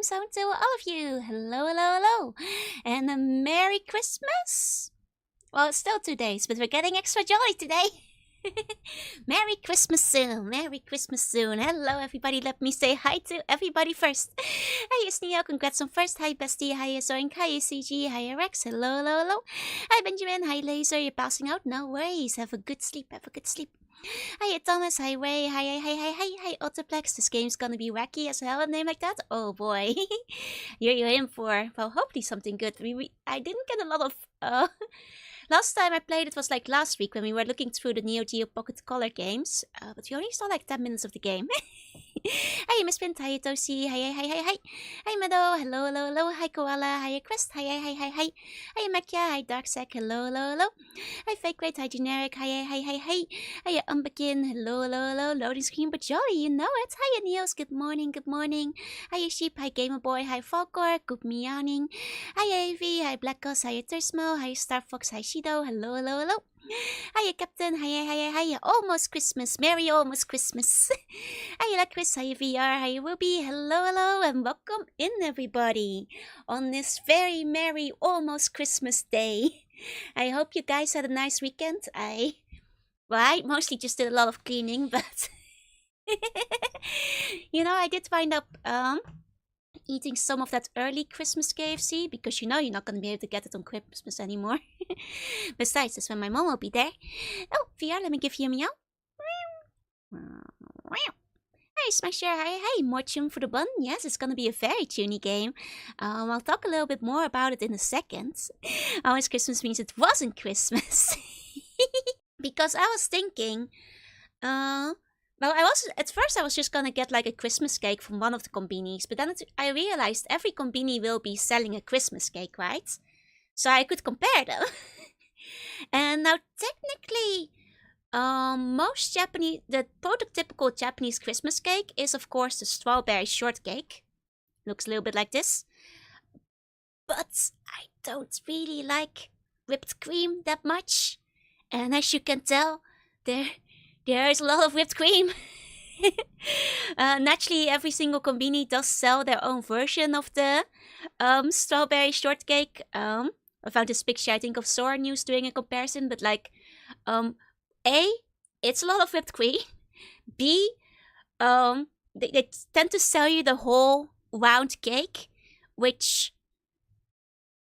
zone to all of you. Hello, hello, hello. And a Merry Christmas. Well, it's still 2 days, but we're getting extra jolly today. Merry Christmas soon. Merry Christmas soon. Hello, everybody. Let me say hi to everybody first. Hi, Neo. Congrats on first. Hi, Bestie. Hi, Zoink. Hi, CG. Hi, Rex. Hello, hello, hello. Hi, Benjamin. Hi, Laser. You're passing out? No worries. Have a good sleep. Have a good sleep. Hi, Thomas. Hi, Ray. Hi, Autoplex. This game's gonna be wacky as hell, a name like that. Oh boy, you're in for, well, hopefully something good. I didn't get a lot of. Last time I played it was like last week when we were looking through the Neo Geo Pocket Color games, but we only saw like 10 minutes of the game. Hi, Miss Pint. Hi, Tosi. Hi. Hi, Meadow. Hello, hello, hello. Hi, Koala. Hi, Quest. Hi. Hi, Makia. Hi, Darksack. Hello, hello, hello. Hi, Fake Rate. Hi, Generic. Hi. Hi, Umbekin. Hello, hello, hello. Loading screen, but jolly, you know it. Hi, Neos. Good morning. Hi, Sheep. Hi, Gamer Boy. Hi, Falcor. Good meowing. Hi, AV. Hi, Black Ghost. Hi, Thursmo. Hi, Star Fox. Hi, Shido. Hello, hello, hello. Hiya, Captain. Hiya. Almost Christmas. Merry almost Christmas. Hiya, Chris. Hiya, VR. Hiya, Ruby. Hello, and welcome in, everybody, on this very merry almost Christmas day. I hope you guys had a nice weekend. I mostly just did a lot of cleaning, but I did wind up eating some of that early Christmas KFC because you're not gonna be able to get it on Christmas anymore. Besides, that's when my mom will be there. Oh, VR, let me give you a meow. Hi, Smasher. Hi. More tune for the bun. Yes, it's gonna be a very tuney game. I'll talk a little bit more about it in a second. Always Christmas means it wasn't Christmas. Because I was thinking, at first I was just gonna get like a Christmas cake from one of the conbinis, but then I realized every conbini will be selling a Christmas cake, right? So I could compare them. And now technically, the prototypical Japanese Christmas cake is of course the strawberry shortcake. Looks a little bit like this. But I don't really like whipped cream that much. And as you can tell, there is a lot of whipped cream. Naturally, every single conveni does sell their own version of the strawberry shortcake. I found this picture, I think, of Sora News doing a comparison, but like, A, it's a lot of whipped cream. B, they tend to sell you the whole round cake, which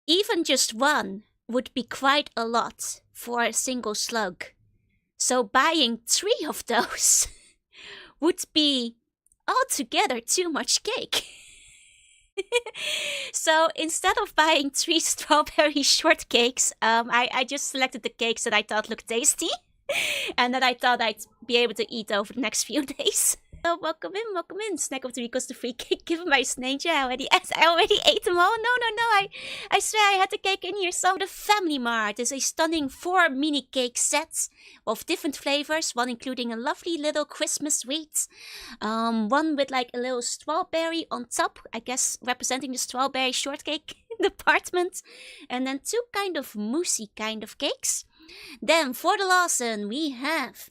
even just one would be quite a lot for a single slug. So buying 3 of those would be altogether too much cake. So instead of buying 3 strawberry shortcakes, I just selected the cakes that I thought looked tasty and that I thought I'd be able to eat over the next few days. So welcome in. Snack of the week was the free cake given by Snanger. I already ate them all. No. I swear I had the cake in here. So the Family Mart is a stunning 4 mini cake sets of different flavors. One including a lovely little Christmas sweet. One with like a little strawberry on top. I guess representing the strawberry shortcake department. And then 2 kind of moussey kind of cakes. Then for the Lawson we have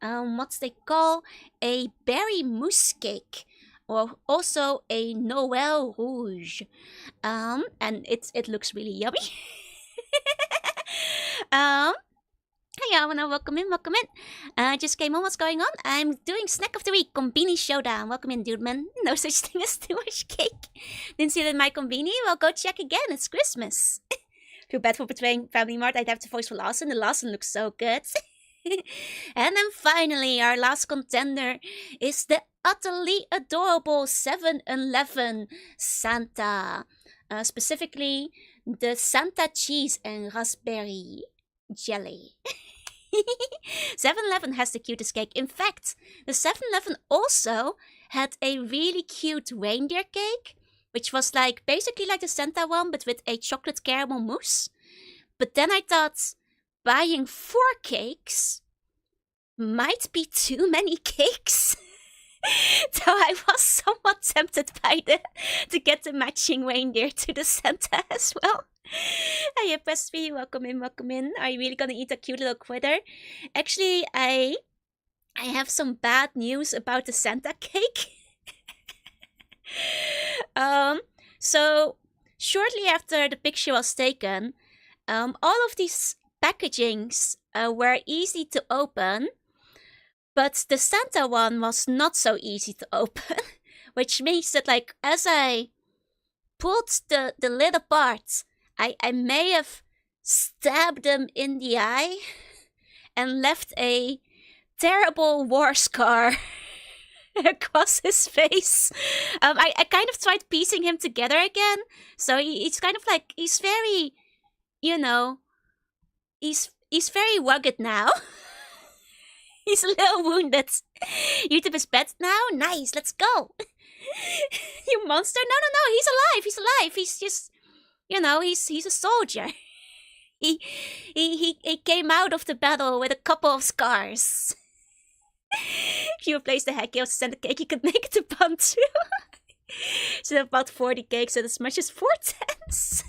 what they call a berry mousse cake, or also a Noël Rouge, and it looks really yummy. Hey, I wanna welcome in. Just came on. What's going on? I'm doing snack of the week, Combini Showdown. Welcome in, dude, man. No such thing as too much cake. Didn't see it in my Combini? Well, go check again. It's Christmas. Feel bad for betraying Family Mart. I'd have to voice for Lawson. The Lawson looks so good. And then finally, our last contender is the utterly adorable 7-Eleven Santa. Specifically, the Santa cheese and raspberry jelly. 7-Eleven has the cutest cake. In fact, the 7-Eleven also had a really cute reindeer cake, which was like basically like the Santa one, but with a chocolate caramel mousse. But then I thought buying 4 cakes might be too many cakes. So I was somewhat tempted by to get the matching reindeer to the Santa as well. Hiya, Pressby, welcome in. Are you really gonna eat a cute little critter? Actually, I have some bad news about the Santa cake. So shortly after the picture was taken, all of these packagings were easy to open, but the Santa one was not so easy to open, which means that like as I pulled the lid apart, I may have stabbed him in the eye and left a terrible war scar across his face. I kind of tried piecing him together again. So he's kind of like, he's very, you know, he's very rugged now. He's a little wounded. You to his bed now? Nice, let's go. You monster. No, he's alive. He's alive. He's just, he's a soldier. He came out of the battle with a couple of scars. If you replace the heck, you send a cake, you could make it a bun too. So about 40 cakes and as much as 4 tens.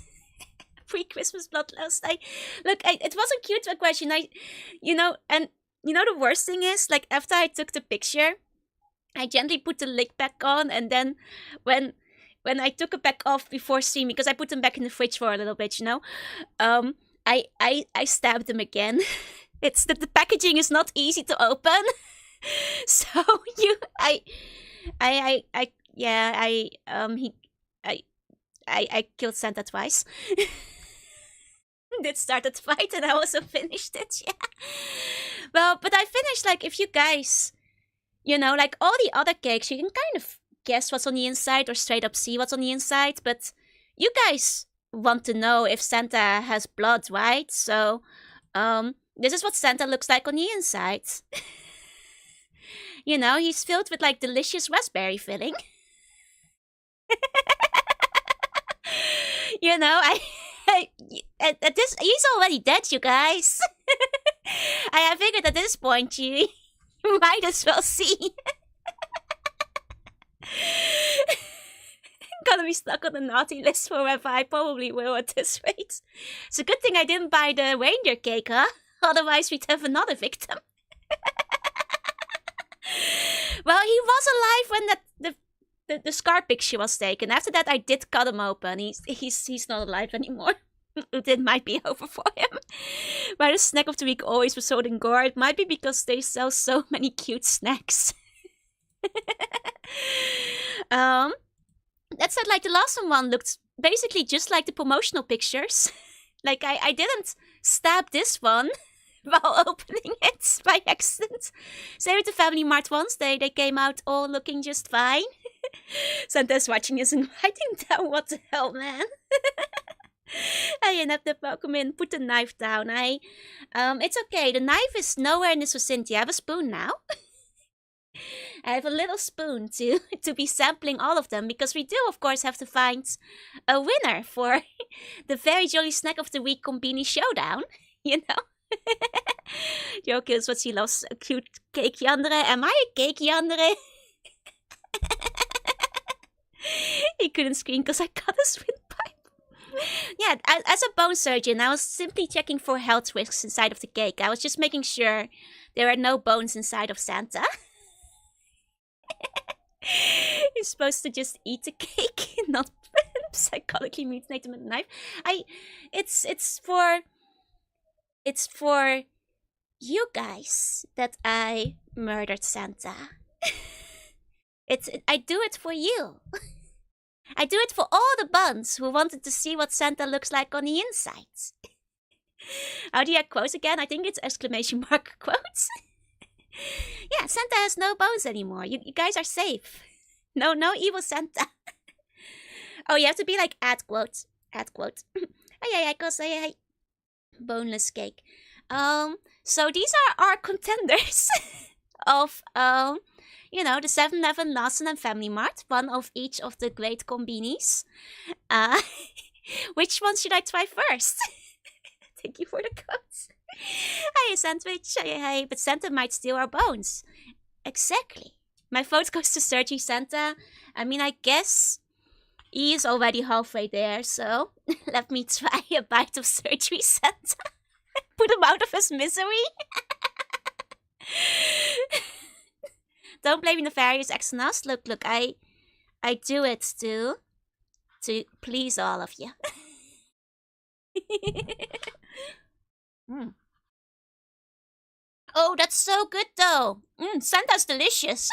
Pre-Christmas bloodlust. It wasn't cute to a question. And the worst thing is, like, after I took the picture, I gently put the lid back on, and then when I took it back off before streaming, because I put them back in the fridge for a little bit, I stabbed them again. It's that the packaging is not easy to open. So I killed Santa twice. Did start a fight and I also finished it, yeah. Well, but I finished, like, if you guys, like all the other cakes, you can kind of guess what's on the inside or straight up see what's on the inside, but you guys want to know if Santa has blood, right? So, this is what Santa looks like on the inside. He's filled with, like, delicious raspberry filling. He's already dead, you guys. I figured at this point you might as well see. Gonna be stuck on the naughty list forever. I probably will at this rate. It's a good thing I didn't buy the reindeer cake, huh? Otherwise we'd have another victim. Well, he was alive when the scar picture was taken. After that, I did cut him open. He's not alive anymore. It might be over for him. But the snack of the week always was sold in Gore. It might be because they sell so many cute snacks. That said, like, the last one looked basically just like the promotional pictures. Like, I didn't stab this one while opening it by accident. Same with the Family Mart ones. They came out all looking just fine. Santa's watching this and writing down, what the hell, man? I have the Pokemon, put the knife down. It's okay. The knife is nowhere in this vicinity. I have a spoon now. I have a little spoon to be sampling all of them, because we do, of course, have to find a winner for the very jolly snack of the week Combini Showdown. Joke is what she loves, a cute cake yandere. Am I a cake yandere? He couldn't scream because I cut his windpipe. Yeah, as a bone surgeon, I was simply checking for health risks inside of the cake. I was just making sure there are no bones inside of Santa. You're supposed to just eat the cake, not psychotically mutilate him with a knife. It's for you guys that I murdered Santa. I do it for you. I do it for all the buns who wanted to see what Santa looks like on the inside. How do you quote again? I think it's exclamation mark quotes. Yeah, Santa has no bones anymore. You guys are safe. No evil Santa. Oh, you have to be like ad quote. Oh yeah, cause I boneless cake. So these are our contenders of the 7-Eleven, Lawson, and Family Mart. One of each of the great combinis. Which one should I try first? Thank you for the quotes. Hi, Sandwich. Hi. But Santa might steal our bones. Exactly. My vote goes to Surgery Santa. I mean, I guess he is already halfway there, so let me try a bite of Surgery Santa. Put him out of his misery. Don't blame Nefarious X on us. Look, I do it to please all of you. Mm. Oh, that's so good though. Santa's delicious.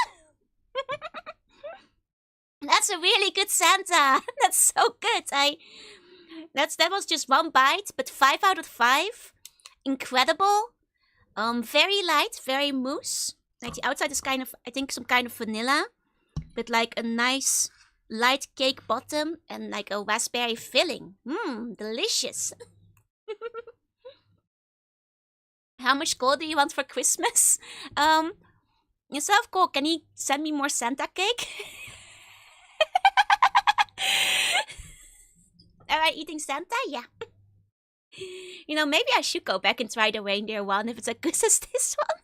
That's a really good Santa. That's so good. That was just one bite, but 5 out of 5. Incredible. Very light, very mousse. Like the outside is kind of, I think, some kind of vanilla, with like a nice light cake bottom and like a raspberry filling. Delicious. How much gold do you want for Christmas? Instead of gold, can you send me more Santa cake? Am I eating Santa? Yeah. Maybe I should go back and try the reindeer one if it's as good as this one.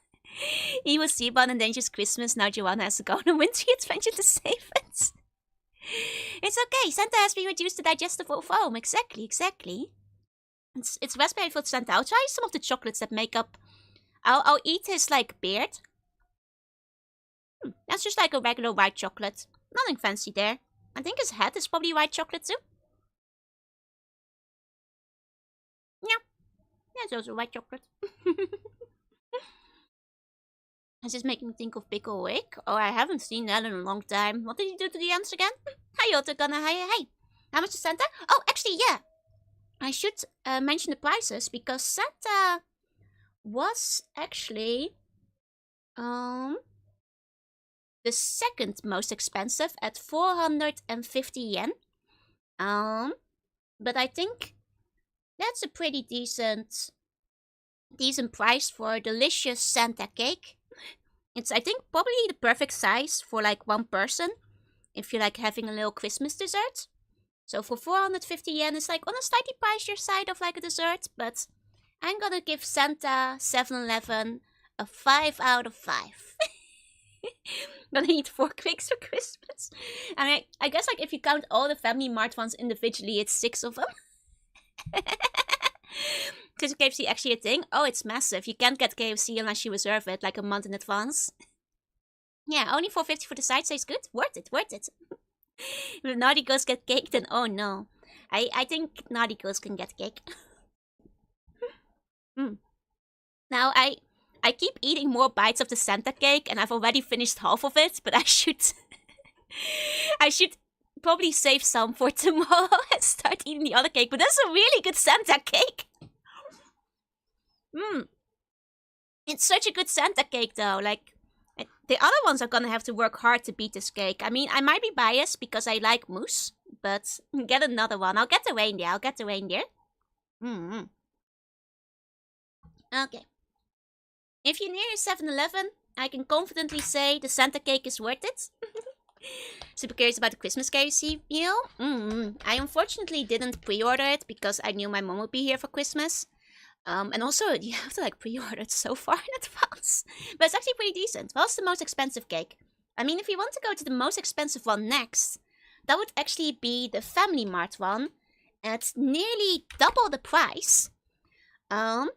He was Seaborn and then just Christmas. Now Joanna has to go on a wintry adventure to save it. It's okay. Santa has been reduced to digestible foam. Exactly. It's raspberry filled Santa. I'll try some of the chocolates that make up. I'll eat his like beard. That's just like a regular white chocolate. Nothing fancy there. I think his head is probably white chocolate too. Yeah, it's also white chocolate. This is making me think of Big Ol' Wick. Oh, I haven't seen that in a long time. What did you do to the ants again? Hi, Otagana. Hi. How much is Santa? Oh, actually, yeah. I should mention the prices because Santa was actually the second most expensive at 450 yen. But I think that's a pretty decent price for a delicious Santa cake. It's, I think, probably the perfect size for like one person if you're like having a little Christmas dessert. So for 450 yen, it's like on a slightly pricier side of like a dessert, but I'm gonna give Santa 7-Eleven a 5 out of 5. Gonna eat 4 cakes for Christmas. I mean, I guess like if you count all the Family Mart ones individually, it's 6 of them. Is KFC actually a thing? Oh, it's massive. You can't get KFC unless you reserve it like a month in advance. Yeah, only 450 for the side says good. Worth it. If naughty girls get cake, then oh no. I think naughty girls can get cake. Now I keep eating more bites of the Santa cake and I've already finished half of it, but I should probably save some for tomorrow and start eating the other cake. But that's a really good Santa cake. It's such a good Santa cake though. Like, the other ones are gonna have to work hard to beat this cake. I mean, I might be biased because I like mousse, but get another one. I'll get the reindeer. Okay. If you're near 7-Eleven, I can confidently say the Santa cake is worth it. Super curious about the Christmas KFC meal. I unfortunately didn't pre-order it because I knew my mom would be here for Christmas. And also, you have to like pre-order it so far in advance. But it's actually pretty decent. What's the most expensive cake? I mean, if you want to go to the most expensive one next, that would actually be the Family Mart one at nearly double the price of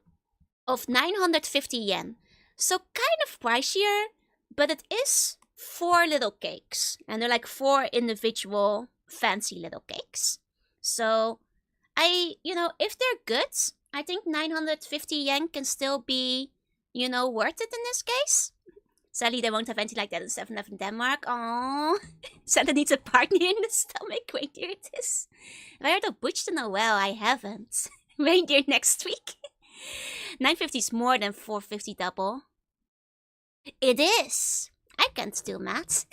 950 yen. So kind of pricier, but it is 4 little cakes. And they're like 4 individual fancy little cakes. So, if they're good, I think 950 yen can still be, worth it in this case. Sadly, they won't have anything like that in 7-Eleven Denmark. Aww. Santa needs a partner in the stomach. Reindeer it is. Have I heard of Butch to Noel? I haven't. Reindeer next week. 950 is more than 450 double. It is. I can't do maths.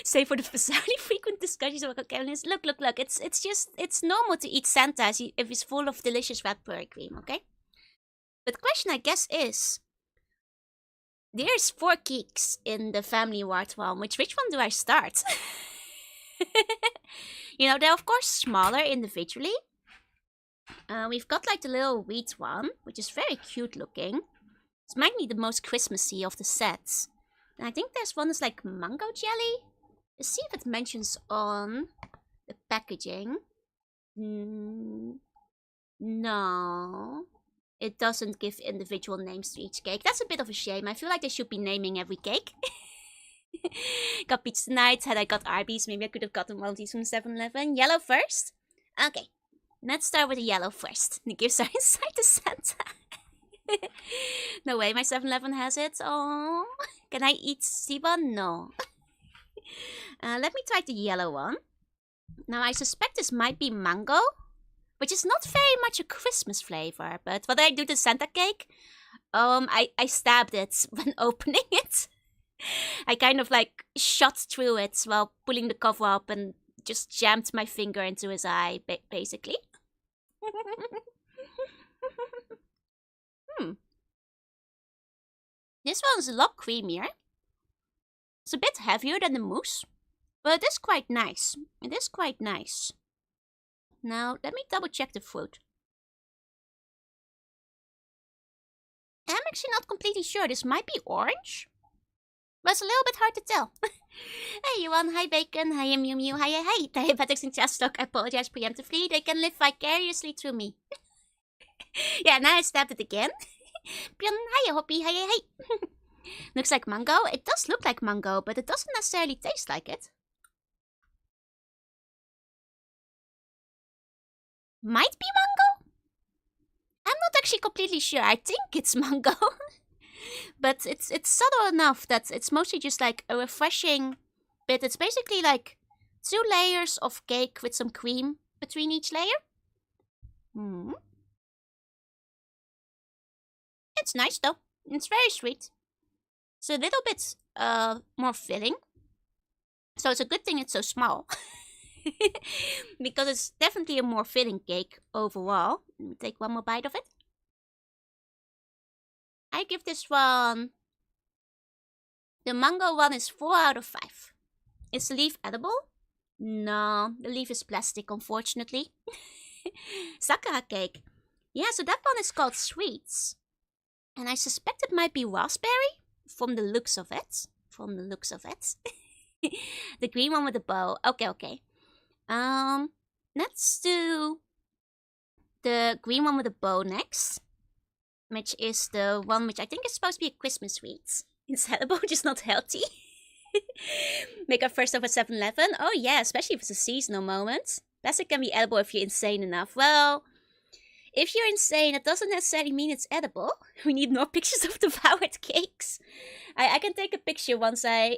Say for the bizarrely frequent discussions about calendars. Look. It's normal to eat Santa if he's full of delicious raspberry cream, okay? But the question, I guess, is there's 4 cakes in the Family Mart one. Which one do I start? They're of course smaller individually. We've got like the little wheat one, which is very cute looking. It's might be the most Christmassy of the sets. And I think there's one that's like mango jelly. Let's see if it mentions on the packaging. No. It doesn't give individual names to each cake. That's a bit of a shame. I feel like they should be naming every cake. Got pizza tonight. Had I got Arby's, maybe I could have gotten one of these from 7-Eleven. Yellow first? Okay. Let's start with the yellow first. The gifts are inside the Santa. No way, my 7-Eleven has it. Oh, can I eat Siba? No. Let me try the yellow one. Now, I suspect this might be mango, which is not very much a Christmas flavor. But what did I do to Santa cake? I stabbed it when opening it. I kind of like shot through it while pulling the cover up and just jammed my finger into his eye, basically. This one's a lot creamier. It's a bit heavier than the mousse, but it is quite nice. It is quite nice. Now, let me double check the fruit. I'm actually not completely sure. This might be orange. But it's a little bit hard to tell. Hey, Yuan. Hi, Bacon. Hi, Mew Mew. Hi. Diabetics in Cheslock. I apologize preemptively. They can live vicariously through me. Yeah, now I stabbed it again. Hiya, Hoppy. Hi. Looks like mango. It does look like mango, but it doesn't necessarily taste like it. Might be mango? I'm not actually completely sure. I think it's mango. But it's subtle enough that it's mostly just like a refreshing bit. It's basically like 2 layers of cake with some cream between each layer. It's nice though. It's very sweet. It's a little bit more filling. So it's a good thing it's so small. Because it's definitely a more filling cake overall. Let me take one more bite of it. I give this one... The mango one is 4 out of 5. Is the leaf edible? No, the leaf is plastic, unfortunately. Sakura cake. Yeah, so that one is called Sweets. And I suspect it might be raspberry, from the looks of it. The green one with the bow. Okay. Let's do the green one with the bow next. Which is the one which I think is supposed to be a Christmas sweet. It's edible, just not healthy. Make our first of a 7-Eleven. Oh yeah, especially if it's a seasonal moment. Plastic can be edible if you're insane enough. Well, if you're insane, it doesn't necessarily mean it's edible. We need more pictures of devoured cakes. I can take a picture once I...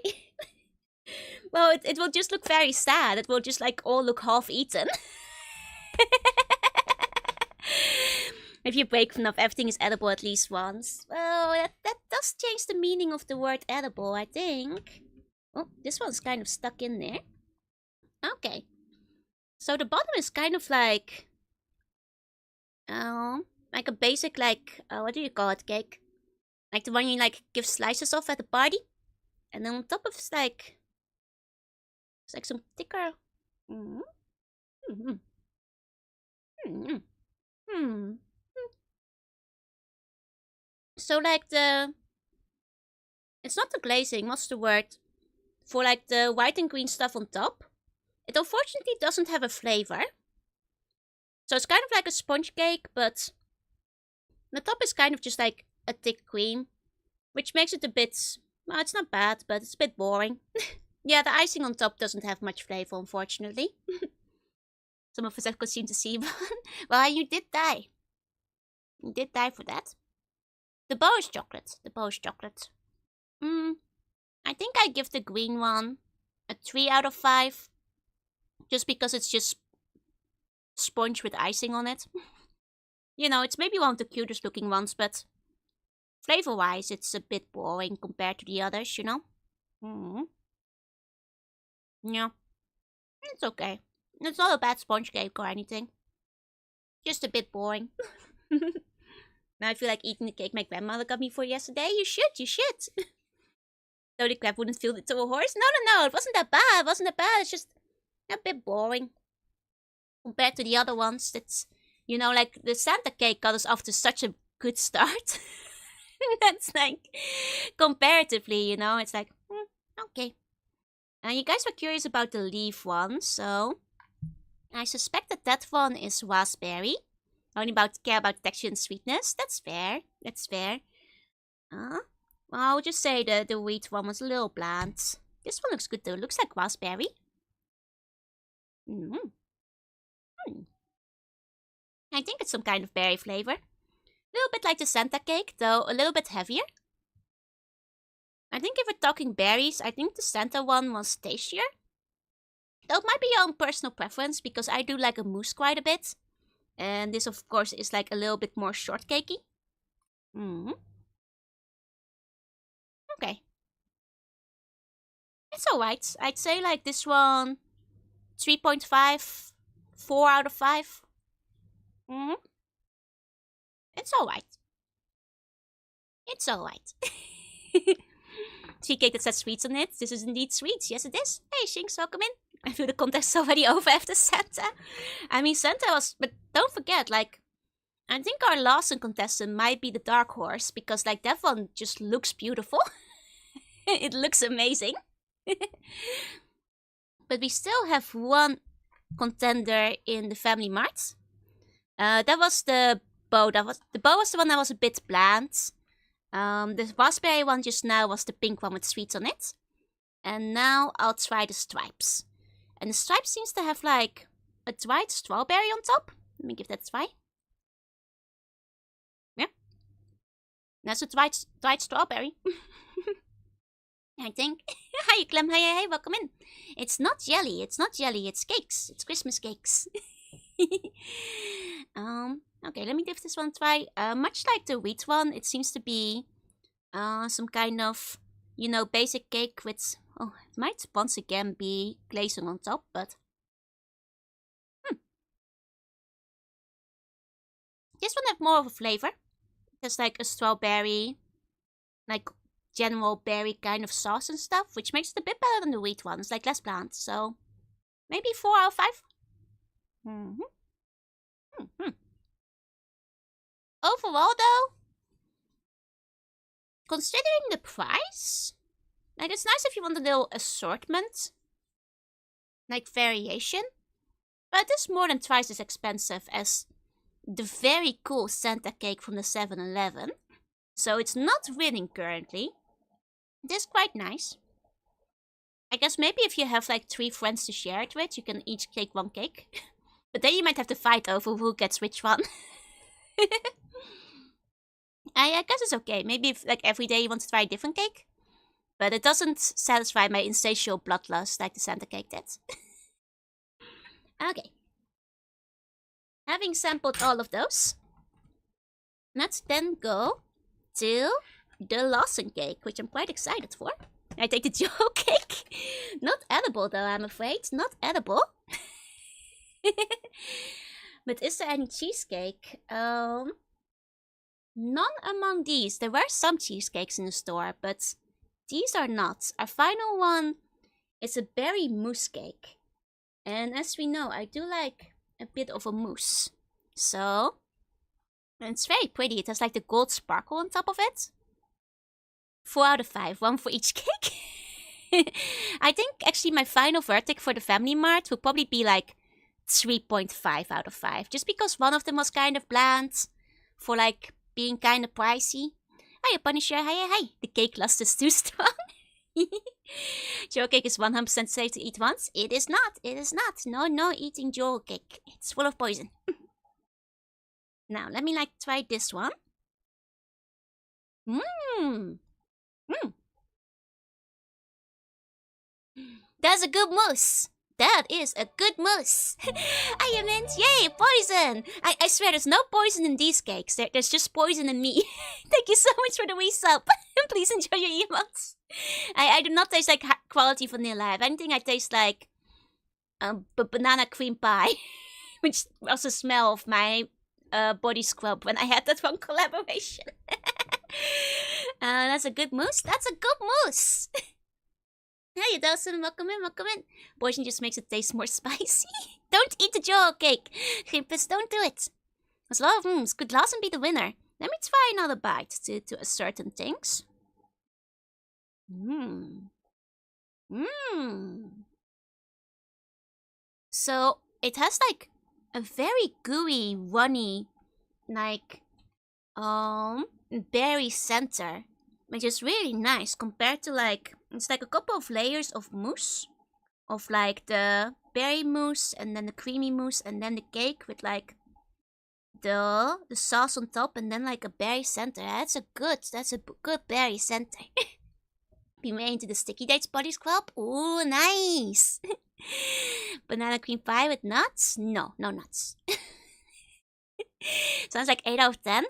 Well, it will just look very sad. It will just like all look half-eaten. If you break enough, everything is edible at least once. Well, that does change the meaning of the word edible, I think. Oh, this one's kind of stuck in there. Okay. So the bottom is kind of like a basic, like, what do you call it, cake? Like the one you, like, give slices of at a party. And then on top of it's like some thicker... So, like, it's not the glazing, what's the word? For, like, the white and green stuff on top. It unfortunately doesn't have a flavor. So it's kind of like a sponge cake, but the top is kind of just like a thick cream. Which makes it a bit... Well, it's not bad, but it's a bit boring. Yeah, the icing on top doesn't have much flavor, unfortunately. Some of us could seem to see one. Well, you did die. You did die for that. The bow is chocolate. I think I give the green one a 3 out of 5. Just because it's just sponge with icing on it. You know, it's maybe one of the cutest looking ones, but flavor-wise, it's a bit boring compared to the others, you know? Yeah. It's okay. It's not a bad sponge cake or anything. Just a bit boring. Now I feel like eating the cake my grandmother got me for yesterday. You should. So the crab wouldn't feel it to a horse? No. It wasn't that bad. It's just a bit boring. Compared to the other ones. That's, you know, like the Santa cake got us off to such a good start. That's like, comparatively, you know, it's like, okay. You guys were curious about the leaf one, so I suspect that one is raspberry. Only care about texture and sweetness. That's fair. Well, I would just say the wheat one was a little bland. This one looks good though. Looks like raspberry. Mm. I think it's some kind of berry flavor. A little bit like the Santa cake, though a little bit heavier. I think if we're talking berries, I think the Santa one was tastier. Though it might be your own personal preference, because I do like a mousse quite a bit. And this, of course, is like a little bit more shortcakey. Okay. It's alright. I'd say like this one, 3.5, 4 out of 5. It's alright. It's alright. Tea cake that says sweets on it. This is indeed sweets. Yes, it is. Hey, Shinx, welcome in. I feel the contest's already over after Santa. I mean, Santa was... But don't forget, like... I think our Lawson contestant might be the dark horse. Because, like, that one just looks beautiful. It looks amazing. But we still have one contender in the Family Mart. That was the bow. The bow was the one that was a bit bland. The raspberry one just now was the pink one with sweets on it. And now I'll try the stripes. And the stripes seems to have like a dried strawberry on top. Let me give that a try. Yeah. That's a dried strawberry. I think. Hi, Clem. Hey, welcome in. It's not jelly. It's not jelly. It's cakes. It's Christmas cakes. Okay, let me give this one a try. Much like the wheat one, it seems to be some kind of, you know, basic cake with... Oh, it might once again be glazing on top, but... This one has more of a flavor. There's like a strawberry, like general berry kind of sauce and stuff, which makes it a bit better than the wheat one. It's like less bland, so maybe 4 out of 5. Overall, though, considering the price, like it's nice if you want a little assortment, like variation, but it is more than twice as expensive as the very cool Santa cake from the 7-Eleven. So it's not winning currently. It is quite nice. I guess maybe if you have like 3 friends to share it with, you can each take 1 cake. But then you might have to fight over who gets which one. I guess it's okay. Maybe if like every day you want to try a different cake. But it doesn't satisfy my insatiable bloodlust like the Santa cake did. Okay. Having sampled all of those, let's then go to the Lawson cake, which I'm quite excited for. I take the Joe cake. Not edible though, I'm afraid. Not edible. But is there any cheesecake? None among these. There were some cheesecakes in the store, but these are not. Our final one is a berry mousse cake. And as we know, I do like a bit of a mousse. So, and it's very pretty. It has like the gold sparkle on top of it. 4 out of 5. 1 for each cake. I think actually my final verdict for the Family Mart would probably be like 3.5 out of 5. Just because one of them was kind of bland. For like being kind of pricey. Hiya Punisher, hi. The cake lust is too strong. Joe cake is 100% safe to eat once. It is not. It is not. No eating Joe cake. It's full of poison. Now, let me like try this one. That's a good mousse. That is a good mousse. I am in. Yay, poison. I swear there's no poison in these cakes. There's just poison in me. Thank you so much for the wee sub. Please enjoy your emotes. I do not taste like quality vanilla. If anything, I taste like banana cream pie. Which was the smell of my body scrub when I had that one collaboration. That's a good mousse. That's a good mousse. Hey, Dawson, welcome in. Poison just makes it taste more spicy. Don't eat the Joe cake. Grimpus, don't do it. As lot of could Lawson be the winner? Let me try another bite to ascertain things. So, it has like a very gooey, runny, like, berry center. which is really nice compared to like, it's like a couple of layers of mousse, of like the berry mousse and then the creamy mousse and then the cake with like the sauce on top and then like a berry center. That's a good berry center. Be made into the sticky dates body scrub. Ooh, nice. Banana cream pie with nuts? No, no nuts. Sounds like 8 out of 10.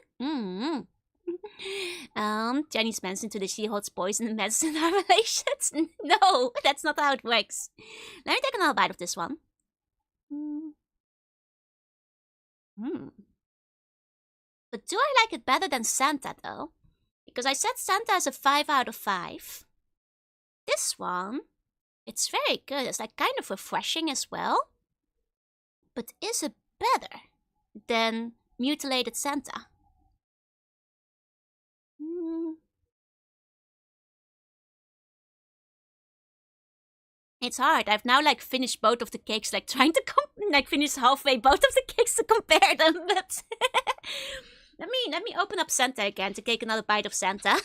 Jenny Spence into the she holds poison and medicine are relations. No, that's not how it works. Let me take another bite of this one. But do I like it better than Santa though? Because I said Santa is a 5 out of 5. This one, it's very good. It's like kind of refreshing as well. But is it better than Mutilated Santa? It's hard. I've now like finished both of the cakes, like trying to finish halfway both of the cakes to compare them. But let me open up Santa again to take another bite of Santa.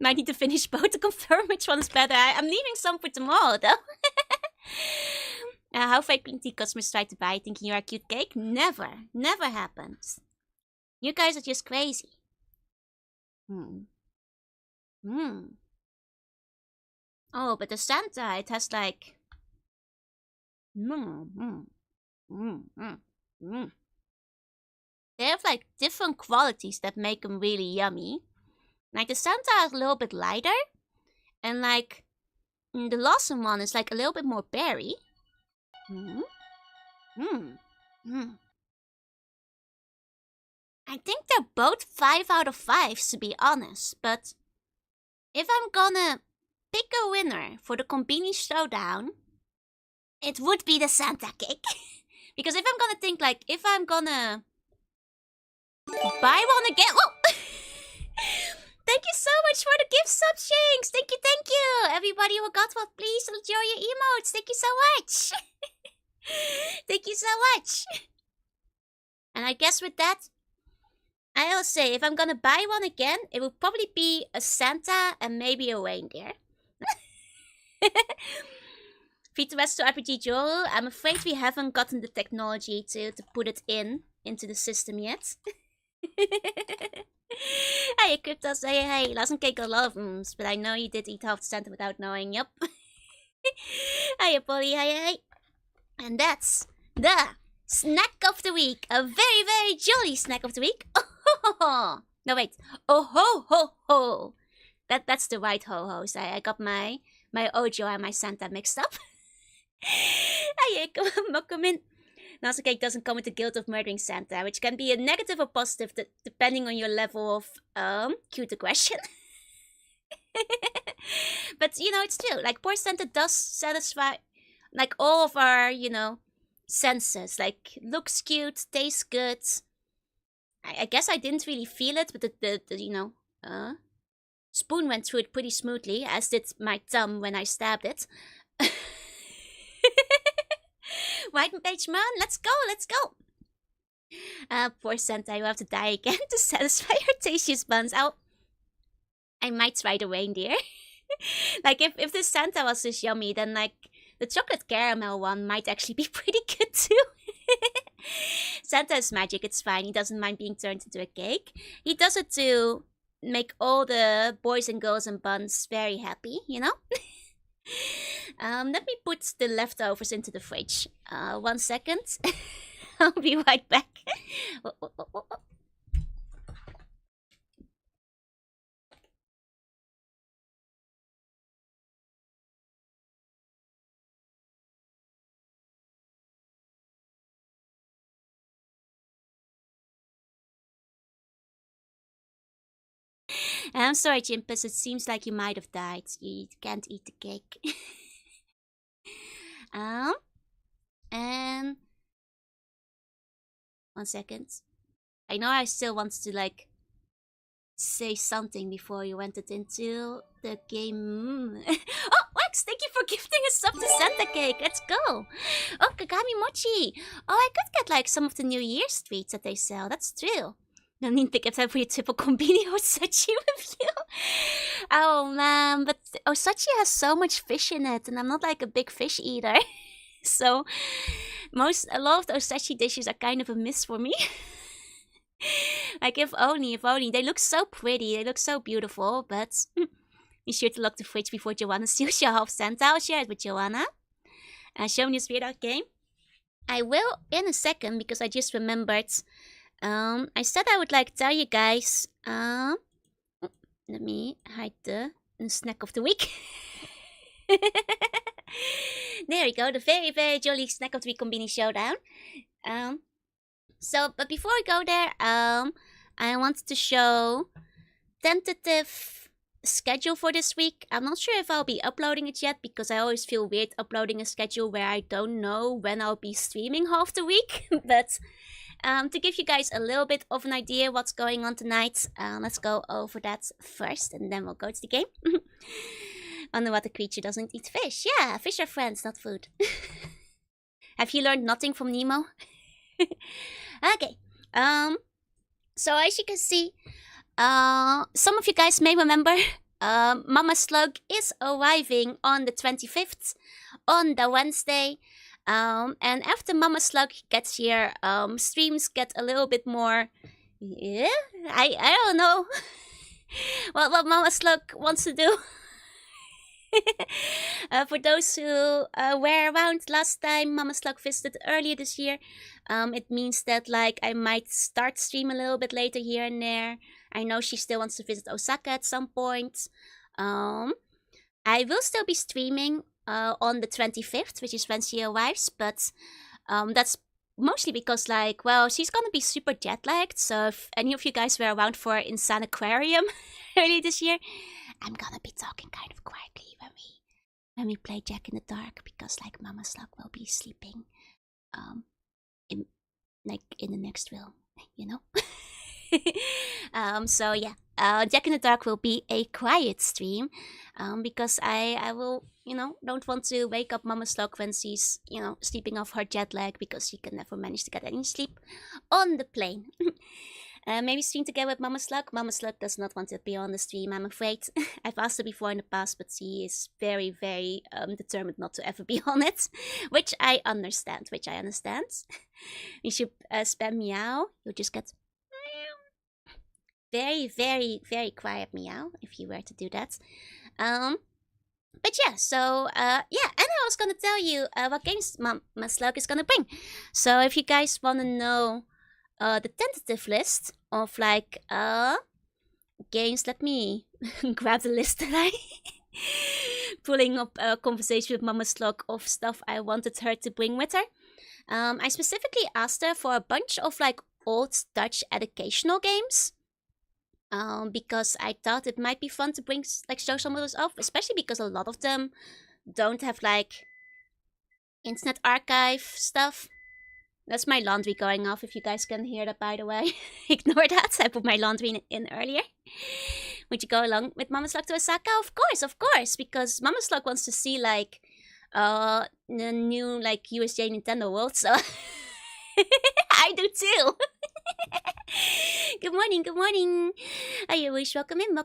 Might need to finish both to confirm which one is better. I'm leaving some for tomorrow though. How frequently customers try to buy thinking you're a cute cake? Never happens. You guys are just crazy. Oh, but the Santa, it has like... They have like different qualities that make them really yummy. Like the Santa is a little bit lighter. And like the Lawson one is like a little bit more berry. I think they're both 5 out of 5s to be honest. But if I'm gonna pick a winner for the Combini Showdown, it would be the Santa cake. Because if I'm gonna think like, if I'm gonna buy one again... Whoa! Thank you so much for the gift sub, Shinx! Thank you! Everybody who got what, please enjoy your emotes! Thank you so much! Thank you so much! And I guess with that, I'll say if I'm gonna buy one again, it will probably be a Santa and maybe a reindeer. Feed the rest to RPG Joel. I'm afraid we haven't gotten the technology to put it into the system yet. Hey, Cryptos, hey, Last Cake a lot of rooms, but I know you did eat half the Santa without knowing, yep. Hey, Polly, hey. And that's the snack of the week. A very, very jolly snack of the week. Oh, no, wait. Oh, ho. That's the right ho-hos. I got my Ojo and my Santa mixed up. Hey, come in. Nasa Cake doesn't come with the guilt of murdering Santa, which can be a negative or positive depending on your level of cute aggression. But, you know, it's true. Like, poor Santa does satisfy, like, all of our, you know, senses. Like, looks cute, tastes good. I guess I didn't really feel it, but the you know, spoon went through it pretty smoothly, as did my thumb when I stabbed it. White page man, let's go. Poor Santa, you have to die again to satisfy your tastiest buns. I might try the reindeer. Like, if the Santa was this yummy, then, like, the chocolate caramel one might actually be pretty good, too. Santa is magic, it's fine. He doesn't mind being turned into a cake. He does it to make all the boys and girls and buns very happy, you know? Let me put the leftovers into the fridge. 1 second. I'll be right back. I'm sorry, Chimpus. It seems like you might have died. You can't eat the cake. And 1 second. I know I still want to like say something before you went it into the game. Oh, Wax! Thank you for gifting us up to Santa cake. Let's go. Oh, Kagami Mochi. Oh, I could get like some of the New Year's treats that they sell. That's true. don't need to pick up that for your typical combini Osachi review. Oh man, but Osachi has so much fish in it, and I'm not like a big fish eater. So a lot of the Osachi dishes are kind of a miss for me. Like if only. They look so pretty, they look so beautiful, but be sure to lock the fridge before Joanna steals your half cent. I'll share it with Joanna. Show me this weird art game. I will in a second because I just remembered. I said I would like tell you guys. Let me hide the snack of the week. There we go, the very, very jolly snack of the week combini showdown. But before I go there, I wanted to show tentative schedule for this week. I'm not sure if I'll be uploading it yet because I always feel weird uploading a schedule where I don't know when I'll be streaming half the week. But to give you guys a little bit of an idea what's going on tonight, let's go over that first and then we'll go to the game. Underwater creature doesn't eat fish. Yeah, fish are friends, not food. Have you learned nothing from Nemo? Okay. So as you can see, some of you guys may remember, Mama Slug is arriving on the 25th, on the Wednesday. And after Mama Slug gets here, streams get a little bit more, yeah, I don't know what Mama Slug wants to do. For those who were around last time Mama Slug visited earlier this year, it means that like I might start stream a little bit later here and there. I know she still wants to visit Osaka at some point. I will still be streaming on the 25th, which is when she arrives, but that's mostly because like, well, she's gonna be super jet lagged. So if any of you guys were around for Insane Aquarium earlier this year, I'm gonna be talking kind of quietly when we play Jack in the Dark, because like Mama Slug will be sleeping in the next room, you know. So yeah, Jack in the Dark will be a quiet stream, because I will, you know, don't want to wake up Mama Slug when she's, you know, sleeping off her jet lag, because she can never manage to get any sleep on the plane. Maybe stream together with Mama Slug. Mama Slug does not want to be on the stream, I'm afraid. I've asked her before in the past, but she is very, very determined not to ever be on it, which I understand. You should spam meow. You'll just get very, very, very quiet meow if you were to do that. But yeah, so yeah, and I was gonna tell you what games Mama Slug is gonna bring. So if you guys wanna know the tentative list of like games, let me grab the list that I pulling up a conversation with Mama Slug of stuff I wanted her to bring with her. I specifically asked her for a bunch of like old Dutch educational games, because I thought it might be fun to bring, like, show some of those off, especially because a lot of them don't have like Internet Archive stuff. That's my laundry going off, if you guys can hear that, by the way. Ignore that, I put my laundry in earlier. Would you go along with Mama Slug to Osaka? Of course, because Mama Slug wants to see like the new like USJ Nintendo World, so I do too. Good morning. Hey, wish, welcome in.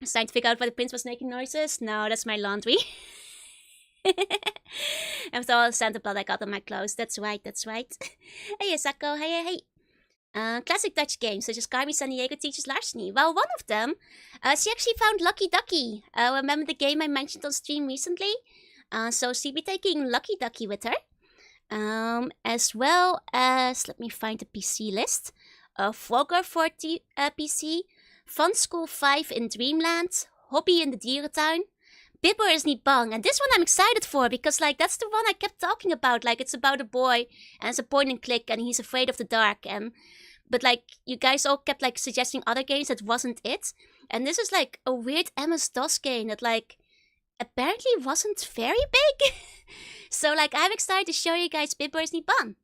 It's time to figure out why the prince was making noises. No, that's my laundry. After all the Santa blood I got on my clothes. That's right. Hey, Sako. Hey. Classic Dutch games such as Carmi San Diego teaches larceny. Well, one of them, she actually found Lucky Ducky. Remember the game I mentioned on stream recently? So she'll be taking Lucky Ducky with her. As well as, let me find the PC list. Frogger for PC, Fun School 5 in Dreamland, Hobby in the Dierentuin, Bibber is niet bang, and this one I'm excited for because like that's the one I kept talking about. Like it's about a boy and it's a point and click and he's afraid of the dark, but like you guys all kept like suggesting other games that wasn't it, and this is like a weird MS-DOS game that like apparently wasn't very big. So like I'm excited to show you guys Bibber is niet bang.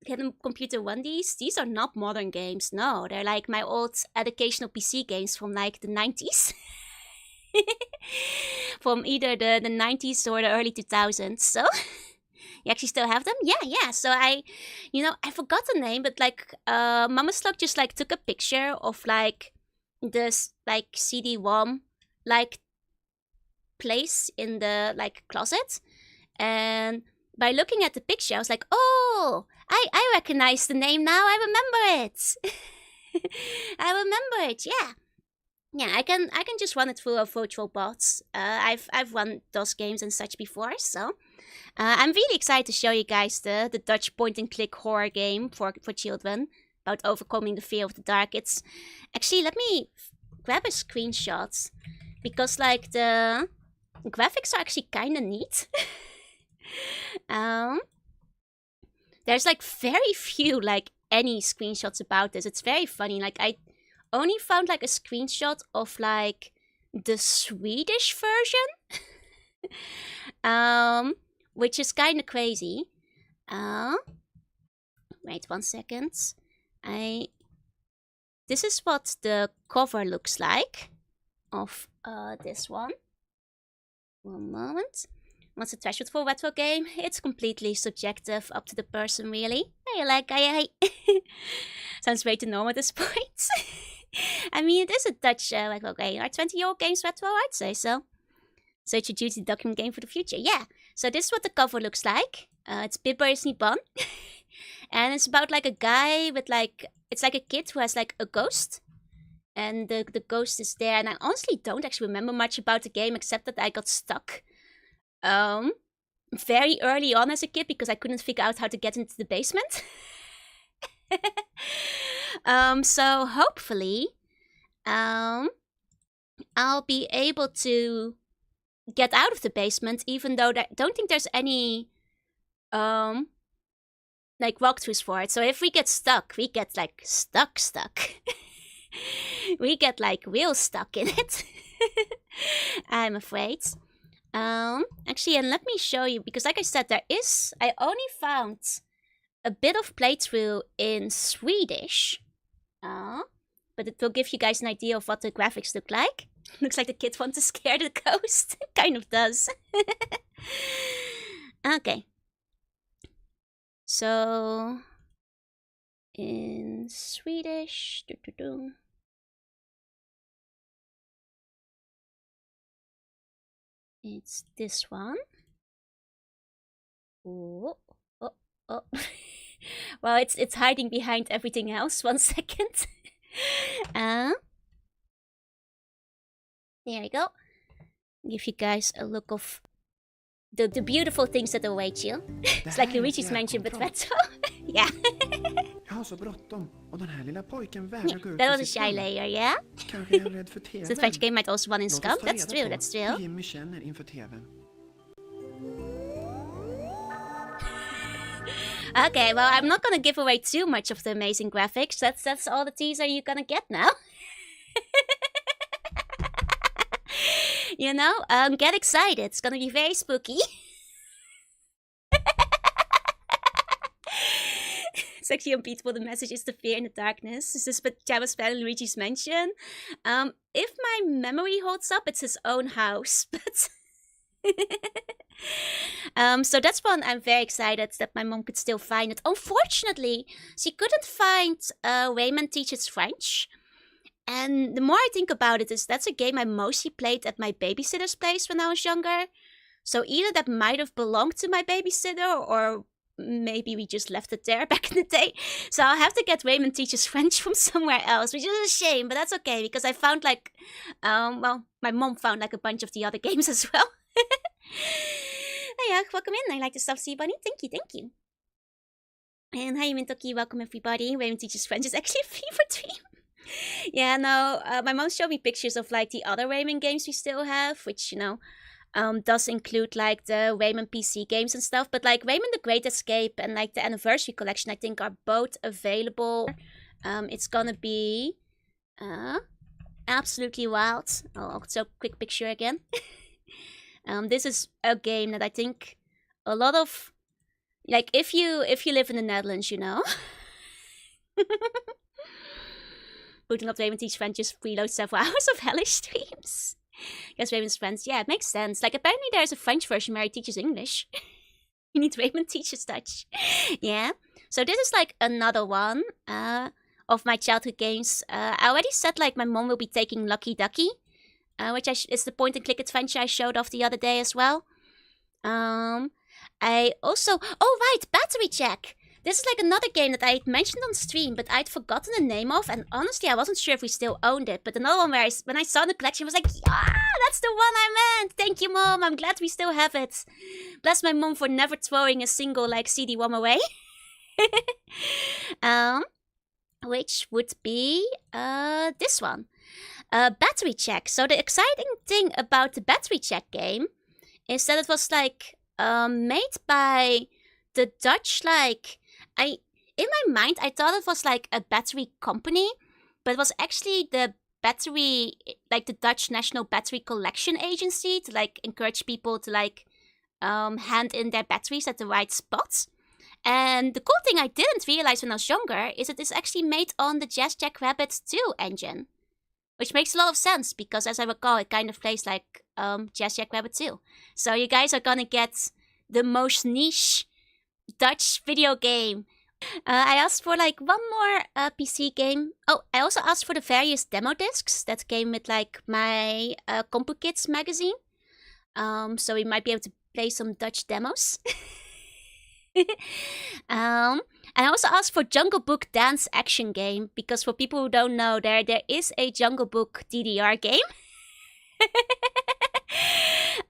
Can Computer 1 these? These are not modern games, no. They're like my old educational PC games from like the 90s. From either the 90s or the early 2000s. So You actually still have them? Yeah. So I forgot the name, but like, Mama Slug just like took a picture of like this like CD-ROM like place in the like closet, and by looking at the picture, I was like, oh, I recognize the name now. I remember it. I remember it. Yeah. I can just run it through a virtual bots. I've run those games and such before, so I'm really excited to show you guys the Dutch point-and-click horror game for children about overcoming the fear of the dark. It's actually, let me grab a screenshot because like the graphics are actually kind of neat. There's like very few like any screenshots about this. It's very funny. Like I only found like a screenshot of like the Swedish version, which is kind of crazy. Wait 1 second. This is what the cover looks like of this one. One moment. What's a threshold for a retro game? It's completely subjective, up to the person, really. I sounds way too normal at this point. I mean, it is a Dutch retro game. Are 20-year-old games retro? I'd say so. So it's a juicy document game for the future. Yeah. So this is what the cover looks like. It's Bibber is niet bang. And it's about like a guy with like, it's like a kid who has like a ghost. And the ghost is there. And I honestly don't actually remember much about the game except that I got stuck very early on as a kid because I couldn't figure out how to get into the basement. So hopefully I'll be able to get out of the basement, even though I don't think there's any like walkthroughs for it. So if we get stuck, we get like stuck. We get like real stuck in it. I'm afraid. Actually, and let me show you, because like I said, I only found a bit of playthrough in Swedish. But it will give you guys an idea of what the graphics look like. Looks like the kid wants to scare the ghost. Kind of does. Okay. So, in Swedish... It's this one. Oh. Well, it's hiding behind everything else. 1 second. There we go. Give you guys a look of the beautiful things that await you. It's like Luigi's Mansion but retro. Yeah. Jag har så bråttom och den här lilla pojken vägrar gå ut. That was a shy layer, yeah? Kanske är rädd för TV. So the French game might also run in scum. That's true. Jimmy känner inför TV:n. Okay, well, I'm not gonna give away too much of the amazing graphics. That's all the teaser you're gonna get now. You know, get excited. It's gonna be very spooky. It's actually unbeatable. The message is the fear in the darkness. This is Pajamas Spell in Luigi's Mansion. If my memory holds up, it's his own house, but... So that's one I'm very excited that my mom could still find it. Unfortunately, she couldn't find Rayman Teaches French. And the more I think about it, that's a game I mostly played at my babysitter's place when I was younger. So either that might have belonged to my babysitter, or maybe we just left it there back in the day. So I'll have to get Rayman Teaches French from somewhere else, which is a shame, but that's okay, because I found like, well, my mom found like a bunch of the other games as well. Hiya, welcome in. I like the stuff, see bunny. Thank you. And hi, Mintoki. Welcome everybody. Rayman Teaches French is actually a fever dream. Yeah, no, my mom showed me pictures of like the other Rayman games we still have, which, you know, does include like the Rayman PC games and stuff. But like Rayman the Great Escape and like the Anniversary Collection, I think, are both available. It's gonna be absolutely wild. Oh, so quick picture again. This is a game that I think a lot of, like, if you live in the Netherlands, you know. Booting up Rayman Teach French just preload several hours of hellish streams. Guess Rayman's friends. Yeah, it makes sense. Like, apparently there's a French version where he teaches English. We need Raymond teaches Dutch. Yeah. So this is like another one of my childhood games. I already said like my mom will be taking Lucky Ducky, which is the point and click adventure I showed off the other day as well. I also right, Battery Check. This is like another game that I had mentioned on stream, but I'd forgotten the name of, and honestly, I wasn't sure if we still owned it. But another one where when I saw the collection, I was like, yeah, that's the one I meant. Thank you, Mom. I'm glad we still have it. Bless my mom for never throwing a single like CD-ROM away. Which would be this one, Battery Check. So the exciting thing about the Battery Check game is that it was like made by the Dutch, like in my mind I thought it was like a battery company, but it was actually the battery, like the Dutch National Battery Collection Agency, to like encourage people to like hand in their batteries at the right spots. And the cool thing I didn't realize when I was younger is it is actually made on the Jazz Jackrabbit 2 engine, which makes a lot of sense because, as I recall, it kind of plays like Jazz Jackrabbit 2. So you guys are gonna get the most niche Dutch video game. I asked for like one more PC game. Oh, I also asked for the various demo discs that came with like my Compu Kids magazine. So we might be able to play some Dutch demos. And I also asked for Jungle Book Dance Action Game because for people who don't know, there is a Jungle Book DDR game.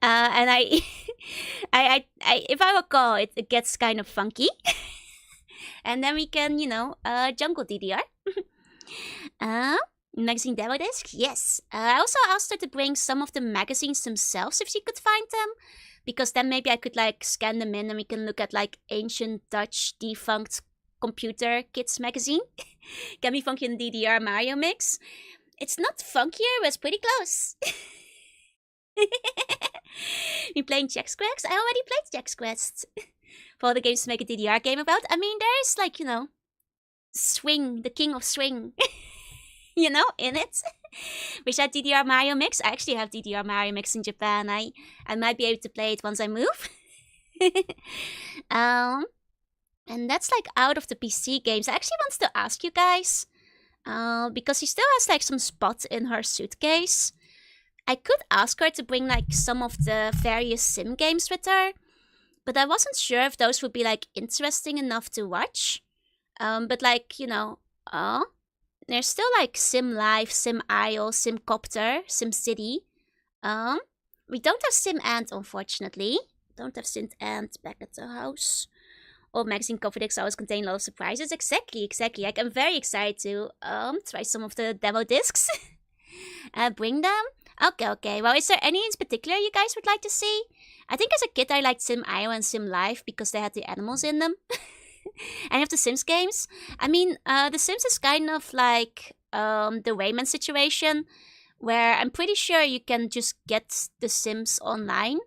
And I if I recall, it gets kind of funky. And then we can, jungle DDR. Magazine demo disc, yes. I also asked her to bring some of the magazines themselves if she could find them, because then maybe I could like scan them in and we can look at like ancient Dutch defunct computer kids magazine. Can be funky in DDR Mario mix. It's not funkier, but it's pretty close. We playing Jack's Quest? I already played Jack's Quest. For all the games to make a DDR game about. I mean, there's like, Swing, the king of swing, in it. Wish I had DDR Mario Mix. I actually have DDR Mario Mix in Japan. I might be able to play it once I move. And that's like out of the PC games. I actually want to ask you guys, because she still has like some spots in her suitcase. I could ask her to bring like some of the various sim games with her, but I wasn't sure if those would be like interesting enough to watch. But like, there's still like Sim Life, Sim Isle, Sim Copter, Sim City. We don't have Sim Ant, unfortunately. Don't have Sim Ant back at the house. Old magazine cover decks always contain a lot of surprises. Exactly. Like, I'm very excited to try some of the demo discs. Bring them. Okay. Well, is there any in particular you guys would like to see? I think as a kid I liked Sim Isle and Sim Life because they had the animals in them. Any of the Sims games? I mean, The Sims is kind of like the Rayman situation, where I'm pretty sure you can just get The Sims online.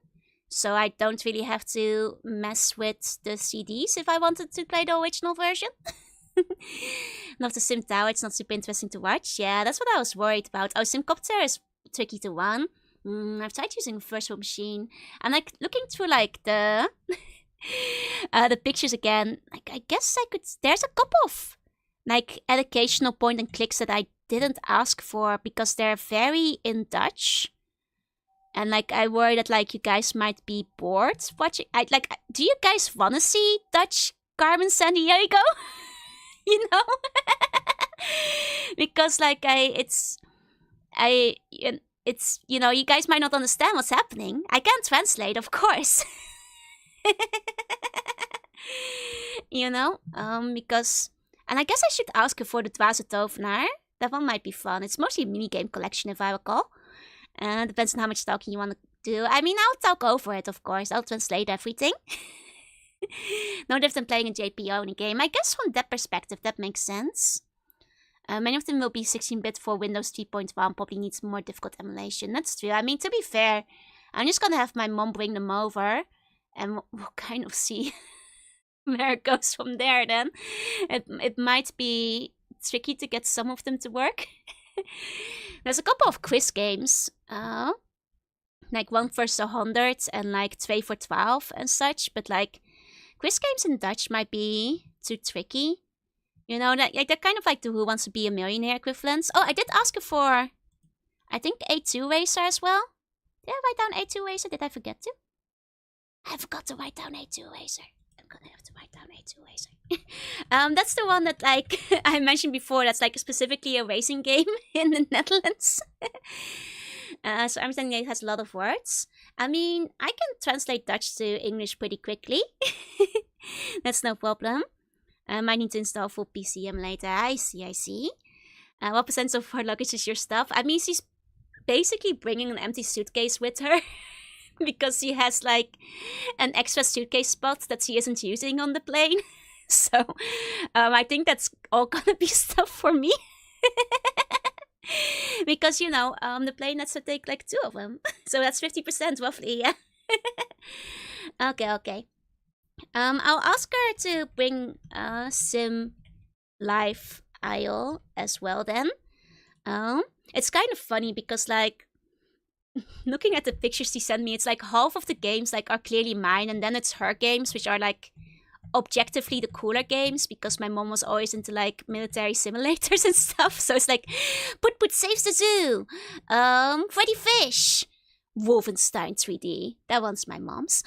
So I don't really have to mess with the CDs if I wanted to play the original version. And of the Sim Tower, it's not super interesting to watch. Yeah, that's what I was worried about. Oh, Simcopter is tricky to run. I've tried using a virtual machine. I'm like looking through like the pictures again. Like, I guess I could. There's a couple of like educational point and clicks that I didn't ask for because they're very in Dutch. And like, I worry that like you guys might be bored watching. Do you guys want to see Dutch Carmen Sandiego? Because like it's you guys might not understand what's happening. I can't translate, of course. Because, and I guess I should ask her for the Dwaze Tovenaar. That one might be fun. It's mostly a minigame collection, if I recall. Depends on how much talking you want to do. I mean, I'll talk over it, of course. I'll translate everything. No different than playing a JP-only game. I guess from that perspective, that makes sense. Many of them will be 16-bit for Windows 3.1, probably needs more difficult emulation. That's true. I mean, to be fair, I'm just gonna have my mom bring them over, and we'll kind of see where it goes from there then. It might be tricky to get some of them to work. There's a couple of quiz games, like 1 vs 100 and like 2 for 12 and such, but like, Quiz games in Dutch might be too tricky. You know, that, like, they're kind of like the Who Wants to Be a Millionaire equivalents. Oh, I did ask her for, I think, A2 Racer as well. Did I write down A2 Racer? Did I forget to? I forgot to write down A2 Racer. I'm gonna have to write down A2 Racer. That's the one that, like, I mentioned before, that's like specifically a racing game in the Netherlands. So I'm saying it has a lot of words. I mean, I can translate Dutch to English pretty quickly. That's no problem. I might need to install full PC emulator. I see. What percent of her luggage is your stuff? I mean, she's basically bringing an empty suitcase with her. Because she has like an extra suitcase spot that she isn't using on the plane. So I think that's all gonna be stuff for me. Because, you know, the plane has to take like 2 of them. So that's 50% roughly, yeah. Okay. I'll ask her to bring Sim Life Isle as well then. It's kind of funny because, like, looking at the pictures she sent me, it's like half of the games like are clearly mine, and then it's her games, which are like objectively the cooler games because my mom was always into like military simulators and stuff. So it's like Put saves the zoo, Freddy Fish, Wolfenstein 3D. That one's my mom's.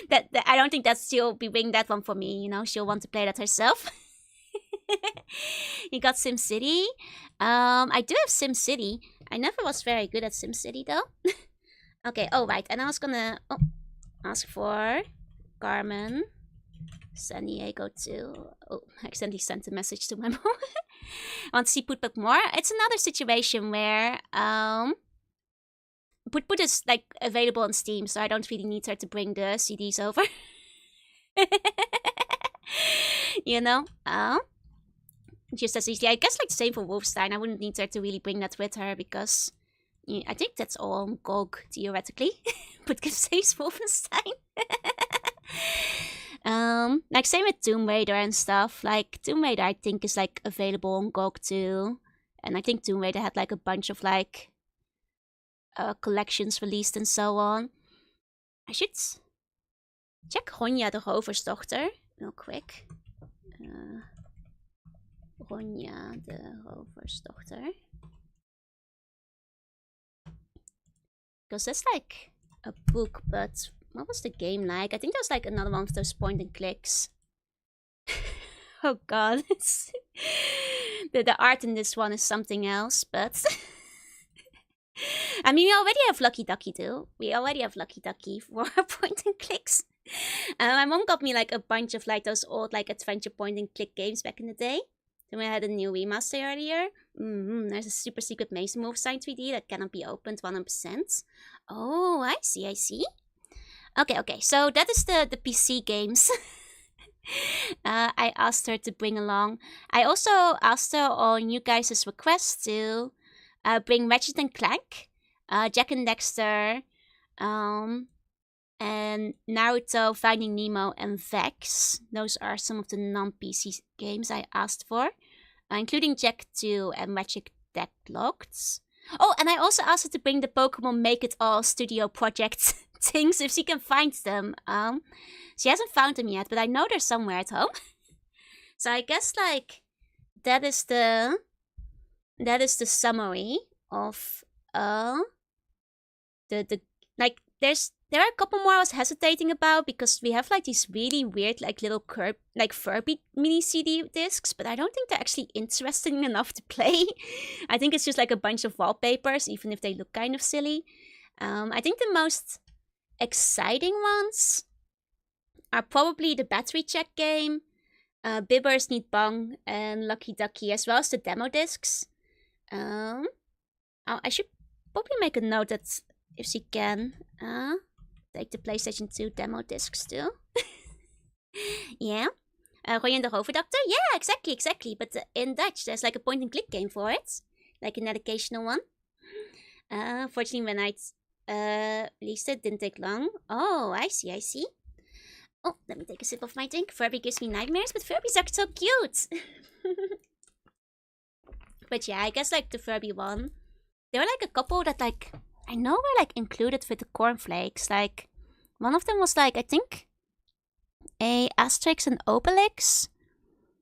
that I don't think that she'll be bringing that one for me. You know, she'll want to play that herself. You got SimCity. I do have SimCity. I never was very good at SimCity though. Okay, oh right, and I was gonna ask for Carmen San Diego too. Oh, I accidentally sent a message to my mom. Want to see Put more? It's another situation where Put is like available on Steam, so I don't really need her to bring the CDs over. You know? Just as easily. I guess like the same for Wolfenstein. I wouldn't need her to really bring that with her because I think that's all on GOG theoretically. But give saves Wolfenstein. Like same with Tomb Raider and stuff. Like Tomb Raider I think is like available on GOG too. And I think Tomb Raider had like a bunch of like collections released and so on. I should check Ronja de Roversdochter real quick. Ronja de Roversdochter. Because that's like a book, but what was the game like? I think that was like another one of those point and clicks. Oh god, the art in this one is something else, but I mean, we already have Lucky Ducky too. We already have Lucky Ducky for point and clicks. My mom got me like a bunch of like those old like adventure point and click games back in the day. Then we had a new remaster earlier. There's a super secret maze move sign 3D that cannot be opened 100%. Oh, I see. Okay. So that is the PC games. I asked her to bring along. I also asked her on you guys' request to bring Ratchet and Clank, Jack and Dexter, and Naruto, Finding Nemo, and Vex. Those are some of the non-PC games I asked for, including Jack 2 and Magic Deadlocked. Oh, and I also asked her to bring the Pokemon Make It All Studio Project things if she can find them. She hasn't found them yet, but I know they're somewhere at home. So I guess like that is the summary of the like there are a couple more I was hesitating about because we have like these really weird like little Furby mini CD discs, but I don't think they're actually interesting enough to play. I think it's just like a bunch of wallpapers, even if they look kind of silly. I think the most exciting ones are probably the battery check game, Bibbers Need Bong, and Lucky Ducky, as well as the demo discs. I should probably make a note that if she can, take the PlayStation 2 demo discs too. Yeah. Ronja de Roversdochter? Yeah, exactly. But in Dutch, there's like a point and click game for it. Like an educational one. Fortunately, when I released it, didn't take long. Oh, I see. Oh, let me take a sip of my drink. Furby gives me nightmares, but Furbies are so cute. But yeah, I guess like the Furby one, there were like a couple that like I know were like included with the cornflakes. Like One of them was like, I think, a Asterix and Obelix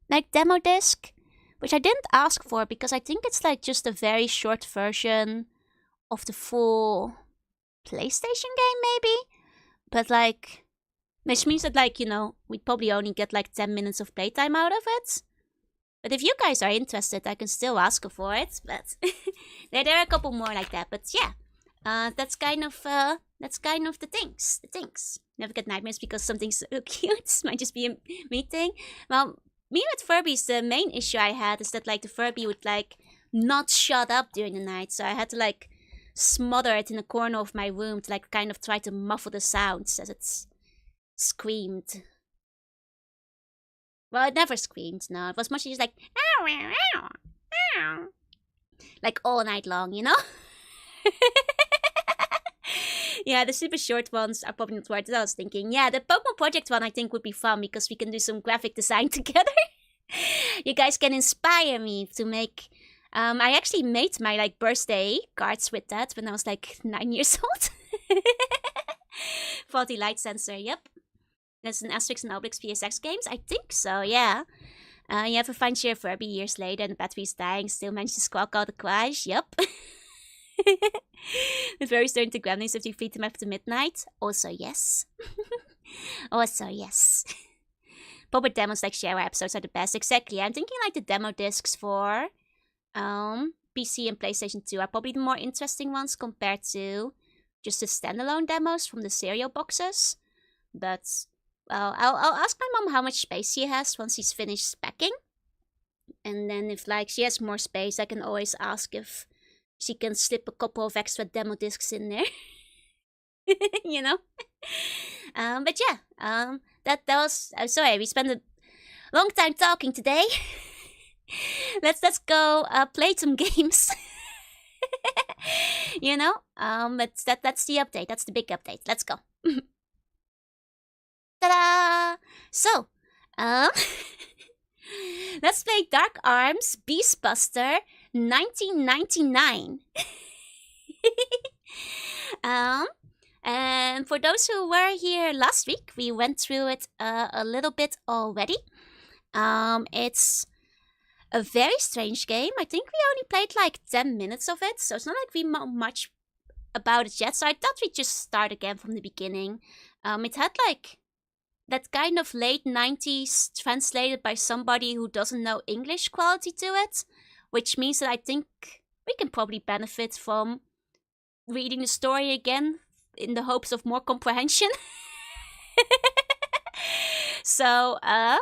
like demo disc, which I didn't ask for because I think it's like just a very short version of the full PlayStation game, maybe. But like, which means that like, we'd probably only get like 10 minutes of playtime out of it. But if you guys are interested, I can still ask for it. But there are a couple more like that. But yeah, that's kind of the things. Never get nightmares because something's so cute. Might just be a me thing. Well, me with Furbies, the main issue I had is that like the Furby would like not shut up during the night, so I had to like smother it in a corner of my room to like kind of try to muffle the sounds as it screamed. Well, it never screamed. No, it was mostly just like ow, ow, ow, ow. Like all night long, Yeah, the super short ones are probably not worth it. I was thinking, yeah, the Pokemon Project one I think would be fun because we can do some graphic design together. You guys can inspire me to make... I actually made my like birthday cards with that when I was like 9 years old. Faulty light sensor, yep. That's an Asterix and Obelix PSX games? I think so, yeah. You have a fine share Furby years later and the battery's dying, still managed to squawk out a crash, yep. With very turn to gremlins if you feed them after midnight. Also yes. Also yes. Proper demos like Share episodes are the best. Exactly. I'm thinking like the demo discs for PC and PlayStation 2 are probably the more interesting ones compared to just the standalone demos from the cereal boxes. But well, I'll ask my mom how much space she has once she's finished packing. And then if like she has more space, I can always ask if she can slip a couple of extra demo discs in there. But yeah, that was... I'm sorry, we spent a long time talking today. Let's go play some games. But that's the update. That's the big update. Let's go. Ta-da! So, let's play Dark Arms Beastbuster 1999. And for those who were here last week, we went through it a little bit already. It's a very strange game. I think we only played like 10 minutes of it, so it's not like we know much about it yet. So I thought we'd just start again from the beginning. It had like that kind of late 90s translated by somebody who doesn't know English quality to it, which means that I think we can probably benefit from reading the story again in the hopes of more comprehension. So, I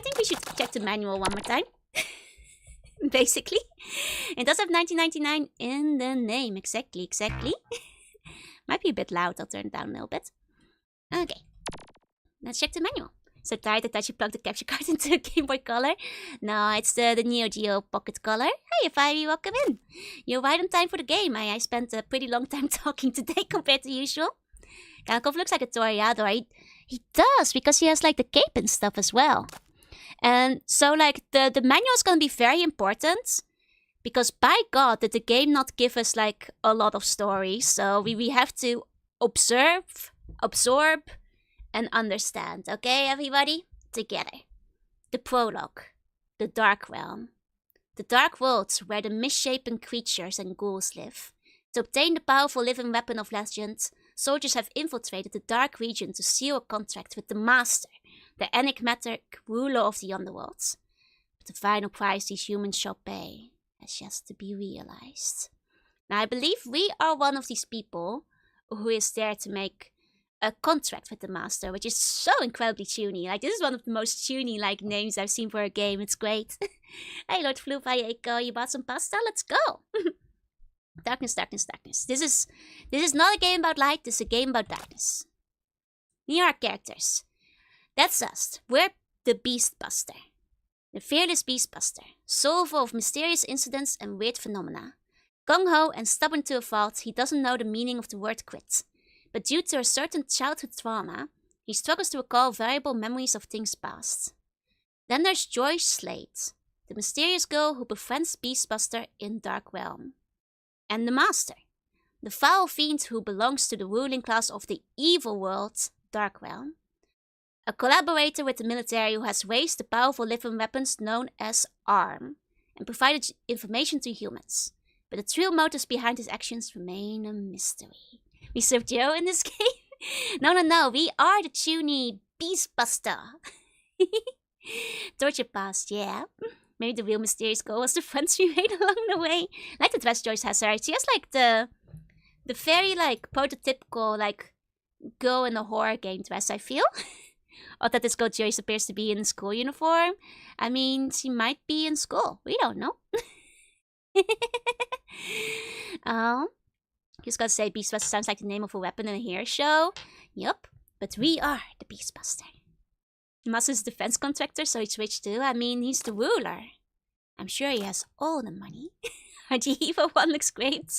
think we should check the manual one more time. Basically. It does have 1999 in the name. Exactly. Might be a bit loud. I'll turn it down a little bit. Okay. Let's check the manual. So tired that I should plug the capture card into a Game Boy Color. No, it's the Neo Geo Pocket Color. Hey, Fivey, welcome in. You're right on time for the game. I spent a pretty long time talking today compared to usual. Galkov looks like a Toreador. He does, because he has like the cape and stuff as well. And so like the manual is going to be very important. Because by God, did the game not give us like a lot of stories. So we have to observe, absorb, and understand, okay, everybody? Together. The prologue. The Dark Realm. The Dark Worlds where the misshapen creatures and ghouls live. To obtain the powerful living weapon of legend, soldiers have infiltrated the Dark Region to seal a contract with the Master, the enigmatic ruler of the underworld. But the final price these humans shall pay has yet to be realized. Now, I believe we are one of these people who is there to make a contract with the Master, which is so incredibly tuny. Like, this is one of the most tuny like names I've seen for a game. It's great. Hey, Lord Floop, hi Eiko, you bought some pasta? Let's go. Darkness. This is not a game about light, this is a game about darkness. Here are characters. That's us. We're the Beastbuster. The fearless Beastbuster, solver of mysterious incidents and weird phenomena. Gung-ho and stubborn to a fault, he doesn't know the meaning of the word quit. But due to a certain childhood trauma, he struggles to recall variable memories of things past. Then there's Joy Slade, the mysterious girl who befriends Beastbuster in Dark Realm. And the Master, the foul fiend who belongs to the ruling class of the evil world, Dark Realm. A collaborator with the military who has raised the powerful living weapons known as ARM and provided information to humans. But the true motives behind his actions remain a mystery. We serve Joe in this game? No, we are the Tuny Beastbuster. Torture past, yeah. Maybe the real mysterious goal was the friends we made along the way. Like the dress Joyce has, right? She has like the very like prototypical like girl in a horror game dress, I feel. Or that this girl Joyce appears to be in school uniform. I mean, she might be in school. We don't know. Just gotta say, Beastbuster sounds like the name of a weapon in a hero show. Yup, but we are the Beastbuster. Master's defense contractor, so he's rich too. I mean, he's the ruler. I'm sure he has all the money. The evil one looks great.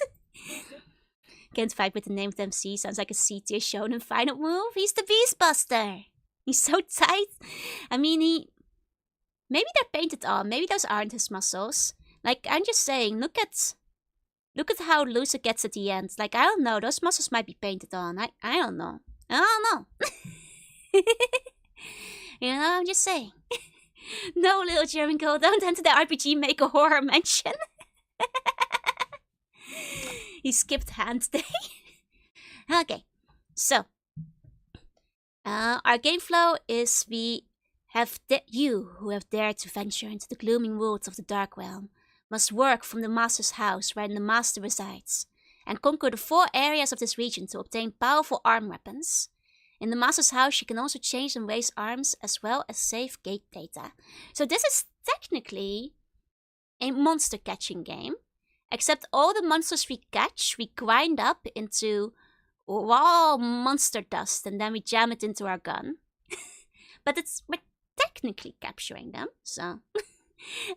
Can't fight with the name of the MC. Sounds like a C-tier shonen final move. He's the Beastbuster. He's so tight. I mean, maybe they're painted on. Maybe those aren't his muscles. Like, I'm just saying, look at how loose it gets at the end. Like, I don't know. Those muscles might be painted on. I don't know. I don't know. You know, I'm just saying. No, little German girl, don't enter the RPG Maker horror mansion. He skipped hand day. Okay, so our game flow is we have you who have dared to venture into the glooming worlds of the Dark Realm must work from the Master's house wherein the Master resides and conquer the 4 areas of this region to obtain powerful arm weapons. In the Master's house, you can also change and raise arms as well as save gate data. So this is technically a monster catching game, except all the monsters we catch, we grind up into raw monster dust and then we jam it into our gun. But we're technically capturing them, so...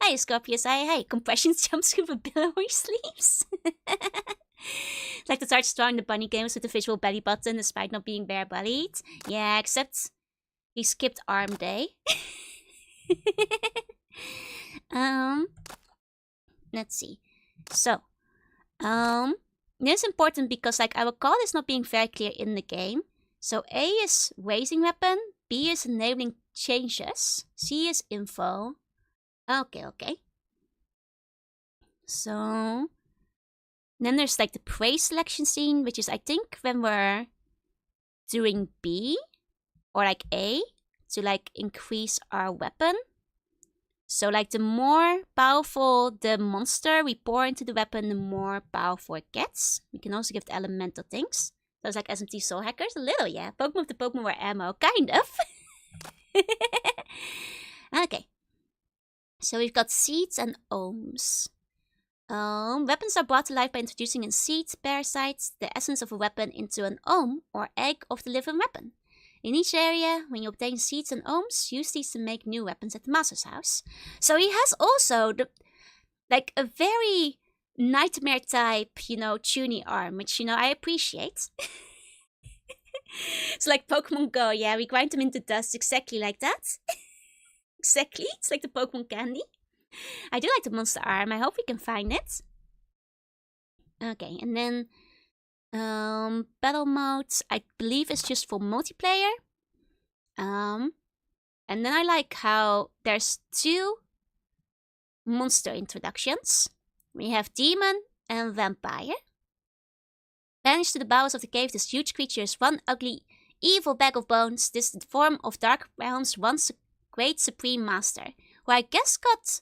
Hey, Scorpius, hey, compression jumps through the billowy sleeves. Like to start strong the bunny games with the visual belly button despite not being bare-bellied. Yeah, except he skipped arm day. Let's see. So, this is important because like I recall this not being very clear in the game. So A is raising weapon, B is enabling changes, C is info. Okay. So then there's like the prey selection scene, which is I think when we're doing B or like A to like increase our weapon. So like the more powerful the monster we pour into the weapon, the more powerful it gets. We can also give it elemental things. So it's like SMT Soul Hackers, a little, yeah. Pokemon of the Pokemon were ammo, kind of. Okay. So we've got seeds and ohms. Weapons are brought to life by introducing a seed parasite, the essence of a weapon, into an ohm or egg of the living weapon. In each area, when you obtain seeds and ohms, use these to make new weapons at the Master's house. So he has also a very nightmare type, you know, tuny arm, which, you know, I appreciate. It's like Pokemon Go, yeah, we grind them into dust exactly like that. Exactly, it's like the Pokemon candy. I do like the monster arm, I hope we can find it. Okay, and then battle modes, I believe is just for multiplayer. And then I like how there's 2 monster introductions. We have demon and vampire. Banished to the bowels of the cave, this huge creature is one ugly, evil bag of bones. This is the form of Dark Realm's once great supreme master, who I guess got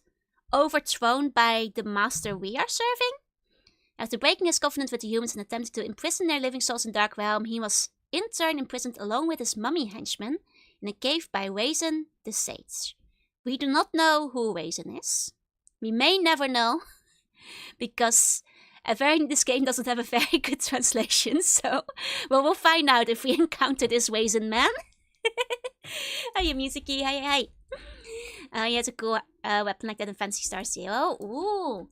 overthrown by the master we are serving. After breaking his covenant with the humans and attempting to imprison their living souls in Dark Realm, he was in turn imprisoned along with his mummy henchmen in a cave by Raisin the Sage. We do not know who Raisin is. We may never know, because this game doesn't have a very good translation, so we'll find out if we encounter this Raisin man. Hiya, Musicy, hi. He has a cool weapon like that in Fantasy Star Zero. Ooh.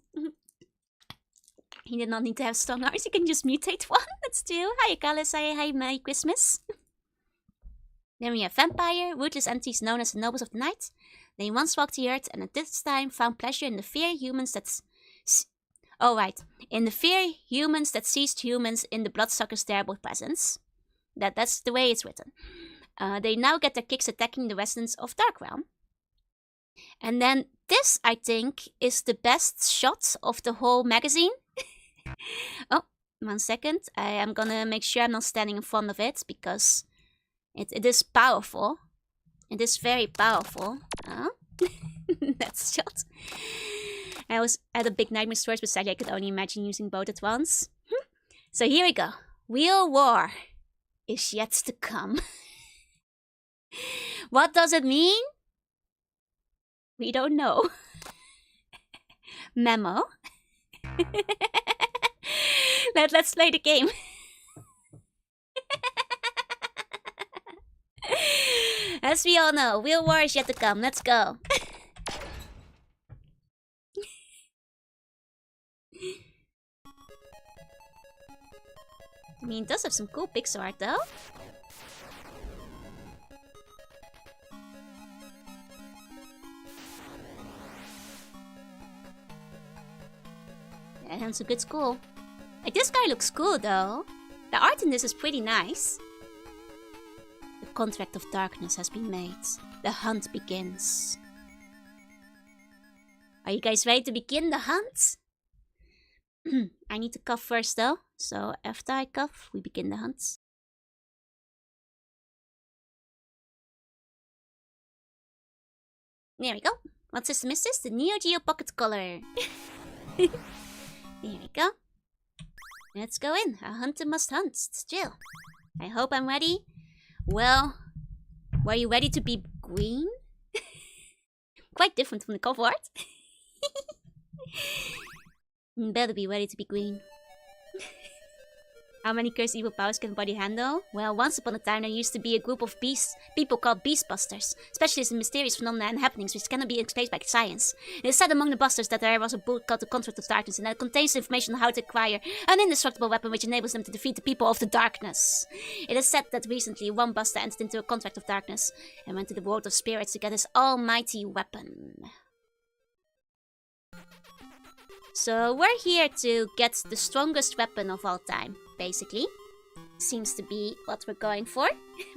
He did not need to have strong arms, he can just mutate one. That's two. Hi, Kalis, hi, Merry Christmas. Then we have Vampire, ruthless entities known as the Nobles of the Night. They once walked the earth and at this time found pleasure in the fear humans that... Oh, right. In the fear humans that seized humans in the Bloodsucker's terrible presence. That's the way it's written. They now get their kicks attacking the residents of Darkrealm. And then this, I think, is the best shot of the whole magazine. Oh, 1 second. I am gonna make sure I'm not standing in front of it because it is powerful. It is very powerful. That's shot. I was at a big nightmare stories, but sadly I could only imagine using both at once. So here we go. Real war is yet to come. What does it mean? We don't know. Memo. Let's play the game. As we all know, real war is yet to come. Let's go. I mean, it does have some cool pixel art though. Yeah, and it's a good school. Like, this guy looks cool though. The art in this is pretty nice. The contract of darkness has been made. The hunt begins. Are you guys ready to begin the hunt? I need to cough first though, so after I cough, we begin the hunt. There we go. What system is this? The Neo Geo Pocket Color. There we go. Let's go in. A hunter must hunt. Still. I hope I'm ready. Well, were you ready to be green? Quite different from the cover art. Better be ready to be green. How many cursed evil powers can a body handle? Well, once upon a time there used to be a group of people called Beastbusters, specialists in mysterious phenomena and happenings which cannot be explained by science. It is said among the busters that there was a book called the Contract of Darkness, and that contains information on how to acquire an indestructible weapon which enables them to defeat the people of the darkness. It is said that recently one buster entered into a Contract of Darkness and went to the world of spirits to get his almighty weapon. So we're here to get the strongest weapon of all time, basically. Seems to be what we're going for.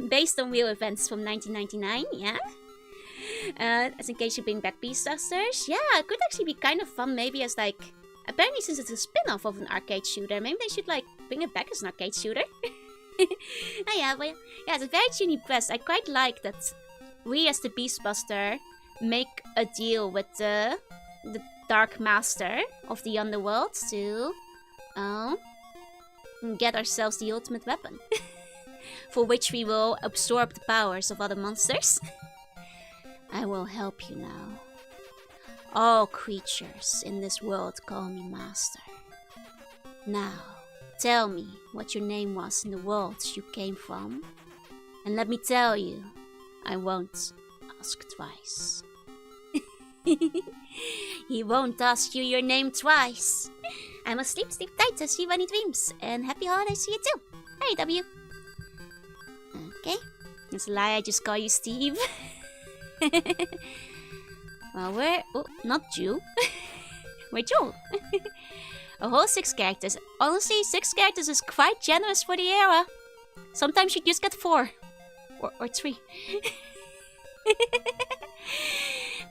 Based on real events from 1999, yeah? As in case you bring back Beastbusters. Yeah, it could actually be kind of fun, maybe as like... Apparently since it's a spin-off of an arcade shooter, maybe they should like bring it back as an arcade shooter. Oh yeah, but yeah, it's a very tuny press. I quite like that we as the Beastbuster make a deal with the Dark Master of the Underworld to get ourselves the ultimate weapon. For which we will absorb the powers of other monsters. I will help you now. All creatures in this world call me Master. Now, tell me what your name was in the worlds you came from. And let me tell you, I won't ask twice. He won't ask you your name twice. I must sleep tight to see any dreams. And happy holidays to you too. Hey, W. Okay. It's a lie, I just call you Steve. Well, we're... Oh, not Jew. We're Joel. A whole 6 characters. Honestly, 6 characters is quite generous for the era. Sometimes you just get 4. Or 3.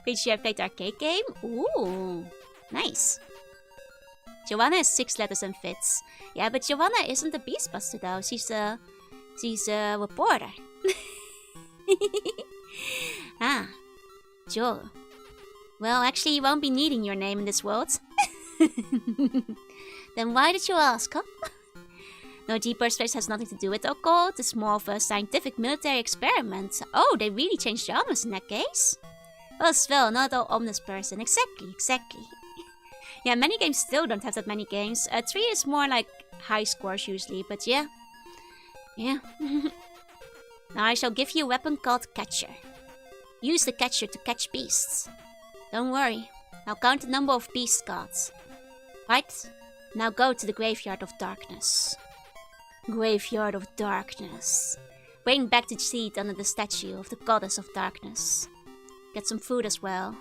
Did you played the arcade game? Ooh, nice. Joanna is 6 letters and fits. Yeah, but Joanna isn't a Beastbuster though. She's a reporter. Ah, Joel. Well, actually, you won't be needing your name in this world. Then why did you ask, huh? No, deeper space has nothing to do with occult. It's more of a scientific military experiment. Oh, they really changed genres in that case? Well, Svel, not all ominous person. Exactly. Yeah, many games still don't have that many games. 3 is more like high scores usually, but yeah. Yeah. Now I shall give you a weapon called Catcher. Use the Catcher to catch beasts. Don't worry, I'll count the number of beast gods. Right? Now go to the Graveyard of Darkness. Graveyard of Darkness. Bring back the seed under the statue of the Goddess of Darkness. Get some food as well.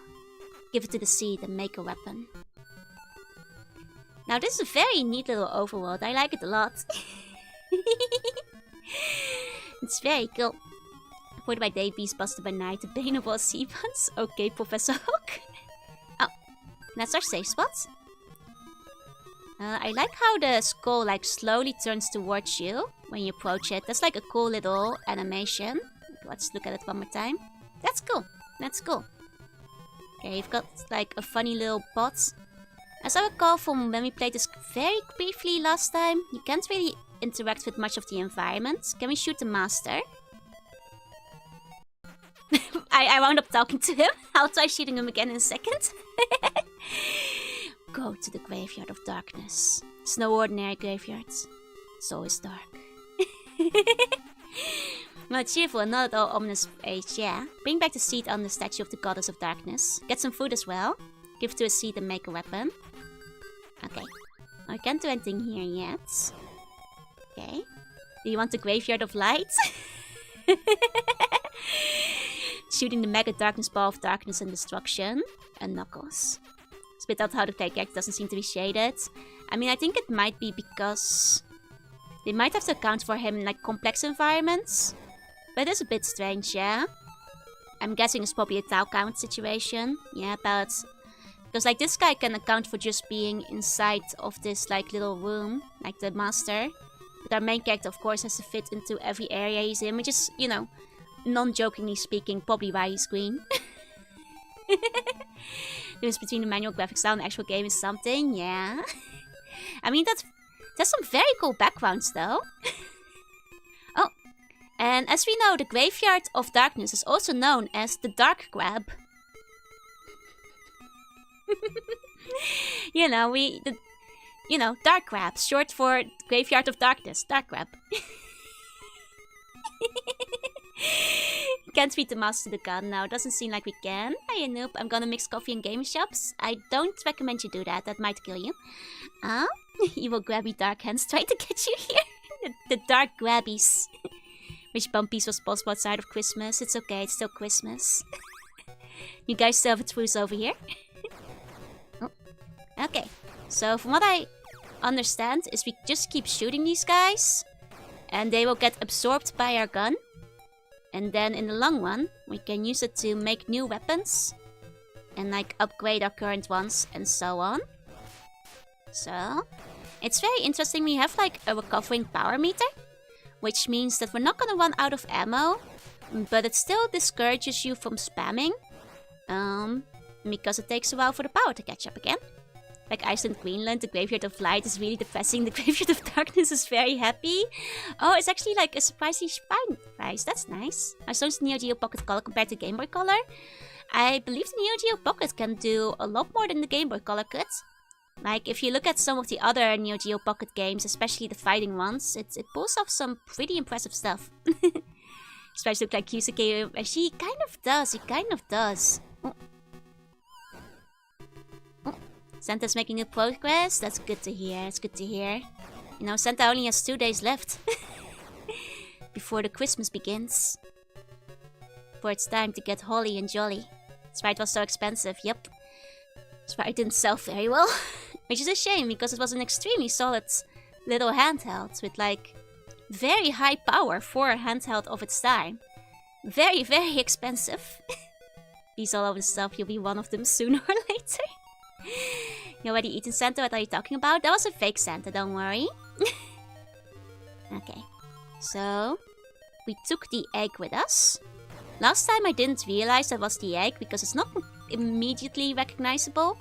Give it to the seed and make a weapon. Now this is a very neat little overworld. I like it a lot. It's very cool. Avoid by day, beast busted by night. The bane of all sea buns. Okay, Professor Hook. Oh, that's our safe spot. I like how the skull like slowly turns towards you when you approach it. That's like a cool little animation. Let's look at it one more time. That's cool. That's cool. Okay, you've got like a funny little pot. As I recall from when we played this very briefly last time, you can't really interact with much of the environment. Can we shoot the master? I wound up talking to him. I'll try shooting him again in a second. Go to the Graveyard of Darkness. It's no ordinary graveyard. It's always dark. Well, cheerful and not at all ominous age, yeah. Bring back the seed on the statue of the Goddess of Darkness. Get some food as well. Give to a seed and make a weapon. Okay. I can't do anything here yet. Okay. Do you want the Graveyard of Light? Shooting the Mega Darkness Ball of Darkness and Destruction. And Knuckles. It's a bit odd how the character doesn't seem to be shaded. I mean, I think it might be because they might have to account for him in like complex environments. But it's a bit strange, yeah? I'm guessing it's probably a tile count situation. Yeah, but because like this guy can account for just being inside of this like little room, like the master. But our main character, of course, has to fit into every area he's in, which is, you know, non-jokingly speaking, probably why he's green. The difference between the manual graphic style and the actual game is something, yeah. I mean, that's some very cool backgrounds, though. Oh, and as we know, the Graveyard of Darkness is also known as the Dark Grab. You know, Dark Grab, short for Graveyard of Darkness, Dark Grab. Can't beat the master to the gun now. Doesn't seem like we can. Hey, noob. I'm gonna mix coffee and game shops. I don't recommend you do that. That might kill you. Evil grabby dark hands trying to get you here. the dark grabbies. Which bumpies was possible outside of Christmas. It's okay. It's still Christmas. You guys still have a truce over here. Oh. Okay. So from what I understand is we just keep shooting these guys. And they will get absorbed by our gun. And then in the long run, we can use it to make new weapons. And like upgrade our current ones and so on. So, it's very interesting. We have like a recovering power meter. Which means that we're not gonna run out of ammo. But it still discourages you from spamming. Because it takes a while for the power to catch up again. Like Iceland, Greenland, the Graveyard of Light is really depressing. The Graveyard of Darkness is very happy. Oh, it's actually like a surprisingly fine price. That's nice. I saw the Neo Geo Pocket Color compared to Game Boy Color. I believe the Neo Geo Pocket can do a lot more than the Game Boy Color could. Like, if you look at some of the other Neo Geo Pocket games, especially the fighting ones, it pulls off some pretty impressive stuff. Especially look like Kyusuke. She kind of does. He kind of does. Oh. Santa's making good progress. That's good to hear. It's good to hear. You know, Santa only has 2 days left. Before the Christmas begins. Before it's time to get holly and jolly. That's why it was so expensive. Yep. That's why it didn't sell very well. Which is a shame, because it was an extremely solid little handheld. With like very high power for a handheld of its time. Very, very expensive. These all over the stuff. You'll be one of them sooner or later. You already eaten Santa? What are you talking about? That was a fake Santa, don't worry. Okay. So, we took the egg with us. Last time I didn't realize that was the egg because it's not immediately recognizable.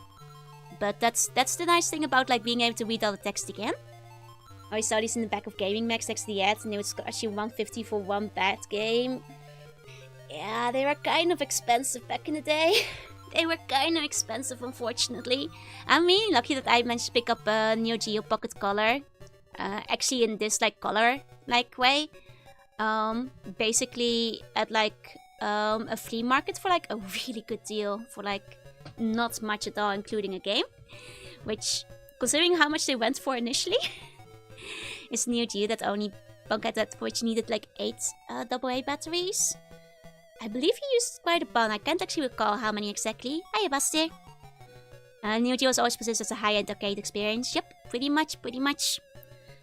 But that's the nice thing about like being able to read all the text again. I saw these in the back of Gaming Max next to the ads and they would cost you $150 for one bad game. Yeah, they were kind of expensive back in the day. They were kind of expensive, unfortunately. I'm really lucky that I managed to pick up a Neo Geo Pocket Color. Actually in this like color-like way. Basically at like a flea market for like a really good deal. For like not much at all, including a game. Which, considering how much they went for initially, is Neo Geo that only Bunker that which needed like 8 AA batteries. I believe he used quite a bunch. I can't actually recall how many exactly. Hiya, Basti. Neo Geo is always positioned as a high-end arcade experience. Yep, pretty much.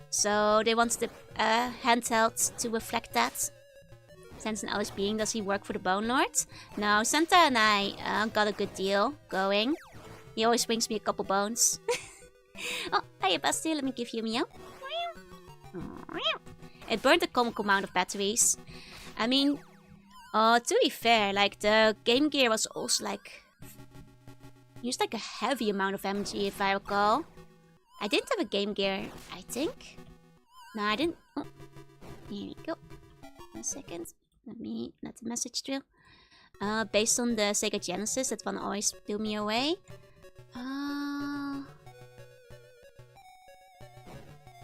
So they want the handheld to reflect that. Sense and Alice being, does he work for the Bone Lord? No, Santa and I got a good deal going. He always brings me a couple bones. Oh, hiya Basti, let me give you a meow. It burned a comical amount of batteries. I mean, to be fair, like the Game Gear was also like used like a heavy amount of energy if I recall. I didn't have a Game Gear, I think. No, I didn't. Oh, here we go. 1 second. Let the message through. Based on the Sega Genesis, that one always blew me away.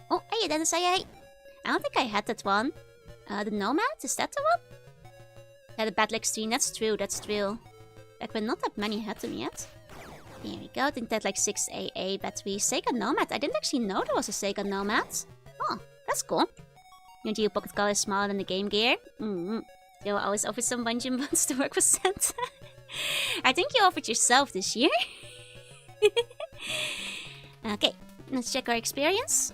Oh, hey Dennis, hey. I don't think I had that one. The Nomad, is that the one? Yeah, the Battle Extreme, that's true. Like, but not that many had them yet. Here we go, I think that like 6 AA batteries. Sega Nomad, I didn't actually know there was a Sega Nomad. Oh, that's cool. Your Geo Pocket Color is smaller than the Game Gear. You'll always offer some Bungeon buns to work with Santa. I think you offered yourself this year. Okay, let's check our experience.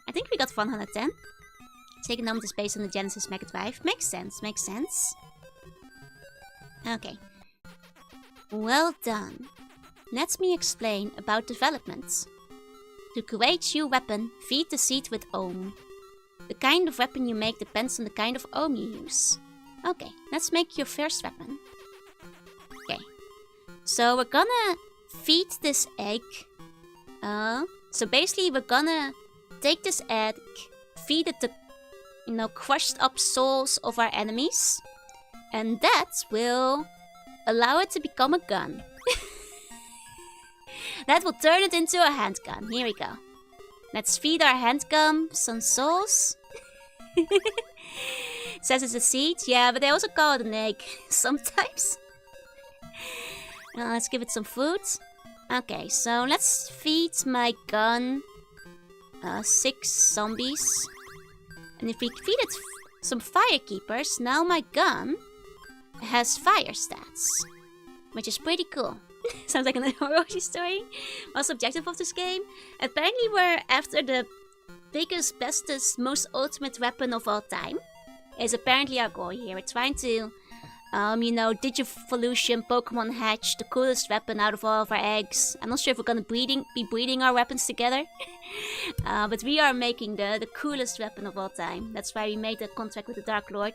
I think we got 110. Sega Nomad is based on the Genesis Mega Drive. Makes sense. Okay. Well done. Let me explain about development. To create your weapon, feed the seed with ohm. The kind of weapon you make depends on the kind of ohm you use. Okay, let's make your first weapon. Okay, so we're gonna feed this egg. So basically we're gonna take this egg, feed it the, crushed up souls of our enemies. And that will allow it to become a gun. That will turn it into a handgun. Here we go. Let's feed our handgun some souls. It says it's a seed. Yeah, but they also call it an egg sometimes. Let's give it some food. Okay, so let's feed my gun 6 zombies. And if we feed it some firekeepers, now my gun has fire stats. Which is pretty cool. Sounds like an Orochi story. What's the objective of this game? Apparently we're after the biggest, bestest, most ultimate weapon of all time. Is apparently our goal here. We're trying to, Digivolution, Pokemon hatch the coolest weapon out of all of our eggs. I'm not sure if we're gonna be breeding our weapons together. But we are making the coolest weapon of all time. That's why we made a contract with the Dark Lord.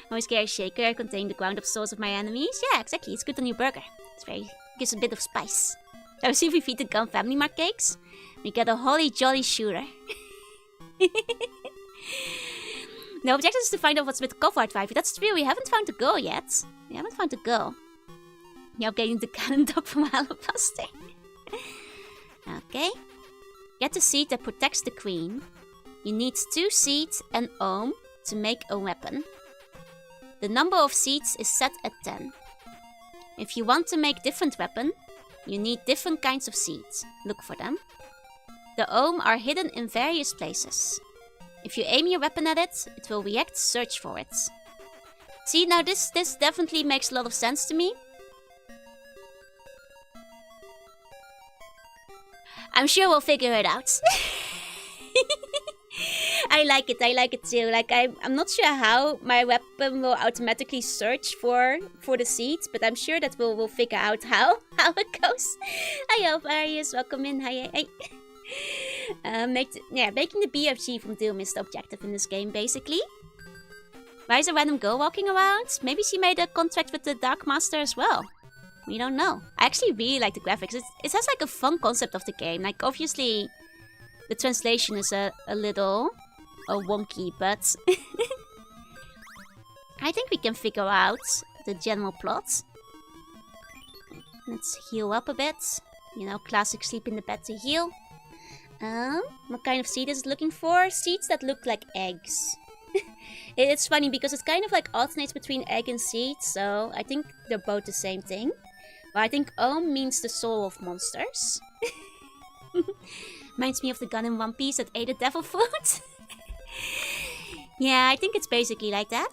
Always carry a shaker, contain the ground up souls of my enemies. Yeah, exactly. It's good on your burger. Gives a bit of spice. So see if we feed the Gun Family Mart cakes. We get a holly jolly shooter. The objective is to find out what's with Covered Wife. That's true, we haven't found the girl yet. You're upgrading the cannon dog from Alabaster. Okay. Get the seed that protects the queen. You need 2 seeds and ohm to make a weapon. The number of seeds is set at 10. If you want to make different weapon, you need different kinds of seeds. Look for them. The ohm are hidden in various places. If you aim your weapon at it, it will react, search for it. See, now this definitely makes a lot of sense to me. I'm sure we'll figure it out. I like it too. Like, I'm not sure how my weapon will automatically search for the seeds, but I'm sure that we'll figure out how it goes. Hi, Arius, welcome in. Hi. Making the BFG from Doom is the objective in this game, basically. Why is a random girl walking around? Maybe she made a contract with the Dark Master as well. We don't know. I actually really like the graphics. It has like a fun concept of the game. Like, obviously, the translation is a little wonky, but I think we can figure out the general plot. Let's heal up a bit. Classic sleep in the bed to heal. What kind of seed is it looking for? Seeds that look like eggs. It's funny because it kind of like alternates between egg and seed, so I think they're both the same thing. But I think Ohm means the soul of monsters. Reminds me of the gun in One Piece that ate a devil fruit. Yeah, I think it's basically like that.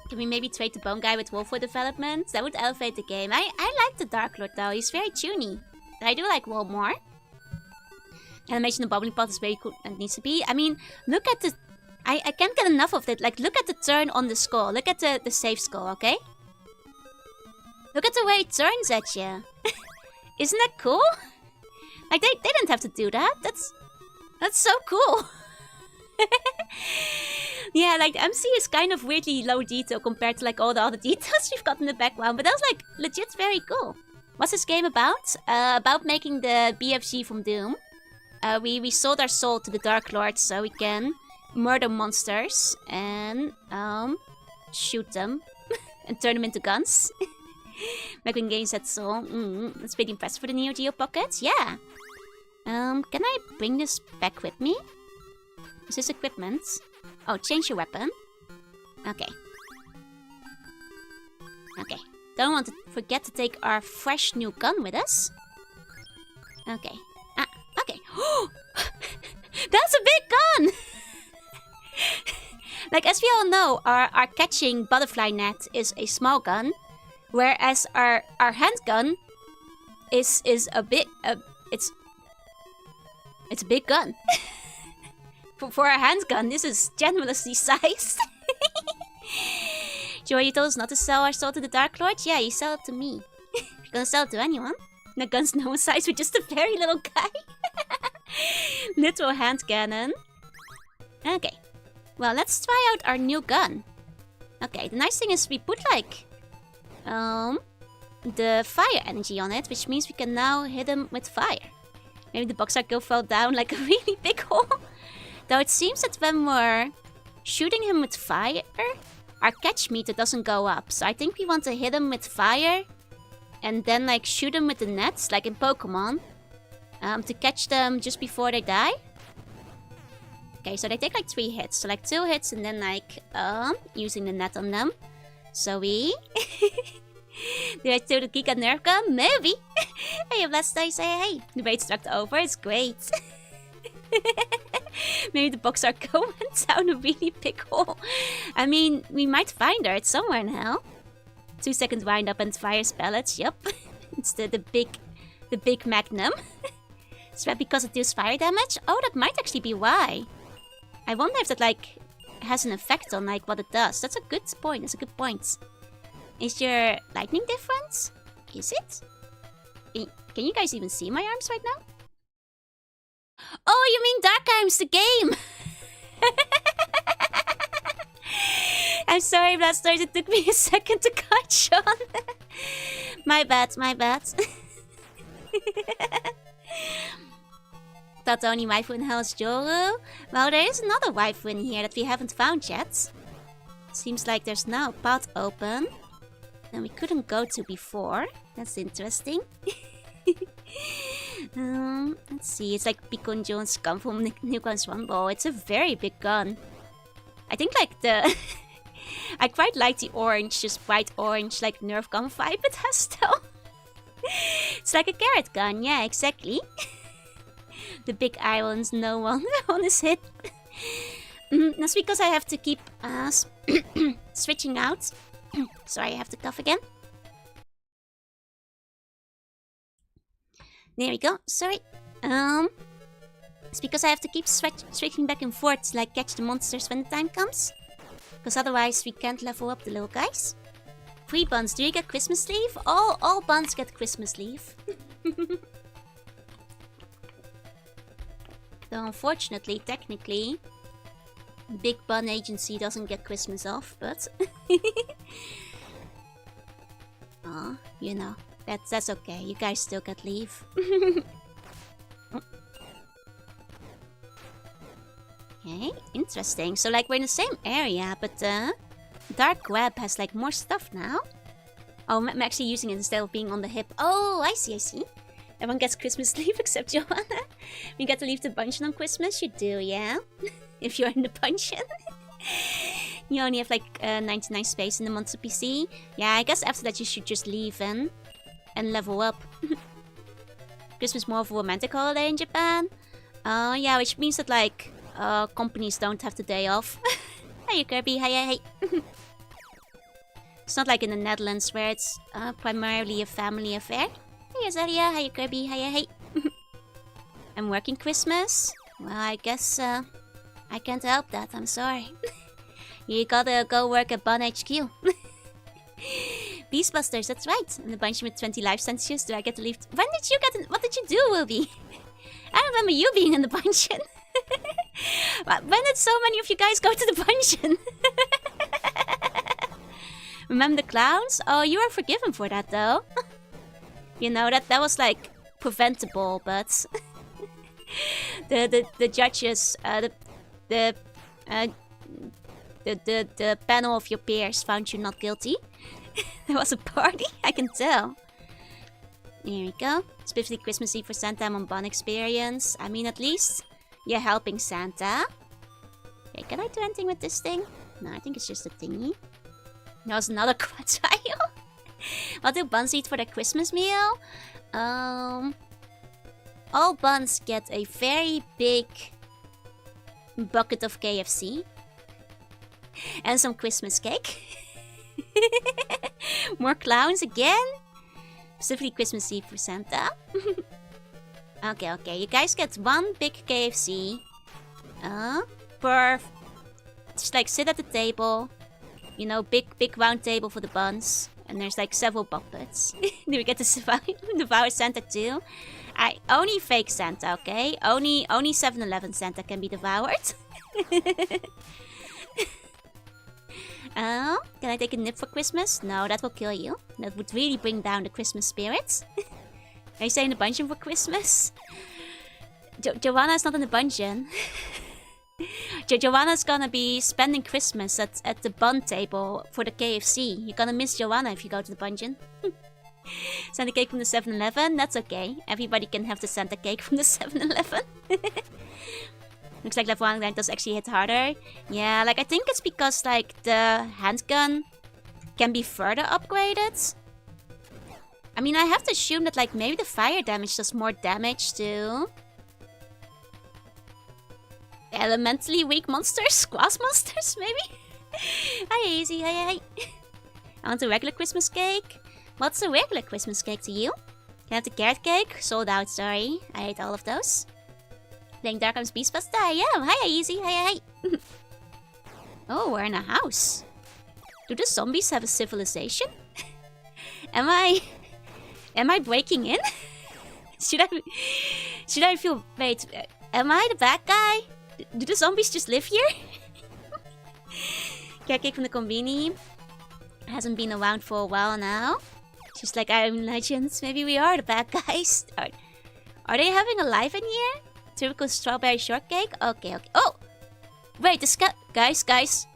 Can we maybe trade the bone guy with wolf for development? That would elevate the game. I like the Dark Lord though. He's very tuney. I do like Wall more. Animation of the bubbling pot is very cool. It needs to be. I mean, look at the... I can't get enough of it. Like, look at the turn on the skull. Look at the save skull, okay? Look at the way it turns at you. Isn't that cool? Like, they didn't have to do that. That's so cool. Yeah, like, MC is kind of weirdly low detail compared to, like, all the other details we've got in the background. But that was, like, legit very cool. What's this game about? About making the BFG from Doom. We sold our soul to the Dark Lord so we can murder monsters and shoot them and turn them into guns. Making games that soul. That's pretty impressive for the Neo Geo Pocket. Yeah. Can I bring this back with me? Is this equipment? Oh, change your weapon. Okay. Okay. Don't want to forget to take our fresh new gun with us. Okay. Okay. That's a big gun! Like, as we all know, our catching butterfly net is a small gun. Whereas our handgun is a big... it's a big gun. For a handgun, this is generously sized. Joy, you told us not to sell our soul to the Dark Lord? Yeah, you sell it to me. You're gonna sell it to anyone. The gun's no size, we're just a very little guy. Little hand cannon. Okay. Well, let's try out our new gun. Okay, the nice thing is we put like... the fire energy on it, which means we can now hit him with fire. Maybe the box arc fell down like a really big hole. Though it seems that when we're shooting him with fire, our catch meter doesn't go up. So I think we want to hit him with fire and then like shoot him with the nets, like in Pokemon, to catch them just before they die. Okay, so they take like 3 hits. So like 2 hits and then like using the net on them. So we... Did I steal the Giga Nerf gun? Maybe. Hey, last day say hey. The raid struck over. It's great. Maybe the box arc went down a really big hole. I mean, we might find her. It's somewhere now. 2-second wind up and fire pellets. Yup. It's the big magnum. Is that because it deals fire damage? Oh, that might actually be why. I wonder if that like has an effect on like what it does. That's a good point. That's a good point. Is your lightning different? Is it? Can you guys even see my arms right now? Oh, you mean Dark Arms, the game! I'm sorry, Blasters, it took me a second to catch on. My bad, my bad. Thought the only waifu in hell is Joru? Well, there is another waifu in here that we haven't found yet. Seems like there's now a path open. And we couldn't go to before. That's interesting. Let's see. It's like Beacon Jones' gun from New Guns Rumble. It's a very big gun. I think like the... I quite like the orange, just bright orange, like Nerf gun vibe it has though. It's like a carrot gun. Yeah, exactly. The big irons, no one is hit. That's because I have to keep switching out. Sorry, I have to cough again. There we go. Sorry. It's because I have to keep switching back and forth to like catch the monsters when the time comes. Because otherwise we can't level up the little guys. Free buns. Do you get Christmas leave? All buns get Christmas leave. Though unfortunately, technically, Big Bun Agency doesn't get Christmas off, but... Aw, you know, that's okay. You guys still get leave. Okay, interesting. So like we're in the same area, but Dark Web has like more stuff now. Oh, I'm actually using it instead of being on the hip. Oh, I see, I see. Everyone gets Christmas leave except Joanna. You get to leave the bunchen on Christmas? You do, yeah? If you're in the bunchen. You only have like 99 space in the monthly PC. Yeah, I guess after that you should just leave and level up. Christmas more of a romantic holiday in Japan. Yeah, which means that like companies don't have the day off. Hey Kirby, hey. It's not like in the Netherlands where it's primarily a family affair. Hey Azaria, hiya Kirby, hiya hey. I'm working Christmas. Well, I guess I can't help that, I'm sorry. You gotta go work at Bun HQ. Beastbusters, that's right. And the bunch with 20 life sentences. Do I get to leave? When did you get in? What did you do, Wilby? I don't remember you being in the bungeon. When did so many of you guys go to the bungeon? Remember the clowns? Oh, you are forgiven for that, though. You know, that was like preventable, but the judges, the panel of your peers found you not guilty. There was a party, I can tell. Here we go. Specifically Christmas Eve for Santa, I'm on Bun Experience. I mean, at least you're helping Santa. Okay, can I do anything with this thing? No, I think it's just a thingy. There was another quadrille. What do buns eat for their Christmas meal? All buns get a very big bucket of KFC. And some Christmas cake. More clowns again? Specifically Christmas Eve for Santa. Okay. You guys get one big KFC. Per... Just like sit at the table. You know, big round table for the buns. And there's like several buckets. Do we get to devour Santa too? Only fake Santa, okay? Only 7-Eleven Santa can be devoured. Can I take a nip for Christmas? No, that will kill you. That would really bring down the Christmas spirit. Are you staying in the dungeon for Christmas? Joanna's not in the dungeon. Joanna's gonna be spending Christmas at the bun table for the KFC. You're gonna miss Joanna if you go to the dungeon. Santa cake from the 7-Eleven? That's okay. Everybody can have the Santa cake from the 7-Eleven. Looks like level 1 rank does actually hit harder. Yeah, like I think it's because like the handgun can be further upgraded. I mean, I have to assume that like maybe the fire damage does more damage to elementally weak monsters? Grass monsters, maybe? Hi, Easy. Hi. I want a regular Christmas cake. What's a regular Christmas cake to you? Can I have the carrot cake? Sold out, sorry. I ate all of those. Playing Dark Arms Beastbuster? I am. Hi, Easy. Hi. Oh, we're in a house. Do the zombies have a civilization? Am I breaking in? Should I feel... Wait, am I the bad guy? Do the zombies just live here? Carrot cake from the Conveni. Hasn't been around for a while now. Just like Iron Legends. Maybe we are the bad guys. Are they having a live in here? Typical strawberry shortcake? Okay. Oh! Wait, guys.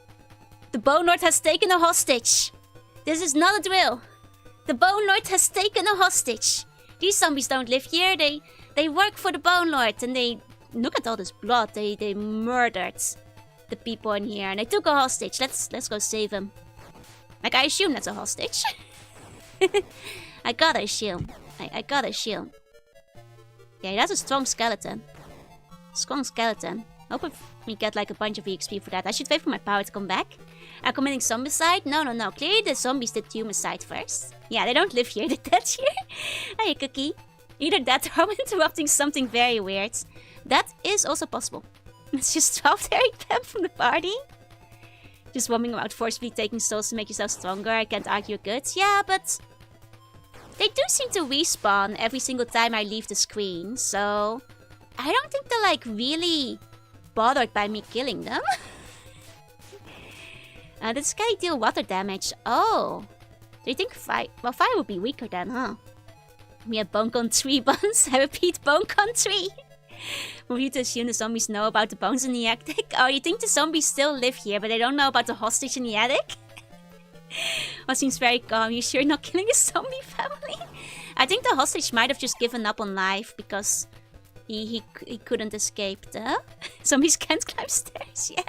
The Bone Lord has taken a hostage. This is not a drill. The Bone Lord has taken a hostage. These zombies don't live here. They work for the Bone Lord. And they... Look at all this blood. They murdered the people in here. And they took a hostage. Let's go save them. Like, I assume that's a hostage. I gotta assume. I gotta assume. Yeah, that's a strong skeleton. Strong skeleton. Hope if we get like a bunch of EXP for that. I should wait for my power to come back. I'm committing zombicide? No. Clearly the zombies did humicide first. Yeah, they don't live here. They're dead here. Hey, Cookie. Either that or I'm interrupting something very weird. That is also possible. It's just 12 Derek Pam from the party. Just roaming around forcefully taking souls to make yourself stronger. I can't argue good. Yeah, but... They do seem to respawn every single time I leave the screen, so... I don't think they're like really bothered by me killing them. Does Skelly deal water damage? Oh. Do you think fire... Well, fire would be weaker then, huh? We have Bonecon 3 buns. I repeat, Bonecon 3. For you to assume the zombies know about the bones in the attic? Oh, you think the zombies still live here, but they don't know about the hostage in the attic? Well, seems very calm. You sure not killing a zombie family? I think the hostage might have just given up on life because he couldn't escape the... Zombies can't climb stairs, yeah.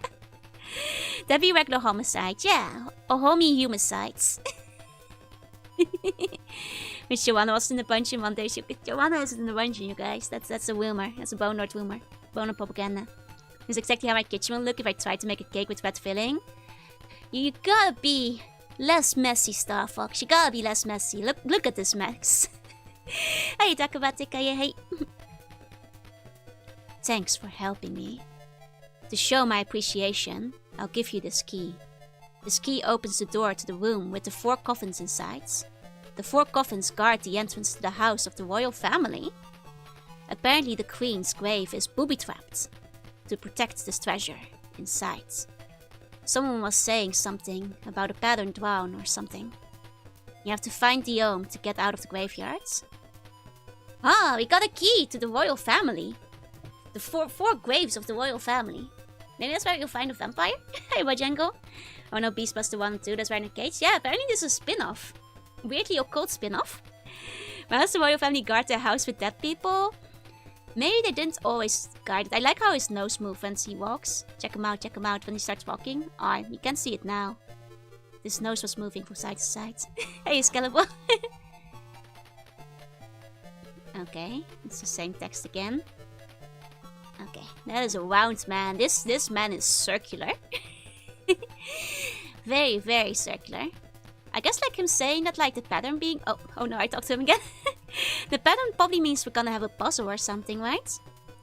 That'd be regular homicide, yeah. Or homie-humicides. Which Joanna was in the dungeon one day. Joanna isn't in the dungeon, you guys. That's a rumor. That's a Bone Lord rumor. Bone propaganda. This is exactly how my kitchen will look if I try to make a cake with red filling. You gotta be Less messy, Star Fox. You gotta be less messy. Look at this mess. Hey, Takabatika, hey. Thanks for helping me. To show my appreciation, I'll give you this key. This key opens the door to the room with the 4 coffins inside. The 4 coffins guard the entrance to the house of the royal family. Apparently the queen's grave is booby-trapped to protect this treasure inside. Someone was saying something about a pattern drawn or something. You have to find the Ohm to get out of the graveyard. Ah, we got a key to the royal family. The four graves of the royal family. Maybe that's where you'll find a vampire? Hey, Wajango. Oh no, Beastbuster 1 and 2, that's right in the cage. Yeah, apparently this is a spin-off. Weirdly occult spin-off. Why does the royal family guard their house with dead people? Maybe they didn't always guard it. I like how his nose moves when he walks. Check him out when he starts walking. Ah, you can see it now. His nose was moving from side to side. Hey, Skeletor. Okay, it's the same text again. Okay, that is a round man. This man is circular. Very, very circular. I guess like him saying that like the pattern being... Oh no, I talked to him again. The pattern probably means we're gonna have a puzzle or something, right?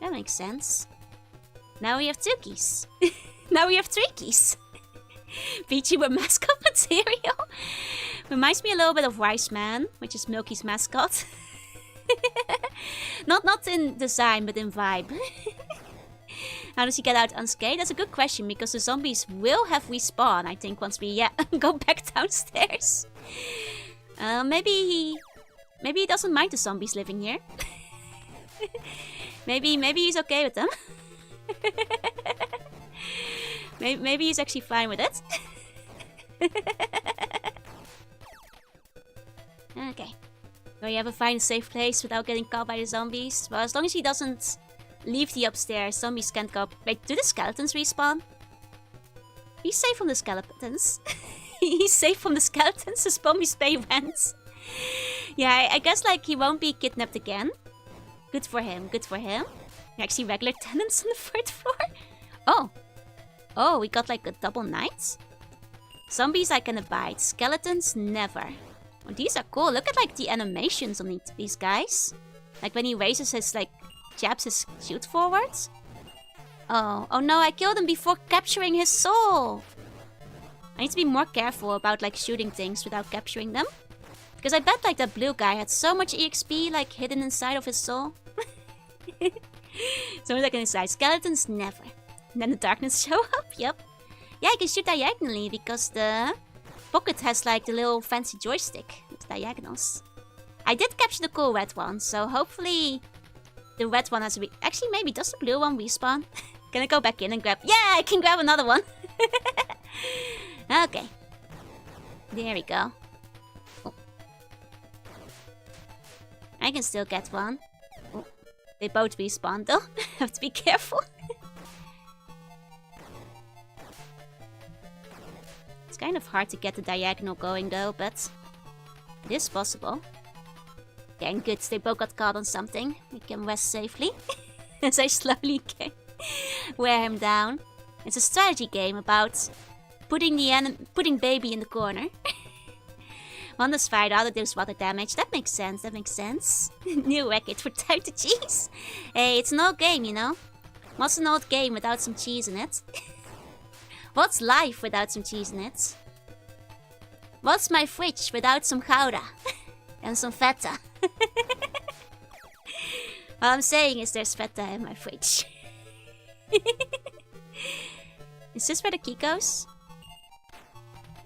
That makes sense. Now we have 2 keys. Now we have 3 keys. Peachy with mascot material. Reminds me a little bit of Rice Man, which is Milky's mascot. Not in design, but in vibe. How does he get out unscathed? That's a good question, because the zombies will have respawn, I think, once we go back downstairs. Maybe he doesn't mind the zombies living here. maybe he's okay with them. maybe he's actually fine with it. Okay. Will you ever find a safe place without getting caught by the zombies? Well, as long as he doesn't leave the upstairs, zombies can't go... Wait, do the skeletons respawn? He's safe from the skeletons. He's safe from the skeletons, the zombies pay rent. Yeah, I guess like he won't be kidnapped again. Good for him, good for him. There are actually regular tenants on the 4th floor. Oh, we got like a double night? Zombies I can abide, skeletons never. Oh, these are cool. Look at like the animations on these guys. Like when he raises his like jabs his shield forwards. Oh no, I killed him before capturing his soul. I need to be more careful about like shooting things without capturing them. Because I bet like that blue guy had so much EXP like hidden inside of his soul. So like inside skeletons never. And then the darkness show up, yep. Yeah, I can shoot diagonally because the pocket has like the little fancy joystick with diagonals. I did capture the cool red one, so hopefully the red one has to actually, maybe does the blue one respawn? Can I go back in and grab... Yeah, I can grab another one. Okay. There we go. Oh. I can still get one. Oh. They both respawn though. Have to be careful. It's kind of hard to get the diagonal going though, but it is possible. Dang good, they both got caught on something. We can rest safely. As I slowly wear him down. It's a strategy game about putting baby in the corner. One does fire, the other does water damage. That makes sense, that makes sense. New record for Time to Cheese. Hey, it's an old game, you know. What's an old game without some cheese in it? What's life without some cheese in it? What's my fridge without some gouda? And some feta? All I'm saying is there's feta in my fridge. Is this where the key goes?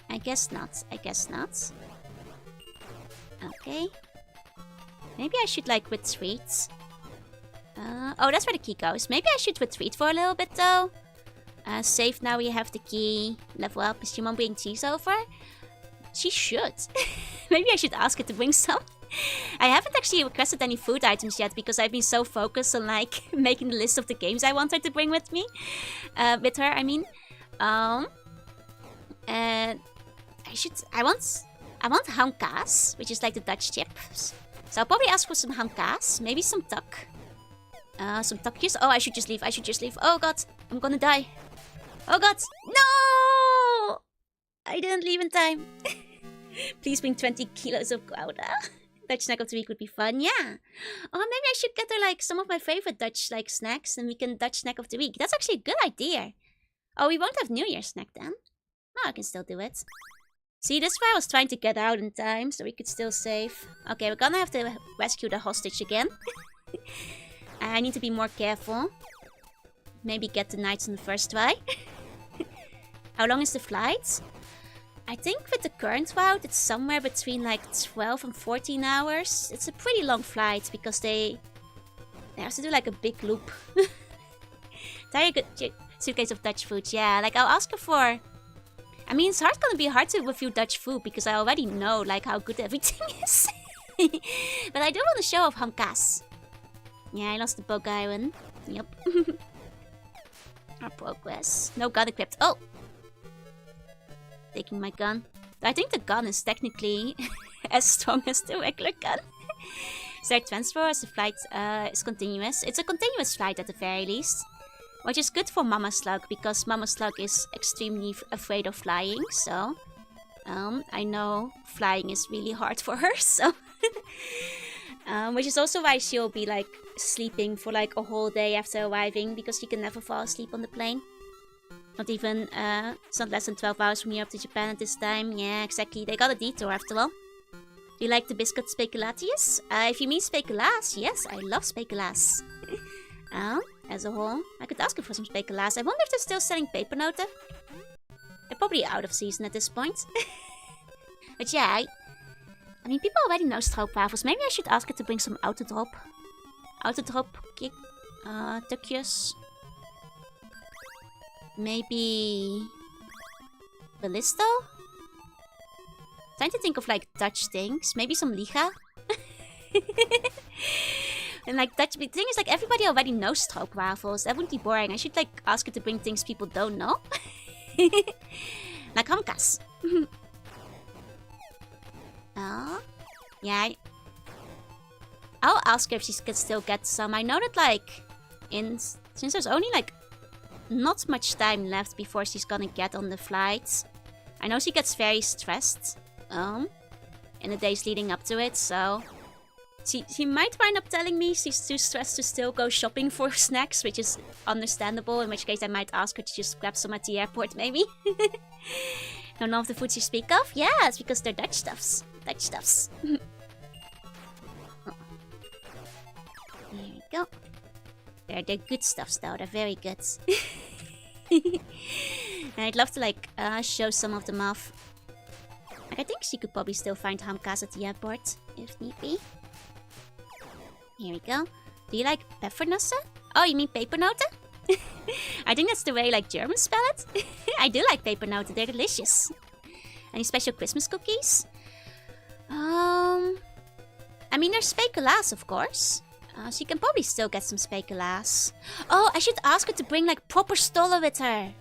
I guess not. I guess not. Okay. Maybe I should like retreat. Oh, that's where the key goes. Maybe I should retreat for a little bit though. Save now we have the key. Level up. Is Shimon bringing cheese over? She should. Maybe I should ask her to bring some. I haven't actually requested any food items yet because I've been so focused on like making the list of the games I want her to bring with me. With her, I mean. And I want hamkaas, which is like the Dutch chips. So I'll probably ask for some hamkaas, maybe some tuck. Some tuckjes. Oh, I should just leave. I should just leave. Oh god, I'm gonna die. Oh god, no! I didn't leave in time. Please bring 20 kilos of gouda. Dutch snack of the week would be fun, yeah. Oh, maybe I should get her like some of my favorite Dutch like snacks and we can Dutch snack of the week. That's actually a good idea. Oh, we won't have New Year's snack then. No, I can still do it. See, this is why I was trying to get out in time so we could still save. Okay, we're gonna have to rescue the hostage again. I need to be more careful. Maybe get the knights on the first try. How long is the flight? I think with the current route, it's somewhere between like 12 and 14 hours. It's a pretty long flight because they have to do like a big loop. Entire good suitcase of Dutch food. Yeah, like I'll ask her for... I mean, it's gonna be hard to review Dutch food because I already know like how good everything is. But I do want to show off hamkaas. Yeah, I lost the bug iron. Yep. Our progress. No gun equipped. Oh! Taking my gun. I think the gun is technically as strong as the regular gun. Is there transfer as the flight is continuous? It's a continuous flight at the very least. Which is good for Mama Slug because Mama Slug is extremely afraid of flying. So, I know flying is really hard for her. So, which is also why she'll be like sleeping for like a whole day after arriving because she can never fall asleep on the plane. Not even, it's not less than 12 hours from here up to Japan at this time. Yeah, exactly. They got a detour after all. Do you like the biscuit speculatius? If you mean speculaas, yes, I love speculaas. As a whole, I could ask her for some speculaas. I wonder if they're still selling pepernoten. They're probably out of season at this point. But yeah, I mean, people already know stroopwafels. Maybe I should ask her to bring some autodrop. Autodrop, kick, tukjes. Maybe... Ballisto? Trying to think of like Dutch things. Maybe some liga? And like Dutch... The thing is like everybody already knows stroopwafels. That wouldn't be boring. I should like ask her to bring things people don't know. Like hamkaas. Oh. Yeah. I'll ask her if she can still get some. I know that like... Since there's only like... not much time left before she's gonna get on the flight. I know she gets very stressed in the days leading up to it, so she might wind up telling me she's too stressed to still go shopping for snacks, which is understandable, in which case I might ask her to just grab some at the airport, maybe. Don't know of the foods you speak of? Yeah, it's because they're Dutch stuffs. Dutch stuffs. Here we go. They're good stuffs though, they're very good. And I'd love to like show some of them off. Like, I think she could probably still find hamkaas at the airport, if need be. Here we go. Do you like pfeffernussen? Oh, you mean pepernoten? I think that's the way like Germans spell it. I do like pepernoten, they're delicious. Any special Christmas cookies? I mean, there's speculaas, of course. So you can probably still get some speculaas. Oh, I should ask her to bring like proper stolle with her.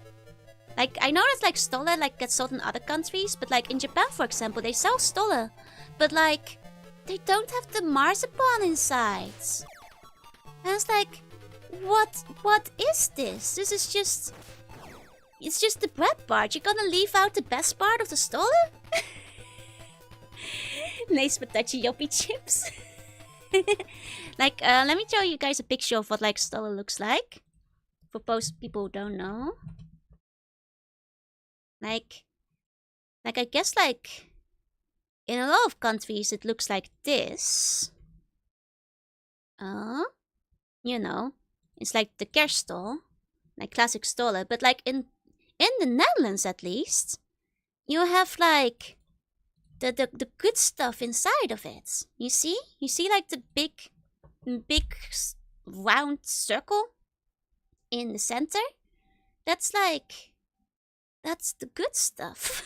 Like, I know that like stolle like gets sold in other countries, but like in Japan, for example, they sell stolle. But like, they don't have the marzipan inside. And it's like, what is this? This is just... It's just the bread part. You're gonna leave out the best part of the stolle? Nice patachi yoppie chips. Like, let me show you guys a picture of what like stolle looks like. For most people who don't know. Like I guess like in a lot of countries it looks like this. You know, it's like the kerstol, like classic stolle, but like in the Netherlands at least, you have like the good stuff inside of it. You see like the big round circle in the center. That's the good stuff.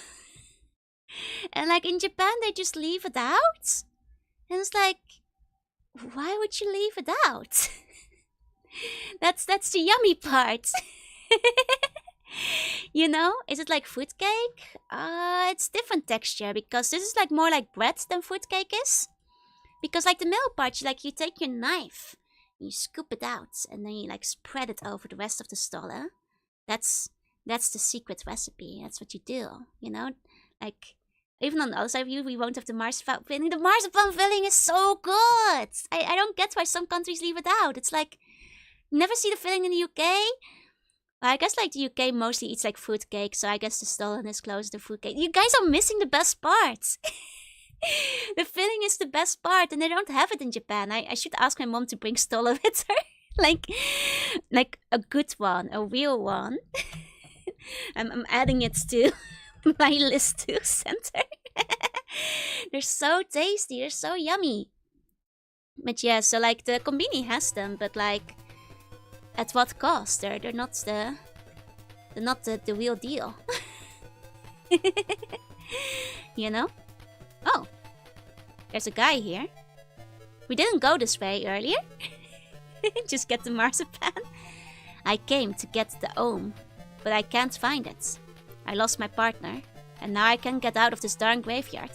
And like in Japan they just leave it out. And it's like, why would you leave it out? That's the yummy part. You know, is it like fruitcake? It's different texture because this is like more like bread than fruitcake is. Because like the middle part, you take your knife, you scoop it out, and then you like spread it over the rest of the stolle. That's That's the secret recipe. That's what you do, you know? Like, even on the other side of you, we won't have the marzipan filling. The marzipan filling is so good! I don't get why some countries leave it out. It's like, never see the filling in the UK? I guess like the UK mostly eats like fruit cake, so I guess the Stollen is close to fruit cake. You guys are missing the best part. The filling is the best part, and they don't have it in Japan. I should ask my mom to bring Stollen with her. like a good one, a real one. I'm adding it to my list to center. They're so tasty, they're so yummy. But yeah, so like the Konbini has them, but like at what cost? They're not the real deal. You know? Oh, there's a guy here. We didn't go this way earlier. Just get the marzipan. I came to get the Ohm, but I can't find it. I lost my partner, and now I can't get out of this darn graveyard.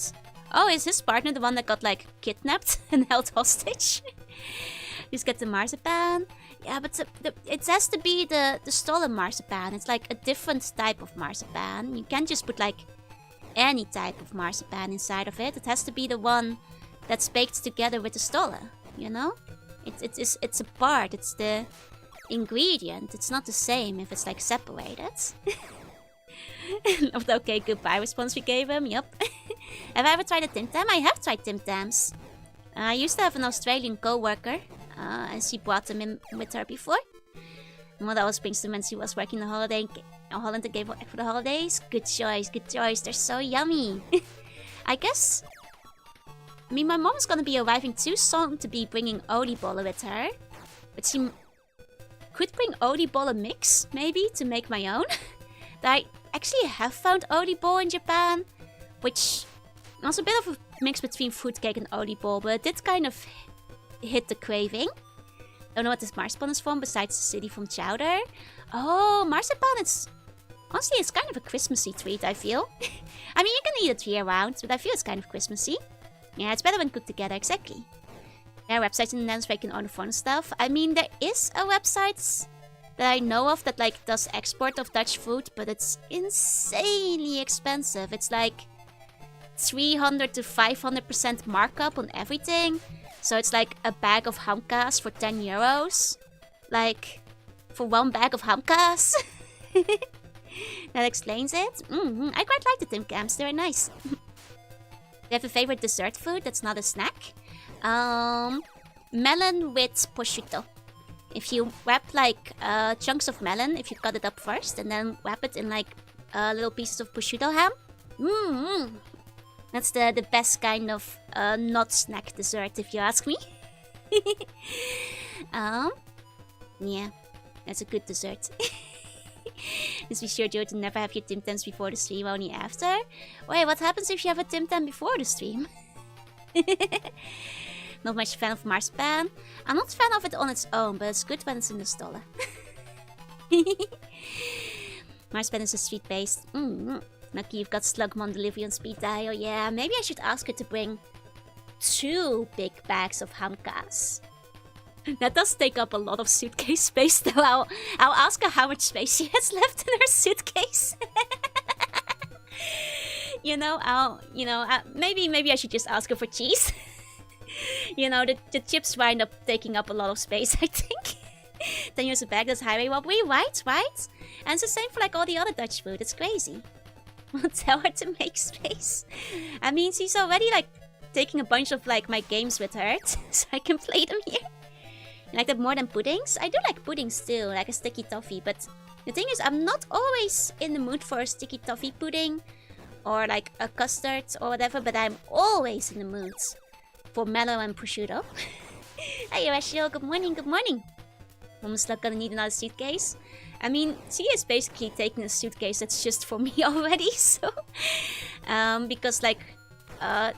Oh, is his partner the one that got like kidnapped and held hostage? Just get the marzipan. Yeah, but it has to be the stolen marzipan. It's like a different type of marzipan. You can't just put like any type of marzipan inside of it. It has to be the one that's baked together with the stolen, you know? It's a part, it's the ingredient. It's not the same if it's like separated. Of the okay goodbye response we gave him, yup. Have I ever tried a Tim Tam? I have tried Tim Tams. I used to have an Australian co-worker, and she brought them in with her before. And what always brings them when she was working in Holland and gave work for the holidays. Good choice, good choice. They're so yummy. I guess... I mean, my mom's gonna be arriving too soon to be bringing oliebolle with her. But she could bring oliebolle mix, maybe, to make my own. I actually have found oliebolle in Japan, which was a bit of a mix between fruitcake and oliebolle, but it did kind of hit the craving. Don't know what this marzipan is from, besides the city from chowder. Oh, marzipan, honestly, it's kind of a Christmassy treat, I feel. I mean, you can eat it year-round, but I feel it's kind of Christmassy. Yeah, it's better when cooked together, exactly. There are websites in the Netherlands where you can order foreign stuff. I mean, there is a website that I know of that like does export of Dutch food, but it's insanely expensive. It's like 300 to 500% markup on everything. So it's like a bag of hamkaas for 10 euros. Like, for one bag of hamkaas. That explains it. I quite like the Tim Cams, they're nice. Do you have a favorite dessert food that's not a snack? Melon with prosciutto. If you wrap like chunks of melon, if you cut it up first, and then wrap it in like little pieces of prosciutto ham. That's the best kind of not snack dessert, if you ask me. Yeah, that's a good dessert. Just be sure, Joe, to never have your Tim Tams before the stream, only after. Wait, what happens if you have a Tim Tam before the stream? Not much fan of marzipan. I'm not a fan of it on its own, but it's good when it's in the stolle. Marzipan is a sweet paste. Lucky you've got Slugmon delivery on speed dial. Yeah, maybe I should ask her to bring 2 big bags of hamkaas. That does take up a lot of suitcase space, though. I'll ask her how much space she has left in her suitcase. Maybe I should just ask her for cheese. The chips wind up taking up a lot of space, I think. 10 euros a bag, that's highway robbery, right? And it's the same for like all the other Dutch food, it's crazy. I'll tell her to make space. I mean, she's already like taking a bunch of like my games with her, so I can play them here. You like that more than puddings? I do like puddings too, like a sticky toffee, but the thing is, I'm not always in the mood for a sticky toffee pudding or like a custard or whatever, but I'm always in the mood for mellow and prosciutto. Hey, Rachel, good morning, good morning. Mom's not gonna need another suitcase. I mean, she is basically taking a suitcase that's just for me already, so... because, like, to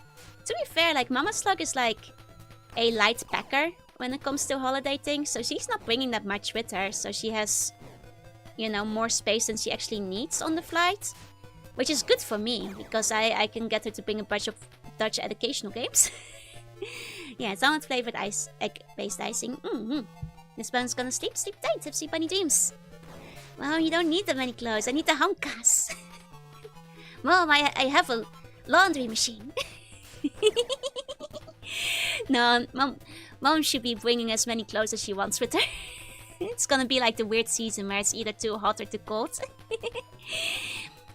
be fair, like, Mama Slug is, like, a light packer when it comes to holiday things, so she's not bringing that much with her, so she has, more space than she actually needs on the flight. Which is good for me, because I can get her to bring a bunch of Dutch educational games. Yeah, it's almond flavored egg-based icing. This one's gonna sleep tight, tipsy bunny dreams. Well, you don't need that many clothes. I need the hamkas. Mom, I have a laundry machine. No, Mom should be bringing as many clothes as she wants with her. It's gonna be like the weird season where it's either too hot or too cold.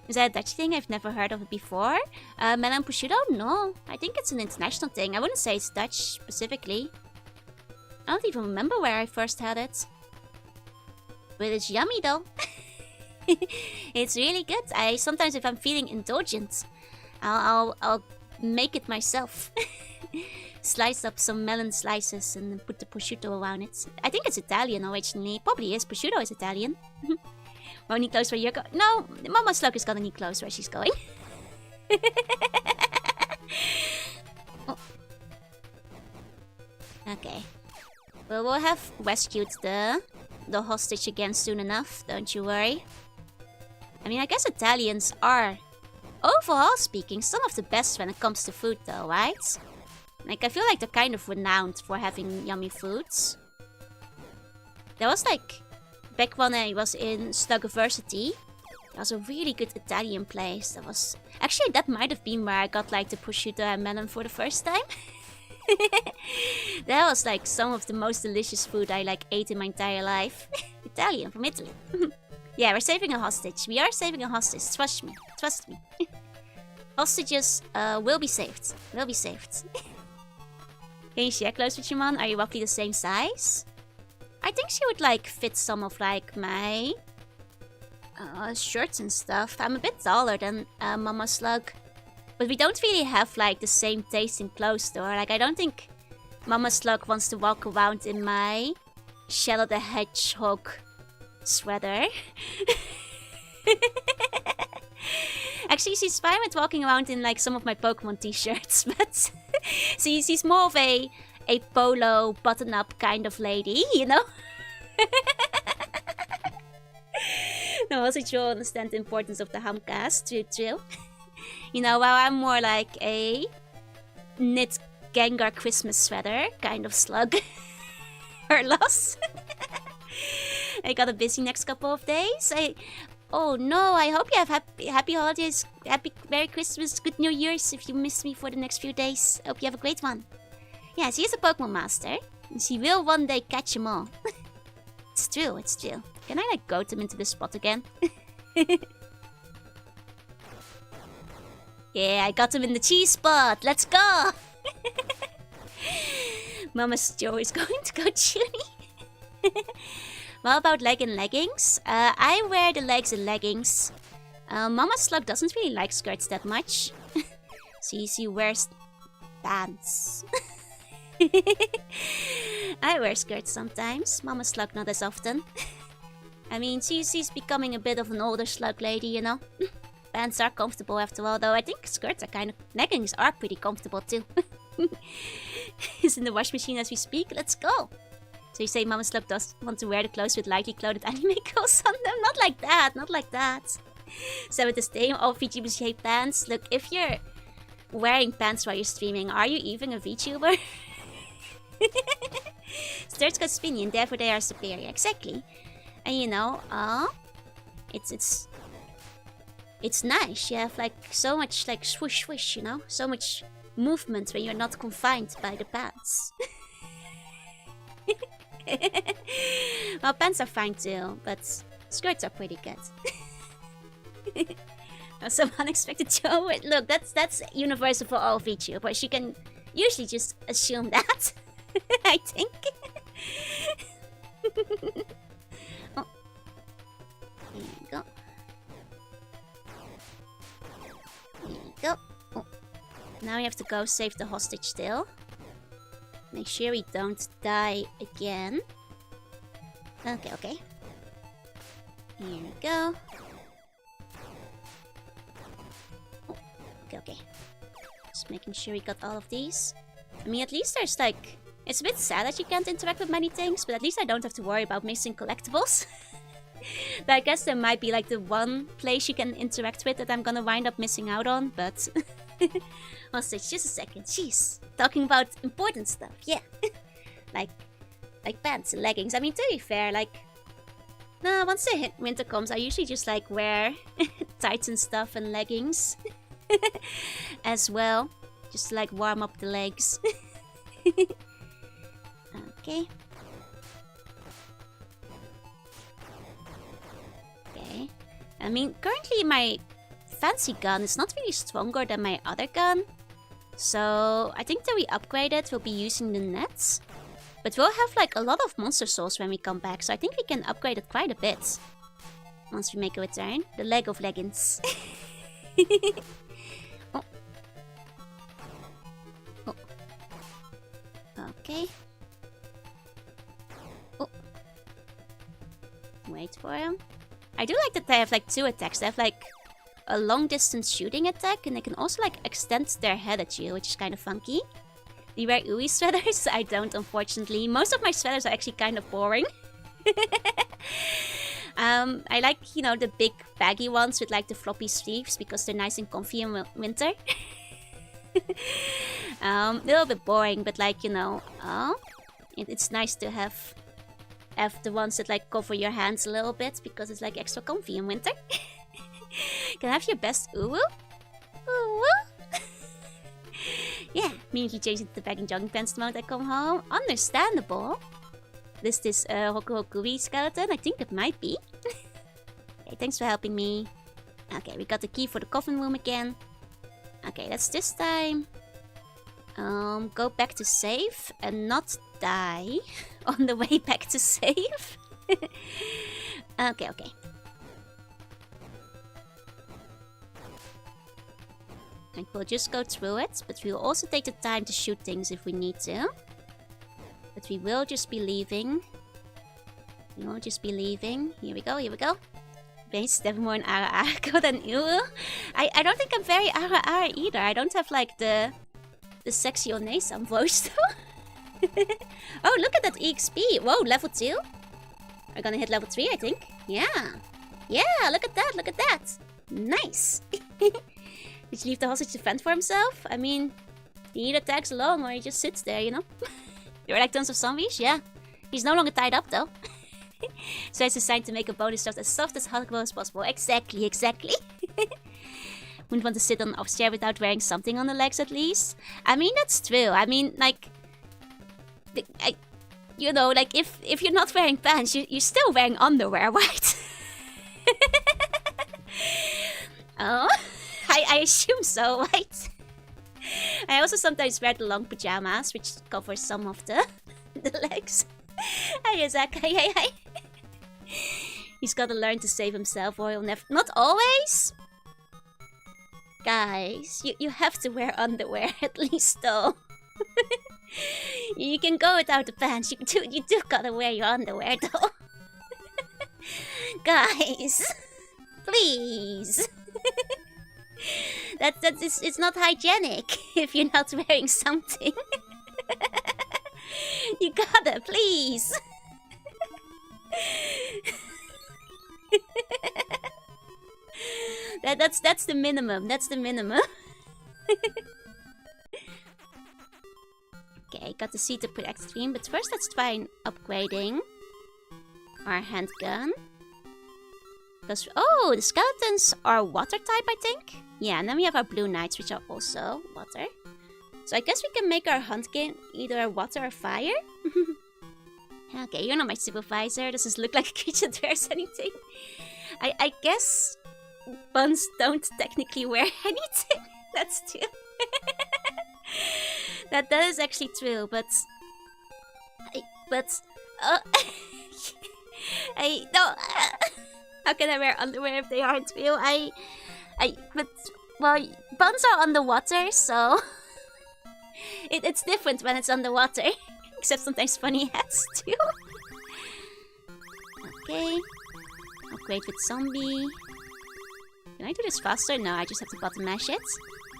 Is that a Dutch thing? I've never heard of it before. Melon prosciutto? No. I think it's an international thing. I wouldn't say it's Dutch specifically. I don't even remember where I first had it. But it's yummy though. It's really good. Sometimes if I'm feeling indulgent, I'll make it myself. Slice up some melon slices and then put the prosciutto around it. I think it's Italian originally. Probably is. Prosciutto is Italian. Won't need clothes where you're going. No, Mama Slug is gonna need clothes where she's going. Oh. Okay. Well, we'll have rescued the hostage again soon enough. Don't you worry. I mean, I guess Italians are, overall speaking, some of the best when it comes to food though, right? Like, I feel like they're kind of renowned for having yummy foods. There was like, back when I was in Slugiversity, there was a really good Italian place. Actually, that might have been where I got like the prosciutto and melon for the first time. That was like some of the most delicious food I like ate in my entire life. Italian from Italy. Yeah, we're saving a hostage. We are saving a hostage. Trust me. Trust me. Hostages will be saved. Will be saved. Can you share clothes with your mom? Are you roughly the same size? I think she would like fit some of like my shirts and stuff. I'm a bit taller than Mama Slug. But we don't really have like the same taste in clothes though. Like I don't think Mama Slug wants to walk around in my Shadow the Hedgehog sweater. Actually, she's fine with walking around in like some of my Pokemon t-shirts, but she's more of a polo button-up kind of lady, you know? No, also you'll understand the importance of the hamcast, true. You know, while I'm more like a knit Gengar Christmas sweater kind of slug. Or loss. I got a busy next couple of days. Oh no, I hope you have happy holidays, happy Merry Christmas, good New Year's if you miss me for the next few days. Hope you have a great one. Yeah, she is a Pokemon master. And she will one day catch them all. It's true, it's true. Can I like goat them into the spot again? Yeah, I got them in the cheese spot. Let's go! Mama's Joe is going to go Junie. What about leg and leggings? I wear the legs and leggings. Mama Slug doesn't really like skirts that much. She wears pants. I wear skirts sometimes. Mama Slug not as often. I mean, she's becoming a bit of an older slug lady, you know? Pants are comfortable after all, though I think skirts are leggings are pretty comfortable too. It's in the wash machine as we speak. Let's go! So you say Mama Slug does want to wear the clothes with lightly clothed anime girls on them? Not like that, not like that. So with the same all VTuber pants, look, if you're wearing pants while you're streaming, are you even a VTuber? Skirts got spinny and therefore they are superior. Exactly. And you know, it's nice. You have like so much like swoosh swoosh, you know? So much movement when you're not confined by the pants. Well, pants are fine too, but skirts are pretty good. Some unexpected show. Look, that's universal for all VTubers. You can usually just assume that. I think. Oh. Here you go. Here you go. Oh. Now we have to go save the hostage still. Make sure we don't die again. Okay. Here we go. Oh, okay. Just making sure we got all of these. I mean, at least there's like... It's a bit sad that you can't interact with many things, but at least I don't have to worry about missing collectibles. But I guess there might be like the one place you can interact with that I'm gonna wind up missing out on, but... Hostage, just a second. Jeez. Talking about important stuff, yeah. like pants and leggings. I mean, to be fair, like... No, once the winter comes, I usually just like wear tights and stuff and leggings as well, just to like warm up the legs. Okay. Okay. I mean, currently my fancy gun is not really stronger than my other gun. So I think that we upgrade it, we'll be using the nets. But we'll have like a lot of monster souls when we come back. So I think we can upgrade it quite a bit. Once we make a return. The leg of leggings. Oh. Oh. Okay. Oh. Wait for him. I do like that they have like 2 attacks. They have like a long distance shooting attack, and they can also like extend their head at you, which is kind of funky. Do you wear Uwe sweaters? I don't, unfortunately. Most of my sweaters are actually kind of boring. I like, you know, the big baggy ones with like the floppy sleeves because they're nice and comfy in winter. A little bit boring, but like, you know, it's nice to have the ones that like cover your hands a little bit because it's like extra comfy in winter. Can I have your best Uwu? Uwu? Yeah, immediately changing to the bagging jogging pants the moment I come home. Understandable. This Hoku Hokui skeleton? I think it might be. Okay, thanks for helping me. Okay, we got the key for the coffin room again. Okay, let's this time go back to save and not die on the way back to save. Okay. And we'll just go through it, but we'll also take the time to shoot things if we need to. But we will just be leaving. Here we go. Base never more an Ara than Uwu. I don't think I'm very Ara either. I don't have like the sexy Onesam voice though. Oh, look at that EXP. Whoa, level 2. We're gonna hit level 3, I think. Yeah, look at that. Nice. Did you leave the hostage to fend for himself? I mean, he either tags along or he just sits there, you know? There are like tons of zombies, yeah. He's no longer tied up though. So it's designed to make a bonus shaft as soft as huggable as possible. Exactly. Wouldn't want to sit on an chair without wearing something on the legs at least. I mean, that's true. I mean, like... you know, like, if you're not wearing pants, you're still wearing underwear, right? Oh, I assume so, right? I also sometimes wear the long pajamas, which covers some of the legs. Hi, Azaka. Hi. He's gotta learn to save himself or he'll never... Not always! Guys, you have to wear underwear at least, though. You can go without the pants. You do gotta wear your underwear, though. Guys, please. It's not hygienic if you're not wearing something. You gotta, please. That's the minimum. Okay, got the seat to protect stream, but first let's try upgrading our handgun. Because the skeletons are water type, I think. Yeah, and then we have our blue knights, which are also water. So I guess we can make our hunt game either water or fire. Okay, you're not my supervisor. Doesn't look like a creature that wears anything. I guess buns don't technically wear anything. That's true. that is actually true, but no. How can I wear underwear if they aren't real? Well, buns are underwater, so it's different when it's underwater. Except sometimes funny hats too. Okay. Upgrade with zombie. Can I do this faster? No, I just have to button mash it.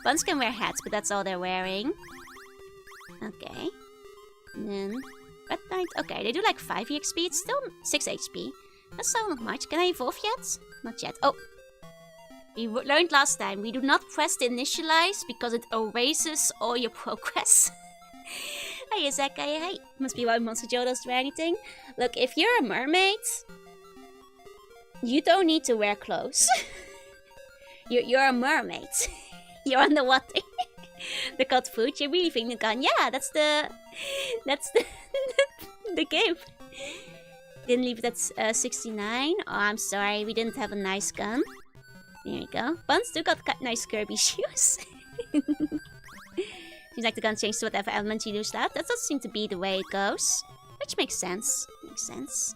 Buns can wear hats, but that's all they're wearing. Okay. And then Red Knight. Okay, they do like 5 EXP. It's still 6 HP. That's still not much. Can I evolve yet? Not yet. Oh. We learned last time. We do not press the initialize because it erases all your progress. Hi, Izaka. Hi. Must be why Monster Joe doesn't wear anything. Look, if you're a mermaid, You don't need to wear clothes. You're a mermaid. You're underwater. The cat food. You're really thinking the gun. Yeah, that's the the game. Didn't leave it at 69. Oh, I'm sorry. We didn't have a nice gun. There we go. Buns do got nice Kirby shoes. Seems like the gun changed to whatever element you use that. That doesn't seem to be the way it goes. Which makes sense. Makes sense.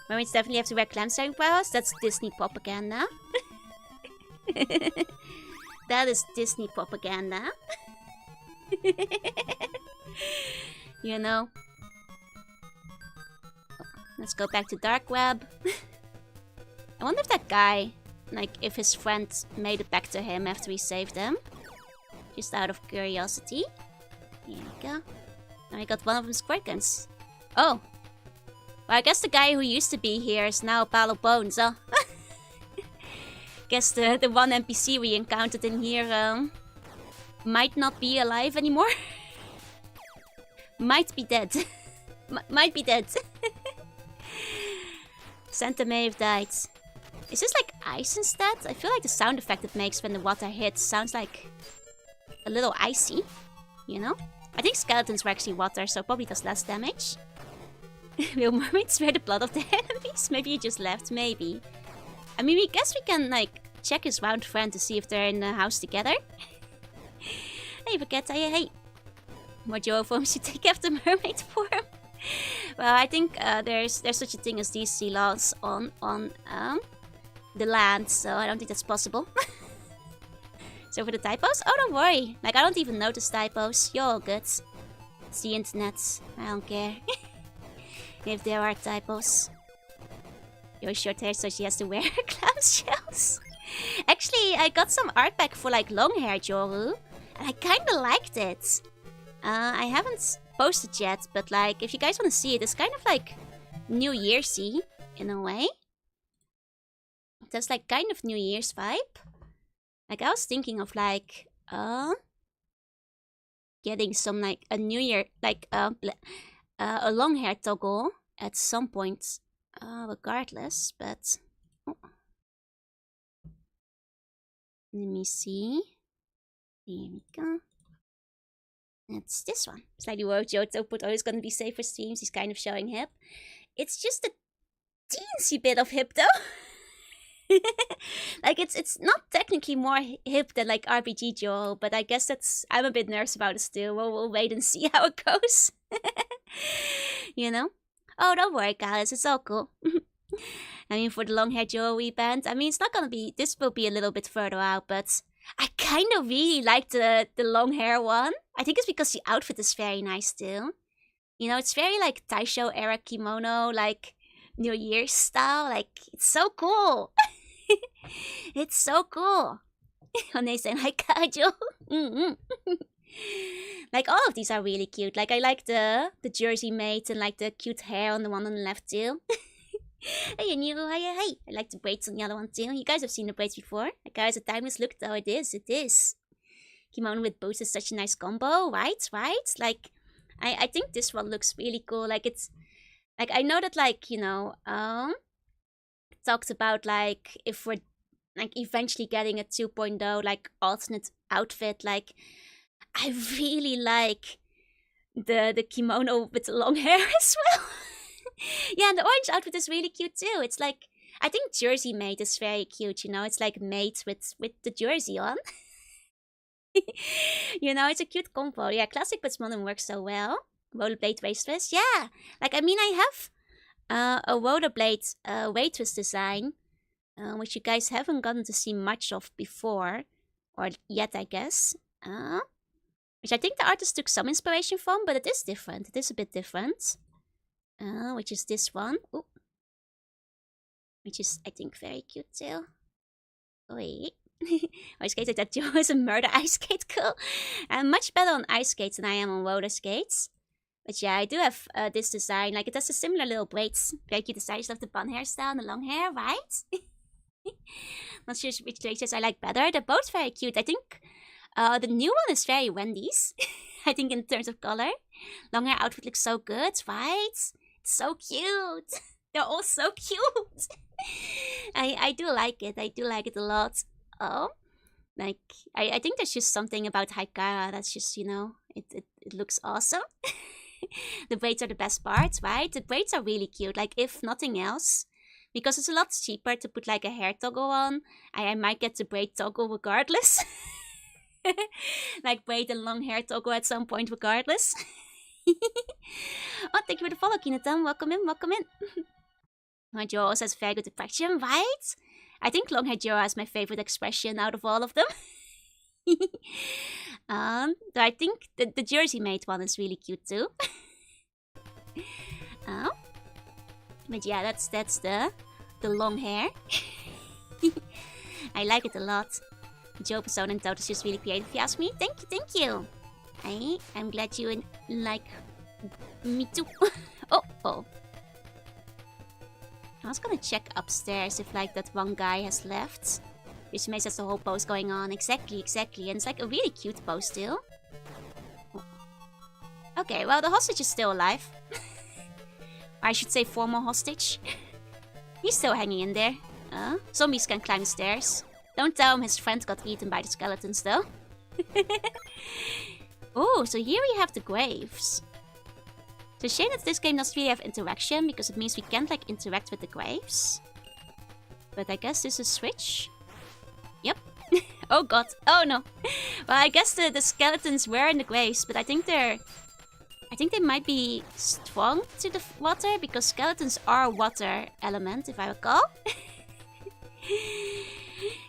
Mermaids definitely have to wear clam-staring powers. That's Disney propaganda. That is Disney propaganda. You know. Let's go back to Dark Web. I wonder if that guy, like, if his friend made it back to him after we saved him. Just out of curiosity. Here we go. Now I got one of them squirt guns. Oh. Well, I guess the guy who used to be here is now a pile of bones, huh? Guess the one NPC we encountered in here might not be alive anymore. Might be dead. Might be dead. Santa may have died. Is this like ice instead? I feel like the sound effect it makes when the water hits sounds like a little icy, you know? I think skeletons were actually water, so probably does less damage. Will mermaids wear the blood of their enemies? Maybe he just left, maybe. I mean, we guess we can, like, check his round friend to see if they're in the house together. Hey, forget, hey. More Joe forms you take after mermaid form. Well, I think there's such a thing as these sea laws on the land, so I don't think that's possible. So for the typos? Oh, don't worry. Like, I don't even notice typos. You're all good. It's the internet. I don't care. If there are typos. You're short hair, so she has to wear clam shells. Actually, I got some art back for, like, long hair Joru. And I kinda liked it. I haven't posted yet, but, like, if you guys want to see it, it's kind of like New Year's-y, in a way. That's, like, kind of New Year's vibe. Like, I was thinking of, like, getting some, like, a New Year, like, a long hair toggle at some point, regardless, but... Oh. Let me see. Here we go. It's this one. Slightly worried Johto put always gonna be safe for streams. He's kind of showing hip. It's just a teensy bit of hip, though. Like, it's not technically more hip than, like, RPG Joe, but I guess I'm a bit nervous about it still. We'll wait and see how it goes. You know? Oh, don't worry, guys. It's all cool. I mean, for the long hair Joe band, I mean, it's not gonna be... This will be a little bit further out, but... I kind of really like the long hair one. I think it's because the outfit is very nice too. You know, it's very like Taisho era kimono, like New Year's style. Like, it's so cool. It's so cool. When they say like Kajo. Like, all of these are really cute. Like, I like the jersey mate and like the cute hair on the one on the left too. Hey, and you, hey. I like the braids on the other one too. You guys have seen the braids before. Like, guys, a timeless look though. It is. Kimono with boots is such a nice combo, right? Like, I think this one looks really cool. Like, it's, like, I know that, like, you know, talked about, like, if we're, like, eventually getting a 2.0, like, alternate outfit. Like, I really like the kimono with the long hair as well. Yeah, and the orange outfit is really cute too. It's like, I think jersey mate is very cute, you know? It's like mate with the jersey on. You know, it's a cute combo. Yeah, classic but modern works so well. Rollerblade waist twist. Yeah, like, I mean, I have a rollerblade waist twist design, which you guys haven't gotten to see much of before, or yet, I guess. Which I think the artist took some inspiration from, but it is different. It is a bit different. Which is this one. Ooh. Which is, I think, very cute too. Wait. Ice skates like that Joe is a murder ice skate. Cool. I'm much better on ice skates than I am on roller skates. But yeah, I do have this design. Like, it has a similar little braids. Very cute design. I just love the bun hairstyle and the long hair, right? Not sure which traces I like better. They're both very cute. I think the new one is very Wendy's. I think in terms of color. Long hair outfit looks so good, right? It's so cute. They're all so cute. I do like it. I do like it a lot. Oh, like I think there's just something about Haikara that's just, you know, it looks awesome. The braids are the best part, right? The braids are really cute. Like, if nothing else, because it's a lot cheaper to put like a hair toggle on, I might get the braid toggle regardless. Like braid and long hair toggle at some point regardless. Oh, thank you for the follow, Kinetan. Welcome in, welcome in. My Joro also has very good expression, right? I think long hair Joro is my favorite expression out of all of them. I think the Jersey made one is really cute too. But yeah, that's the long hair. I like it a lot. Joe Persona and Toad is just really creative, if you ask me. Thank you, thank you. I'm glad you like me too. Oh. I was gonna check upstairs if like that one guy has left. Which makes us the whole pose going on. Exactly. And it's like a really cute pose still. Okay, well the hostage is still alive. Or I should say former hostage. He's still hanging in there. Zombies can climb the stairs. Don't tell him his friend got eaten by the skeletons though. Oh, so here we have the graves. It's a shame that this game doesn't really have interaction, because it means we can't like interact with the graves. But I guess this is a switch. Yep. Oh god. Oh no. Well, I guess the skeletons were in the graves, but I think they might be strong to the water, because skeletons are a water element, if I recall.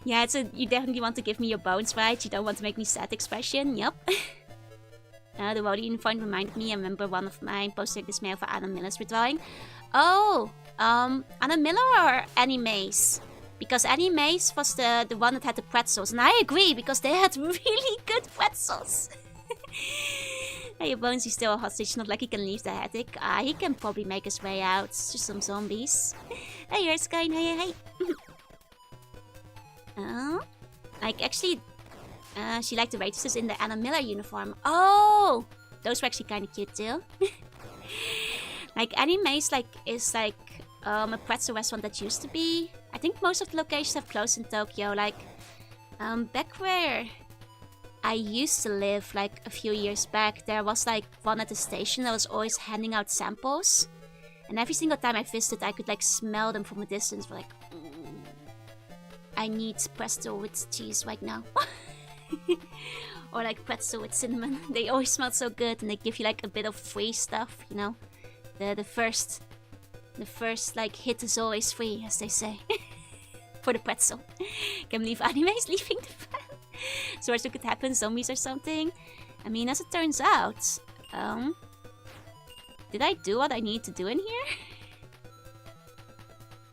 Yeah, you definitely want to give me your bones, right? You don't want to make me sad expression. Yep. The Wody uniform reminded me. I remember one of mine posted this mail for Anna Miller's redrawing. Oh, Anna Miller or Annie Mace? Because Annie Mace was the one that had the pretzels. And I agree, because they had really good pretzels. Hey, your bones, he's still a hostage. Not like he can leave the attic. He can probably make his way out. It's just some zombies. Hey, here's Skyne. Hey. Like, actually, she liked the waitresses in the Anna Miller uniform. Oh! Those were actually kind of cute, too. Like, Annie Mace, is a pretzel restaurant that used to be. I think most of the locations have closed in Tokyo. Like, back where I used to live, like, a few years back, there was, like, one at the station that was always handing out samples. And every single time I visited, I could, like, smell them from a distance. Like, I need pretzel with cheese right now. Or, like, pretzel with cinnamon. They always smell so good, and they give you, like, a bit of free stuff, you know? The first, like, hit is always free, as they say. For the pretzel. Can't believe anime's leaving the fan. So what could happen? Zombies or something? I mean, as it turns out, did I do what I need to do in here?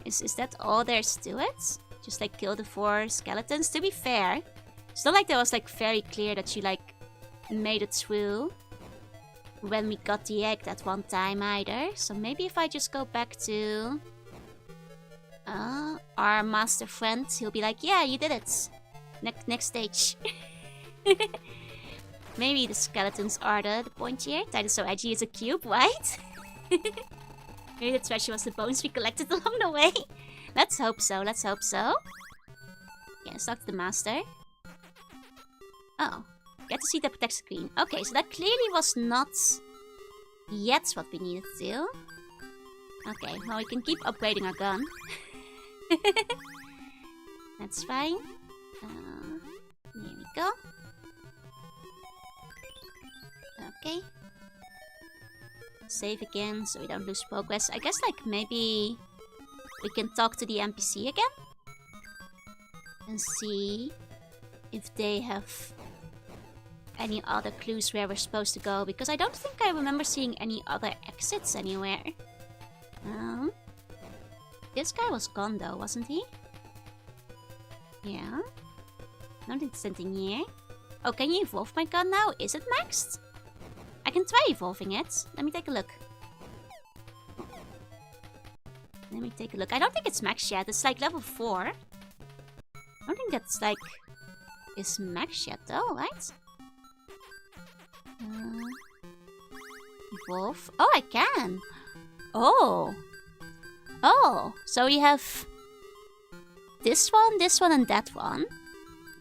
Is that all there's to it? Just like kill the 4 skeletons? To be fair, it's not like that was like very clear that you like made it through when we got the egg that one time either. So maybe if I just go back to our master friend, he'll be like, yeah, you did it. Next stage. Maybe the skeletons are the point here. That is so edgy as a cube, right? Maybe the treasure was the bones we collected along the way. Let's hope so, let's hope so. Yeah, let's talk to the master. Oh, get to see the protect screen. Okay, so that clearly was not yet what we needed to do. Okay, well, we can keep upgrading our gun. That's fine. Here we go. Okay. Save again so we don't lose progress. I guess like maybe we can talk to the NPC again. And see if they have any other clues where we're supposed to go. Because I don't think I remember seeing any other exits anywhere. This guy was gone though, wasn't he? Yeah. I don't think there's anything here. Oh, can you evolve my gun now? Is it maxed? I can try evolving it. Let me take a look. Let me take a look. I don't think it's maxed yet. It's like level 4. I don't think that's like... is maxed yet though, right? Evolve. Oh, I can! Oh! Oh, so we have this one, and that one.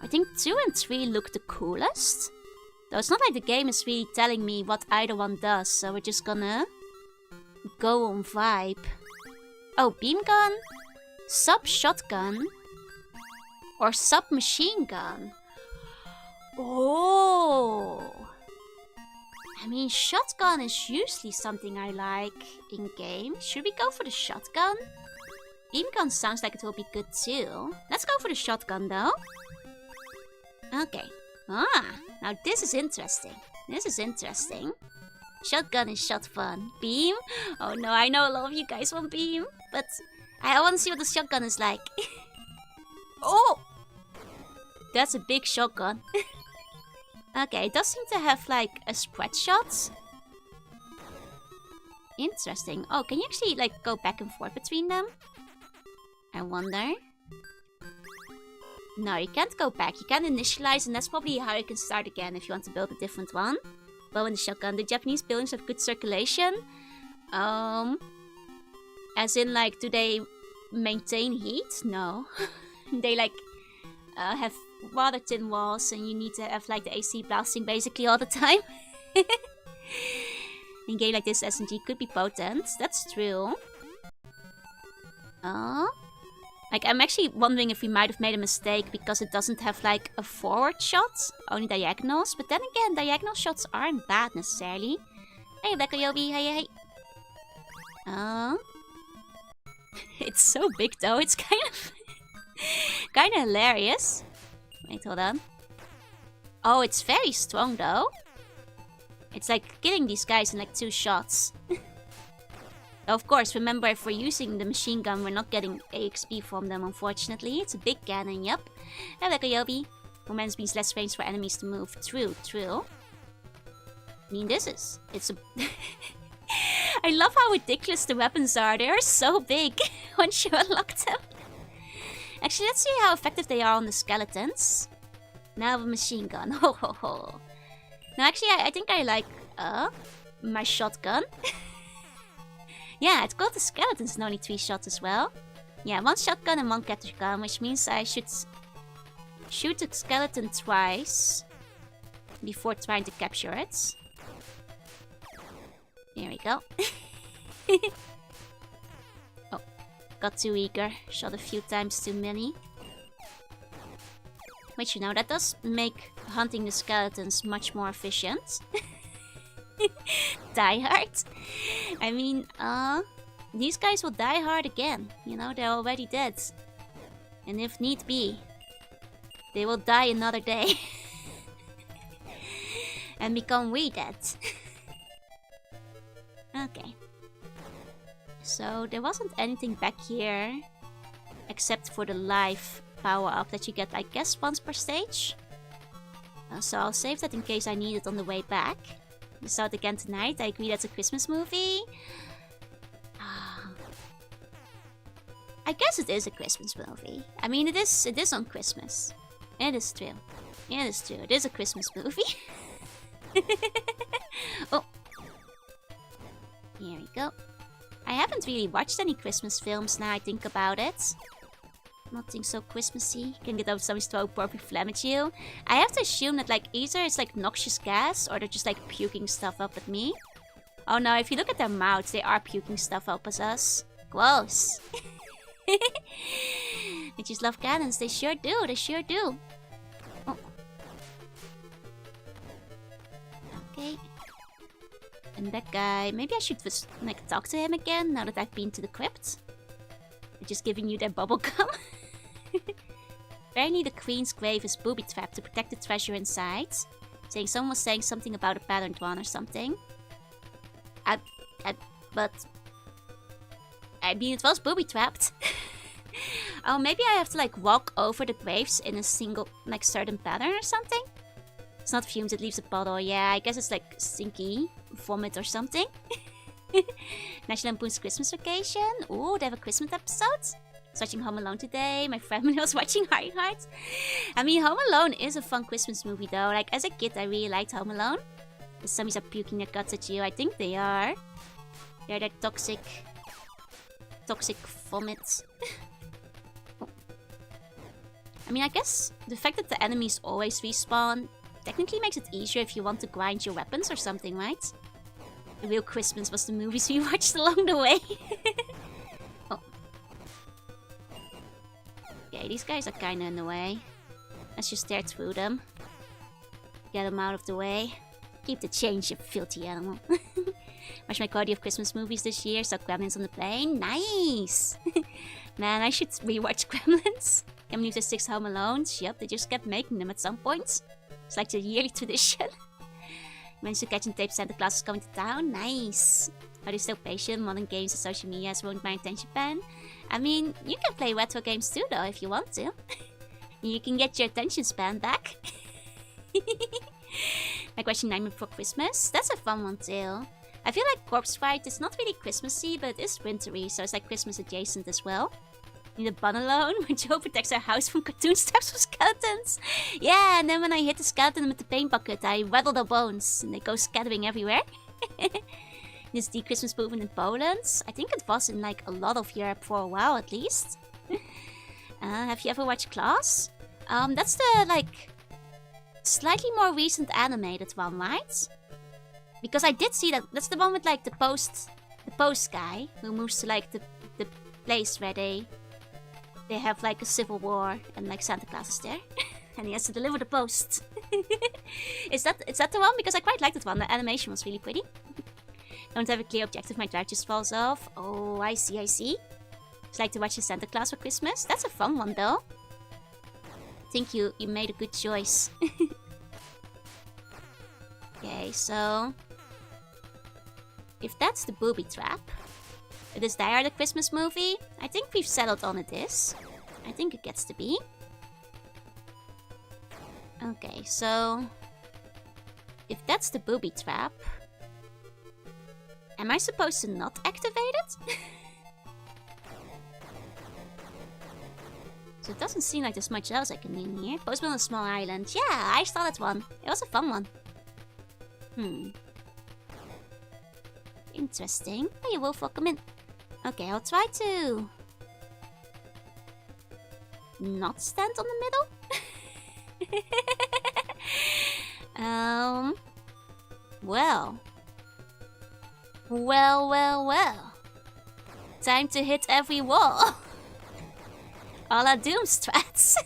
I think 2 and 3 look the coolest. Though it's not like the game is really telling me what either one does, so we're just gonna go on vibe. Oh, beam gun, sub shotgun, or sub machine gun. Oh, I mean, shotgun is usually something I like in game. Should we go for the shotgun? Beam gun sounds like it will be good too. Let's go for the shotgun though. Okay. Now this is interesting. This is interesting. Shotgun is shot fun. Beam? Oh no, I know a lot of you guys want beam, but I want to see what the shotgun is like. Oh! That's a big shotgun. Okay, it does seem to have like a spread shot. Interesting. Oh, can you actually like go back and forth between them? I wonder. No, you can't go back. You can't initialize, and that's probably how you can start again if you want to build a different one. Well, in the shotgun, the Japanese buildings have good circulation. As in, like, do they maintain heat? No. They, like, have rather thin walls, and you need to have, like, the AC blasting basically all the time. In a game like this, SMG could be potent. That's true. Like, I'm actually wondering if we might have made a mistake because it doesn't have, like, a forward shot. Only diagonals. But then again, diagonal shots aren't bad necessarily. Hey, Rebecca Yobi. Hey. It's so big, though. It's kind of... kind of hilarious. Wait, hold on. Oh, it's very strong, though. It's like killing these guys in, like, 2 shots. Of course, remember, if we're using the machine gun, we're not getting AXP from them, unfortunately. It's a big cannon, yup. Hello, Koyobi. Romance means less range for enemies to move. True. I mean, it's a... I love how ridiculous the weapons are. They are so big once you unlock them. Actually, let's see how effective they are on the skeletons. Now a machine gun. Ho ho ho. No, actually, I think I like my shotgun. Yeah, it's got the skeletons and only 3 shots as well. Yeah, 1 shotgun and 1 capture gun, which means I should shoot the skeleton twice before trying to capture it. Here we go. Oh, got too eager. Shot a few times too many. Which, you know, that does make hunting the skeletons much more efficient. Die hard. I mean, these guys will die hard again. You know, they're already dead. And if need be, they will die another day. And become re-dead. Okay. So, there wasn't anything back here. Except for the life power-up that you get, I guess, once per stage. So I'll save that in case I need it on the way back. We saw it again tonight. I agree that's a Christmas movie. I guess it is a Christmas movie. I mean, it is on Christmas. It is true. It is a Christmas movie. Oh. Here we go. I haven't really watched any Christmas films now I think about it. Nothing so Christmassy. Can get over somebody's throat, probably phlegm at you. I have to assume that like either it's like noxious gas or they're just like puking stuff up at me. Oh no, if you look at their mouths, they are puking stuff up at us. Gross. They just love cannons. They sure do. Oh. Okay. And that guy, maybe I should just like talk to him again now that I've been to the crypt. They're just giving you their bubblegum. Apparently the queen's grave is booby-trapped to protect the treasure inside. Someone was saying something about a patterned one or something. But I mean, it was booby-trapped. Oh, maybe I have to like walk over the graves in a single, like certain pattern or something? It's not fumes, it leaves a puddle. Yeah, I guess it's like stinky vomit or something. National Lampoon's Christmas Vacation. Ooh, they have a Christmas episode. I was watching Home Alone today. My family was watching Heart. I mean, Home Alone is a fun Christmas movie though. Like, as a kid, I really liked Home Alone. The zombies are puking their guts at you. I think they are. They're that toxic toxic vomit. I mean, I guess the fact that the enemies always respawn technically makes it easier if you want to grind your weapons or something, right? The real Christmas was the movies we watched along the way. Oh. Okay, these guys are kinda in the way. Let's just tear through them. Get them out of the way. Keep the change, you filthy animal. Watched my cardio of Christmas movies this year. Saw Gremlins on the plane. Nice! Man, I should rewatch Gremlins. Can't believe there's 6 Home Alones. Yep, they just kept making them at some point. It's like the yearly tradition. Managed to catch and tape Santa Claus is coming to town. Nice! Are they still patient? Modern games and social media has ruined my attention span. I mean, you can play retro games too though if you want to. You can get your attention span back. Like watching Nightmare Before Christmas. That's a fun one too. I feel like Corpse Bride is not really Christmassy, but it is wintry, so it's like Christmas adjacent as well. Need a bun alone when Joe protects our house from cartoon steps with skeletons. Yeah, and then when I hit the skeleton with the paint bucket, I rattle their bones and they go scattering everywhere. This the Christmas movement in Poland. I think it was in like a lot of Europe for a while at least. Have you ever watched Klaus? That's the like slightly more recent animated one, right? Because I did see that. That's the one with like the post guy who moves to like the place where they have like a civil war and like Santa Claus is there and he has to deliver the post. Is that the one? Because I quite liked that one. The animation was really pretty. Don't have a clear objective, my drive just falls off. Oh, I see. Just like to watch the Santa Claus for Christmas. That's a fun one though. I think you made a good choice. Okay, so if that's the booby trap, it is Die Hard a Christmas movie? I think we've settled on it is. I think it gets to be. Okay, so if that's the booby trap, am I supposed to not activate it? So it doesn't seem like there's much else I can do in here. Postman on a small island. Yeah, I saw that one. It was a fun one. Interesting. Hey, Wolf, welcome in. Okay, I'll try to not stand on the middle. Well. Time to hit every wall. All our doom strats.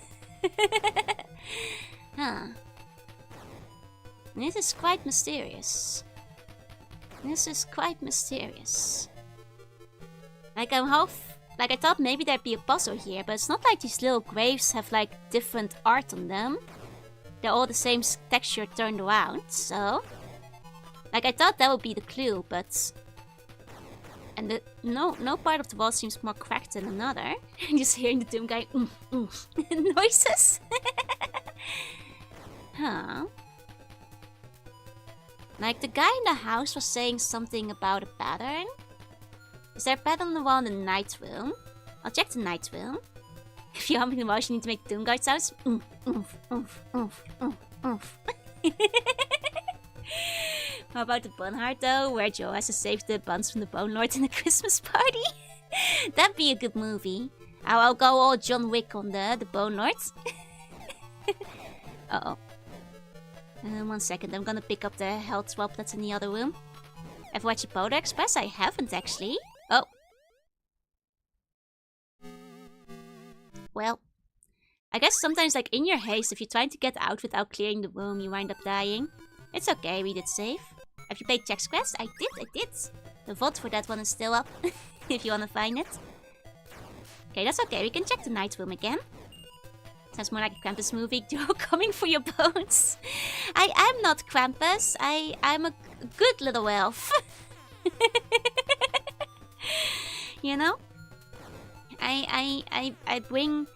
Huh. This is quite mysterious. Like I thought maybe there'd be a puzzle here, but it's not like these little graves have like different art on them. They're all the same texture turned around, so like I thought that would be the clue, but no part of the wall seems more cracked than another. Just hearing the doom guy noises. Huh. Like the guy in the house was saying something about a pattern. Is there a pattern on the wall in the night room? I'll check the night room. If you're humping the walls, you need to make doom guard sounds. How about the bun heart though, where Joe has to save the buns from the Bone Lord in a Christmas party? That'd be a good movie. I'll go all John Wick on the Bone Lord. Uh-oh. 1 second, I'm gonna pick up the health swap that's in the other room. Ever watched Polar Express? I haven't actually. Oh. Well. I guess sometimes like in your haste, if you're trying to get out without clearing the room, you wind up dying. It's okay, we did save. Have you played Jack's Quest? I did. The VOD for that one is still up, if you wanna find it. Okay, that's okay, we can check the night room again. Sounds more like a Krampus movie. Joe coming for your bones. I'm not Krampus. I'm a good little elf. You know? I bring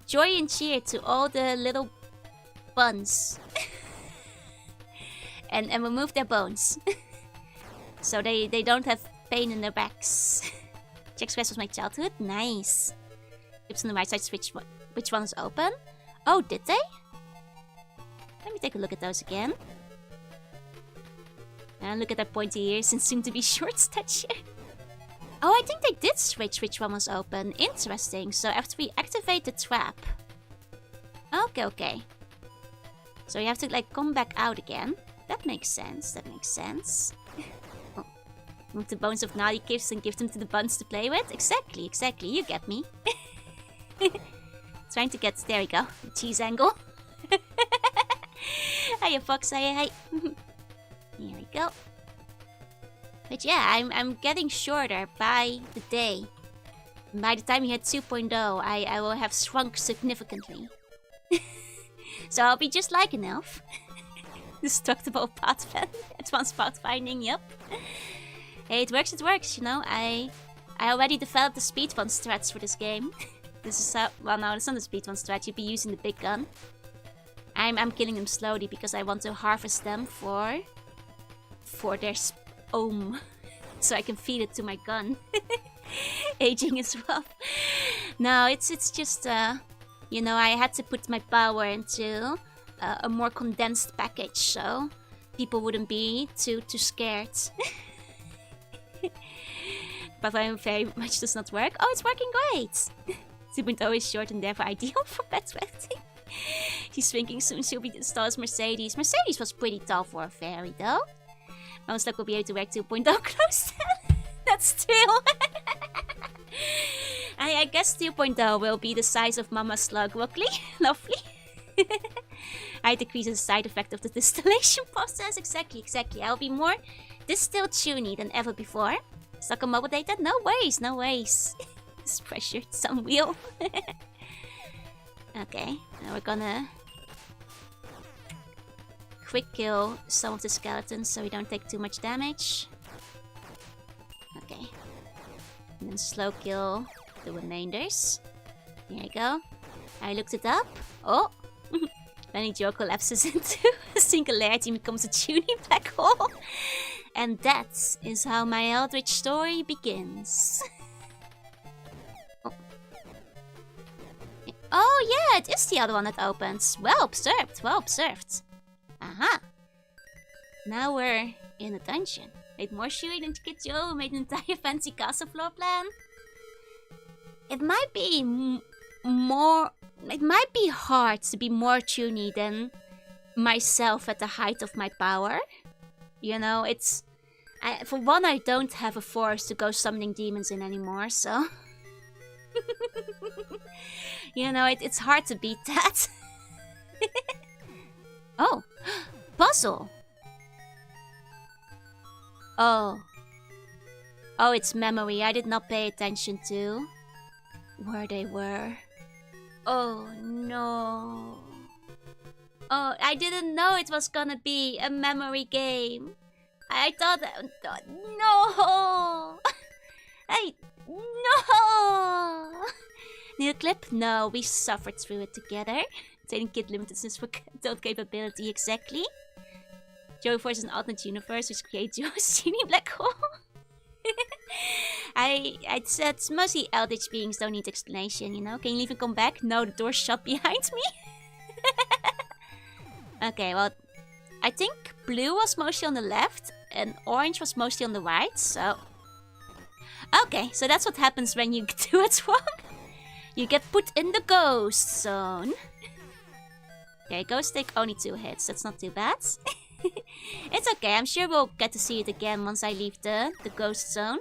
joy and cheer to all the little buns. and remove their bones. So they don't have pain in their backs. Jack's Quest was my childhood. Nice. Tips on the right side, which one is open? Oh, did they? Let me take a look at those again. And look at their pointy ears and soon to be short stature. Oh, I think they did switch which one was open. Interesting. So after we activate the trap. Okay, okay. So you have to like come back out again. That makes sense. That makes sense. Oh. Move the bones of naughty gifts and give them to the buns to play with? Exactly, exactly. You get me. Trying to get... There we go. The cheese angle. Hiya, Fox. Hiya, hi. Here we go. But yeah, I'm getting shorter by the day. By the time you hit 2.0, I will have shrunk significantly. So I'll be just like an elf. Destructible pathfinder. Advanced pathfinding, yep. Hey, it works, you know. I already developed the speedrun strats for this game. This is how... Well, no, it's not a speedrun strat. You'd be using the big gun. I'm killing them slowly because I want to harvest them for their ohm. So I can feed it to my gun. Aging as well. No, it's just... you know, I had to put my power into a more condensed package, so people wouldn't be too scared. But I very much does not work. Oh, it's working great! 2.0 is short and therefore ideal for pet sweating. She's thinking soon she'll be as tall as Mercedes. Mercedes was pretty tall for a fairy, though. Most luck will be able to wear 2.0 clothes then. That's true. I guess 2.0 will be the size of Mama Slug. Lovely. Lovely. I decrease the side effect of the distillation process. Exactly. I'll be more distilled tuny than ever before. Stuck on mobile data? No ways. This pressured some wheel. Okay, now we're gonna quick kill some of the skeletons so we don't take too much damage. Okay. And then slow kill the remainders. Here you go. I looked it up. Oh! Then Joe collapses into a singularity and becomes a tuning black hole. And that is how my Eldritch story begins. Oh yeah, it is the other one that opens. Well observed, well observed. Aha. Now we're in a dungeon. Made more shooting than Kid Joe, made an entire fancy castle floor plan. It might be more... It might be hard to be more tuny than myself at the height of my power. You know, it's... for one, I don't have a force to go summoning demons in anymore, so... You know, it's hard to beat that. Oh, puzzle. Oh, it's memory. I did not pay attention to where they were. Oh no. Oh, I didn't know it was gonna be a memory game. I thought that... No. No. Need a clip? No, we suffered through it together. Taking kid limitedness for adult capability, exactly. Joe Force is an alternate universe which creates Joe's genie black hole. I said mostly eldritch beings don't need explanation, you know? Can you leave and come back? No, the door's shut behind me. Okay, well, I think blue was mostly on the left and orange was mostly on the right, so... Okay, so that's what happens when you do it wrong. You get put in the ghost zone. Okay, ghosts take only 2 hits. That's not too bad. It's okay. I'm sure we'll get to see it again once I leave the ghost zone.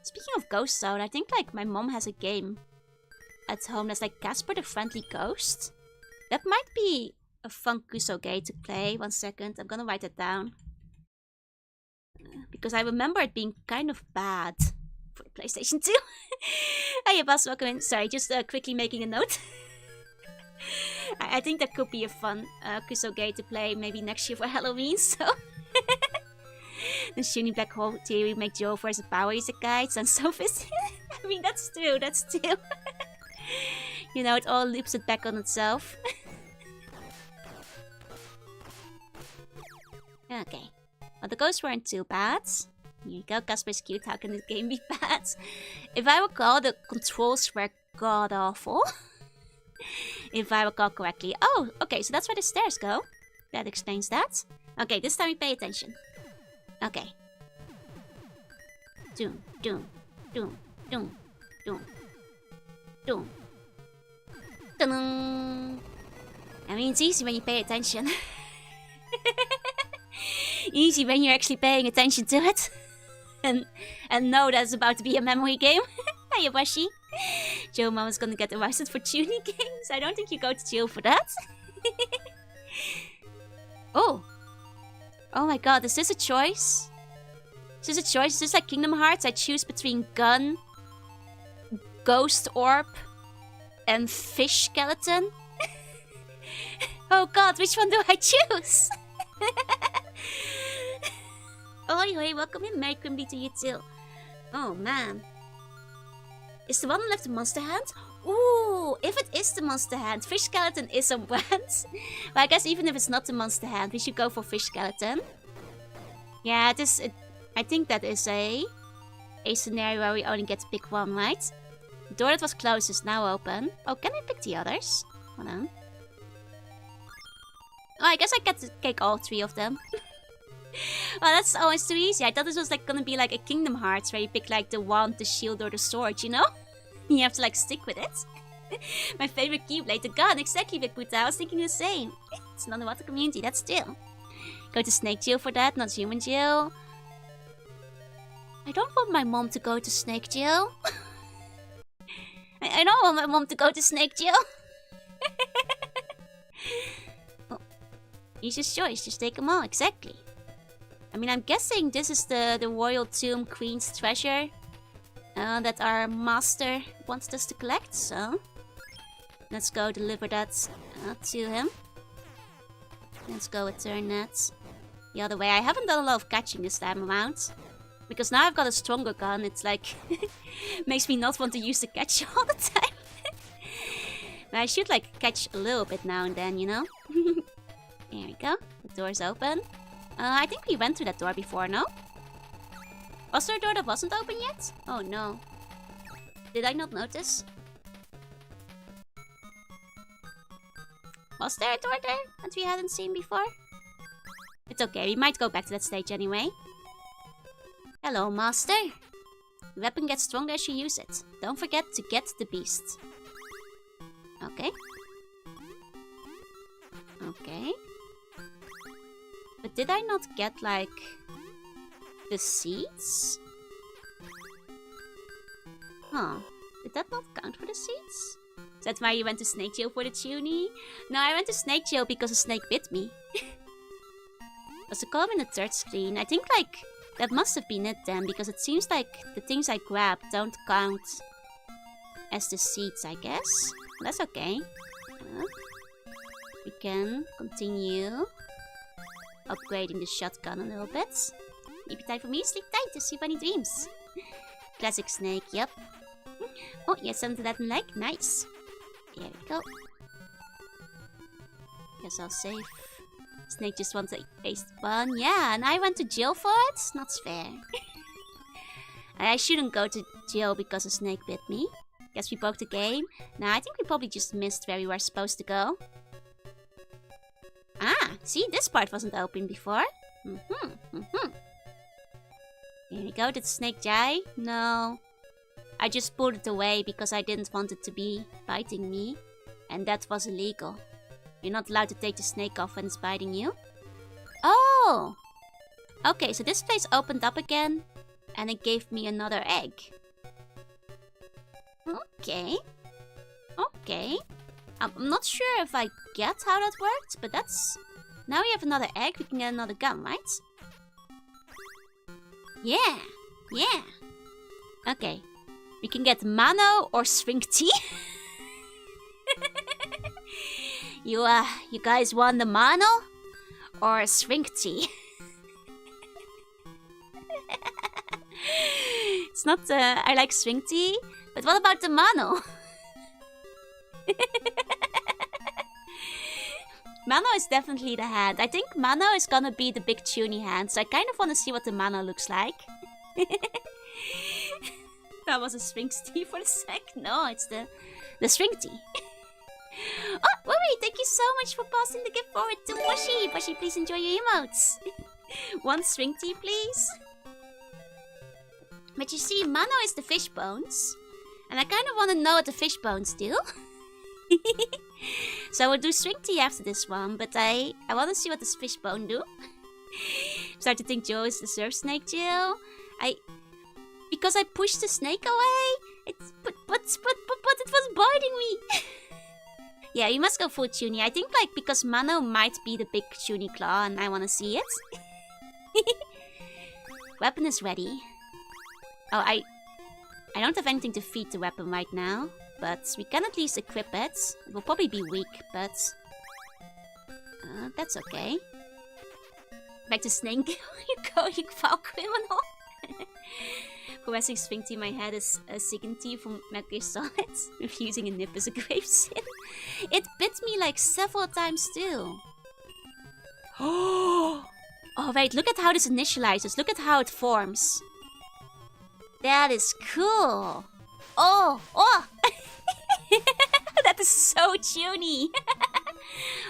Speaking of ghost zone, I think like my mom has a game at home that's like Casper the Friendly Ghost. That might be a fun Kusogei to play. 1 second. I'm gonna write it down. Because I remember it being kind of bad for the PlayStation 2. Hey, boss, welcome in. Sorry, just quickly making a note. I think that could be a fun Kusogei to play maybe next year for Halloween, so... The shooting black hole theory make Joe Force a power user guide. Sounds so fishy. I mean, that's true, You know, it all loops it back on itself. Okay. Well, the ghosts weren't too bad. Here you go, Casper's cute. How can this game be bad? If I recall, the controls were god-awful. If I recall correctly. Oh, okay, so that's where the stairs go. That explains that. Okay, this time we pay attention. Okay. Doom, doom, doom, doom, doom, doom. Ta-dum. I mean, it's easy when you pay attention. Easy when you're actually paying attention to it. and know that it's about to be a memory game. Hiya, Washi. Joe Mama's gonna get arrested for tuning games. I don't think you go to jail for that. Oh. Oh my god, is this a choice? Is this a choice? Is this like Kingdom Hearts? I choose between gun, ghost orb, and fish skeleton? Oh god, which one do I choose? Oi, oi, welcome in, Merry Crimby to you too. Oh man. Is the one left the monster hand? Ooh, if it is the monster hand, fish skeleton is a brand. But I guess even if it's not the monster hand, we should go for fish skeleton. Yeah, I think that is a scenario where we only get to pick one, right? The door that was closed is now open. Oh, can I pick the others? Hold on. Oh, I guess I get to take all three of them. Well, that's always too easy. I thought this was like gonna be like a Kingdom Hearts where you pick like the wand, the shield, or the sword, you know? You have to like stick with it. My favorite keyblade, the gun. Exactly, Big Buddha. I was thinking the same. It's not about the community, that's still. Go to Snake Jail for that, not Human Jail. I don't want my mom to go to Snake Jail. I don't want my mom to go to Snake Jail. Oh, easiest choice, just take them all, exactly. I mean, I'm guessing this is the Royal Tomb Queen's treasure that our master wants us to collect, so let's go deliver that to him. Let's go return that the other way. I haven't done a lot of catching this time around, because now I've got a stronger gun. It's like, makes me not want to use the catch all the time. But I should like catch a little bit now and then, you know? Here we go, the door's open. I think we went through that door before, no? Was there a door that wasn't open yet? Oh no. Did I not notice? Was there a door there that we hadn't seen before? It's okay, we might go back to that stage anyway. Hello, master. The weapon gets stronger as you use it. Don't forget to get the beast. Okay. Okay. But did I not get, like, the seeds? Huh. Did that not count for the seeds? Is that why you went to Snake Jail for the tunie? No, I went to Snake Jail because a snake bit me. Was the column in the third screen? I think, like, that must have been it then, because it seems like the things I grabbed don't count as the seeds, I guess. That's okay. We can continue upgrading the shotgun a little bit. Sleepy time for me, sleep tight to see bunny dreams. Classic snake, yep. Oh, yes, something that I like. Nice. Here we go. Guess I'll save. Snake just wants a paste bun. Yeah, and I went to jail for it? Not fair. I shouldn't go to jail because a snake bit me. Guess we broke the game. Nah, I think we probably just missed where we were supposed to go. Ah, see, this part wasn't open before. Here we go. Did the snake die? No. I just pulled it away because I didn't want it to be biting me. And that was illegal. You're not allowed to take the snake off when it's biting you. Oh! Okay, so this place opened up again. And it gave me another egg. Okay. Okay. I'm not sure if I get how that worked, but that's... Now we have another egg, we can get another gun, right? Yeah! Yeah! Okay. We can get Mano or Swing Tea. You guys want the Mano? Or Swing Tea? It's not, I like Swing Tea, but what about the Mano? Mano is definitely the hand. I think Mano is gonna be the big tuny hand, so I kind of want to see what the Mano looks like. That was a Swing Tea for a sec. No, it's the Swing Tea. Oh, wait, thank you so much for passing the gift forward to Washi. Washi, please enjoy your emotes. One Swing Tea, please. But you see, Mano is the fish bones. And I kind of want to know what the fish bones do. So we'll do string tea after this one, but I want to see what this fish bone do. Start to think Joe is the surf snake Jill. Because I pushed the snake away. But it was biting me. Yeah, you must go full Chuny. I think like because Mano might be the big Chuny claw and I want to see it. Weapon is ready. Oh, I don't have anything to feed the weapon right now. But we can at least equip it. It will probably be weak, but that's okay. Back to Snake. You go, you foul criminal. Caressing Sphinx in my head is a Sigint from Metal Gear Solid. Refusing a nip is a grave sin. It bit me like several times too. Oh wait, look at how this initializes. Look at how it forms. That is cool. Oh! That is so Chuny.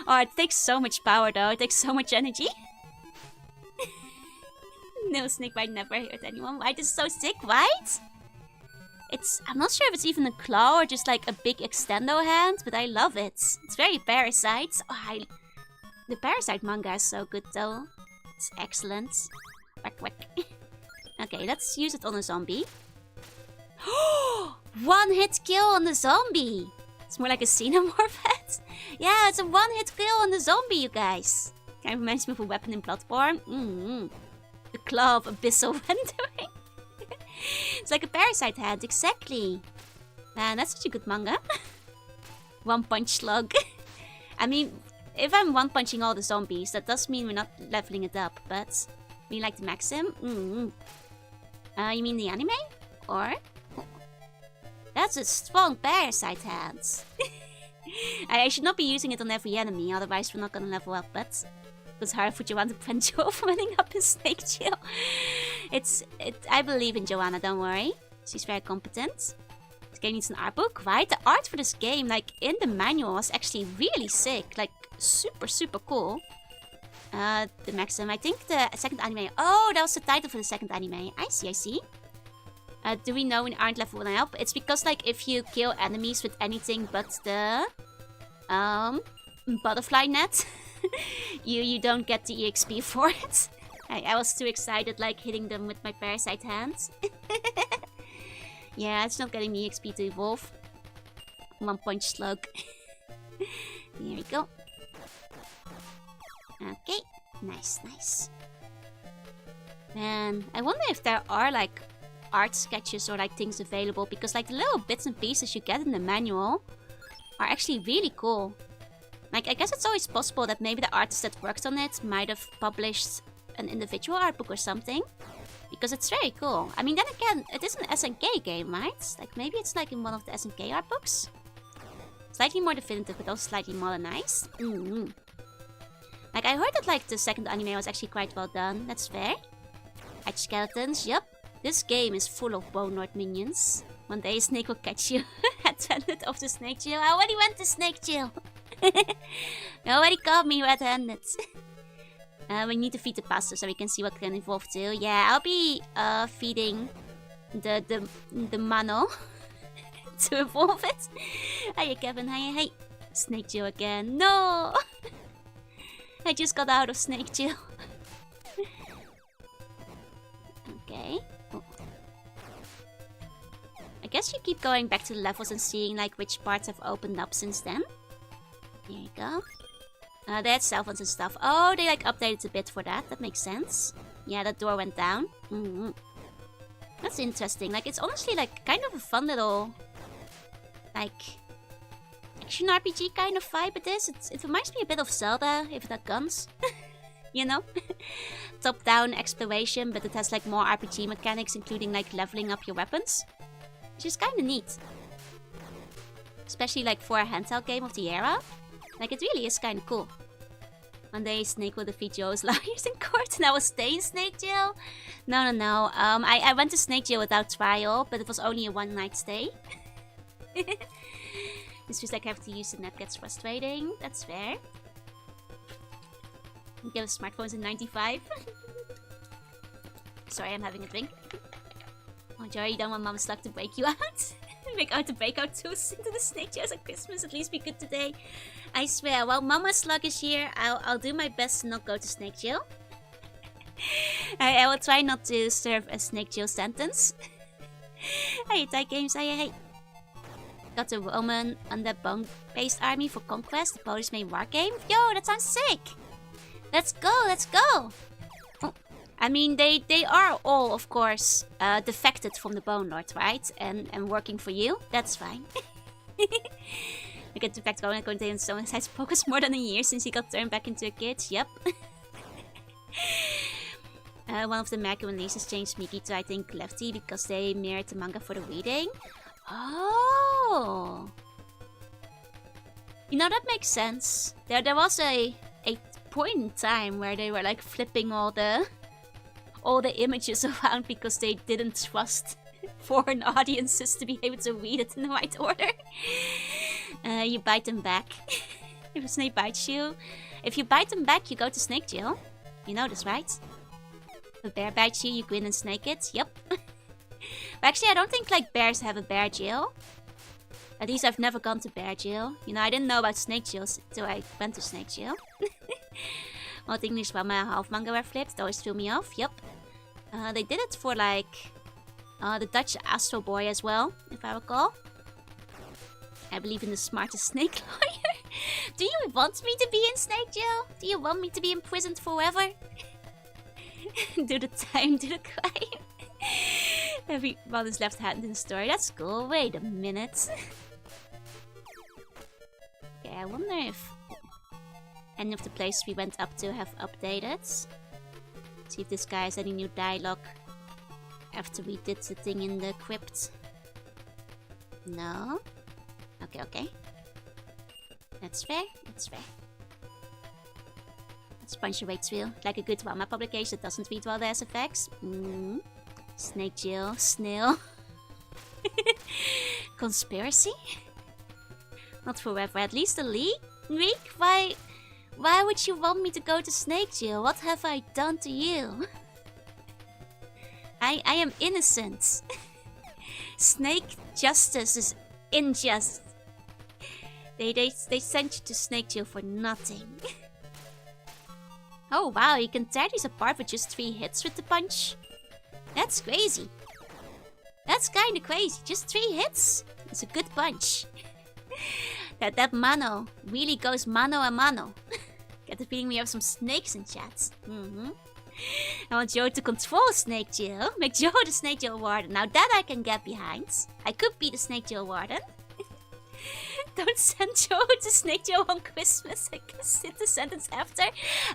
Oh, it takes so much power though. It takes so much energy. No, snake bite never hurt anyone. White is so sick, right? I'm not sure if it's even a claw or just like a big extendo hand, but I love it. It's very Parasite. Oh, the Parasite manga is so good though. It's excellent. Whack whack. Okay, let's use it on a zombie. One hit kill on the zombie. It's more like a xenomorph head. Yeah, it's a one hit kill on the zombie, you guys. Kind of reminds me of a weapon in Bloodborne. The claw of abyssal rendering. It's like a Parasite head, exactly. Man, that's such a good manga. One punch slug. I mean, if I'm one punching all the zombies, that does mean we're not leveling it up, but we like the Maxim. You mean the anime? Or? That's a strong Parasite hand. I should not be using it on every enemy, otherwise we're not gonna level up, but it's hard for Joanna to prevent Joe from winning up in Snake Chill. I believe in Joanna, don't worry. She's very competent. This game needs an art book, right? The art for this game, like in the manual, was actually really sick. Like super, super cool. The Maxim, I think the second anime. Oh, that was the title for the second anime. I see. Do we know we aren't level 1 up? It's because like if you kill enemies with anything but the butterfly net, you don't get the EXP for it. I was too excited like hitting them with my Parasite hands. Yeah, it's not getting me EXP to evolve. One punch slug. There we go. Okay, nice. Man, I wonder if there are like art sketches or like things available, because like the little bits and pieces you get in the manual are actually really cool. Like I guess it's always possible that maybe the artist that worked on it might have published an individual art book or something, because it's very cool. I mean, then again, it is an SNK game, right? Like maybe it's like in one of the SNK art books. Slightly more definitive, but also slightly modernized. Like I heard that like the second anime was actually quite well done. That's fair. Edge skeletons, yep. This game is full of Bone Lord minions. One day Snake will catch you at the end of the Snake Jail. I already went to Snake Jail. You already caught me red-handed. We need to feed the pasta so we can see what can evolve to. Yeah, I'll be feeding the Mano to evolve it. Hiya Kevin, hey. Snake Jail again. No! I just got out of Snake Jail. Okay. Oh. I guess you keep going back to the levels and seeing like which parts have opened up since then. There you go. They had cell phones and stuff. Oh, they like updated a bit for that. That makes sense. Yeah, that door went down. That's interesting. Like, it's honestly like kind of a fun little like action RPG kind of vibe it is. It reminds me a bit of Zelda, if it had guns. You know? Top-down exploration, but it has like more RPG mechanics, including like leveling up your weapons. Which is kind of neat. Especially like for a handheld game of the era. Like, it really is kind of cool. One day, Snake will defeat Joe's lawyers in court and I will stay in Snake Jail. No. I went to Snake Jail without trial, but it was only a one-night stay. It's just like I have to use the net gets frustrating. That's fair. You get smartphones in 95. Sorry, I'm having a drink. Oh, Jory, you don't want Mama's luck to break you out? Break out the breakout tools into the snake jails at Christmas. At least be good today. I swear, while Mama's luck is here, I'll do my best to not go to snake jail. I will try not to serve a snake jail sentence. Hey, Tide Games, hey. Got a Roman underbone-based army for conquest, the Polish made war game. Yo, that sounds sick! Let's go! Oh, I mean, they are all, of course, defected from the Bone Lord, right? And working for you. That's fine. I get defect going in so inside focus more than a year since he got turned back into a kid. Yep. One of the American releases changed Miki to, I think, Lefty because they mirrored the manga for the reading. Oh! You know, that makes sense. There was a point in time where they were like flipping all the images around because they didn't trust foreign audiences to be able to read it in the right order. You bite them back. If a snake bites you, if you bite them back, you go to snake jail. You know this, right? If a bear bites you, you grin and snake it. Yep. But actually, I don't think like bears have a bear jail. At least I've never gone to bear jail. You know, I didn't know about snake jails until I went to snake jail. Old English Mama half manga were flipped. It always threw me off. Yep. They did it for like the Dutch Astro Boy as well, if I recall. I believe in the smartest snake lawyer. Do you want me to be in snake jail? Do you want me to be imprisoned forever? Do the time, do the crime. Everyone is left hand in the story. That's cool. Wait a minute. Okay, I wonder if any of the places we went up to have updated. See if this guy has any new dialogue after we did the thing in the crypt. No? Okay. That's fair. Let's punch your weights wheel. Like a good Wama publication that doesn't read well the SFX. Snake jail. Snail. Conspiracy? Not forever. At least a week? Why would you want me to go to snake jail? What have I done to you? I am innocent. Snake justice is unjust. They sent you to snake jail for nothing. Oh wow, you can tear these apart with just 3 hits with the punch. That's crazy. That's kinda crazy. Just 3 hits? It's a good punch. that mano really goes mano a mano. Get the feeling we have some snakes in chat. I want Joe to control snake jail. Make Joe the snake jail warden. Now that I can get behind. I could be the snake jail warden. Don't send Joe to snake jail on Christmas. I can sit the sentence after.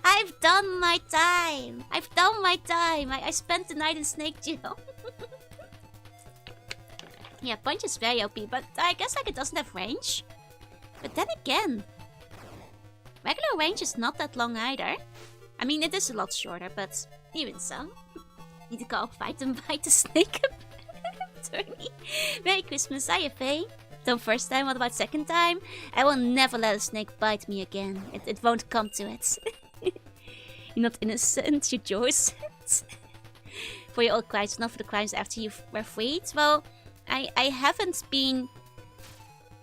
I've done my time. I spent the night in snake jail. Yeah, punch is very OP, but I guess like it doesn't have range. But then again, regular range is not that long either. I mean, it is a lot shorter, but even so. Need to go fight and bite the snake attorney. Merry Christmas, IFA. Don't first time, what about second time? I will never let a snake bite me again. It won't come to it. You're not innocent, you're Joe's. For your old crimes, not for the crimes after you were freed. Well, I haven't been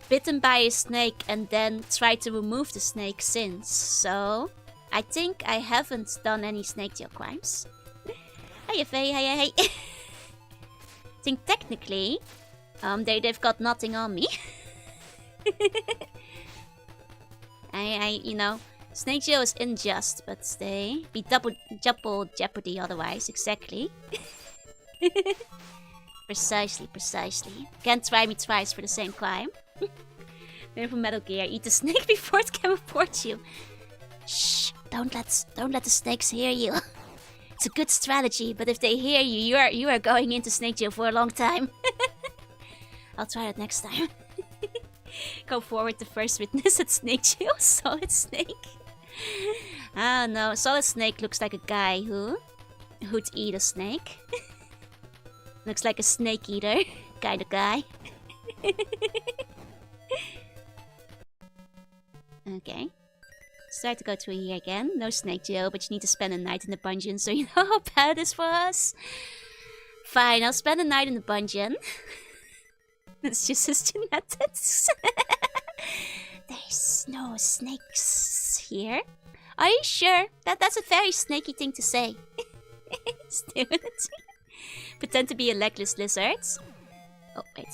bitten by a snake and then tried to remove the snake since. So, I think I haven't done any snake jail crimes. Hey. I think technically, they've got nothing on me. You know, snake jail is unjust, but they be double jeopardy otherwise. Exactly. Precisely. Can't try me twice for the same crime. They're from Metal Gear. Eat the snake before it can report you. Shh! Don't let the snakes hear you. It's a good strategy, but if they hear you, you are going into snake jail for a long time. I'll try it next time. Go forward the first witness at snake jail. Solid Snake. Ah no, Solid Snake looks like a guy who'd eat a snake. Looks like a snake eater kind of guy. Okay. Start to go through here again. No snake jail, but you need to spend a night in the dungeon, so you know how bad this was. Fine, I'll spend the night in the dungeon. That's just his genetics. There's no snakes here. Are you sure? That's a very snaky thing to say. Pretend to be a legless lizard. Oh, wait.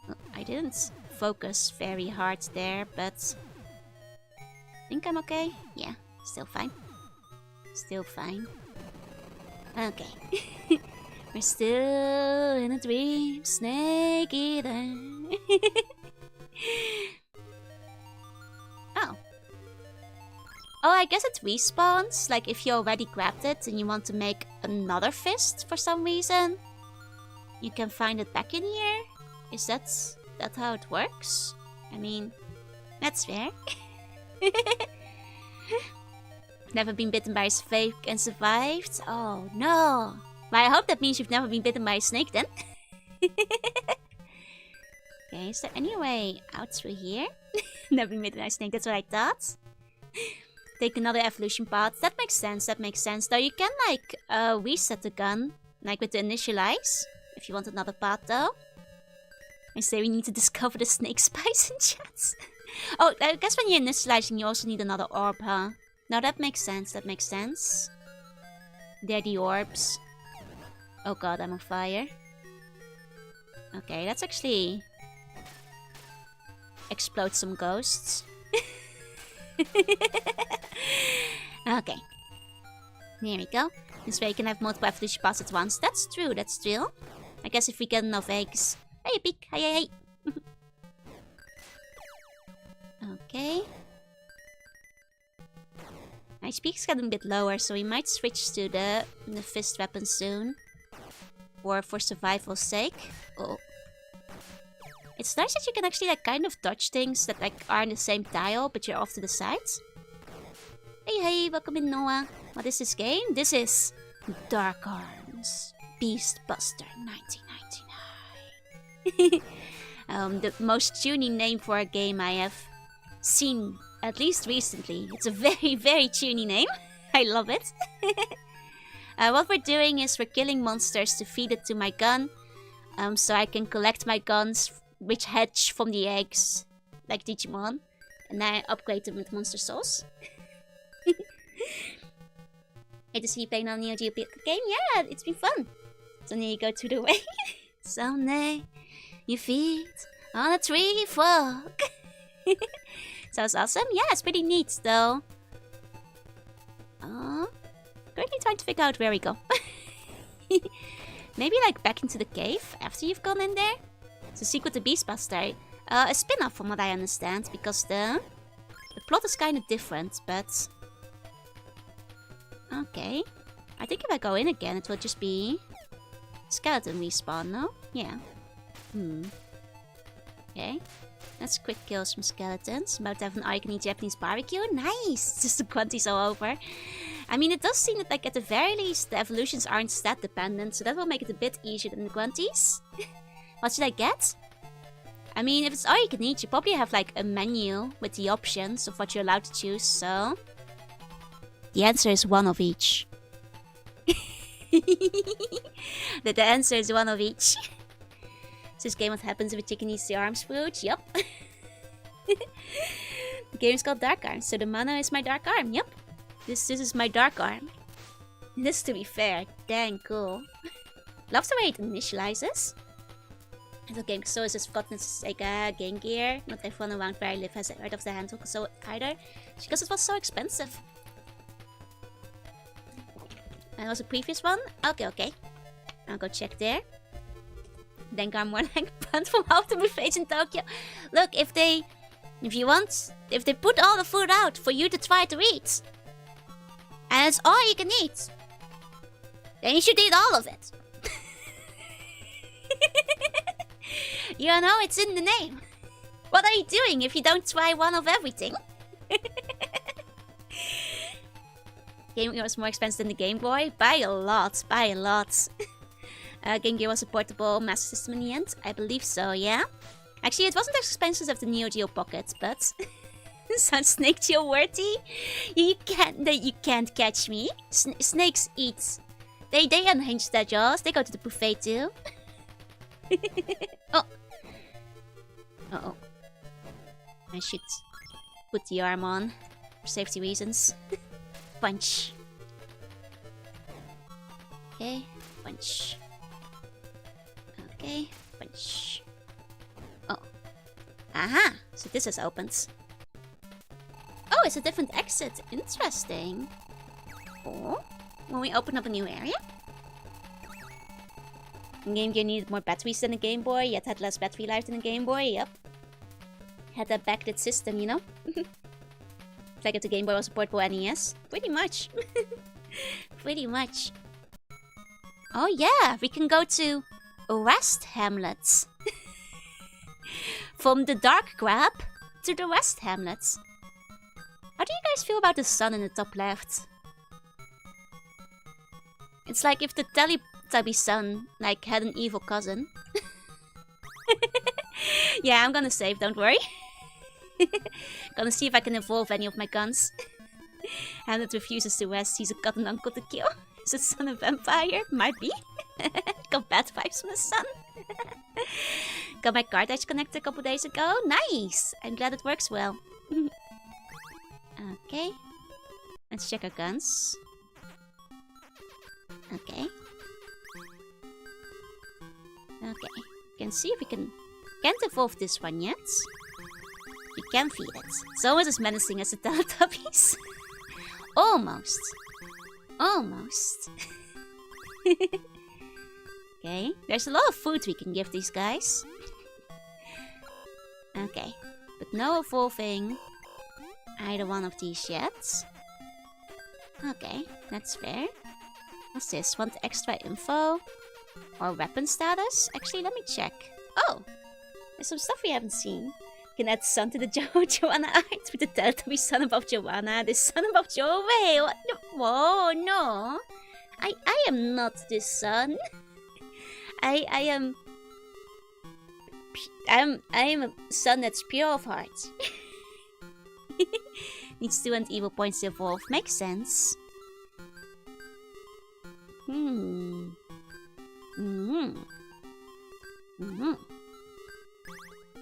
Oh, I didn't focus very hard there, but... I think I'm okay. Yeah, still fine. Still fine. Okay. We're still in a dream, snake eater. Oh. Oh, I guess it respawns. Like if you already grabbed it and you want to make another fist for some reason, you can find it back in here. Is that how it works? I mean, that's fair. Never been bitten by a snake and survived? Oh no. Well, I hope that means you've never been bitten by a snake then. Okay, is there any way out through here? Never been bitten by a snake, that's what I thought. Take another evolution path. That makes sense, that makes sense. Though you can like reset the gun. Like with the initialize. If you want another path though. I say we need to discover the snake spice in chat. Oh, I guess when you're initializing you also need another orb, huh? No, that makes sense, that makes sense. They're the orbs. Oh god, I'm on fire. Okay, let's actually explode some ghosts. Okay. There we go. This way you can have multiple evolution paths at once. That's true, that's true. I guess if we get enough eggs. Hey, peek! Hey, hey, hey! Okay. My speak's getting a bit lower, so we might switch to the fist weapon soon. Or for survival's sake. Oh. It's nice that you can actually like kind of dodge things that like are in the same tile, but you're off to the sides. Hey, hey, welcome in, Noah. What is this game? This is Dark Arms Beast Buster 1999. The most tuning name for a game I have seen, at least recently. It's a very, very tuny name. I love it. What we're doing is we're killing monsters to feed it to my gun. So I can collect my guns which hatch from the eggs, like Digimon. And I upgrade them with monster souls. Hey, to see you playing on Neo Geo game? Yeah, it's been fun. So now you go to the way. Someday you feed on a tree frog. Sounds awesome. Yeah, it's pretty neat though. Currently trying to figure out where we go. Maybe like back into the cave after you've gone in there. So Secret the Beastbuster. A spin-off from what I understand, because the plot is kind of different, but... Okay. I think if I go in again, it will just be... skeleton respawn, no? Yeah. Okay. Let's quick kill some skeletons. About to have an iconic Japanese barbecue. Nice! Just the quantities all over. I mean, it does seem that, like, at the very least, the evolutions aren't stat dependent, so that will make it a bit easier than the quantities. What should I get? I mean, if it's all you can eat, you probably have, like, a menu with the options of what you're allowed to choose, so... The answer is one of each. The answer is one of each. Is this game what happens if a chicken eats the arms fruit? Yup. The game is called Dark Arm, so the mana is my dark arm. Yup. This is my dark arm. This, to be fair, dang cool. Love the way it initializes. The game so is forgotten it's like a Game Gear. Not everyone around where I live has heard of the handle so either. Because it was so expensive. And it was a previous one? Okay. I'll go check there. Dengar more like plant from half the buffets in Tokyo. Look, if they put all the food out for you to try to eat, and it's all you can eat, then you should eat all of it. You know, it's in the name. What are you doing if you don't try one of everything? Game Gear was more expensive than the Game Boy? By a lot. Game Gear was a portable Master System in the end? I believe so, yeah? Actually, it wasn't as expensive as the Neo Geo Pocket, but... Sounds Snake Geo worthy? You can't catch me. Snakes eat They unhinge their jaws. They go to the buffet too. Oh. Uh-oh. I should put the arm on for safety reasons. Punch. Okay, punch. Okay, punch. Oh. Aha! So this has opened. Oh, it's a different exit. Interesting. Oh, when we open up a new area? Game Gear needed more batteries than a Game Boy, yet had less battery life than a Game Boy. Yep. Had a backlit system, you know? Like if the Game Boy was a portable NES. Pretty much. Pretty much. Oh yeah, we can go to West Hamlets. From the Dark Grab to the West Hamlets. How do you guys feel about the sun in the top left? It's like if the Teletubby sun like had an evil cousin. Yeah, I'm gonna save, don't worry. Gonna see if I can evolve any of my guns. Hamlet refuses to rest, he's got an uncle to kill. Is the sun a vampire? Might be. Got bad vibes from the sun. Got my card edge connected a couple days ago. Nice! I'm glad it works well. Okay. Let's check our guns. Okay. Okay. Can see if we can... Can't evolve this one yet. We can feed it. It's almost as menacing as the Teletubbies. Almost. Almost. Okay. There's a lot of food we can give these guys. Okay. But no evolving either one of these yet. Okay. That's fair. What's this? Want extra info? Or weapon status? Actually, let me check. Oh! There's some stuff we haven't seen. Can add sun to the Joanna art with the Teletubby sun above Joanna. The sun above Jo. Wait, what? Whoa, no. I am not the sun. I am a son that's pure of heart. Needs 2 and evil points to evolve. Makes sense.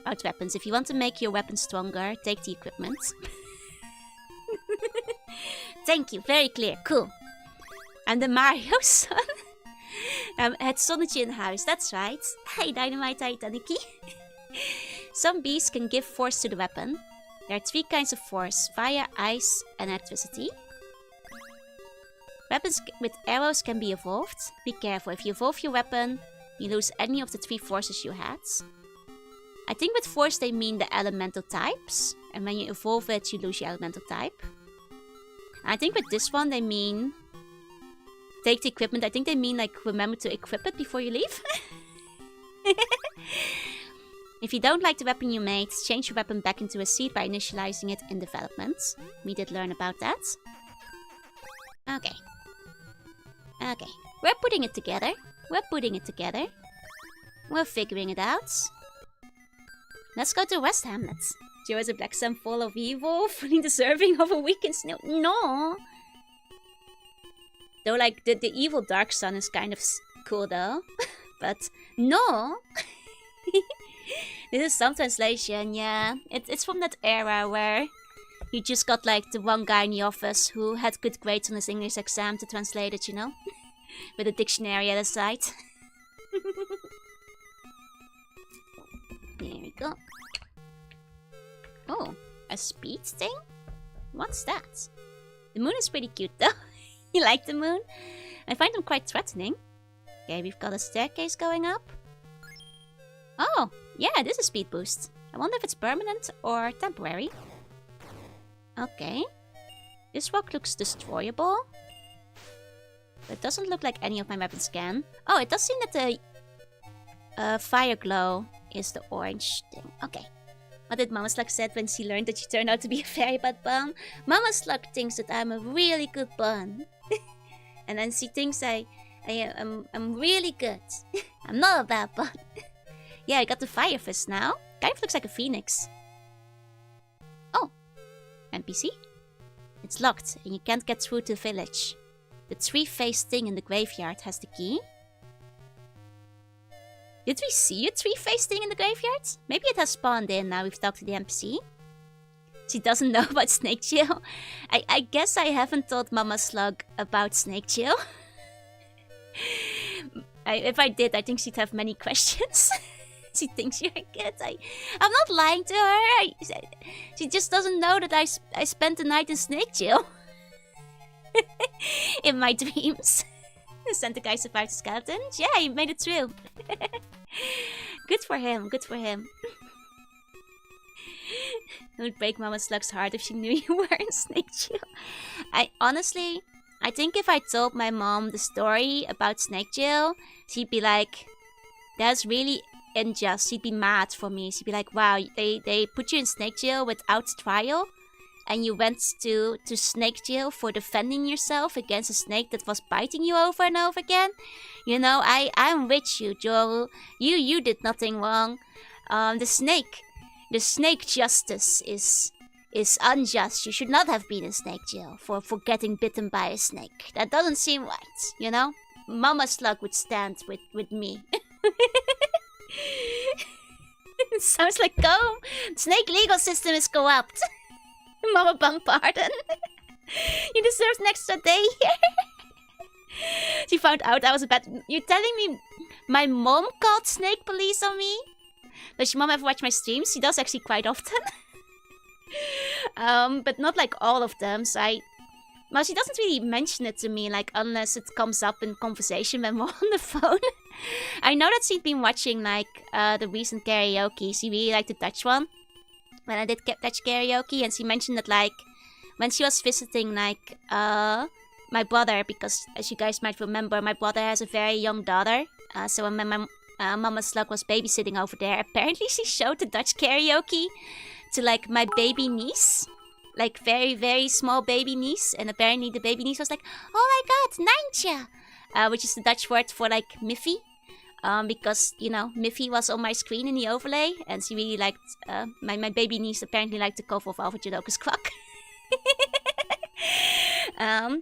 About weapons. If you want to make your weapon stronger, take the equipment. Thank you. Very clear. Cool. I'm the Mario son. Het zonnetje in huis. That's right. Hi, Dynamite Titaniki. Some beasts can give force to the weapon. There are 3 kinds of force. Fire, ice, and electricity. Weapons with arrows can be evolved. Be careful. If you evolve your weapon, you lose any of the 3 forces you had. I think with force they mean the elemental types. And when you evolve it, you lose your elemental type. And I think with this one they mean... Take the equipment. I think they mean like remember to equip it before you leave. If you don't like the weapon you made, change your weapon back into a seed by initializing it in development. We did learn about that. Okay. Okay. We're putting it together. We're putting it together. We're figuring it out. Let's go to West Hamlets. Joe is a black sun full of evil, fully deserving of a weekend snow. No! Though, like, the evil dark sun is kind of cool, though. But, no! This is some translation, yeah. It's from that era where you just got, like, the one guy in the office who had good grades on his English exam to translate it, you know? With a dictionary at his side. There we go. Oh, a speed thing? What's that? The moon is pretty cute, though. You like the moon? I find them quite threatening. Okay, we've got a staircase going up. Oh, yeah, it is a speed boost. I wonder if it's permanent or temporary. Okay. This rock looks destroyable. But it doesn't look like any of my weapons can. Oh, it does seem that the fire glow is the orange thing. Okay. What did Mama Slug said when she learned that she turned out to be a very bad bun? Mama Slug thinks that I'm a really good bun. And then she thinks I'm really good. I'm not a bad bun. Yeah, I got the fire fist now. Kind of looks like a phoenix. Oh. NPC? It's locked and you can't get through to the village. The three-faced thing in the graveyard has the key. Did we see a three-faced thing in the graveyard? Maybe it has spawned in now we've talked to the NPC. She doesn't know about Snake Jill. I guess I haven't told Mama Slug about Snake Jill. If I did, I think she'd have many questions. She thinks you're a kid. I'm not lying to her. She just doesn't know that I spent the night in Snake Jill. In my dreams. Sent the guy survived the skeletons. Yeah, he made it through. Good for him. Good for him. It would break Mama Slug's heart if she knew you were in Snake Jill. I think if I told my mom the story about Snake Jill, she'd be like, that's really unjust. She'd be mad for me. She'd be like, wow, they put you in Snake Jill without trial, and you went to Snake Jill for defending yourself against a snake that was biting you over and over again. You know, I'm with you, Joel. You did nothing wrong. The snake justice is unjust. You should not have been in Snake Jill for getting bitten by a snake. That doesn't seem right, you know? Mama Slug would stand with me. It sounds like snake legal system is corrupt. Mama bang pardon. You deserve an extra day here. She found out I was a bad... You're telling me my mom called snake police on me? Does your mom ever watch my streams? She does actually quite often. But not like all of them, so well, she doesn't really mention it to me, like, unless it comes up in conversation when we're on the phone. I know that she'd been watching, like, the recent karaoke. She really liked the Dutch one. When I did Dutch karaoke, and she mentioned that, like, when she was visiting, like, my brother, because, as you guys might remember, my brother has a very young daughter. So when my Mama Slug was babysitting over there, apparently she showed the Dutch karaoke to, like, my baby niece. Like, very, very small baby niece. And apparently the baby niece was like, oh my god, Nijntje! Which is the Dutch word for, like, Miffy. Because, you know, Miffy was on my screen in the overlay. And she really liked, my baby niece apparently liked the cover of Alfred Jodocus Clock.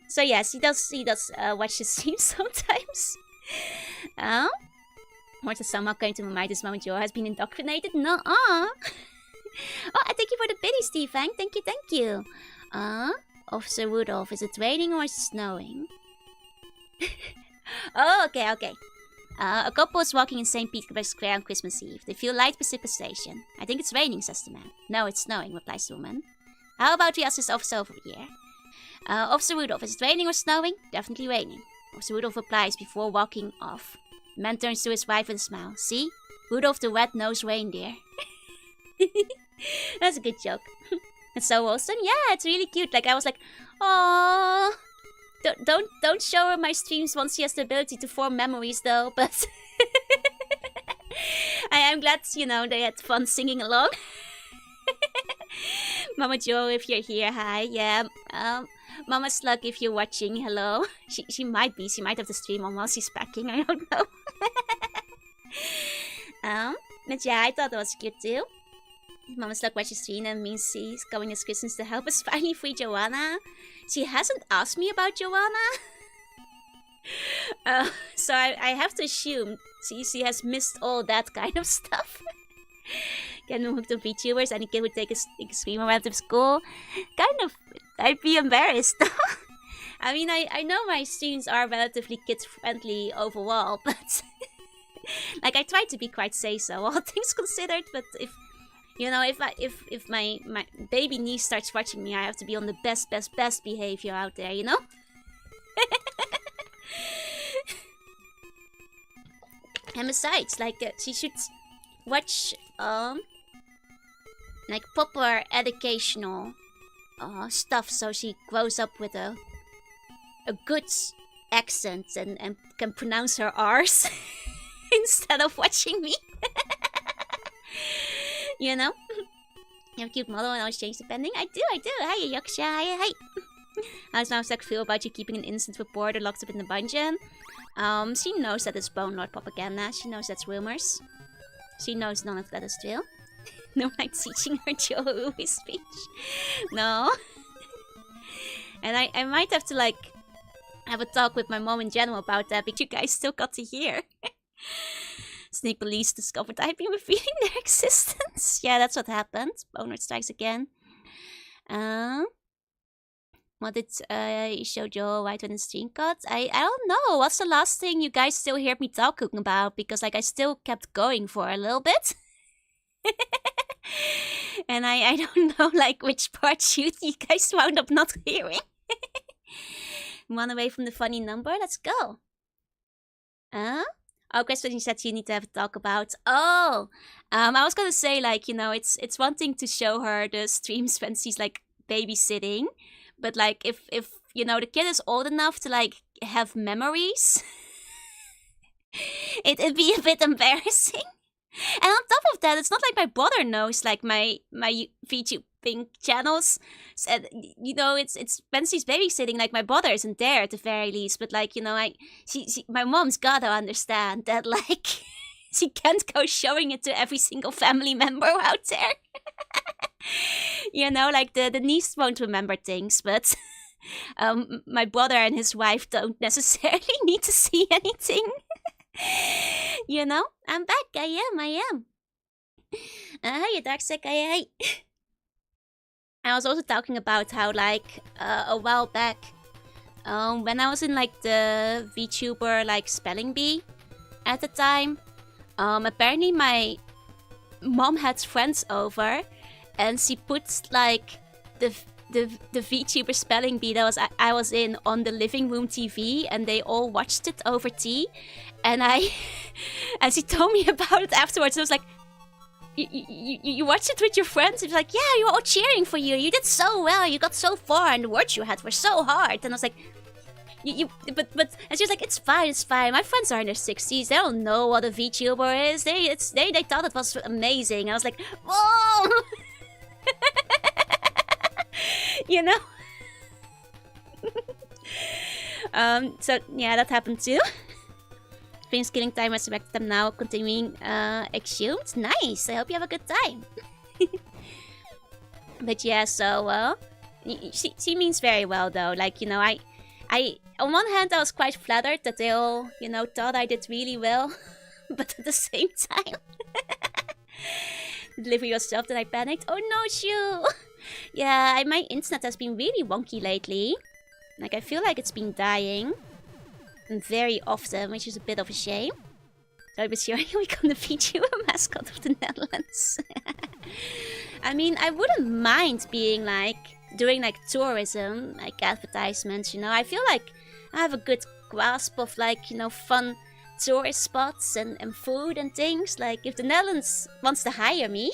So yeah, she does watch the stream sometimes. What is somehow came to my mind this moment, Joe has been indoctrinated? No-uh. Oh, thank you for the biddy, Stefan. Thank you. Officer Rudolph, is it raining or is it snowing? Oh, okay. A couple is walking in St. Petersburg Square on Christmas Eve. They feel light precipitation. I think it's raining, says the man. No, it's snowing, replies the woman. How about we ask this officer over here? Officer Rudolph, is it raining or snowing? Definitely raining. Officer Rudolph replies before walking off. The man turns to his wife with a smile. See? Rudolph the red-nosed reindeer. That's a good joke. It's so awesome. Yeah, it's really cute. Like, I was like, oh, don't show her my streams once she has the ability to form memories, though. But I am glad, you know, they had fun singing along. Mama Joe, if you're here, hi. Yeah, Mama Slug, if you're watching, hello. She might be. She might have the stream on while she's packing. I don't know. But yeah, I thought that was cute too. Mama Slug watches stream and means she's going as Christmas to help us finally free Joanna. She hasn't asked me about Joanna. So I have to assume she has missed all that kind of stuff. Getting hooked on VTubers, any kid would take a stream around to school. Kind of, I'd be embarrassed. I mean, I know my streams are relatively kid-friendly overall, but like I try to be quite say-so, all things considered. But if you know, if my baby niece starts watching me, I have to be on the best behavior out there, you know? And besides, like, she should watch, like, proper educational stuff, so she grows up with a good accent and can pronounce her R's instead of watching me. You know? You have a cute model and always change depending. I do. Hi, Yaksha. Hi. How does Mouseduck feel about you keeping an innocent reporter locked up in the dungeon? She knows that it's Bone Lord propaganda. She knows that's rumors. She knows none of that is real. No, I'm teaching her Joey speech. No. And I might have to, like, have a talk with my mom in general about that, because you guys still got to hear. Sneak police discovered I've been revealing their existence. Yeah, that's what happened. Boner strikes again. What did you show Joe White when the stream cut? I don't know. What's the last thing you guys still heard me talking about? Because like I still kept going for a little bit. And I don't know like which part you guys wound up not hearing. One away from the funny number. Let's go. Oh, question said you need to have a talk about. Oh, I was gonna say like, you know, it's one thing to show her the streams when she's like babysitting, but like if you know the kid is old enough to like have memories, it'd be a bit embarrassing. And on top of that, it's not like my brother knows like my VTubing channels. So, you know, it's when she's babysitting, like my brother isn't there at the very least. But like, you know, my mom's gotta understand that like she can't go showing it to every single family member out there. You know, like the niece won't remember things, but my brother and his wife don't necessarily need to see anything. You know, I'm back. I am. Hiya, Darksec. Hi. I was also talking about how, like, a while back, when I was in, like, the VTuber, like, spelling bee at the time, apparently my mom had friends over, and she put, like, the VTuber spelling bee that I was in on the living room TV, and they all watched it over tea. And she told me about it afterwards. I was like, you watched it with your friends? She was like, yeah, you were all cheering for you. You did so well. You got so far, and the words you had were so hard. And I was like, but and she was like, it's fine. My friends are in their 60s. They don't know what a VTuber is. They thought it was amazing. I was like, whoa, you know. So yeah, that happened too. Finished killing time, resurrected them now, continuing exhumed. Nice, I hope you have a good time. But yeah, so she means very well though. Like, you know, I on one hand I was quite flattered that they all, you know, thought I did really well. But at the same time, the delivery was soft and I panicked. Oh no, Shu! Yeah, my internet has been really wonky lately. Like, I feel like it's been dying. And very often, which is a bit of a shame. So I was sure you become the VTuber mascot of the Netherlands. I mean, I wouldn't mind being like, doing like tourism, like advertisements, you know. I feel like I have a good grasp of like, you know, fun tourist spots and food and things. Like, if the Netherlands wants to hire me,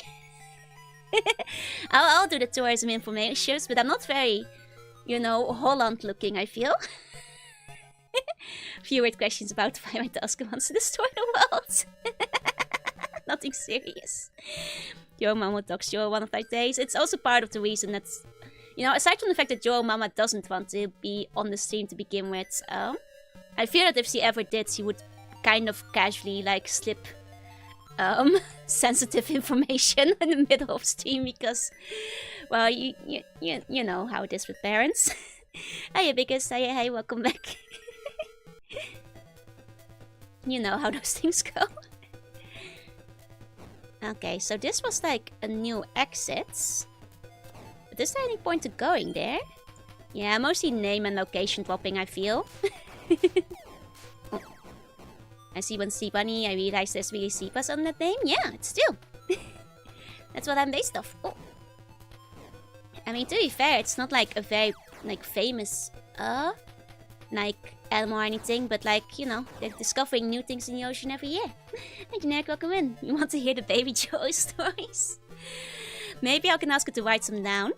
I'll do the tourism informations, but I'm not very, you know, Holland looking, I feel. Few weird questions about why my task wants to destroy the world. Nothing serious. Joe Mama talks Joe one of 5 days. It's also part of the reason that, you know, aside from the fact that Joe Mama doesn't want to be on the stream to begin with, I fear that if she ever did, she would kind of casually like slip sensitive information in the middle of stream because, well, you know how it is with parents. Hiya, Biggest. Hey, welcome back. You know how those things go. Okay, so this was like a new exit. But is there any point to going there? Yeah, mostly name and location dropping, I feel. Oh. I see one sea bunny. I realize there's really Seapas on that name. Yeah, it's still. That's what I'm based off. Oh. I mean, to be fair, it's not like a very like famous like animal or anything, but like, you know, they're discovering new things in the ocean every year. Hey Generic, welcome in. You want to hear the baby Joe stories? Maybe I can ask her to write some down.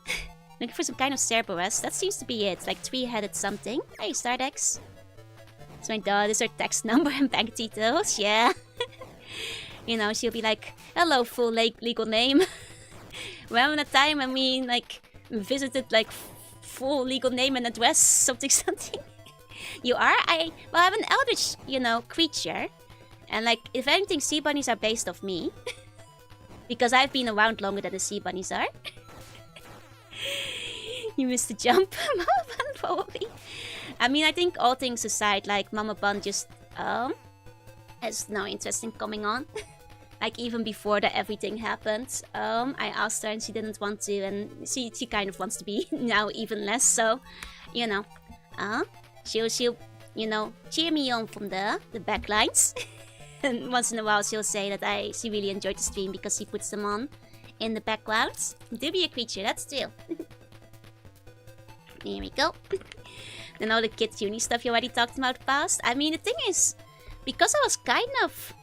Looking for some kind of Cerberus. That seems to be it. Like 3-headed something. Hey, Stardex. It's my daughter's her text number and bank details. Yeah. You know, she'll be like, hello, full legal name. Well, in a time when we like visited like full legal name and address something. You are? I have an eldritch, you know, creature. And like, if anything, sea bunnies are based off me. Because I've been around longer than the sea bunnies are. You missed the jump. Probably. I mean, I think all things aside, like Mama Bun just has no interest in coming on. Like even before that everything happened, I asked her and she didn't want to, and she kind of wants to be now even less. So, you know, she'll you know, cheer me on from the backlines. And once in a while she'll say that she really enjoyed the stream because she puts them on in the background. Do be a creature, that's true. Here we go. Then all the kid tuning stuff you already talked about past. I mean, the thing is, because I was kind of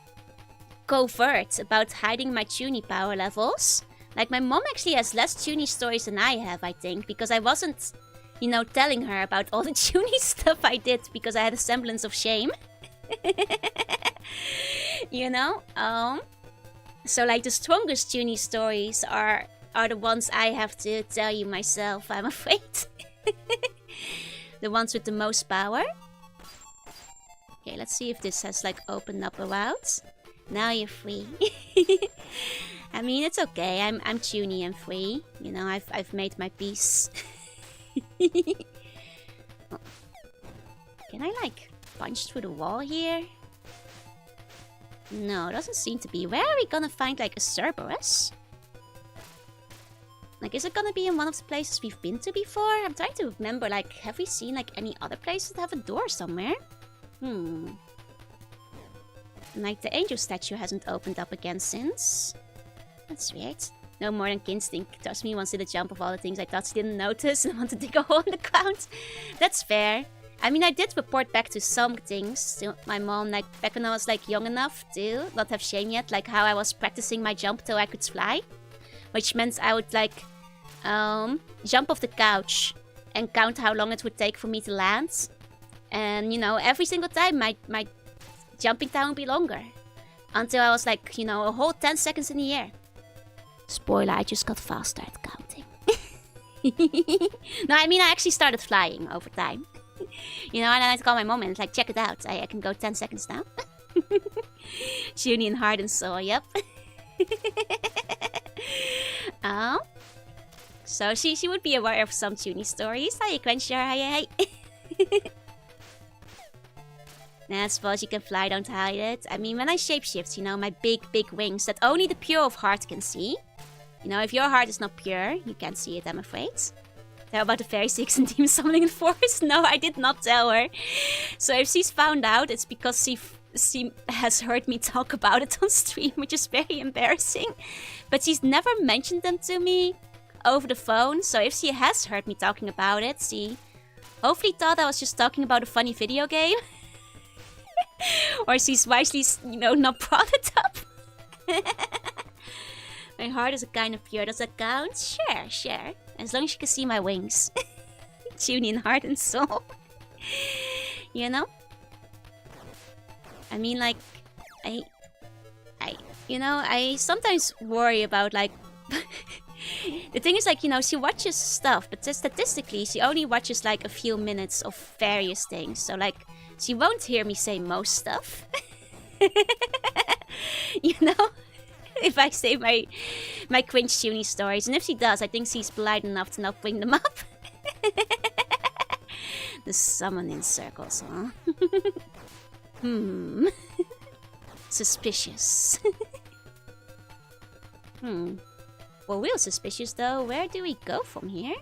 covert about hiding my tuny power levels, like my mom actually has less tuny stories than I have, I think, because I wasn't, you know, telling her about all the tuny stuff I did because I had a semblance of shame. You know? So like the strongest tuny stories are the ones I have to tell you myself, I'm afraid. The ones with the most power. Okay, let's see if this has like opened up a route. Now you're free. I mean, it's okay. I'm tuny and free. You know, I've made my peace. Oh. Can I like punch through the wall here? No, it doesn't seem to be. Where are we gonna find like a Cerberus? Like, is it gonna be in one of the places we've been to before? I'm trying to remember, like, have we seen like any other places that have a door somewhere? Like, the angel statue hasn't opened up again since. That's weird. No more than Kinstinct. Trust me, once did a jump of all the things I thought she didn't notice and want to dig a hole in the ground. That's fair. I mean, I did report back to some things to my mom, like, back when I was, like, young enough to not have shame yet. Like, how I was practicing my jump till I could fly. Which meant I would, like, jump off the couch and count how long it would take for me to land. And, you know, every single time my jumping time would be longer. Until I was, like, you know, a whole 10 seconds in the air. Spoiler, I just got faster at counting. No, I mean, I actually started flying over time. You know, and I call my mom and like, check it out. I can go 10 seconds now. Junie and heart and soul, yep. So she would be aware of some Junie stories. Hi, Quencher, hi. Nah, I suppose you can fly, don't hide it. I mean, when I shapeshift, you know, my big wings that only the pure of heart can see. You know, if your heart is not pure, you can't see it, I'm afraid. How about the fairy six and demon summoning in the forest? No, I did not tell her. So if she's found out, it's because she has heard me talk about it on stream, which is very embarrassing. But she's never mentioned them to me over the phone. So if she has heard me talking about it, she hopefully thought I was just talking about a funny video game. Or she's wisely, you know, not brought it up. My heart is a kind of pure. Does that count? Sure. As long as you can see my wings. Tune in heart and soul. You know? I mean, like, I sometimes worry about, like... The thing is, like, you know, she watches stuff, but statistically, she only watches, like, a few minutes of various things. So, like, she won't hear me say most stuff. You know? If I say my cringe Junie stories. And if she does, I think she's polite enough to not bring them up. The summon in circles, huh? Suspicious. Well, real suspicious though. Where do we go from here?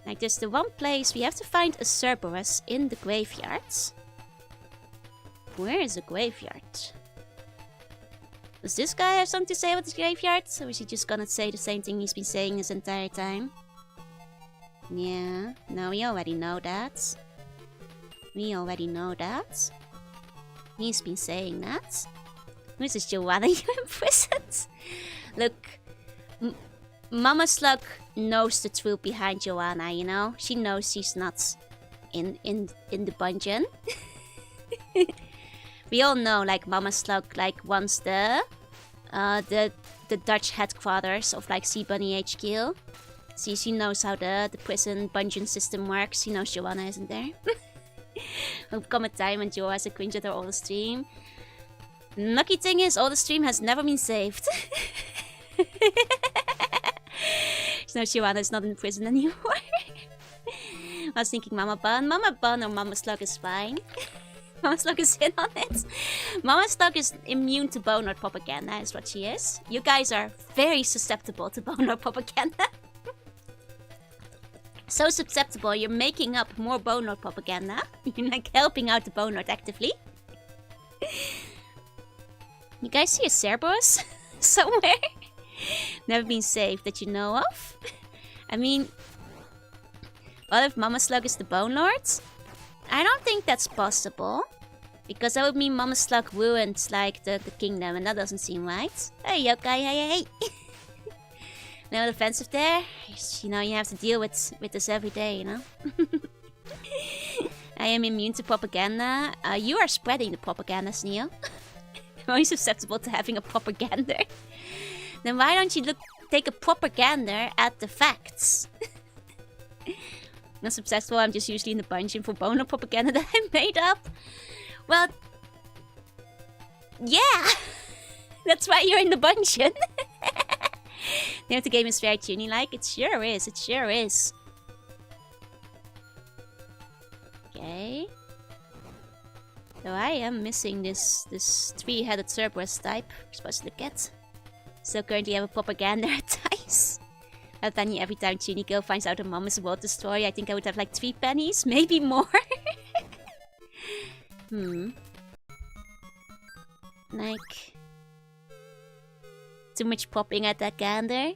Like, there's the one place we have to find a Cerberus in the graveyards. Where is the graveyard? Does this guy have something to say about the graveyard? Or is he just gonna say the same thing he's been saying this entire time? Yeah, no, we already know that. He's been saying that. Mrs. Joanna, you imprisoned? Look, Mama Slug knows the truth behind Joanna, you know? She knows she's not in the dungeon. We all know, like, Mama Slug, like, wants the Dutch headquarters of, like, Sea Bunny HQ. She knows how the prison dungeon system works. She knows Joanna isn't there. Will come a time when Jo has a cringe at her old stream. Lucky thing is, all the stream has never been saved. So Joanna is not in prison anymore. I was thinking Mama Bun or Mama Slug is fine. Mama Slug is in on it. Mama Slug is immune to Boner propaganda, is what she is. You guys are very susceptible to Boner propaganda. So susceptible, you're making up more Boner propaganda. You're like helping out the Boner actively. You guys see a Cerberus somewhere? Never been saved that you know of? I mean, what if Mama Slug is the Bone Lord? I don't think that's possible. Because that would mean Mama Slug ruined, like, the kingdom, and that doesn't seem right. Hey, yokai, hey. No offensive there. You know, you have to deal with this every day, you know? I am immune to propaganda. You are spreading the propaganda, Sneo. I'm only susceptible to having a propaganda. Then why don't you take a propaganda at the facts? Not successful, I'm just usually in the dungeon for Boner propaganda that I made up. Well, yeah, that's why you're in the dungeon. You know, the game is very tuny-like. It sure is, it sure is. Okay. So I am missing this three-headed Cerberus type we're supposed to look at. So currently I have a propaganda dice. Then every time Chunico finds out her mom is a world destroyer, I think I would have like 3 pennies, maybe more. Like, too much popping at that gander.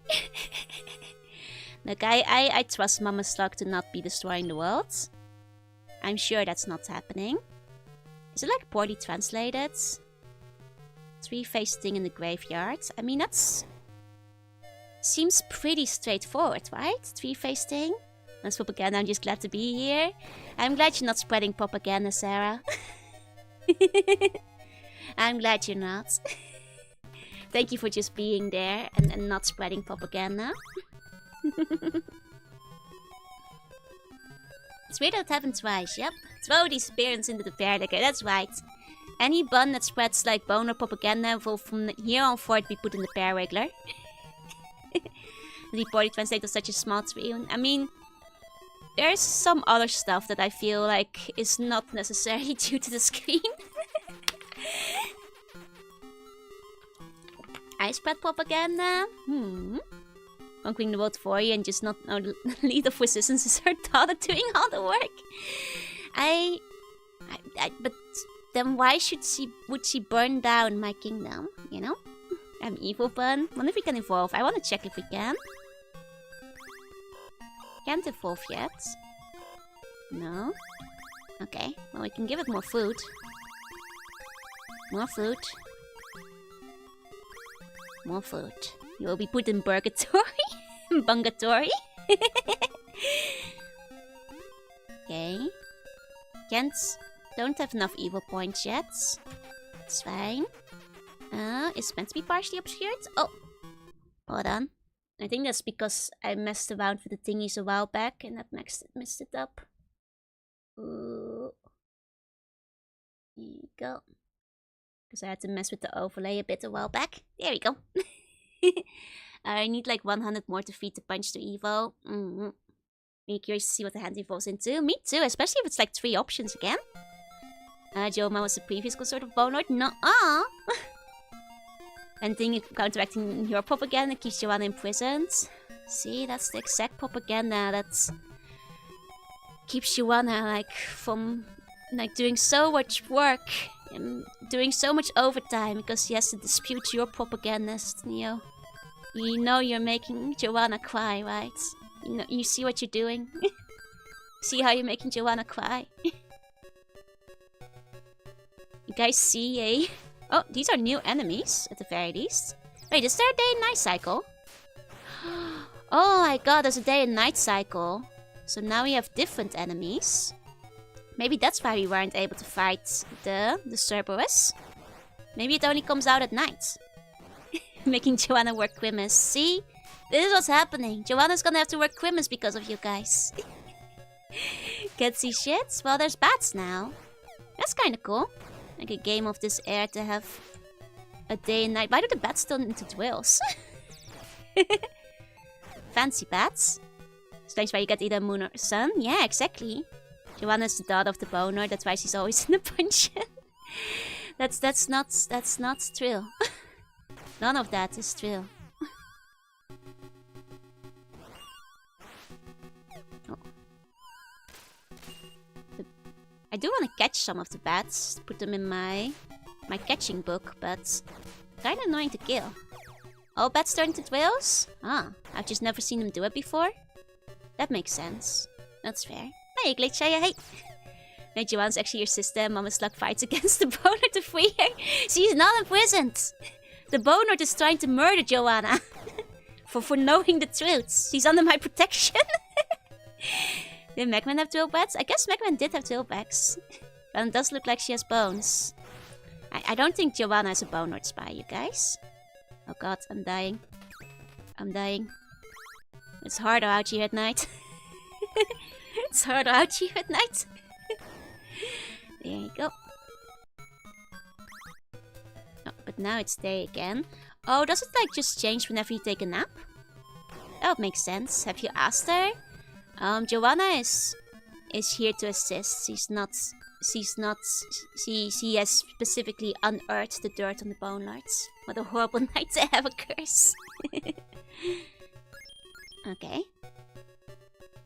Look, I trust Mama Slug to not be destroying the world. I'm sure that's not happening. Is it like poorly translated? 3-faced thing in the graveyard. I mean, that's... seems pretty straightforward, right? 3-faced thing. That's propaganda, I'm just glad to be here. I'm glad you're not spreading propaganda, Sarah. I'm glad you're not. Thank you for just being there and not spreading propaganda. It's weird that it happened twice, yep. Throw these parents into the bear liquor, that's right. Any bun that spreads like Boner propaganda will from here on forth be put in the bear wriggler. The poorly translated such a small tree. I mean, there's some other stuff that I feel like is not necessary due to the screen. I spread propaganda? Conquering the world for you and just not know the lead of resistance is her daughter doing all the work. But then why would she burn down my kingdom, you know? I'm evil bun. Wonder if we can evolve. I want to check if we can. Can't evolve yet. No. Okay, well we can give it more food. More food. More food. You will be put in purgatory. Bungatory. Okay. Don't have enough evil points yet. It's fine. It's meant to be partially obscured. Oh! Hold on. I think that's because I messed around with the thingies a while back and that messed it up. Ooh. There you go. Because I had to mess with the overlay a bit a while back. There we go. I need like 100 more to feed the punch to Evo. Be curious to see what the hand evolves into. Me too, especially if it's like 3 options again. Joma was the previous sort of Bone Lord. No-ah! And then counteracting your propaganda keeps Joanna imprisoned. See, that's the exact propaganda that keeps Joanna like from like doing so much work and doing so much overtime because she has to dispute your propagandist, Neo. You know you're making Joanna cry, right? You know, you see what you're doing? See how you're making Joanna cry? You guys see a... Oh, these are new enemies, at the very least. Wait, is there a day and night cycle? Oh my god, there's a day and night cycle. So now we have different enemies. Maybe that's why we weren't able to fight the Cerberus. Maybe it only comes out at night. Making Joanna work Quimus. See? This is what's happening. Joanna's gonna have to work Quimus because of you guys. Can't see shit? Well, there's bats now. That's kinda cool. Like a game of this air to have a day and night. Why do the bats turn into dwells? Fancy bats. That's why you get either moon or sun. Yeah, exactly. Joanna's the daughter of the boner. That's why she's always in the puncheon. that's not true. None of that is true. Oh. I do want to catch some of the bats, put them in my catching book, but kind of annoying to kill. All bats turn into whales? Ah, I've just never seen them do it before. That makes sense. That's fair. Hey, Glitch, hey. No, Joanne's actually your sister, and Mama Slug fights against the boner to free her. She's not imprisoned. The boner is trying to murder Joanna. for knowing the truth. She's under my protection. Did Megman have 12 bats? I guess Megman did have 12 backs. But it does look like she has bones. I don't think Joanna is a bone spy, you guys. Oh god, I'm dying. I'm dying. It's harder out here at night. It's harder out here at night. There you go. Oh, but now it's day again. Oh, does it like just change whenever you take a nap? That would make sense. Have you asked her? Joanna is here to assist. She has specifically unearthed the dirt on the bone lords. What a horrible night to have a curse. Okay.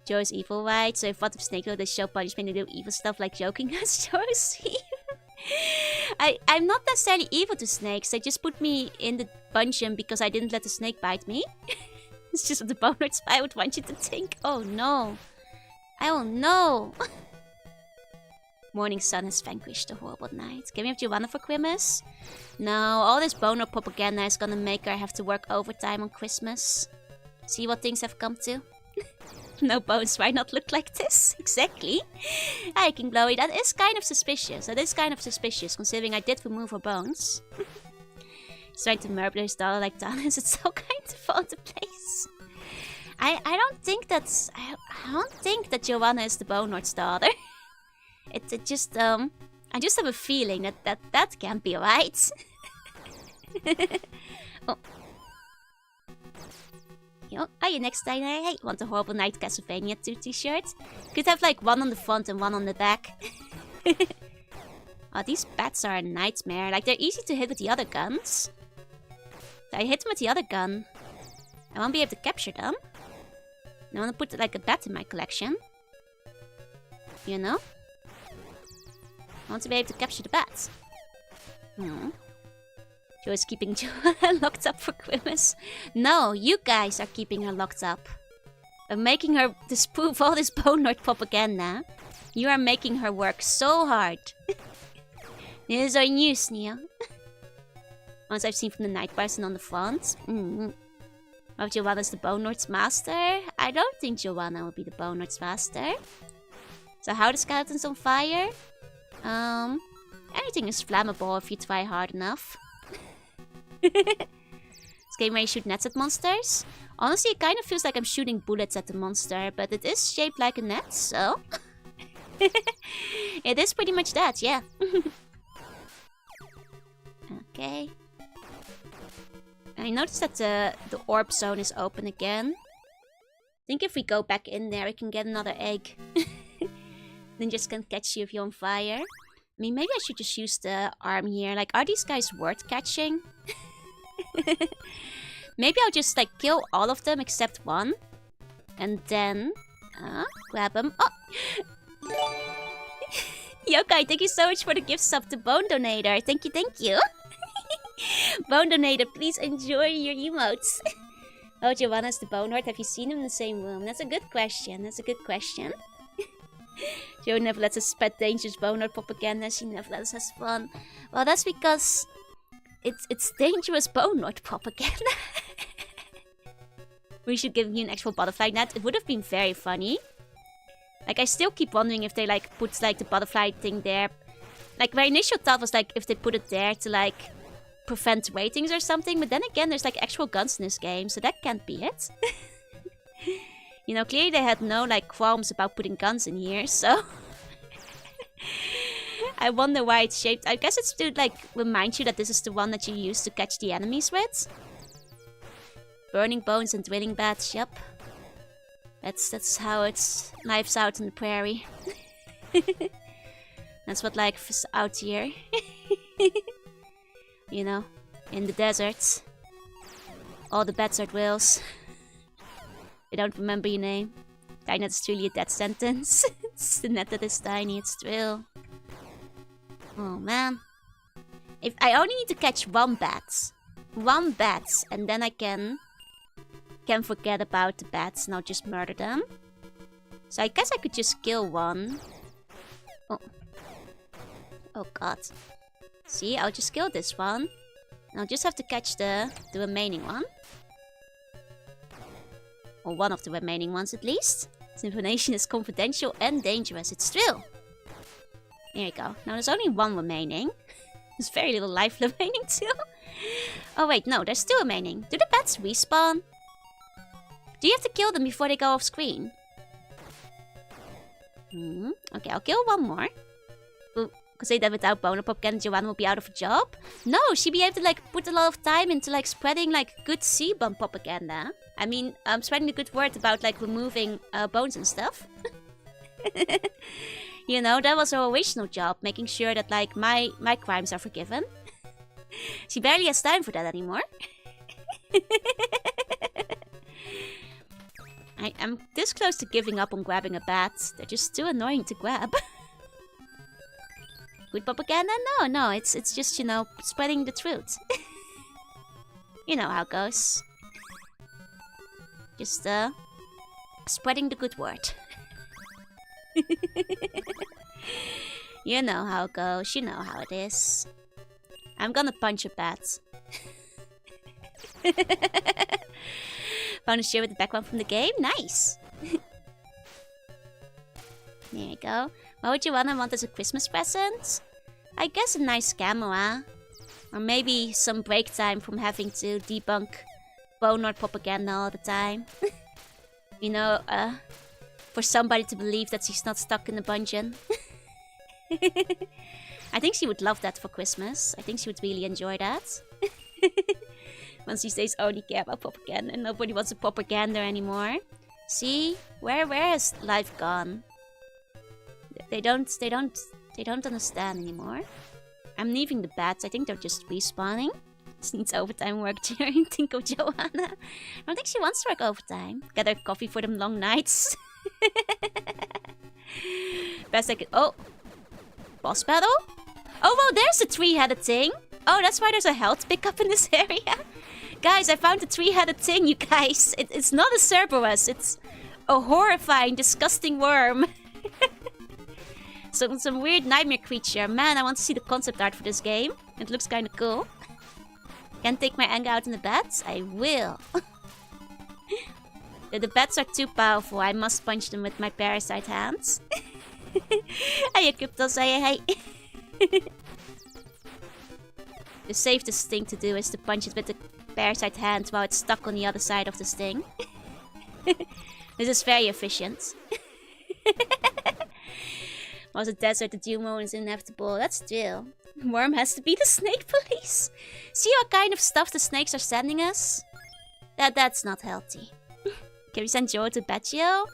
Joe is evil, right? So if what if Snake does show punishment and do evil stuff like joking us, Joe is evil. I'm not necessarily evil to snakes. They just put me in the dungeon because I didn't let the snake bite me. It's just what the bone lord spy would want you to think. Oh no. Oh no. Morning sun has vanquished the horrible night. Can we have Joanna for Christmas? No, all this boner propaganda is gonna make her have to work overtime on Christmas. See what things have come to? No bones, why not look like this? Exactly. Hi, King Blowy, that is kind of suspicious. That is kind of suspicious, considering I did remove her bones. He's trying to murder his daughter like Thanos. It's all kind of fall into place. I don't think that's... I don't think that Joanna is the Bone Lord's daughter. I just have a feeling that can't be right. Oh. Yo, hi, next time. Hey, want a Horrible Night Castlevania 2 t-shirt? Could have like one on the front and one on the back. Oh, these bats are a nightmare. Like, they're easy to hit with the other guns. I hit them with the other gun. I won't be able to capture them. I want to put like a bat in my collection. You know? I want to be able to capture the bats. Joe is keeping Joanna locked up for Christmas. No, you guys are keeping her locked up. I'm making her disprove all this Bone Lord propaganda. You are making her work so hard. This is our news, Neil. Once I've seen from the night person on the front. Of Joanna's the Bone Lord's master? I don't think Joanna will be the Bone Lord's master. So how the skeleton's on fire? Anything is flammable if you try hard enough. This game where you shoot nets at monsters? Honestly, it kind of feels like I'm shooting bullets at the monster, but it is shaped like a net, so... It is pretty much that, yeah. Okay. I noticed that the orb zone is open again. I think if we go back in there, we can get another egg. Ninjas can catch you if you're on fire. I mean, maybe I should just use the arm here. Like, are these guys worth catching? Maybe I'll just, like, kill all of them except one. And then... grab them. Oh! Yokai, thank you so much for the gift sub to Bone Donator. Thank you, thank you. Bone Donator, please enjoy your emotes. Oh, Joanna's the Bone Lord. Have you seen him in the same room? That's a good question. That's a good question. Joe never lets us spread dangerous Bone Lord propaganda. She never lets us have fun. Well, that's because it's dangerous Bone Lord propaganda. We should give you an actual butterfly net. It would have been very funny. Like, I still keep wondering if they, like, put, like, the butterfly thing there. Like, my initial thought was, like, if they put it there to, like, prevent ratings or something. But then again, there's, like, actual guns in this game, so that can't be it. You know, clearly they had no, like, qualms about putting guns in here, so... I wonder why it's shaped. I guess it's to, like, remind you that this is the one that you use to catch the enemies with. Burning bones and drilling bats, yep. That's how it's lives out in the prairie. That's what life is out here. You know, in the deserts. All the bats are whales. They don't remember your name. Kinda, that's truly a death sentence. It's the net that is tiny, it's thrill. Oh man. If I only need to catch one bat, and then I can forget about the bats, not just murder them. So I guess I could just kill one. Oh. Oh god. See, I'll just kill this one. And I'll just have to catch the remaining one. Or one of the remaining ones at least. This information is confidential and dangerous. It's true. There you go. Now there's only one remaining. There's very little life remaining too. Oh wait, no, there's 2 remaining. Do the bats respawn? Do you have to kill them before they go off screen? Okay, I'll kill one more. Because say that without boner propaganda, Joanna will be out of a job. No, she'd be able to like put a lot of time into like spreading like good C-bomb propaganda. I mean, spreading the good word about like removing bones and stuff. You know, that was her original job, making sure that like my crimes are forgiven. She barely has time for that anymore. I'm this close to giving up on grabbing a bat. They're just too annoying to grab. Good propaganda? No, it's just, you know, spreading the truth. You know how it goes. Just, spreading the good word. You know how it goes, you know how it is. I'm gonna punch a bat. Found a shirt with the background from the game? Nice! There you go. What would you want as a Christmas present? I guess a nice camera. Or maybe some break time from having to debunk boner propaganda all the time. You know, for somebody to believe that she's not stuck in a dungeon. I think she would love that for Christmas. I think she would really enjoy that. Once these days only care about propaganda and nobody wants a propaganda anymore. See? Where has life gone? They don't understand anymore. I'm leaving the bats. I think they're just respawning. This needs overtime work during Think of Joanna. I don't think she wants to work overtime. Get her coffee for them long nights. Best I could. Oh! Boss battle? Oh, well, there's a 3-headed thing. Oh, that's why there's a health pickup in this area. Guys, I found a 3-headed thing, you guys. It's not a Cerberus. It's a horrifying, disgusting worm. Some weird nightmare creature. Man, I want to see the concept art for this game. It looks kind of cool. Can't take my anger out in the bats? I will. The bats are too powerful. I must punch them with my parasite hands. Hey, Cryptos. Hey. The safest thing to do is to punch it with the parasite hand while it's stuck on the other side of the sting. This is very efficient. Was a desert, the due moment is inevitable. That's true. Worm has to be the snake police. See what kind of stuff the snakes are sending us? That's not healthy. Can we send Joe to bat jail?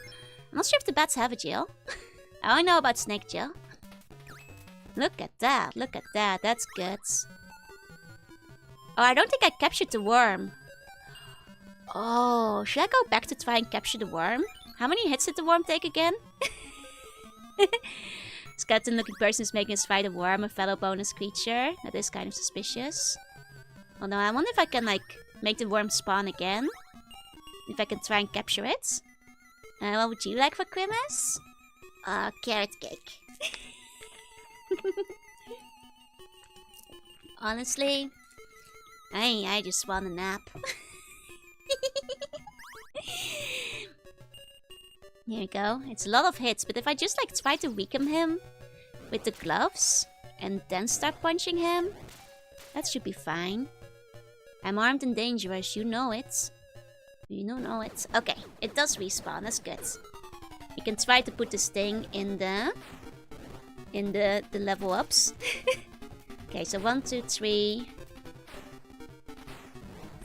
I'm not sure if the bats have a jail. I only know about snake jail. Look at that. That's good. Oh, I don't think I captured the worm. Oh, should I go back to try and capture the worm? How many hits did the worm take again? Skeleton-looking person is making us fight a worm, a fellow bonus creature. That is kind of suspicious. Oh no, I wonder if I can, like, make the worm spawn again. If I can try and capture it. What would you like for Christmas? Carrot cake. Honestly, I just want a nap. Here we go. It's a lot of hits, but if I just like try to weaken him with the gloves and then start punching him, that should be fine. I'm armed and dangerous, you know it. You know it. Okay, it does respawn, that's good. You can try to put this thing in the level ups. Okay, so 1, 2, 3,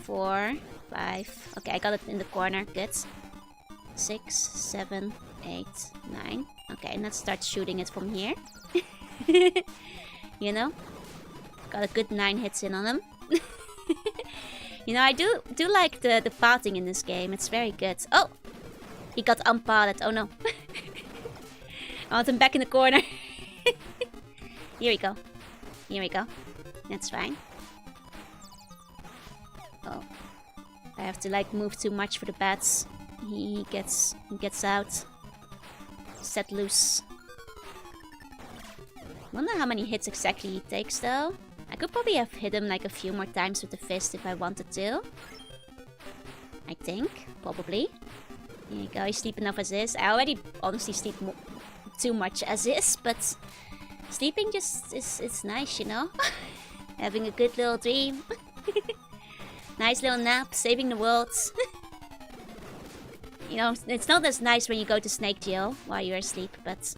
4, 5. Okay, I got it in the corner, good. 6, 7, 8, 9. Okay, and let's start shooting it from here. You know? Got a good 9 hits in on him. You know, I do like the pathing in this game. It's very good. Oh! He got unpathed. Oh no. I want him back in the corner. Here we go. Here we go. That's fine. Oh. I have to like move too much for the bats. He gets out. Set loose. Wonder how many hits exactly he takes though. I could probably have hit him like a few more times with the fist if I wanted to. I think. Probably. Here you go. You sleep enough as is. I already honestly sleep too much as is, but sleeping just it's nice, you know? Having a good little dream. Nice little nap, saving the world. You know, it's not as nice when you go to snake jail while you're asleep, but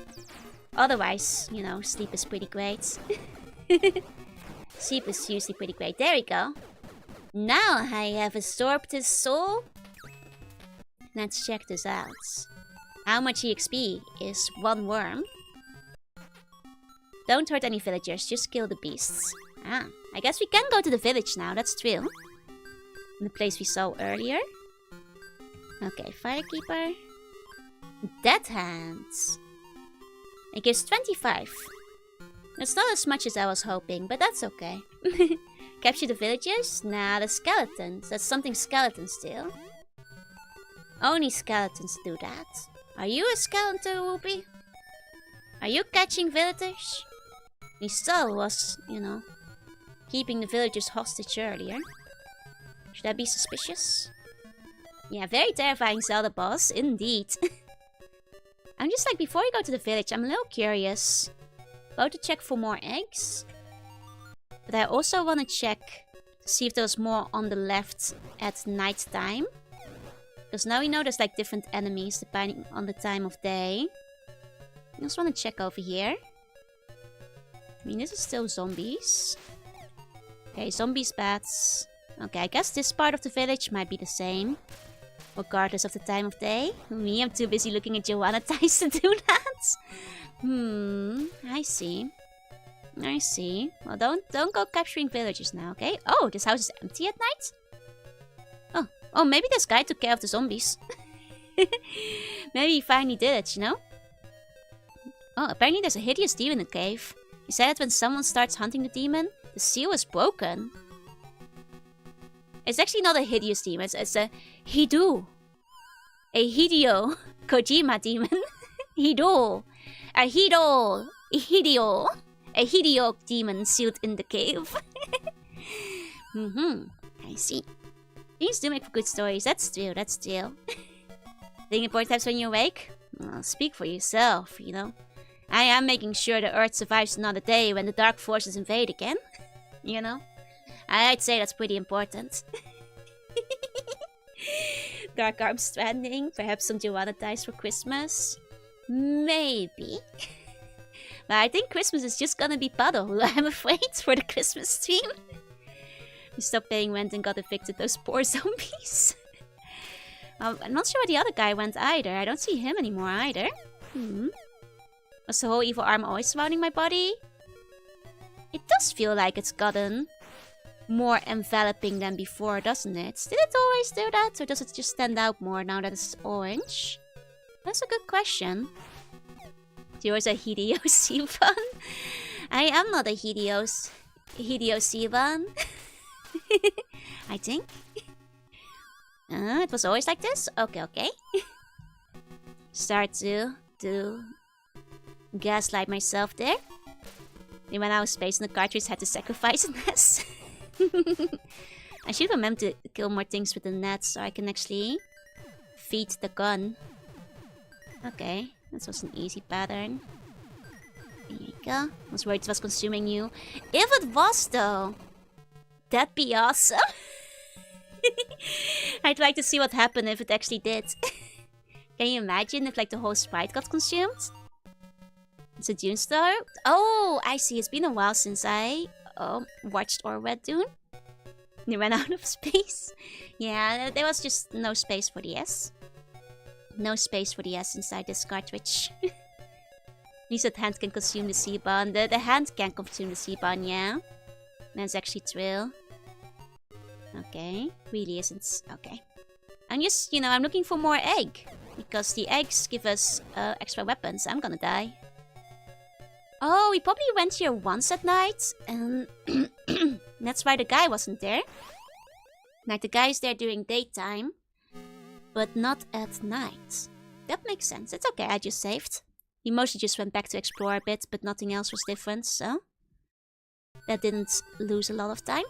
otherwise, you know, sleep is pretty great. Sleep is usually pretty great. There we go. Now I have absorbed his soul. Let's check this out. How much EXP is one worm? Don't hurt any villagers, just kill the beasts. Ah, I guess we can go to the village now, that's true. In the place we saw earlier. Okay, Firekeeper. Dead Hands. It gives 25. It's not as much as I was hoping, but that's okay. Capture the villagers? Nah, the skeletons. That's something skeletons do. Only skeletons do that. Are you a skeleton, Whoopi? Are you catching villagers? He still was, you know, keeping the villagers hostage earlier. Should I be suspicious? Yeah, very terrifying Zelda boss, indeed. I'm just like, before we go to the village, I'm a little curious. About to check for more eggs. But I also want to check to see if there's more on the left at night time. Because now we know there's like different enemies depending on the time of day. I just want to check over here. I mean, this is still zombies. Okay, zombies, bats. Okay, I guess this part of the village might be the same. Regardless of the time of day. Me, I'm too busy looking at Joanna Ties to do that. I see. I see. Well, don't go capturing villagers now, okay? Oh, this house is empty at night? Oh, maybe this guy took care of the zombies. Maybe he finally did it, you know? Oh, apparently there's a hideous demon in the cave. He said that when someone starts hunting the demon, the seal is broken. It's actually not a hideous demon, it's a Hideo. A Hideo Kojima demon. Hideo. A Hideo. Hideo. A Hideo demon sealed in the cave. I see. Things do make for good stories, that's true, that's true. Thinking important times when you're awake? Well, speak for yourself, you know. I am making sure the Earth survives another day when the Dark Forces invade again. You know? I'd say that's pretty important. Dark Arm Stranding, perhaps some Joanna Ties for Christmas. Maybe. But I think Christmas is just gonna be Puddle, I'm afraid, for the Christmas stream. He stopped paying rent and got evicted, those poor zombies. I'm not sure where the other guy went either. I don't see him anymore either. Was the whole evil arm always surrounding my body? It does feel like it's gotten more enveloping than before, doesn't it? Did it always do that? Or does it just stand out more now that it's orange? That's a good question. Yours a Hideo Sivan? I am not a Hideo Sivan. I think. It was always like this? Okay. Start to gaslight myself there. Then when I was space and the cartridge had to sacrifice a nest. I should remember to kill more things with the net so I can actually feed the gun. Okay, this was an easy pattern. There you go. I was worried it was consuming you. If it was though, that'd be awesome. I'd like to see what happened if it actually did. Can you imagine if like the whole sprite got consumed? It's a Dune star? Oh, I see. It's been a while since I watched or read Dune. They ran out of space. Yeah, there was just no space for the S. No space for the S inside this cartridge. At least that hand can consume the C-Bond. The hand can consume the C-Bond, yeah. That's actually true. Okay. Really isn't. Okay. I'm just, I'm looking for more egg. Because the eggs give us extra weapons. I'm gonna die. Oh, we probably went here once at night. And that's why the guy wasn't there. Like, the guy's there during daytime. But not at night. That makes sense. It's okay, I just saved. He mostly just went back to explore a bit, but nothing else was different, so... That didn't lose a lot of time.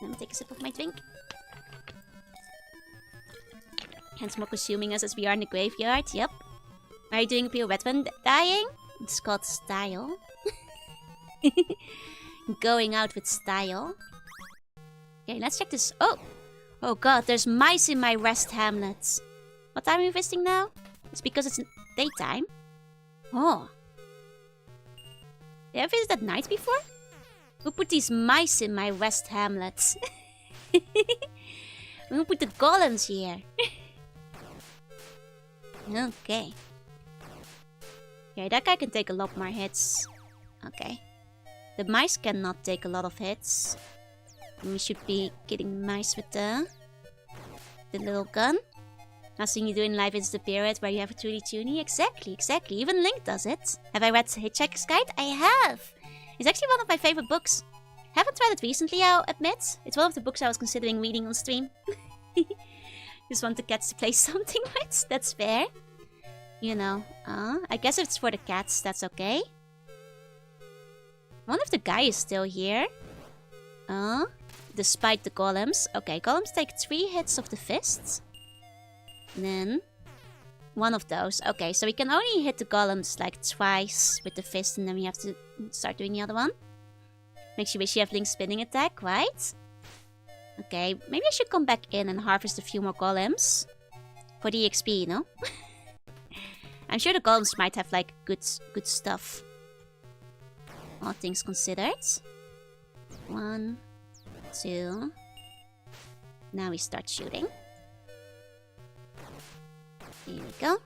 Let me take a sip of my drink. Hence more consuming us as we are in the graveyard, yep. Are you doing a pirouette when dying? It's called style. Going out with style. Okay, let's check this. Oh! Oh god, there's mice in my rest hamlet. What time are we visiting now? It's because it's daytime. Oh. Did I visit at night before? Who put these mice in my rest hamlet? Who put the golems here? Okay. Okay, that guy can take a lot more hits. Okay. The mice cannot take a lot of hits. We should be getting mice with the little gun. Nothing you do in life is the period where you have a truly tuny. Exactly. Even Link does it. Have I read Hitchhiker's Guide? I have. It's actually one of my favorite books. Haven't read it recently, I'll admit. It's one of the books I was considering reading on stream. Just want the cats to play something with. That's fair. I guess if it's for the cats, that's okay. I wonder if the guy is still here. Despite the golems. Okay, golems take 3 hits of the fists. And then... one of those. Okay, so we can only hit the golems like twice with the fist, and then we have to start doing the other one. Makes you wish you have Link's spinning attack, right? Okay, maybe I should come back in and harvest a few more golems. For the XP, I'm sure the golems might have like good stuff. All things considered. 1, 2. Now we start shooting. Here we go.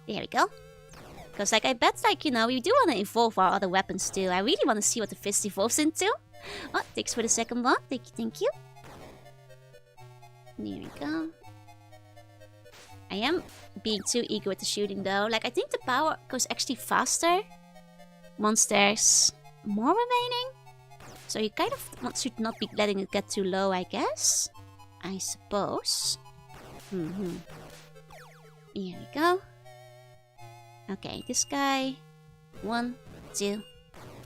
There we go. Because, I bet, we do want to evolve our other weapons, too. I really want to see what the fist evolves into. Oh, thanks for the second one. Thank you. There we go. I am being too eager with the shooting, though. I think the power goes actually faster once there's more remaining. So you kind of should not be letting it get too low, I guess. I suppose. Here we go. Okay, this guy. 1, 2.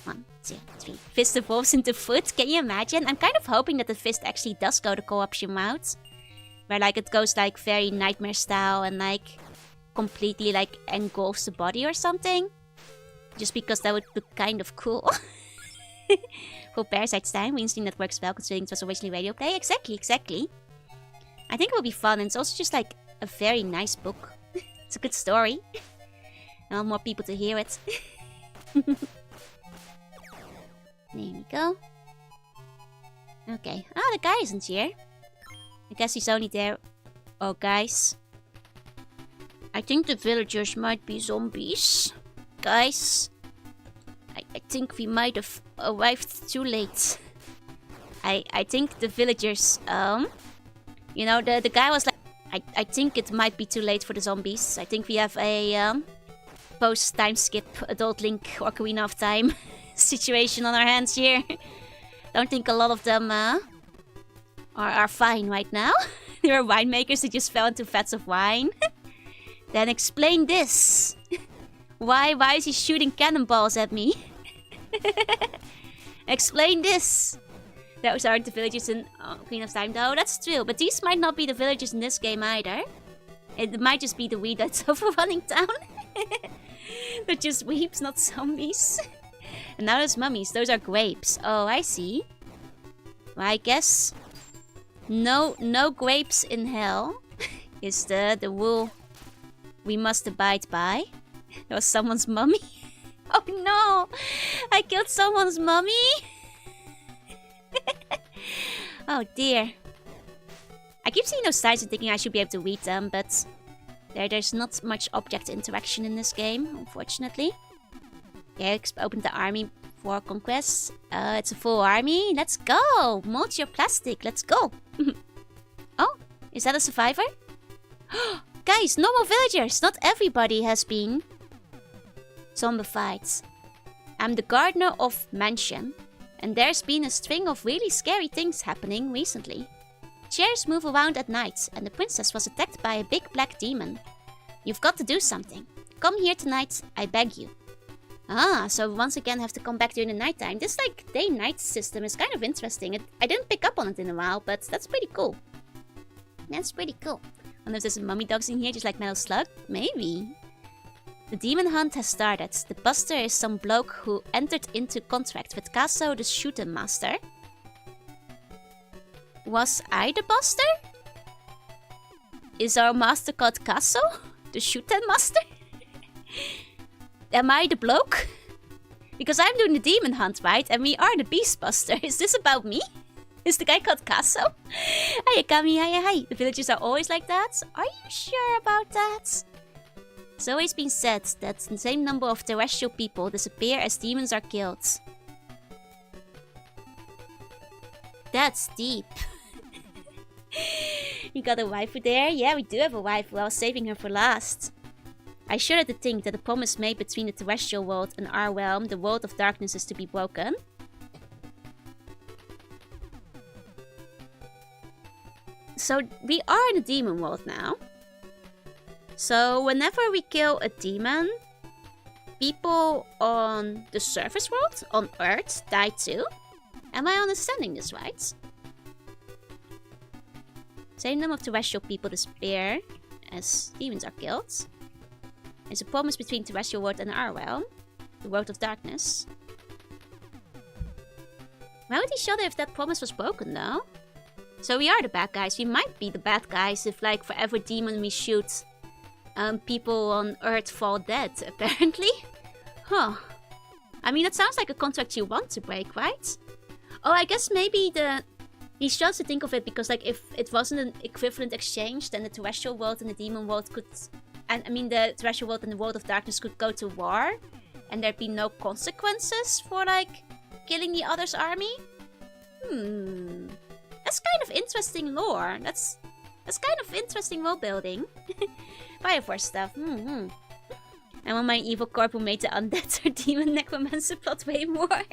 1, 2, 3. Fist evolves into foot. Can you imagine? I'm kind of hoping that the fist actually does go the co-option route. Where it goes very nightmare style and completely engulfs the body or something. Just because that would look kind of cool. For Parasite's time, we instinct that works well considering it was originally radio play. Exactly. I think it will be fun, and it's also just a very nice book. It's a good story. I want more people to hear it. There we go. Okay. Ah, the guy isn't here. I guess he's only there. Oh, guys. I think the villagers might be zombies. Guys. I think we might have arrived too late. I think the villagers, the guy was I think it might be too late for the zombies. I think we have a post-time skip Adult Link Ocarina of Time situation on our hands here. Don't think a lot of them are fine right now. There are winemakers who just fell into vats of wine. Then explain this. Why is he shooting cannonballs at me? Explain this. Those aren't the villagers in Queen of Time, though. That's true, but these might not be the villagers in this game either. It might just be the weed that's overrunning town. They're just weeps, not zombies. And now there's mummies. Those are grapes. Oh, I see. Well, I guess no grapes in hell is the rule we must abide by. That was someone's mummy. Oh no! I killed someone's mummy! Oh dear. I keep seeing those signs and thinking I should be able to read them, but there's not much object interaction in this game, unfortunately. Yeah, opened the army for conquest. It's a full army. Let's go! Mulch your plastic. Let's go! Oh, is that a survivor? Guys, normal villagers! Not everybody has been zombified. I'm the gardener of Mansion, and there's been a string of really scary things happening recently. Chairs move around at night, and the princess was attacked by a big black demon. You've got to do something. Come here tonight, I beg you. Ah, so once again have to come back during the nighttime. This like day-night system is kind of interesting. I didn't pick up on it in a while, but that's pretty cool. That's pretty cool. I wonder if there's mummy dogs in here, just like Metal Slug? Maybe. The demon hunt has started. The buster is some bloke who entered into contract with Casso the shooting master. Was I the buster? Is our master called Casso? The shooting master? Am I the bloke? Because I'm doing the demon hunt, right? And we are the beast buster. Is this about me? Is the guy called Casso? Hiya, Kami, hiya, hi. The villagers are always like that? Are you sure about that? It's always been said that the same number of terrestrial people disappear as demons are killed. That's deep. You got a waifu there? Yeah, we do have a waifu. I was saving her for last. I shudder to think that the promise made between the terrestrial world and our realm, the world of darkness, is to be broken. So we are in the demon world now. So whenever we kill a demon, people on the surface world, on Earth, die too. Am I understanding this right? Same number of terrestrial people disappear as demons are killed. It's a promise between terrestrial world and our realm, the world of darkness. Why would he shudder if that promise was broken though? So we are the bad guys. We might be the bad guys if like for every demon we shoot, people on Earth fall dead, apparently. Huh. I mean, that sounds like a contract you want to break, right? Oh, I guess maybe he struggles to think of it because like if it wasn't an equivalent exchange, then the terrestrial world and the demon world could... And I mean, the terrestrial world and the world of darkness could go to war, and there'd be no consequences for like killing the other's army. That's kind of interesting lore. That's kind of interesting world building. Fire Force stuff. And when my evil corp who made the undead or demon necromancer plot way more.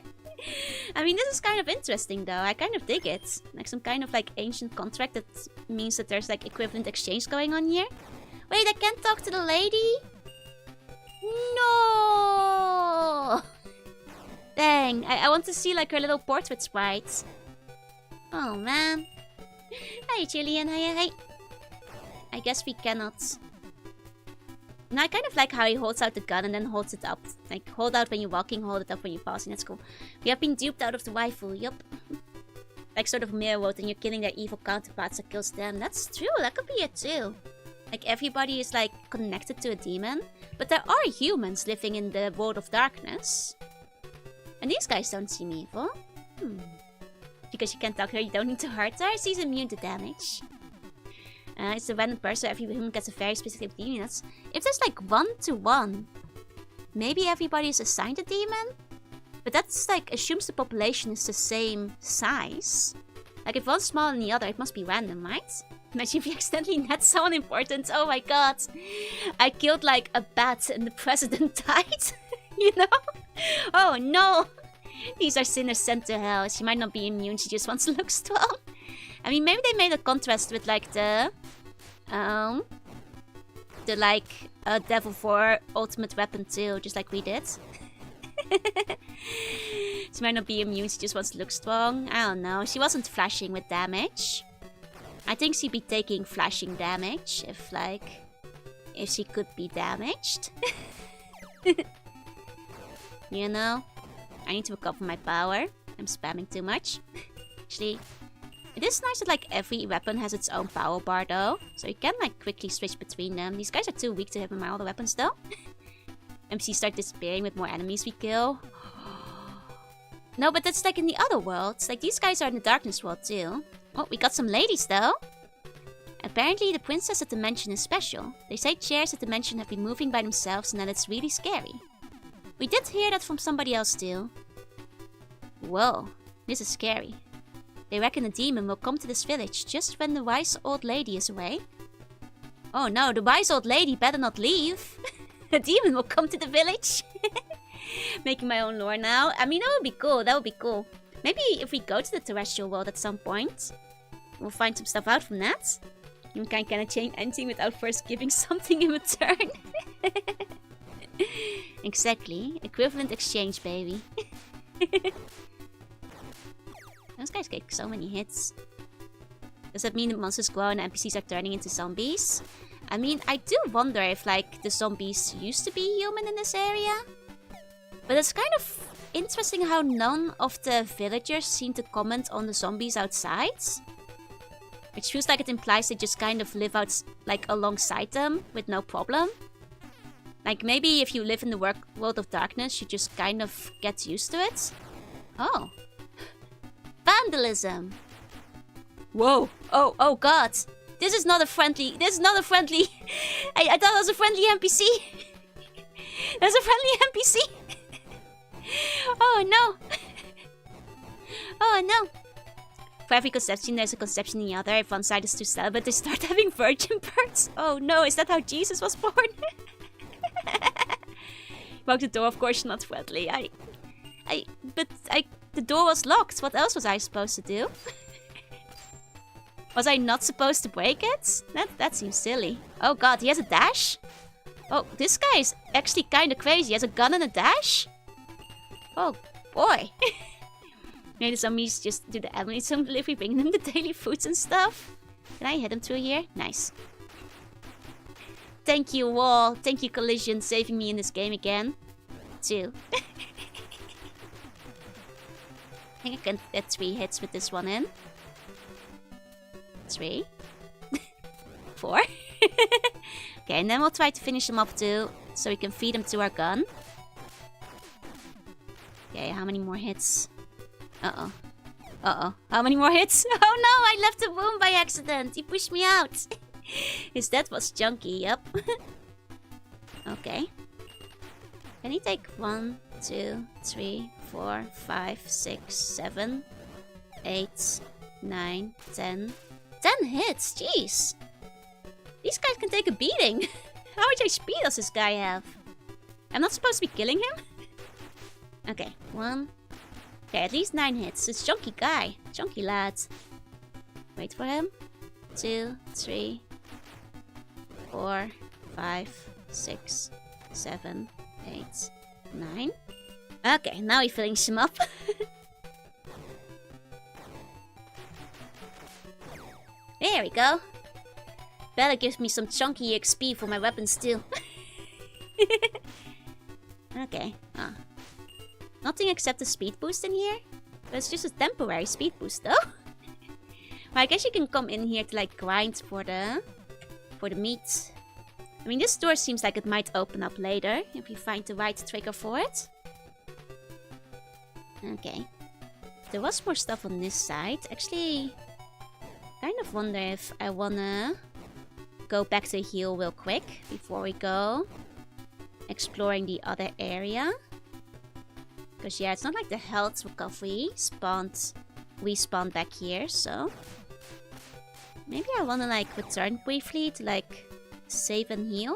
I mean, this is kind of interesting though. I kind of dig it. Like some kind of like ancient contract that means that there's like equivalent exchange going on here. Wait, I can't talk to the lady? No! Dang, I want to see like her little portrait sprite. Oh man. Hi Jillian, hi. I guess we cannot. No, I kind of like how he holds out the gun and then holds it up. Like, hold out when you're walking, hold it up when you're passing. That's cool. We have been duped out of the waifu, yup. Like sort of mirror world and you're killing their evil counterparts that kills them. That's true, that could be it too. Like everybody is like connected to a demon. But there are humans living in the world of darkness. And these guys don't seem evil. Because you can't talk to her, you don't need to hurt her. She's immune to damage. It's a random person, every human gets a very specific demon. If there's like 1-to-1, maybe everybody is assigned a demon? But that's like, assumes the population is the same size. Like if one's smaller than the other, it must be random, right? Imagine if you accidentally net someone important. Oh my god. I killed like a bat and the president died. You know? Oh no. These are sinners sent to hell. She might not be immune, she just wants to look strong. I mean, maybe they made a contrast with like the Devil 4 ultimate weapon too, just like we did. She might not be immune, she just wants to look strong. I don't know. She wasn't flashing with damage. I think she'd be taking flashing damage if she could be damaged. You know? I need to recover my power. I'm spamming too much. Actually, it is nice that like every weapon has its own power bar though. So you can like quickly switch between them. These guys are too weak to hit with my other weapons though. NPCs start disappearing with more enemies we kill. No, but that's like in the other worlds. Like these guys are in the darkness world too. Oh, we got some ladies though. Apparently the princess at the mansion is special. They say chairs at the mansion have been moving by themselves and that it's really scary. We did hear that from somebody else too. Whoa, this is scary. They reckon a demon will come to this village just when the wise old lady is away. Oh no, the wise old lady better not leave. A demon will come to the village. Making my own lore now. I mean, that would be cool. That would be cool. Maybe if we go to the terrestrial world at some point, we'll find some stuff out from that. You can't change anything without first giving something in return. Exactly. Equivalent exchange, baby. Those guys get so many hits. Does that mean the monsters grow and the NPCs are turning into zombies? I mean, I do wonder if, like, the zombies used to be human in this area. But it's kind of interesting how none of the villagers seem to comment on the zombies outside. Which feels like it implies they just kind of live out, like, alongside them with no problem. Like, maybe if you live in the world of darkness, you just kind of get used to it. Oh. Vandalism. Whoa. Oh god. This is not a friendly... I thought it was a friendly NPC. There's a friendly NPC. Oh no. Oh no. For every conception, there's a conception in the other. If one side is too celibate, they start having virgin births. Oh no, is that how Jesus was born? Broke the door, of course not friendly. The door was locked. What else was I supposed to do? Was I not supposed to break it? That seems silly. Oh god, he has a dash? Oh, this guy is actually kind of crazy. He has a gun and a dash? Oh boy. Maybe the zombies just do the Amazon delivery, bringing them the daily foods and stuff. Can I hit him through here? Nice. Thank you, Wall. Thank you, Collision, saving me in this game again. 2. I think I can get 3 hits with this one in. 3. 4. Okay, and then we'll try to finish them up too, so we can feed them to our gun. Okay, how many more hits? Uh-oh. Uh-oh. How many more hits? Oh no, I left the room by accident. He pushed me out. His death was chunky, yep. Okay. Can he take 1, 2, 3, 4, 5, 6, 7, 8, 9, 10. 10 hits, jeez. These guys can take a beating. How much HP does this guy have? I'm not supposed to be killing him? Okay, 1. Okay, at least 9 hits. It's chunky guy. Chunky lad. Wait for him. 2, 3, 4, 5, 6, 7, 8, 9. Okay, now he fills him up. There we go. Better give me some chunky XP for my weapons too. Okay. Nothing except a speed boost in here. But it's just a temporary speed boost though. Well, I guess you can come in here to like grind for the meat. I mean, this door seems like it might open up later if you find the right trigger for it. Okay. There was more stuff on this side. Actually, kind of wonder if I wanna go back to the heal real quick before we go exploring the other area. Because yeah, it's not like the health recovery respawned back here, so maybe I wanna like return briefly to like save and heal.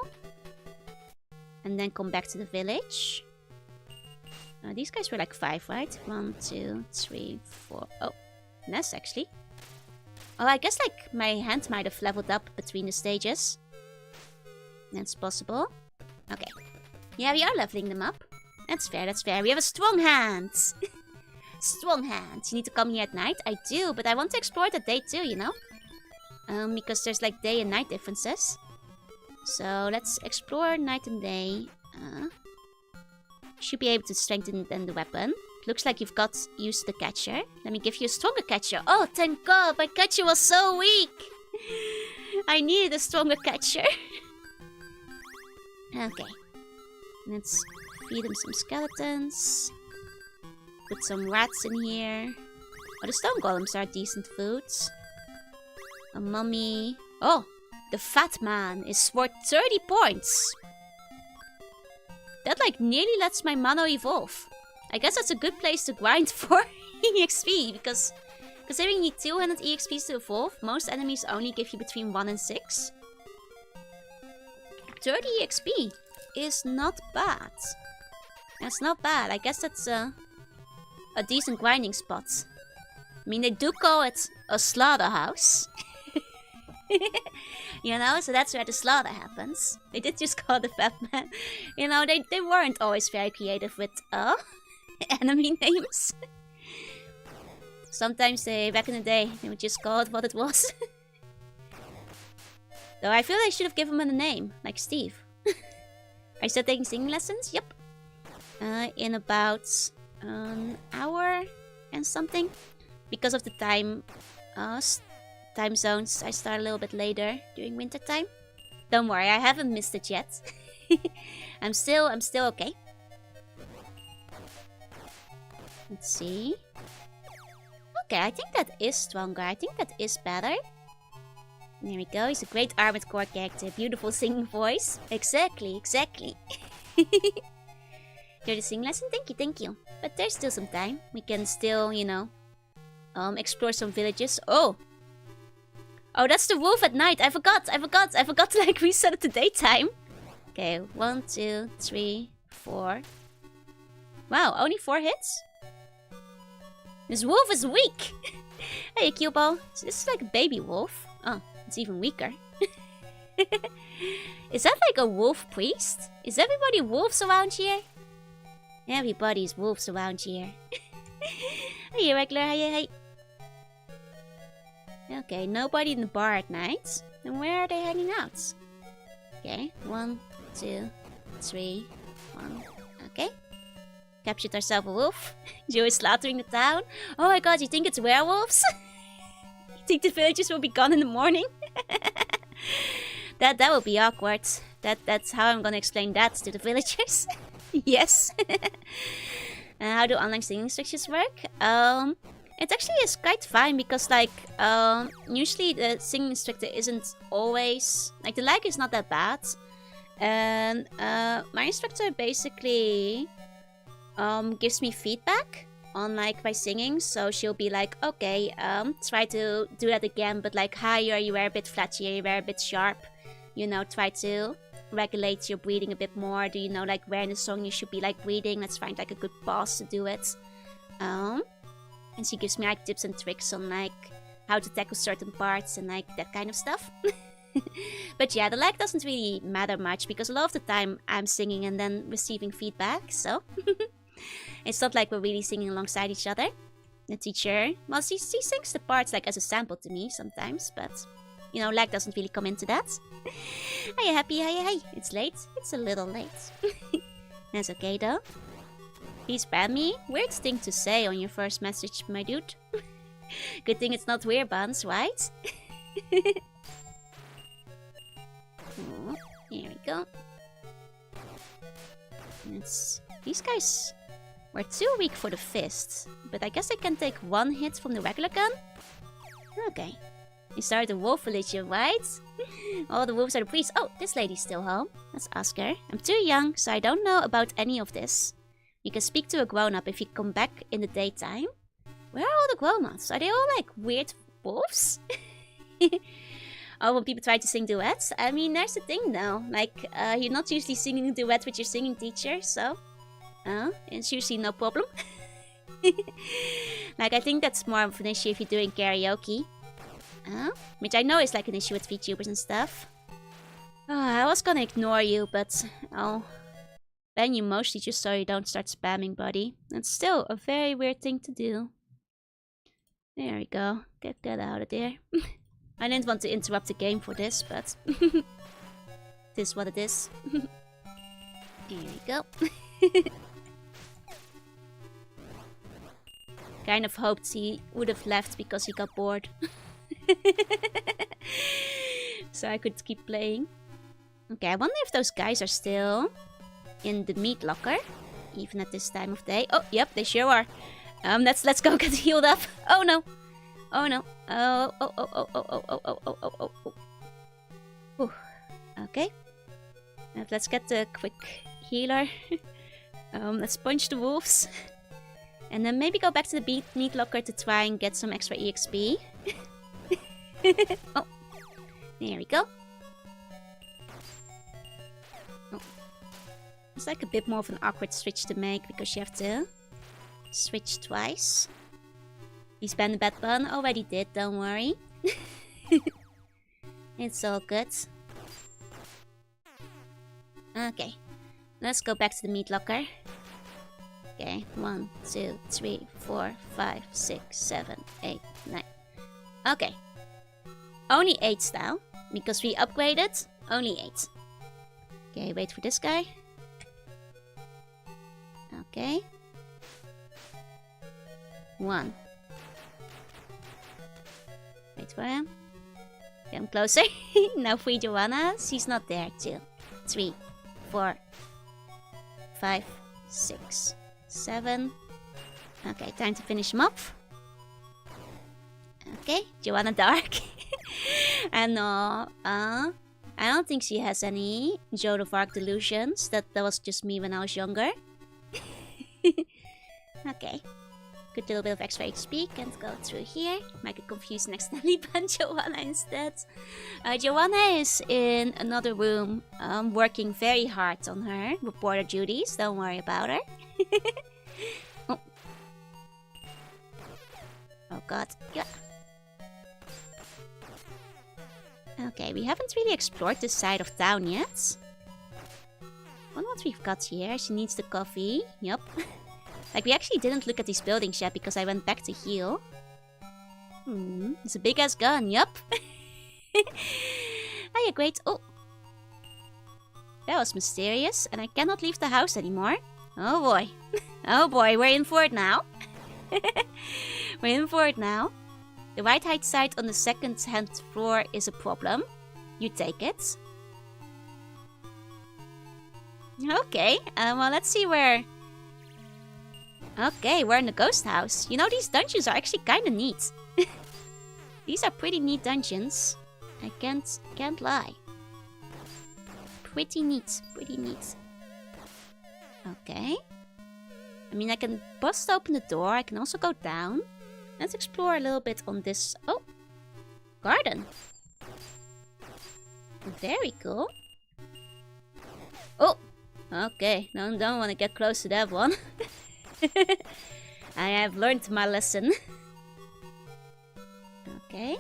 And then come back to the village. These guys were like 5, right? 1, 2, 3, 4. Oh, Ness actually. Oh, I guess like my hand might have leveled up between the stages. That's possible. Okay. Yeah, we are leveling them up. That's fair, that's fair. We have a strong hand. Strong hand. You need to come here at night? I do, but I want to explore the day too, you know? Because there's like day and night differences. So let's explore night and day. Should be able to strengthen then the weapon. Looks like you've got used to the catcher. Let me give you a stronger catcher. Oh, thank God, my catcher was so weak. I needed a stronger catcher. Okay. Let's feed him some skeletons. Put some rats in here. Oh, the stone golems are decent foods. A mummy. Oh, the fat man is worth 30 points. That like nearly lets my Mano evolve. I guess that's a good place to grind for EXP, because considering you need 200 EXPs to evolve, most enemies only give you between 1 and 6. 30 EXP is not bad. That's not bad. I guess that's a decent grinding spot. I mean, they do call it a slaughterhouse. You know, so that's where the slaughter happens. They did just call the fat man. You know, they weren't always very creative with enemy names. Sometimes back in the day, they would just call it what it was. Though I feel I should have given him a name, like Steve. Are you still taking singing lessons? Yep. In about an hour and something. Because of the time zones, I start a little bit later during winter time. Don't worry, I haven't missed it yet. I'm still okay. Let's see. Okay, I think that is stronger. I think that is better. There we go. He's a great Armored Core character. Beautiful singing voice. Exactly. You're the singing lesson? Thank you. But there's still some time. We can still, you know, explore some villages. Oh, that's the wolf at night. I forgot to like reset it to daytime. Okay, 1, 2, 3, 4. Wow, only 4 hits? This wolf is weak. Hey, Cubo. This is like a baby wolf. Oh, it's even weaker. Is that like a wolf priest? Is everybody wolves around here? Everybody's wolves around here. Hey, regular. Hey. Okay, nobody in the bar at night. Then where are they hanging out? Okay, 1, 2, 3, 1. Okay. Captured ourselves a wolf. Joe is slaughtering the town. Oh my god, you think it's werewolves? You think the villagers will be gone in the morning? That will be awkward. That's how I'm gonna explain that to the villagers. Yes. How do online singing instructions work? It actually is quite fine because like usually the singing instructor isn't always like the lag is not that bad, and my instructor basically gives me feedback on like my singing. So she'll be like, okay, try to do that again, but like higher. You were a bit flat here. You were a bit sharp. You know, try to regulate your breathing a bit more. Do you know like where in the song you should be like breathing? Let's find like a good pause to do it. And she gives me like tips and tricks on like how to tackle certain parts and like that kind of stuff. But yeah, the lag doesn't really matter much because a lot of the time I'm singing and then receiving feedback, so it's not like we're really singing alongside each other. The teacher, well, she sings the parts like as a sample to me sometimes, but you know, lag doesn't really come into that. Are you happy? Hey, it's late. It's a little late. That's okay though. Please spam me. Weird thing to say on your first message, my dude. Good thing it's not weird buns, right? Oh, here we go. These guys were too weak for the fist, but I guess I can take 1 hit from the regular gun. Okay. You started a wolf religion, right? All the wolves are the priests. Oh, this lady's still home. Let's ask her. I'm too young, so I don't know about any of this. You can speak to a grown-up if you come back in the daytime. Where are all the grown-ups? Are they all like weird wolves? Oh, when people try to sing duets? I mean, there's the thing though. Like, you're not usually singing a duet with your singing teacher, so... it's usually no problem. Like, I think that's more of an issue if you're doing karaoke. Which I know is like an issue with VTubers and stuff. I was gonna ignore you, but... oh... ban you mostly just so you don't start spamming, buddy. That's still a very weird thing to do. There we go. Get that out of there. I didn't want to interrupt the game for this, but... it is what it is. Here we go. Kind of hoped he would have left because he got bored. So I could keep playing. Okay, I wonder if those guys are still in the meat locker, even at this time of day. Oh, yep, they sure are. Let's go get healed up. Oh no. Oh no. Oh. Whew. Okay. And let's get the quick healer. Let's punch the wolves. And then maybe go back to the meat locker to try and get some extra EXP. Oh, there we go. Oh. It's like a bit more of an awkward switch to make because you have to switch twice. He's been the bad one. Already did, don't worry. It's all good. Okay, let's go back to the meat locker. Okay, 1, 2, 3, 4, 5, 6, 7, 8, 9. Okay. Only 8 now, because we upgraded. Only 8. Okay, wait for this guy. Okay. 1. Wait for him. Get him closer. Now 3 Joannas. He's not there. 2, 3, 4, 5, 6, 7. Okay, time to finish him up. Okay, Joanna Dark. And I don't think she has any Joan of Arc delusions. That was just me when I was younger. Okay. Good little bit of extra HP. Can't go through here. Might get confused and accidentally ban Joanna instead. Joanna is in another room, working very hard on her reporter duties. Don't worry about her. Oh. Oh god. Yeah. Okay, we haven't really explored this side of town yet. Wonder what we've got here. She needs the coffee. Yup. Like, we actually didn't look at these buildings yet because I went back to heal. It's a big-ass gun. Yup. Hiya, great. Oh. That was mysterious, and I cannot leave the house anymore. Oh boy. Oh boy, we're in for it now. We're in for it now. The right-hand side on the second-hand floor is a problem. You take it. Okay, well, let's see where... Okay, we're in the ghost house. You know, these dungeons are actually kind of neat. These are pretty neat dungeons. I can't lie. Pretty neat, pretty neat. Okay. I mean, I can bust open the door. I can also go down. Let's explore a little bit on this... Oh! Garden. Very cool. Oh! Okay, no, don't want to get close to that one. I have learned my lesson. Okay.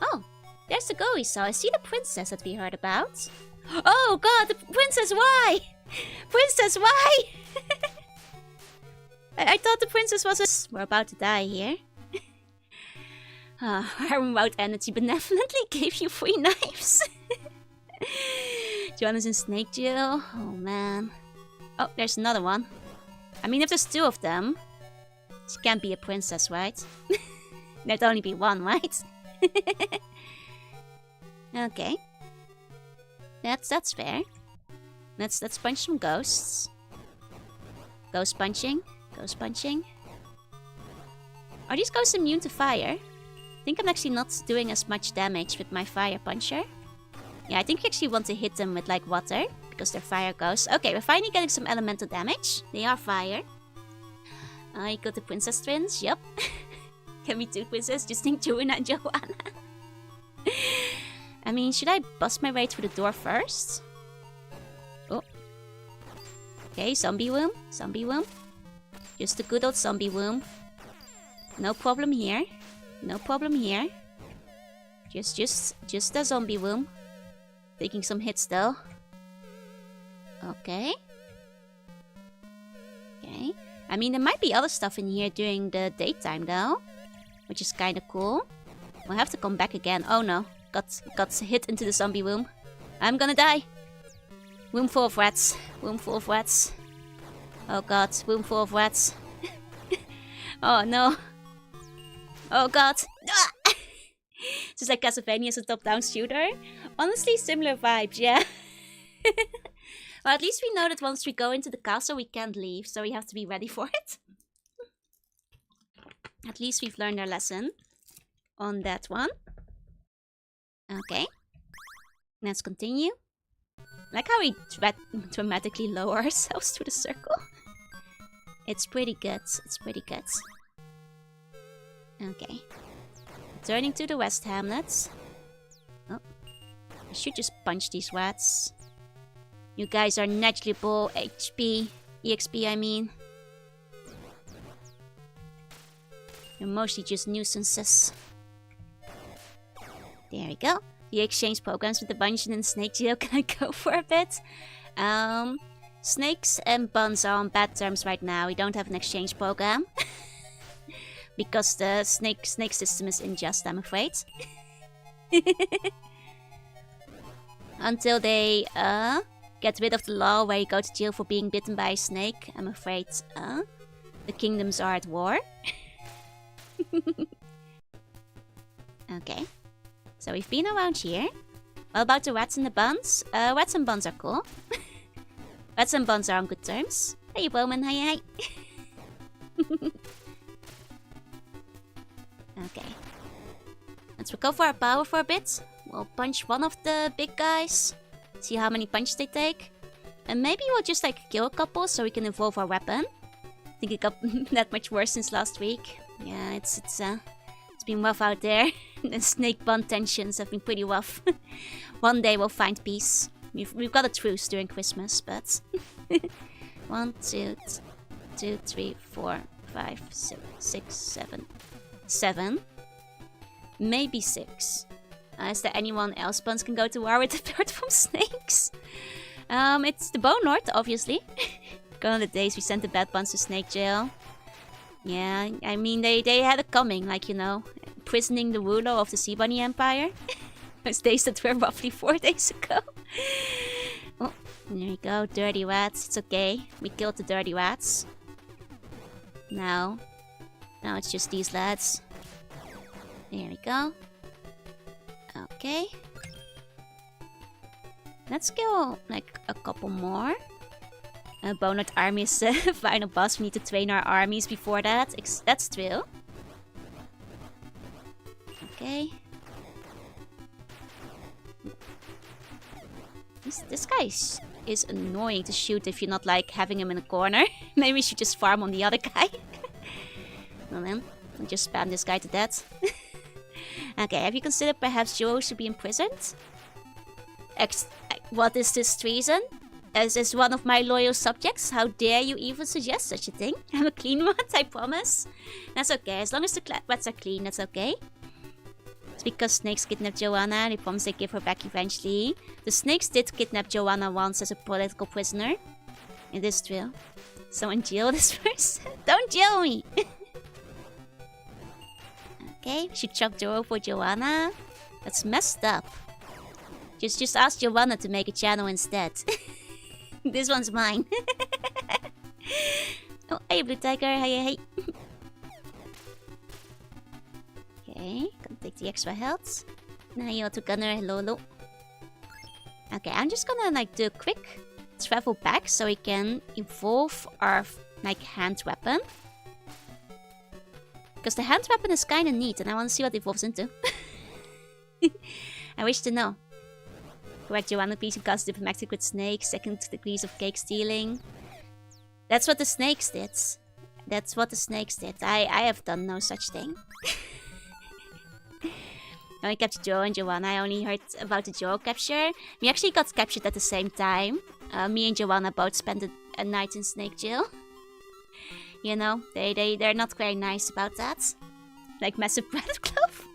Oh! There's the girl we saw. I see the princess that we heard about. Oh god, the princess, why? Princess, why? I thought the princess was a... We're about to die here. Our remote energy benevolently gave you 3 knives. Joanna's in snake jail. Oh man. Oh, there's another one. I mean, if there's 2 of them, she can't be a princess, right? There'd only be 1, right? Okay. That's fair. Let's punch some ghosts. Ghost punching. Ghost punching. Are these ghosts immune to fire? I think I'm actually not doing as much damage with my fire puncher. Yeah, I think you actually want to hit them with like water, because they're fire ghosts. Okay, we're finally getting some elemental damage. They are fire. I got the princess twins, yup. Can be 2 princesses, just think Joanna and Joanna. I mean, should I bust my way through the door first? Oh. Okay, zombie womb. Zombie womb. Just a good old zombie womb. No problem here. No problem here. Just a zombie womb. Taking some hits though. Okay. Okay. I mean, there might be other stuff in here during the daytime though, which is kind of cool. We'll have to come back again. Oh no. Got hit into the zombie womb. I'm gonna die. Womb full of rats. Womb full of rats. Oh god. Womb full of rats. Oh no. Oh god. Ah! Just like Castlevania as a top-down shooter. Honestly, similar vibes, yeah. Well, at least we know that once we go into the castle, we can't leave, so we have to be ready for it. At least we've learned our lesson on that one. Okay. Let's continue. Like how we dramatically lower ourselves to the circle. It's pretty good. It's pretty good. Okay. Turning to the West Hamlets. Oh. I should just punch these rats. You guys are negligible HP. EXP, I mean. You're mostly just nuisances. There we go. The exchange programs with the Bungeon and Snake Jail. Can I go for a bit? Snakes and buns are on bad terms right now. We don't have an exchange program. Because the snake system is unjust, I'm afraid. Until they get rid of the law where you go to jail for being bitten by a snake, I'm afraid the kingdoms are at war. Okay. So we've been around here. What about the rats and the buns? Rats and buns are cool. Rats and buns are on good terms. Hey, Bowman, hi. Okay. Let's go for our power for a bit. We'll punch one of the big guys. See how many punches they take. And maybe we'll just like kill a couple so we can evolve our weapon. I think it got that much worse since last week. Yeah, it's been rough out there. The snake bun tensions have been pretty rough. One day we'll find peace. We've got a truce during Christmas, but 1, 2, 3, 4, 5, 6, 7. Maybe 6. Is there anyone else buns can go to war with the bird from snakes? It's the Bone Lord, obviously. Gone are the days we sent the bad buns to snake jail. Yeah, I mean, they had it coming, like, you know, imprisoning the ruler of the Sea Bunny Empire. Those days that were roughly 4 days ago. Oh, there we go, dirty rats. It's okay, we killed the dirty rats. Now it's just these lads. There we go. Okay. Let's kill, like, a couple more. Bonut army is final boss. We need to train our armies before that. That's true. Okay. This guy is annoying to shoot if you're not, like, having him in a corner. Maybe we should just farm on the other guy. Well then, we'll just spam this guy to death. Okay, have you considered perhaps Joe should be imprisoned? What is this treason? As one of my loyal subjects, how dare you even suggest such a thing? I'm a clean one, I promise. That's okay, as long as the rats are clean, that's okay. It's because snakes kidnapped Joanna, they promised they'd give her back eventually. The snakes did kidnap Joanna once as a political prisoner. It is true. Someone jail this person? Don't jail me! Okay, she chucked Joe for Joanna. That's messed up. Just ask Joanna to make a channel instead. This one's mine. Oh, hey, Blue Tiger. Hey. Okay, gonna take the extra health. Now you to Gunner. Hello. Okay, I'm just gonna like do a quick travel back so we can evolve our like hand weapon. Because the hand weapon is kind of neat and I want to see what it evolves into. I wish to know. Correct Joanna, please, who caused diplomatic with snakes, 2nd degrees of cake stealing. That's what the snakes did. That's what the snakes did. I have done no such thing. I captured Joe and Joanna. I only heard about the Joe capture. We actually got captured at the same time. Me and Joanna both spent a night in snake jail. You know, they're not very nice about that. Like massive breath glove.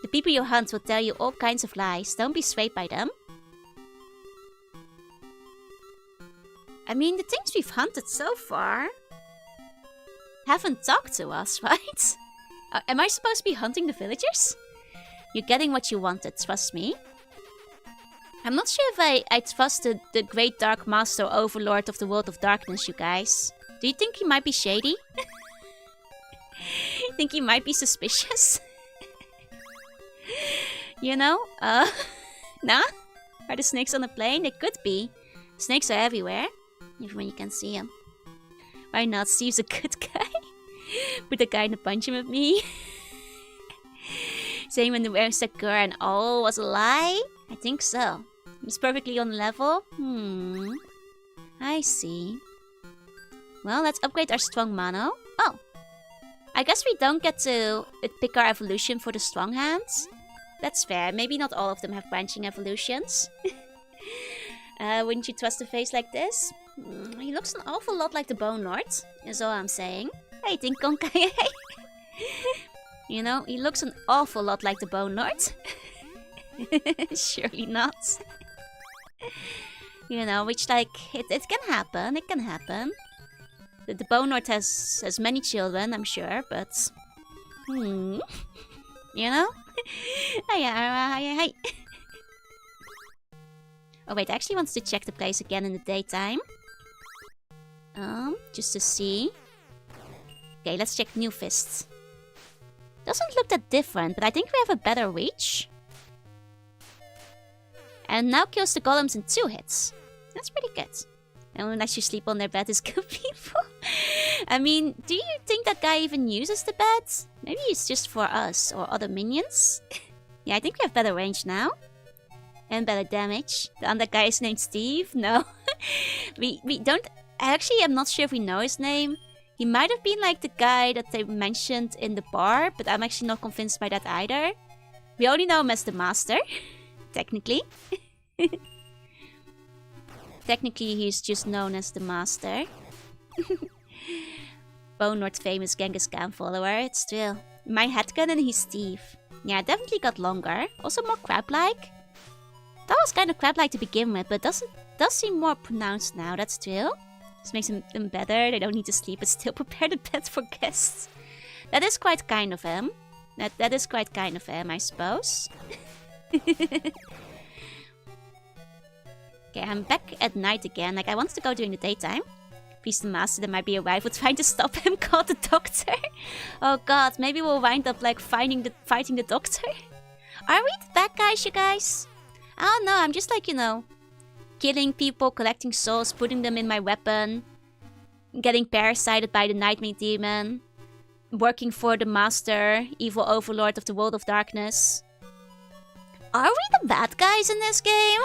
The people you hunt will tell you all kinds of lies. Don't be swayed by them. I mean, the things we've hunted so far haven't talked to us, right? Am I supposed to be hunting the villagers? You're getting what you wanted, trust me. I'm not sure if I trust the great dark master overlord of the world of darkness, you guys. Do you think he might be shady? Think he might be suspicious? You know? Nah? Are the snakes on the plane? They could be. Snakes are everywhere. Even when you can see them. Why not? Steve's a good guy. Put a guy in the punch him at me. Saying when the wearing Sakura and all was a lie? I think so. It's perfectly on level. I see. Well, let's upgrade our strong Mano. Oh. I guess we don't get to pick our evolution for the strong hands. That's fair. Maybe not all of them have branching evolutions. Wouldn't you trust a face like this? He looks an awful lot like the Bone Lord, is all I'm saying. Hey, Ding Kong Kai. You know, he looks an awful lot like the Bone Lord. Surely not. You know, which, like, it can happen. It can happen. The Bone Lord has many children, I'm sure, but... You know? Hi. Oh wait, I actually want to check the place again in the daytime. Just to see. Okay, let's check New Fists. Doesn't look that different, but I think we have a better reach. And now kills the golems in 2 hits. That's pretty good. And unless you sleep on their bed is good people. I mean, do you think that guy even uses the bed? Maybe it's just for us or other minions? Yeah, I think we have better range now. And better damage. The other guy is named Steve? No. we don't... Actually, I'm not sure if we know his name. He might have been like the guy that they mentioned in the bar, but I'm actually not convinced by that either. We only know him as the Master. Technically. Technically, he's just known as the Master. Bone Lord famous Genghis Khan follower. It's still my headcanon, he's Steve. Yeah, definitely got longer. Also more crab-like. That was kind of crab-like to begin with, but does seem more pronounced now. That's true. This makes them better. They don't need to sleep, but still prepare the bed for guests. That is quite kind of him. That is quite kind of him, I suppose. Okay, I'm back at night again. Like, I want to go during the daytime. Priest and Master, there might be a rival trying to stop him called the Doctor. Oh god, maybe we'll wind up, like, fighting the Doctor. Are we the bad guys, you guys? I don't know, I'm just like, you know, killing people, collecting souls, putting them in my weapon, getting parasited by the Nightmare Demon, working for the Master, evil overlord of the World of Darkness. Are we the bad guys in this game?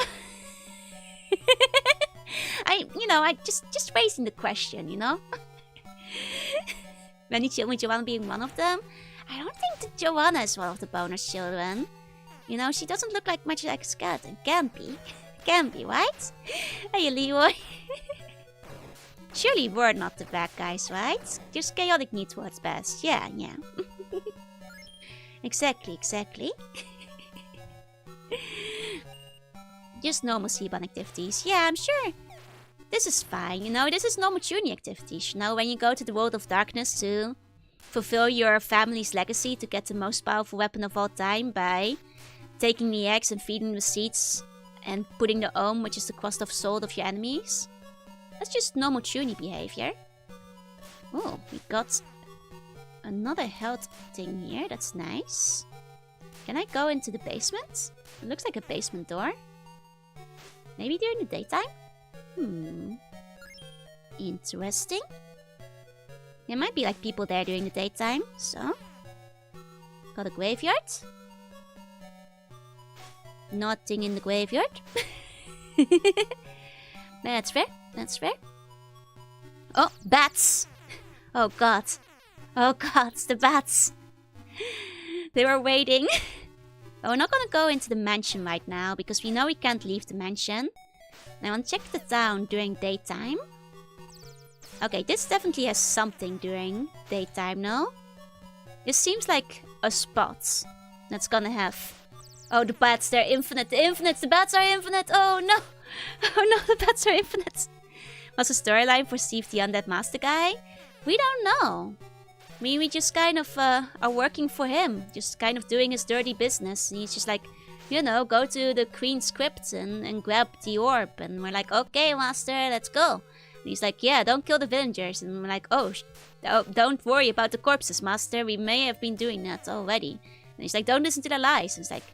I just raising the question, you know? Many children, Joanna being one of them. I don't think that Joanna is one of the bonus children. You know, she doesn't look like much like a skeleton. Can be. Can be, right? Hey, Leroy. Surely we're not the bad guys, right? Just chaotic needs what's best. Yeah. Exactly. Just normal Seaborn activities. Yeah, I'm sure. This is fine, you know, this is normal tuning activities. You know, when you go to the World of Darkness to fulfill your family's legacy to get the most powerful weapon of all time by taking the eggs and feeding the seeds and putting the Ohm, which is the crust of soul of your enemies. That's just normal tuning behavior. Oh, we got another health thing here. That's nice. Can I go into the basement? It looks like a basement door. Maybe during the daytime? Interesting. There might be like people there during the daytime, so... Got a graveyard. Nothing in the graveyard. That's fair. Oh, bats! Oh god. The bats. They were waiting. But we're not gonna go into the mansion right now, because we know we can't leave the mansion. And I want to check the town during daytime. Okay, this definitely has something during daytime, no? This seems like a spot that's gonna have... Oh, the bats, they're infinite. The bats are infinite. Oh no. The bats are infinite. What's the storyline for Steve the Undead Master guy? We don't know. We just kind of are working for him. Just kind of doing his dirty business. And he's just like, you know, go to the Queen's crypt and grab the orb. And we're like, okay, Master, let's go. And he's like, yeah, don't kill the villagers. And we're like, oh, don't worry about the corpses, Master. We may have been doing that already. And he's like, don't listen to their lies. And it's like,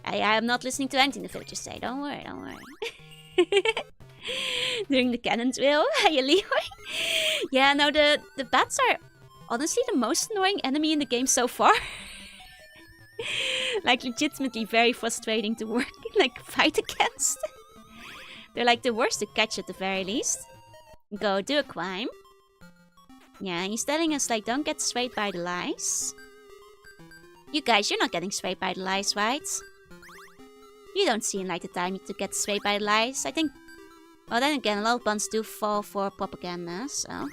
I am not listening to anything the villagers say. Don't worry. During the cannon drill. Hey, Leroy. Yeah, no, the bats are honestly the most annoying enemy in the game so far. Like, legitimately very frustrating to work, like, fight against. They're like the worst to catch at the very least. Go, do a climb. Yeah, he's telling us, like, don't get swayed by the lies. You guys, you're not getting swayed by the lies, right? You don't seem like the time to get swayed by the lies. I think... Well, then again, a lot of buns do fall for propaganda, so...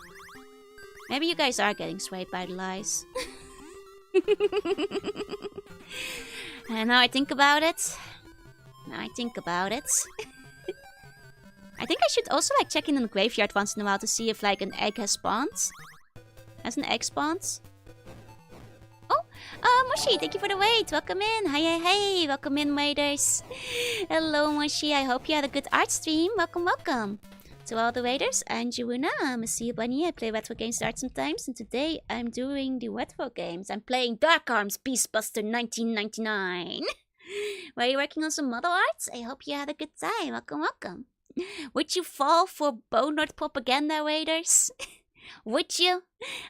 Maybe you guys are getting swayed by the lies. And now I think about it. I think I should also, like, check in the graveyard once in a while to see if, like, an egg has spawned. Has an egg spawned? Oh, Moshi, thank you for the wait. Welcome in. Hey. Welcome in, waiters. Hello, Moshi. I hope you had a good art stream. Welcome. To all the waiters, I'm Juuna. I'm a Sea Bunny. I play retro games art sometimes, and today I'm doing the retro games. I'm playing Dark Arms Beastbuster 1999. Were you working on some model arts? I hope you had a good time. Welcome. Would you fall for Bonard propaganda, waiters? Would you?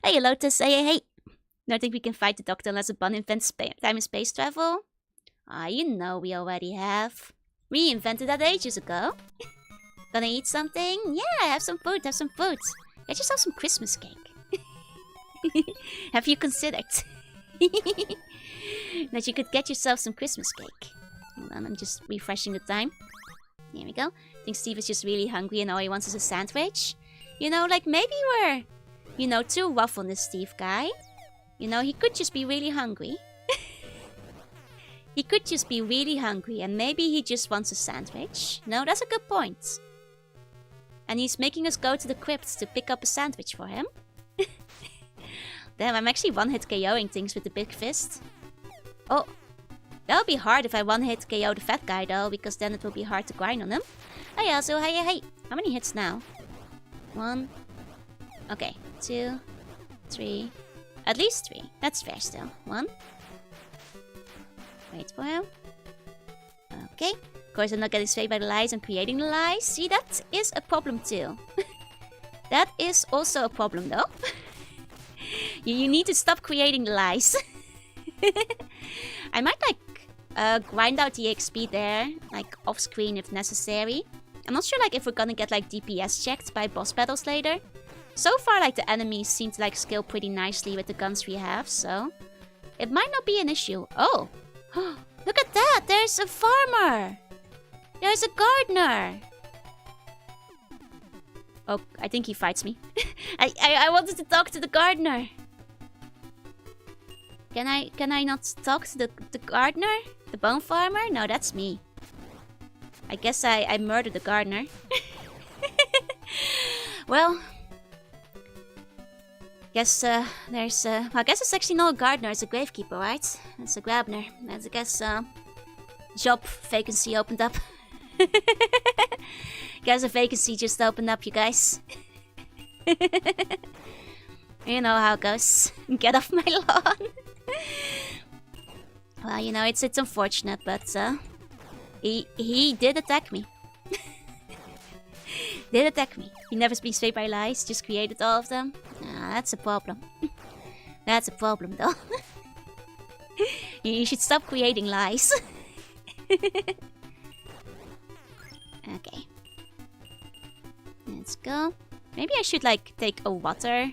Hey, Lotus. Hey. Don't think we can fight the doctor unless a bun invents time and space travel? You know we already have. We invented that ages ago. Gonna eat something? Yeah, have some food. Get yourself some Christmas cake. Have you considered that you could get yourself some Christmas cake? Hold on, I'm just refreshing the time. Here we go. I think Steve is just really hungry and all he wants is a sandwich. You know, like maybe we're, too rough on this Steve guy. He could just be really hungry. And maybe he just wants a sandwich. No, that's a good point. And he's making us go to the crypt to pick up a sandwich for him. Damn, I'm actually one-hit KOing things with the big fist. Oh, that would be hard if I one-hit KO the fat guy though, because then it will be hard to grind on him. Hey, also, hey. How many hits now? 1. Okay, 2, 3. At least 3. That's fair still. 1. Wait for him. Okay. Of course, I'm not getting swayed by the lies. I'm creating the lies. See, that is a problem too. That is also a problem though. You need to stop creating the lies. I might grind out the XP there, like off screen if necessary. I'm not sure if we're gonna get DPS checked by boss battles later. So far, the enemies seem to scale pretty nicely with the guns we have, so it might not be an issue. Oh, look at that! There's a farmer. There's a gardener. Oh, I think he fights me. I wanted to talk to the gardener. Can I not talk to the gardener? The bone farmer? No, that's me. I guess I murdered the gardener. Well, guess there's I guess it's actually not a gardener, it's a gravekeeper, right? It's a grabner. That's, I guess, job vacancy opened up. Guess a vacancy just opened up, you guys. You know how it goes. Get off my lawn. Well, it's unfortunate, but he did attack me. He never been swayed by lies, just created all of them. That's a problem. That's a problem, though. You should stop creating lies. Okay. Let's go. Maybe I should, take a water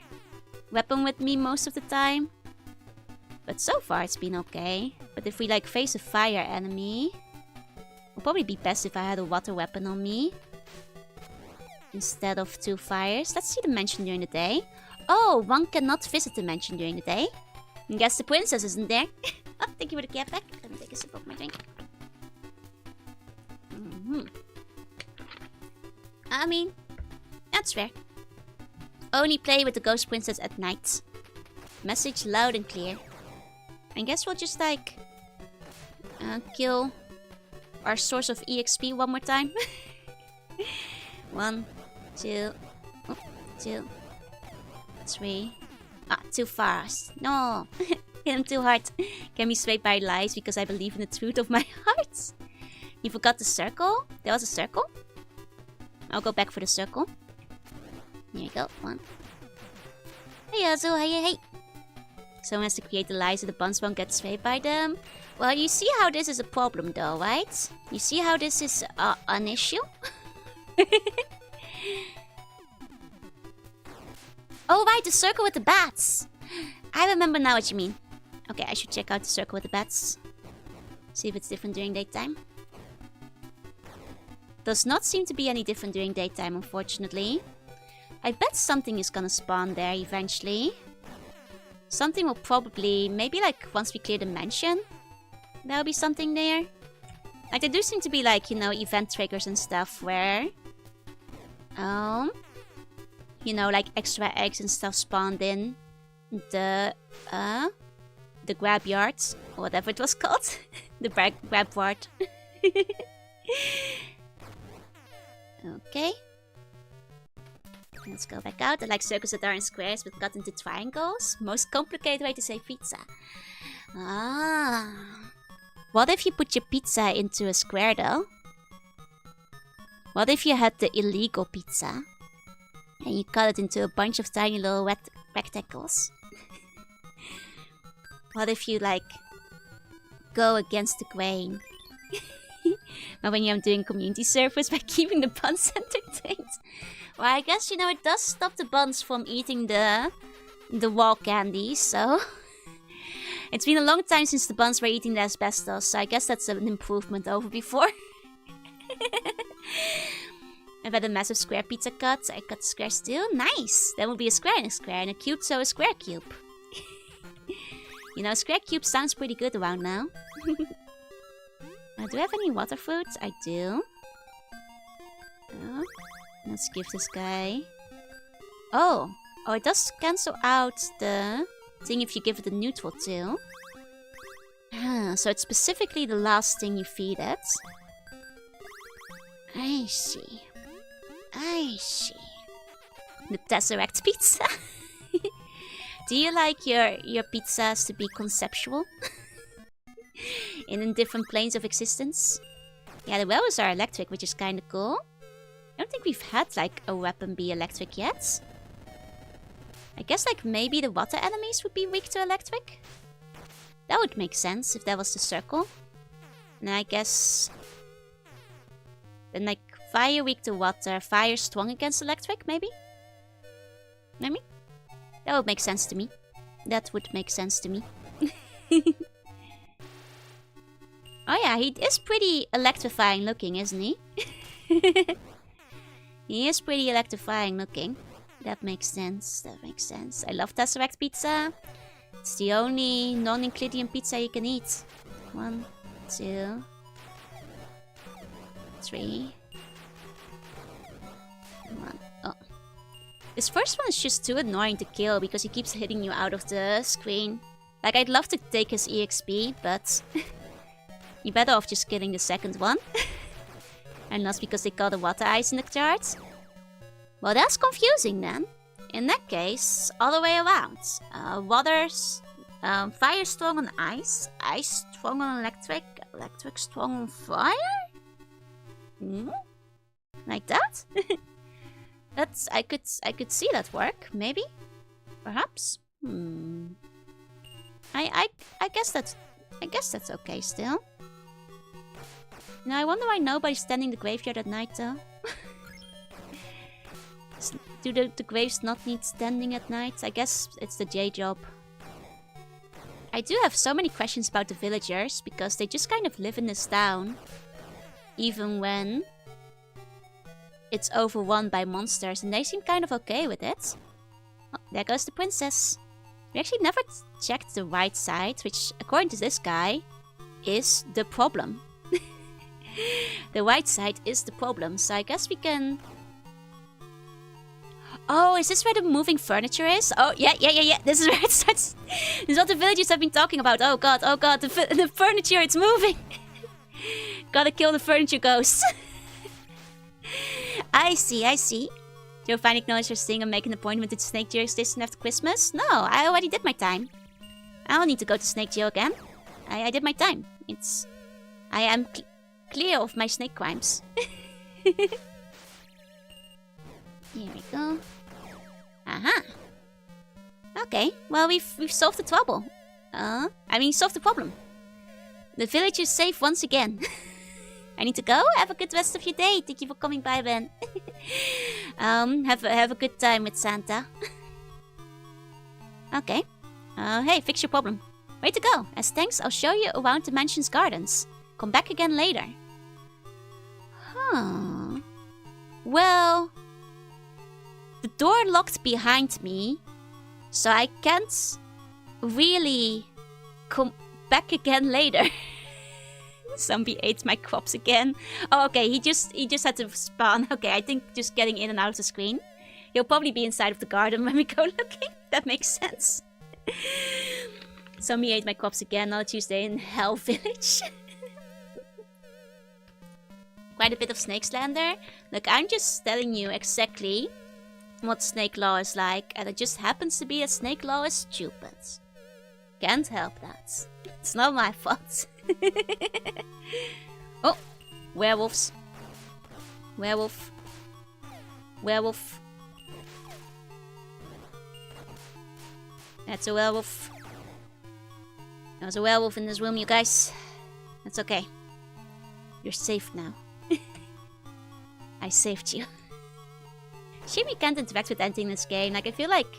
weapon with me most of the time. But so far, it's been okay. But if we, face a fire enemy, it would probably be best if I had a water weapon on me instead of 2 fires. Let's see the mansion during the day. Oh, one cannot visit the mansion during the day. I guess the princess isn't there. Oh, thank you for the cat pack. Let me take a sip of my drink. I mean, that's fair. Only play with the ghost princess at night. Message loud and clear. I guess we'll just kill our source of EXP one more time. 1, 2, 2, 3. Too fast. No. Hit him too hard. Can be swayed by lies because I believe in the truth of my heart. You forgot the circle? There was a circle? I'll go back for the circle. Here you go. 1. Hey, Azu. Hey. Someone has to create the lies so the buns won't get swayed by them. Well, you see how this is a problem though, right? You see how this is an issue? Oh right, the circle with the bats! I remember now what you mean. Okay, I should check out the circle with the bats. See if it's different during daytime. Does not seem to be any different during daytime, unfortunately. I bet something is gonna spawn there eventually. Something will probably... Maybe like once we clear the mansion, there'll be something there. Like there do seem to be like, you know, event triggers and stuff where... you know, like extra eggs and stuff spawned in the grab yards, or whatever it was called. The grab ward. Okay. Let's go back out. I like circles that are in squares but cut into triangles. Most complicated way to say pizza. Ah. What if you put your pizza into a square though? What if you had the illegal pizza and you cut it into a bunch of tiny little rectangles? What if you like go against the grain? But when you're doing community service by keeping the buns entertained. Well, I guess, you know, it does stop the buns from eating the wall candy, so... It's been a long time since the buns were eating the asbestos, so I guess that's an improvement over before. I've had a massive square pizza cut. I cut the square still. Nice! That will be a square and a cube, so a square cube. You know, a square cube sounds pretty good around now. Do I have any water fruits? I do. Oh, let's give this guy... Oh! Oh, it does cancel out the thing if you give it a neutral too. So it's specifically the last thing you feed it. I see. I see. The Tesseract pizza. Do you like your pizzas to be conceptual? In different planes of existence? Yeah, the railroads are electric, which is kinda cool. I don't think we've had like a weapon be electric yet. I guess like maybe the water enemies would be weak to electric. That would make sense if that was the circle. And I guess... Then like fire weak to water, fire strong against electric, maybe? Maybe? That would make sense to me. That would make sense to me. Oh yeah, he is pretty electrifying looking, isn't he? He is pretty electrifying looking. That makes sense, that makes sense. I love Tesseract pizza. It's the only non-Euclidean pizza you can eat. 1, 2, 3. 1. Oh. This first one is just too annoying to kill because he keeps hitting you out of the screen. Like, I'd love to take his EXP, but... You're better off just killing the second one. And that's because they got the water ice in the chart. Well, that's confusing then. In that case, all the way around. Fire strong on ice. Ice strong on electric. Electric strong on fire? Like that? That's... I could see that work. Maybe? Perhaps? I guess that's... I guess that's okay still. Now I wonder why nobody's tending the graveyard at night though. Do the graves not need standing at night? I guess it's the J job. I do have so many questions about the villagers because they just kind of live in this town. Even when it's overrun by monsters and they seem kind of okay with it. Oh, there goes the princess. We actually never checked the right side, which according to this guy is the problem. The right side is the problem, so I guess we can... Oh, is this where the moving furniture is? Oh, yeah. This is where it starts. This is what the villagers have been talking about. Oh god, the furniture, it's moving. Gotta kill the furniture ghost. I see. Joe finally acknowledged her sting and make an appointment to Snake Jurisdiction after Christmas? No, I already did my time. I don't need to go to Snake Jail again. I did my time. I am clear of my snake crimes. Here we go. Aha. Okay, well, we've solved the trouble. Solved the problem. The village is safe once again. I need to go. Have a good rest of your day. Thank you for coming by, Ben. Have a good time with Santa. Okay. Hey, fix your problem. Way to go. As thanks, I'll show you around the mansion's gardens. Come back again later. Huh. Well, the door locked behind me, so I can't really come back again later. Zombie ate my crops again. Oh, okay, he just had to spawn. Okay, I think just getting in and out of the screen. He'll probably be inside of the garden when we go looking. That makes sense. Zombie ate my crops again. Another Tuesday in Hell Village. Quite a bit of snake slander. Look, I'm just telling you exactly what snake law is like, and it just happens to be that snake law is stupid. Can't help that. It's not my fault. Oh, werewolves. Werewolf. Werewolf. That's a werewolf. There's a werewolf in this room, you guys. That's okay. You're safe now. I saved you. Shame you can't interact with anything in this game. Like, I feel like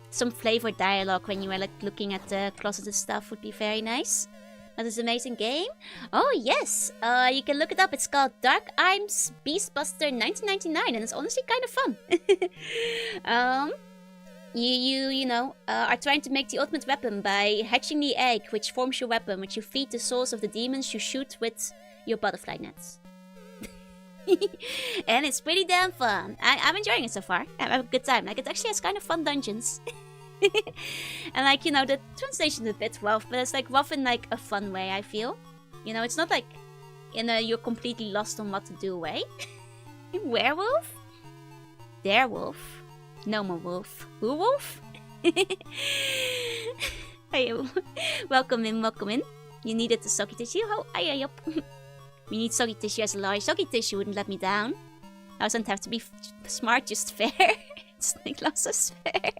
some flavored dialogue when you are like looking at the closeted stuff would be very nice. But it's an amazing game. Oh yes, you can look it up. It's called Dark Arms Beastbuster 1999, and it's honestly kind of fun. You know, are trying to make the ultimate weapon by hatching the egg, which forms your weapon, which you feed the souls of the demons you shoot with your butterfly nets. And it's pretty damn fun. I'm enjoying it so far. I have a good time. Like, it actually has kind of fun dungeons. And like, you know, the translation's a bit rough, but it's like rough in like a fun way, I feel. You know, it's not like in a you're completely lost on what to do way. Werewolf? Darewolf? No more wolf. Who wolf? Hey, welcome in, welcome in. You needed the soggy tissue? Oh, yup. We need soggy tissue as a lawyer. Soggy tissue wouldn't let me down. I doesn't have to be smart, just fair. It's Niklas is fair.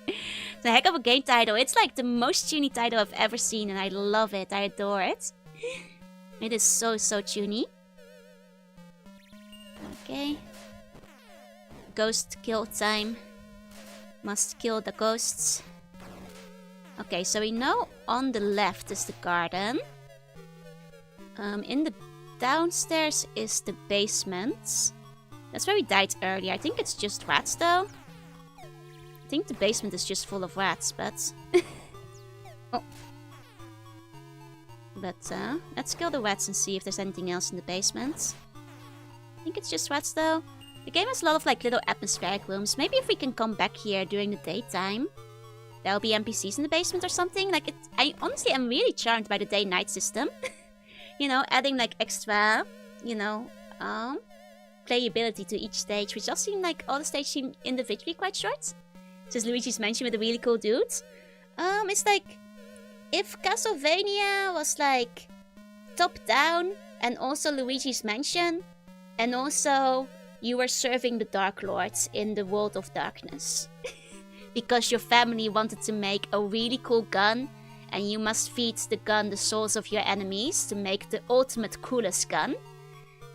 It's a heck of a game title. It's like the most tuney title I've ever seen, and I love it. I adore it. It is so tuney. Okay. Ghost kill time. Must kill the ghosts. Okay, so we know on the left is the garden. In the downstairs is the basement. That's where we died earlier. I think it's just rats though. I think the basement is just full of rats, but... Oh. But, let's kill the rats and see if there's anything else in the basement. I think it's just rats though. The game has a lot of like little atmospheric rooms. Maybe if we can come back here during the daytime, there'll be NPCs in the basement or something. Like, I honestly am really charmed by the day-night system. You know, adding like extra, you know, playability to each stage, which does seem like all the stages seem individually quite short. Just Luigi's Mansion with a really cool dude. It's like if Castlevania was like top down and also Luigi's Mansion, and also you were serving the Dark Lords in the World of Darkness. Because your family wanted to make a really cool gun, and you must feed the gun the souls of your enemies to make the ultimate coolest gun.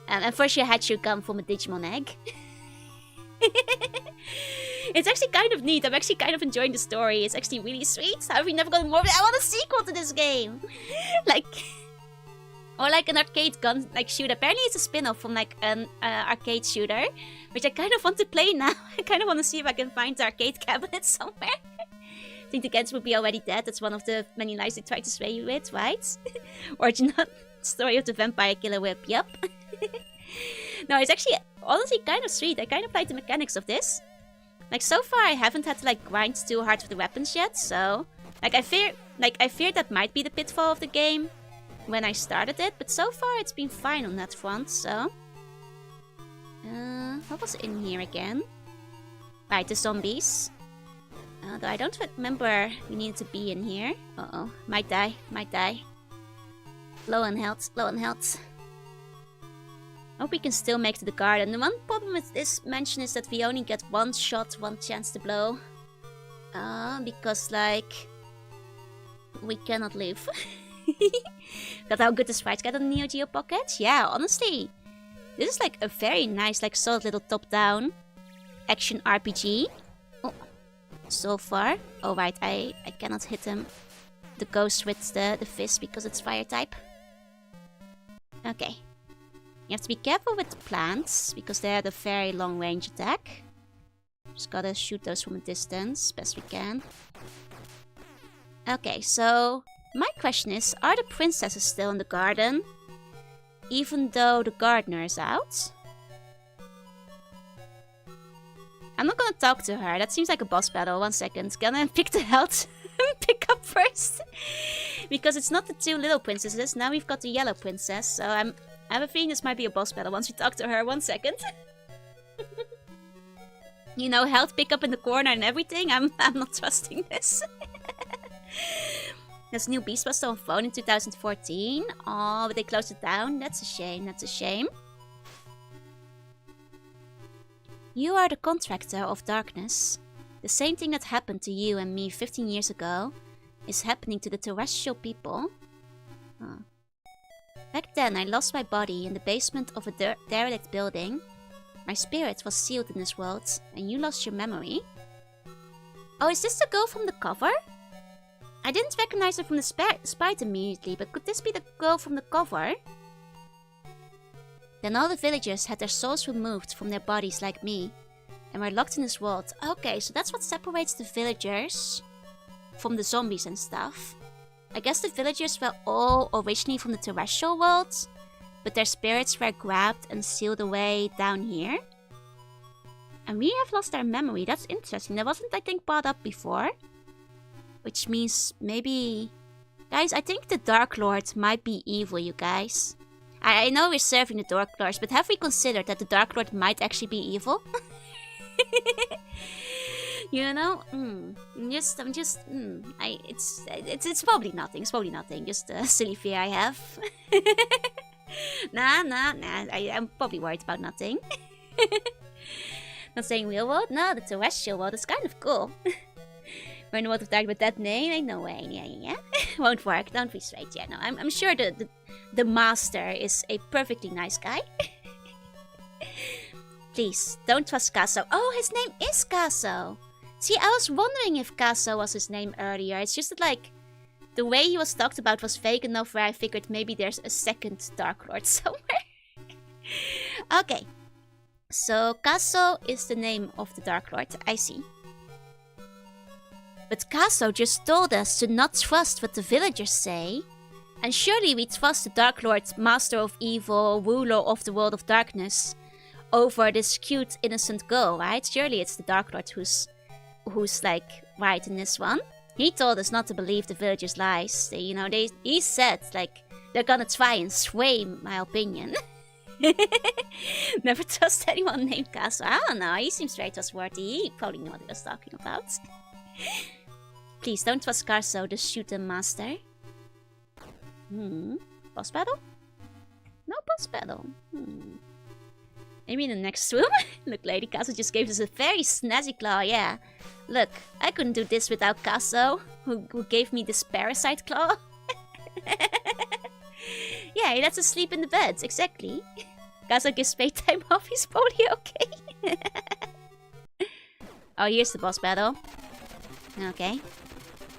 And first you hatch your gun from a Digimon egg. It's actually kind of neat. I'm actually kind of enjoying the story. It's actually really sweet. How have we never gotten more of it? I want a sequel to this game! Like... Or like an arcade gun like shooter. Apparently it's a spin-off from like an arcade shooter, which I kind of want to play now. I kind of want to see if I can find the arcade cabinet somewhere. I think the kids would be already dead. That's one of the many lies they try to sway you with, right? Original story of the vampire killer whip. Yup. No, it's actually honestly kind of sweet. I kind of like the mechanics of this. Like, so far I haven't had to like grind too hard for the weapons yet, so like I fear that might be the pitfall of the game when I started it, but so far it's been fine on that front, so... what was in here again? Right, the zombies. Though I don't remember we needed to be in here. Uh-oh, might die. Low on health, Hope we can still make it to the garden. The one problem with this mansion is that we only get one shot, one chance to blow. Because, like, we cannot live. Got how good the sprites get on Neo Geo Pocket? Yeah, honestly. This is like a very nice, like, solid little top-down action RPG. Oh, so far. Oh, right, I cannot hit him. The ghost with the fist because it's fire type. Okay. You have to be careful with the plants because they have a very long range attack. Just gotta shoot those from a distance, best we can. Okay, so my question is, are the princesses still in the garden? Even though the gardener is out? I'm not gonna talk to her, that seems like a boss battle. 1 second, gonna pick the health pick up first. Because it's not the two little princesses, now we've got the yellow princess. So I have a feeling this might be a boss battle once we talk to her. 1 second. You know, health pickup in the corner and everything. I'm not trusting this. There's a new Beast Buster on phone in 2014. Oh, but they closed it down. That's a shame. That's a shame. You are the contractor of darkness. The same thing that happened to you and me 15 years ago is happening to the terrestrial people. Oh. Back then, I lost my body in the basement of a derelict building. My spirit was sealed in this world, and you lost your memory. Oh, is this the girl from the cover? I didn't recognize her from the sprite immediately, but could this be the girl from the cover? Then all the villagers had their souls removed from their bodies like me, and were locked in this world. Okay, so that's what separates the villagers from the zombies and stuff. I guess the villagers were all originally from the terrestrial world, but their spirits were grabbed and sealed away down here. And we have lost our memory. That's interesting. That wasn't, I think, brought up before. Which means maybe... Guys, I think the Dark Lord might be evil, you guys. I know we're serving the Dark Lords, but have we considered that the Dark Lord might actually be evil? You know? It's probably nothing. It's probably nothing. Just a silly fear I have. Nah. I'm probably worried about nothing. Not saying real world? No, the terrestrial world is kind of cool. We're in the world of dark with that name? Ain't no way. Yeah. Won't work. Don't be straight. Yeah, no. I'm sure the master is a perfectly nice guy. Please, don't trust Casso. Oh, his name is Casso. See, I was wondering if Casso was his name earlier. It's just that, like, the way he was talked about was vague enough where I figured maybe there's a second Dark Lord somewhere. Okay. So, Casso is the name of the Dark Lord. I see. But Casso just told us to not trust what the villagers say. And surely we trust the Dark Lord, Master of Evil, Ruler of the World of Darkness, over this cute, innocent girl, right? Surely it's the Dark Lord who's like, right in this one. He told us not to believe the villagers' lies. He said, like, they're gonna try and sway my opinion. Never trust anyone named Casso. I don't know, he seems very trustworthy. He probably knew what he was talking about. Please, don't trust Casso, the shooter master. Boss battle? No boss battle. Maybe in the next room? Look, Lady Casso just gave us a very snazzy claw, yeah. Look, I couldn't do this without Casso, who gave me this parasite claw. Yeah, he lets us sleep in the bed, exactly. Casso gives playtime off, he's probably okay. Oh, here's the boss battle. Okay.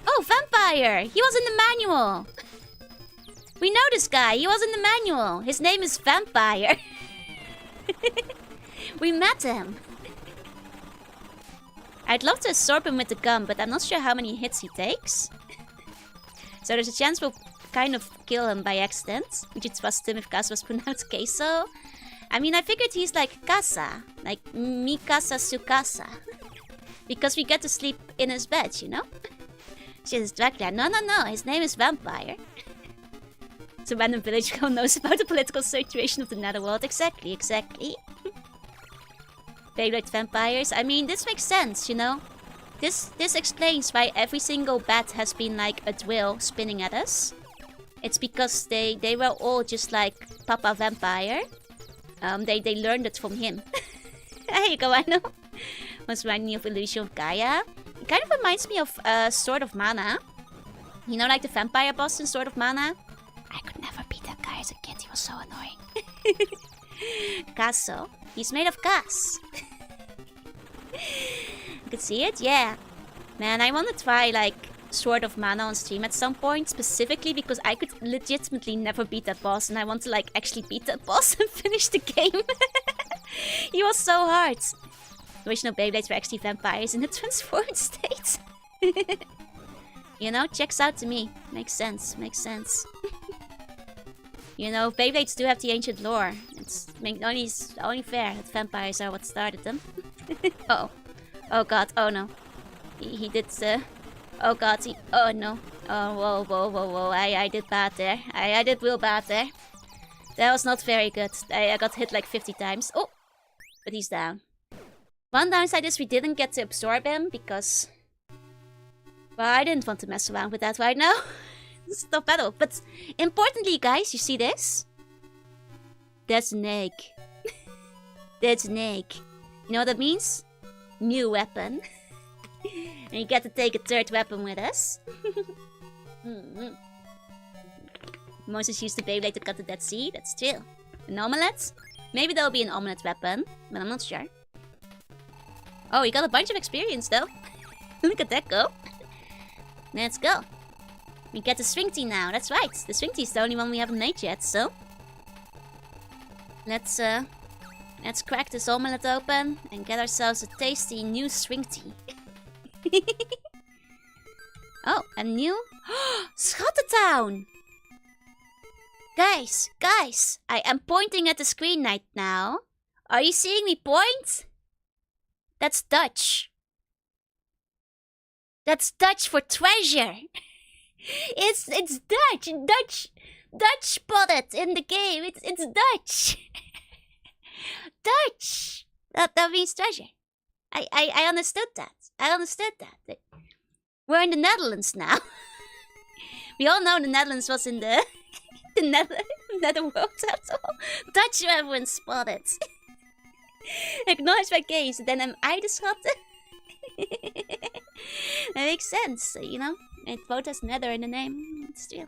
Oh, vampire! He was in the manual! We know this guy, he was in the manual. His name is Vampire. We met him. I'd love to absorb him with the gun, but I'm not sure how many hits he takes. So there's a chance we'll kind of kill him by accident. Would you trust him if Casa was pronounced queso? I mean, I figured he's like casa. Like, mi casa su casa. Because we get to sleep in his bed, you know? She's Dracula. No. His name is Vampire. So random village girl knows about the political situation of the Netherworld. Exactly. Beyblade vampires. I mean, this makes sense, you know? This explains why every single bat has been like a drill spinning at us. It's because they were all just like Papa Vampire. They learned it from him. There you go, I know. Was reminding me of Illusion of Gaia. kind of reminds me of Sword of Mana. You know, like the vampire boss in Sword of Mana? I could never beat that guy as a kid. He was so annoying. Casso. He's made of gas. You can see it? Yeah. Man, I want to try, like, Sword of Mana on stream at some point. Specifically because I could legitimately never beat that boss. And I want to, like, actually beat that boss and finish the game. He was so hard. I wish no Beyblades were actually vampires in a transformed state. You know, checks out to me. Makes sense, makes sense. You know, Beyblades do have the ancient lore. It's only fair that vampires are what started them. Oh. Oh god, oh no. He did, oh god, oh no. Oh, whoa. I did bad there. I did real bad there. That was not very good. I got hit like 50 times. Oh! But he's down. One downside is we didn't get to absorb him because... Well, I didn't want to mess around with that right now. Stop battle. But importantly, guys, you see this? That's an egg. That's an egg. You know what that means? New weapon. And you get to take a third weapon with us. Moses used the Beyblade to cut the Dead Sea. That's true. An omelette? Maybe there'll be an omelette weapon, but I'm not sure. Oh, you got a bunch of experience though. Look at that go. Let's go. We get the swing tee now. That's right. The swing tee is the only one we haven't made yet, so... Let's crack this omelette open and get ourselves a tasty new swing tee. Oh, a new... Schattentown! Guys, I am pointing at the screen right now. Are you seeing me point? That's Dutch. That's Dutch for treasure. It's Dutch. Dutch spotted in the game. It's Dutch. Dutch. That means treasure. I understood that. We're in the Netherlands now. We all know the Netherlands was in the Netherworld after all. Dutch everyone spotted. Acknowledged by games, then am I the Schotten? That makes sense, you know? It both has Nether in the name. It's true.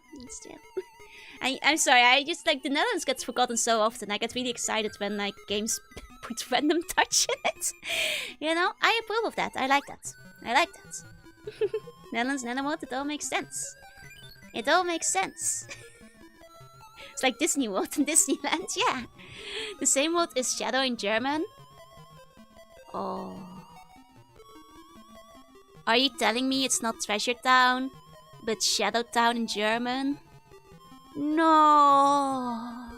I'm sorry, I just like the Netherlands gets forgotten so often. I get really excited when like games put random Dutch in it. You know, I approve of that. I like that. Netherlands, Netherworld, it all makes sense. It all makes sense. It's like Disney World and Disneyland, yeah. The same word is shadow in German. Oh. Are you telling me it's not Treasure Town, but Shadow Town in German? No.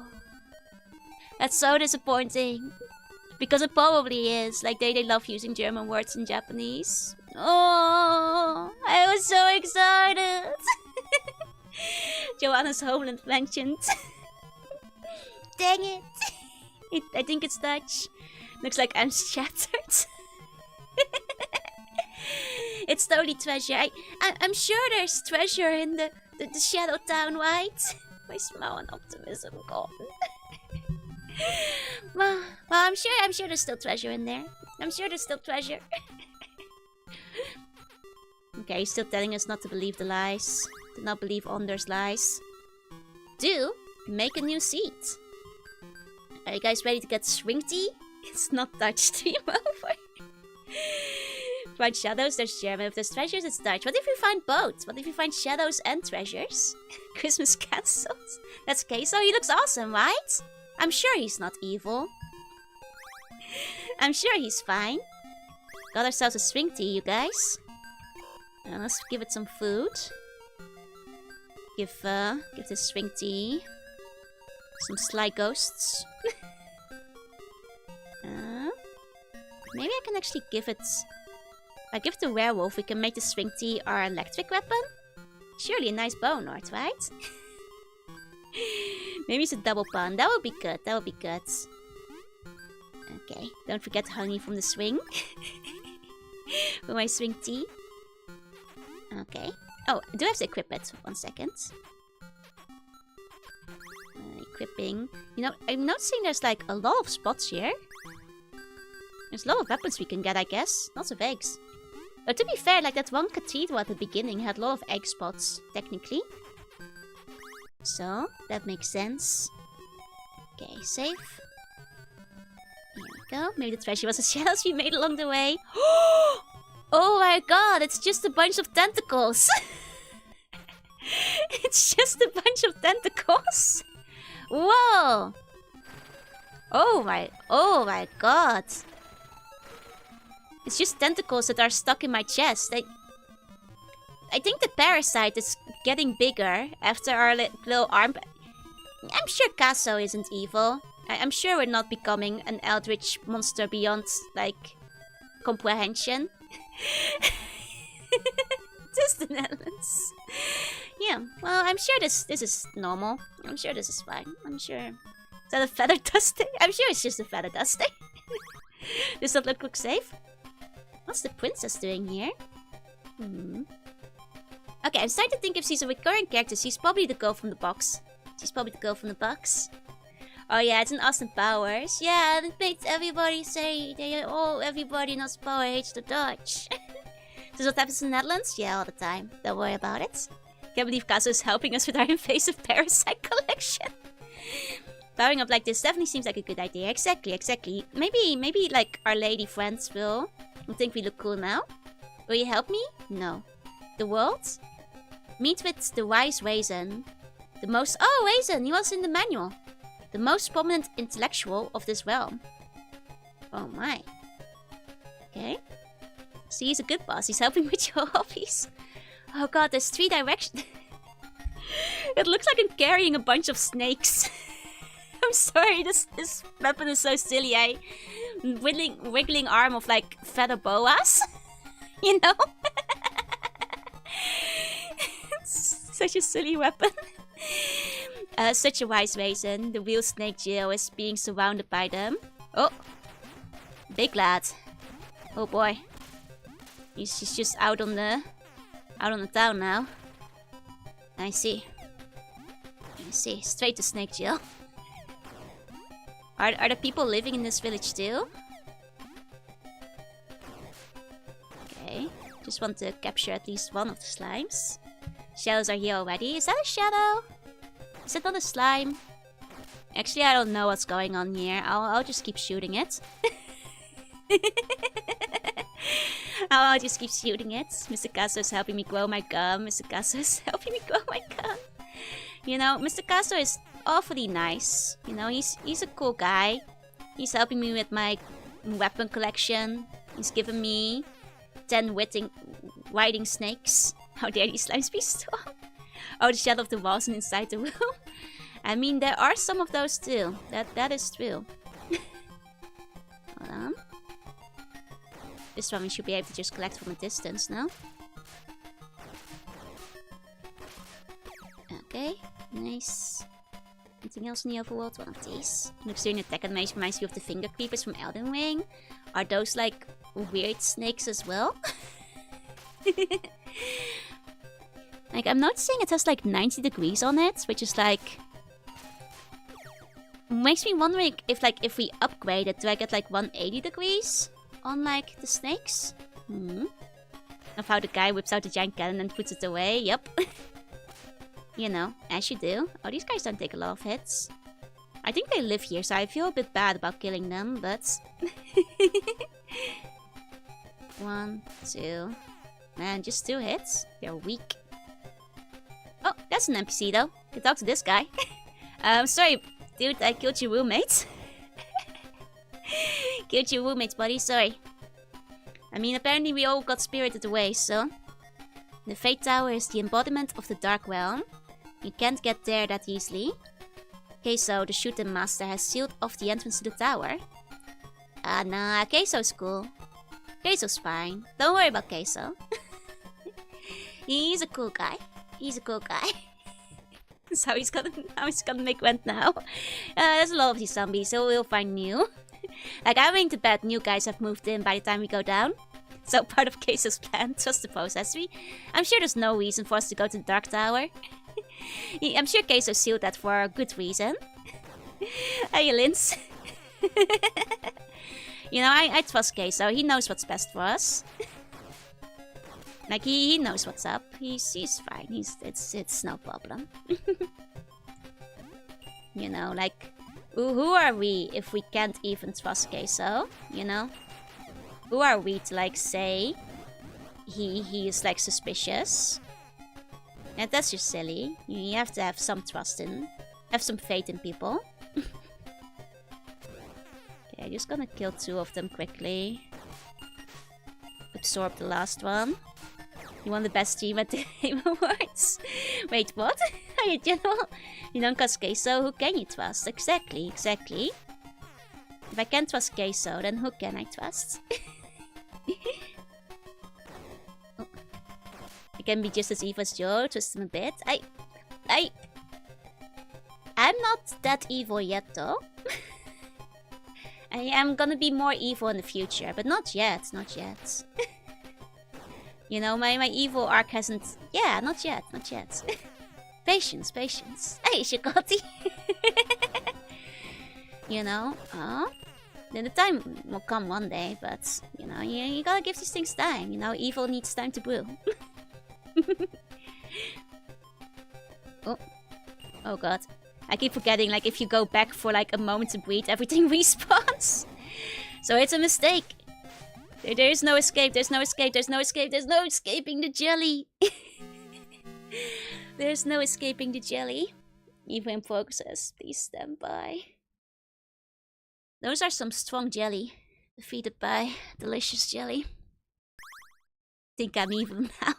That's so disappointing. Because it probably is. Like, they love using German words in Japanese. Oh, I was so excited. Joanna's homeland mentioned. Dang it. I think it's Dutch. Looks like I'm shattered. It's totally treasure. I'm sure there's treasure in the Shadow Town, right? My smile and optimism gone. well, I'm sure there's still treasure in there. I'm sure there's still treasure. Okay, he's still telling us not to believe the lies. To not believe Onder's lies. Do make a new seat. Are you guys ready to get swing tea? It's not Dutch stream over. Find shadows, there's German. If there's treasures, it's Dutch. What if we find both? What if we find shadows and treasures? Christmas cancelled. That's Queso. He looks awesome, right? I'm sure he's not evil. I'm sure he's fine. Got ourselves a swing tea, you guys. Let's give it some food. Give this swing tea some sly ghosts. Maybe I can actually give it... If I give it to werewolf, we can make the swing tea our electric weapon? Surely a nice bone, Nord, right? Maybe it's a double pun. That would be good. That would be good. Okay, don't forget honey from the swing. For my swing tea. Okay. Oh, I do have to equip it. 1 second. Equipping. You know, I'm noticing there's like a lot of spots here. There's a lot of weapons we can get, I guess. Lots of eggs. But to be fair, like that one cathedral at the beginning had a lot of egg spots, technically. So, that makes sense. Okay, safe. Here we go. Maybe the treasure was a shells we made along the way. Oh my god, it's just a bunch of tentacles. It's just a bunch of tentacles. Whoa. Oh my god. It's just tentacles that are stuck in my chest. I think the parasite is getting bigger after our little arm. I'm sure Casso isn't evil. I'm sure we're not becoming an eldritch monster beyond, like, comprehension. Just the Netherlands. Yeah, well, I'm sure this is normal. I'm sure this is fine. I'm sure. Is that a feather dusting? I'm sure it's just a feather dusting. Does that look safe? What's the princess doing here? Okay, I'm starting to think if she's a recurring character, she's probably the girl from the box. Oh yeah, it's an Austin Powers. Yeah, it makes everybody say everybody knows Power hates the Dutch. This is what happens in the Netherlands? Yeah, all the time. Don't worry about it. Can't believe Casso is helping us with our invasive parasite collection. Powering up like this definitely seems like a good idea. Exactly. Maybe like our lady friends will think we look cool now. Will you help me? No. The world? Meet with the wise Raisin. The most... Oh, Raisin! He was in the manual. The most prominent intellectual of this realm. Oh my. Okay. See, he's a good boss. He's helping with your hobbies. Oh god, there's 3 directions. It looks like I'm carrying a bunch of snakes. I'm sorry, this weapon is so silly. Wiggling arm of like feather boas. You know? It's such a silly weapon. Such a wise Raisin. The real snake jail is being surrounded by them. Oh, big lad. Oh boy, he's just out on the town now. I see. Straight to snake jail. Are there people living in this village too? Okay, just want to capture at least one of the slimes. Shadows are here already. Is that a shadow? Is it not a slime? Actually, I don't know what's going on here. I'll just keep shooting it. I'll just keep shooting it. Mr. Casso is helping me grow my gun. You know, Mr. Casso is awfully nice. You know, he's a cool guy. He's helping me with my weapon collection. He's given me 10 riding snakes. How dare these slimes be strong? Oh, the shadow of the walls and inside the room. I mean, there are some of those too. That is true. Hold on. This one we should be able to just collect from a distance now. Okay, nice. Anything else in the overworld? One of these. Looks during attack animation reminds me of the finger creepers from Elden Ring. Are those like weird snakes as well? Like, I'm noticing it has like 90 degrees on it, which is like... Makes me wondering if we upgrade it, do I get like 180 degrees on like the snakes? Of how the guy whips out the giant cannon and puts it away, yep. You know, as you do. Oh, these guys don't take a lot of hits. I think they live here, so I feel a bit bad about killing them, but... 1, 2... Man, just 2 hits? They're weak. Oh, that's an NPC though. Can talk to this guy. Sorry, dude, I killed your roommate. Killed your roommate, buddy, sorry. I mean, apparently we all got spirited away, so... The Fate Tower is the embodiment of the Dark Realm. You can't get there that easily. Queso, the shooting master, has sealed off the entrance to the tower. Nah, Queso's cool. Queso's fine. Don't worry about Queso. He's a cool guy. That's how he's gonna make rent now. There's a lot of these zombies, so we'll find new. Like, I'm willing to bet new guys have moved in by the time we go down. So part of Queso's plan, trust the process. I'm sure there's no reason for us to go to the Dark Tower. I'm sure Queso sealed that for a good reason. Hey, Linz. You know, I trust Queso. He knows what's best for us. Like, he knows what's up. He's fine. It's no problem. You know, like, who are we if we can't even trust Queso? You know? Who are we to, like, say he is, like, suspicious? And that's just silly. You have to have some trust in, have some faith in people. Okay, I'm just gonna kill 2 of them quickly. Absorb the last one. You won the best team at the Game Awards. Wait, what? Are you general? You don't trust Queso, who can you trust? Exactly. If I can't trust Queso, then who can I trust? Oh. I can be just as evil as Joe, trust him a bit. I'm not that evil yet, though. I am gonna be more evil in the future, but not yet. You know, my evil arc hasn't... Yeah, not yet. Patience. Hey, Shikoti! You know, then the time will come one day, but, you know, you gotta give these things time. You know, evil needs time to brew. Oh god. I keep forgetting, like, if you go back for, like, a moment to breathe, everything respawns. So it's a mistake. There is no escape, there's no escaping the jelly. There's no escaping the jelly. Even in progress, please stand by. Those are some strong jelly. Defeated by delicious jelly. Think I'm even now.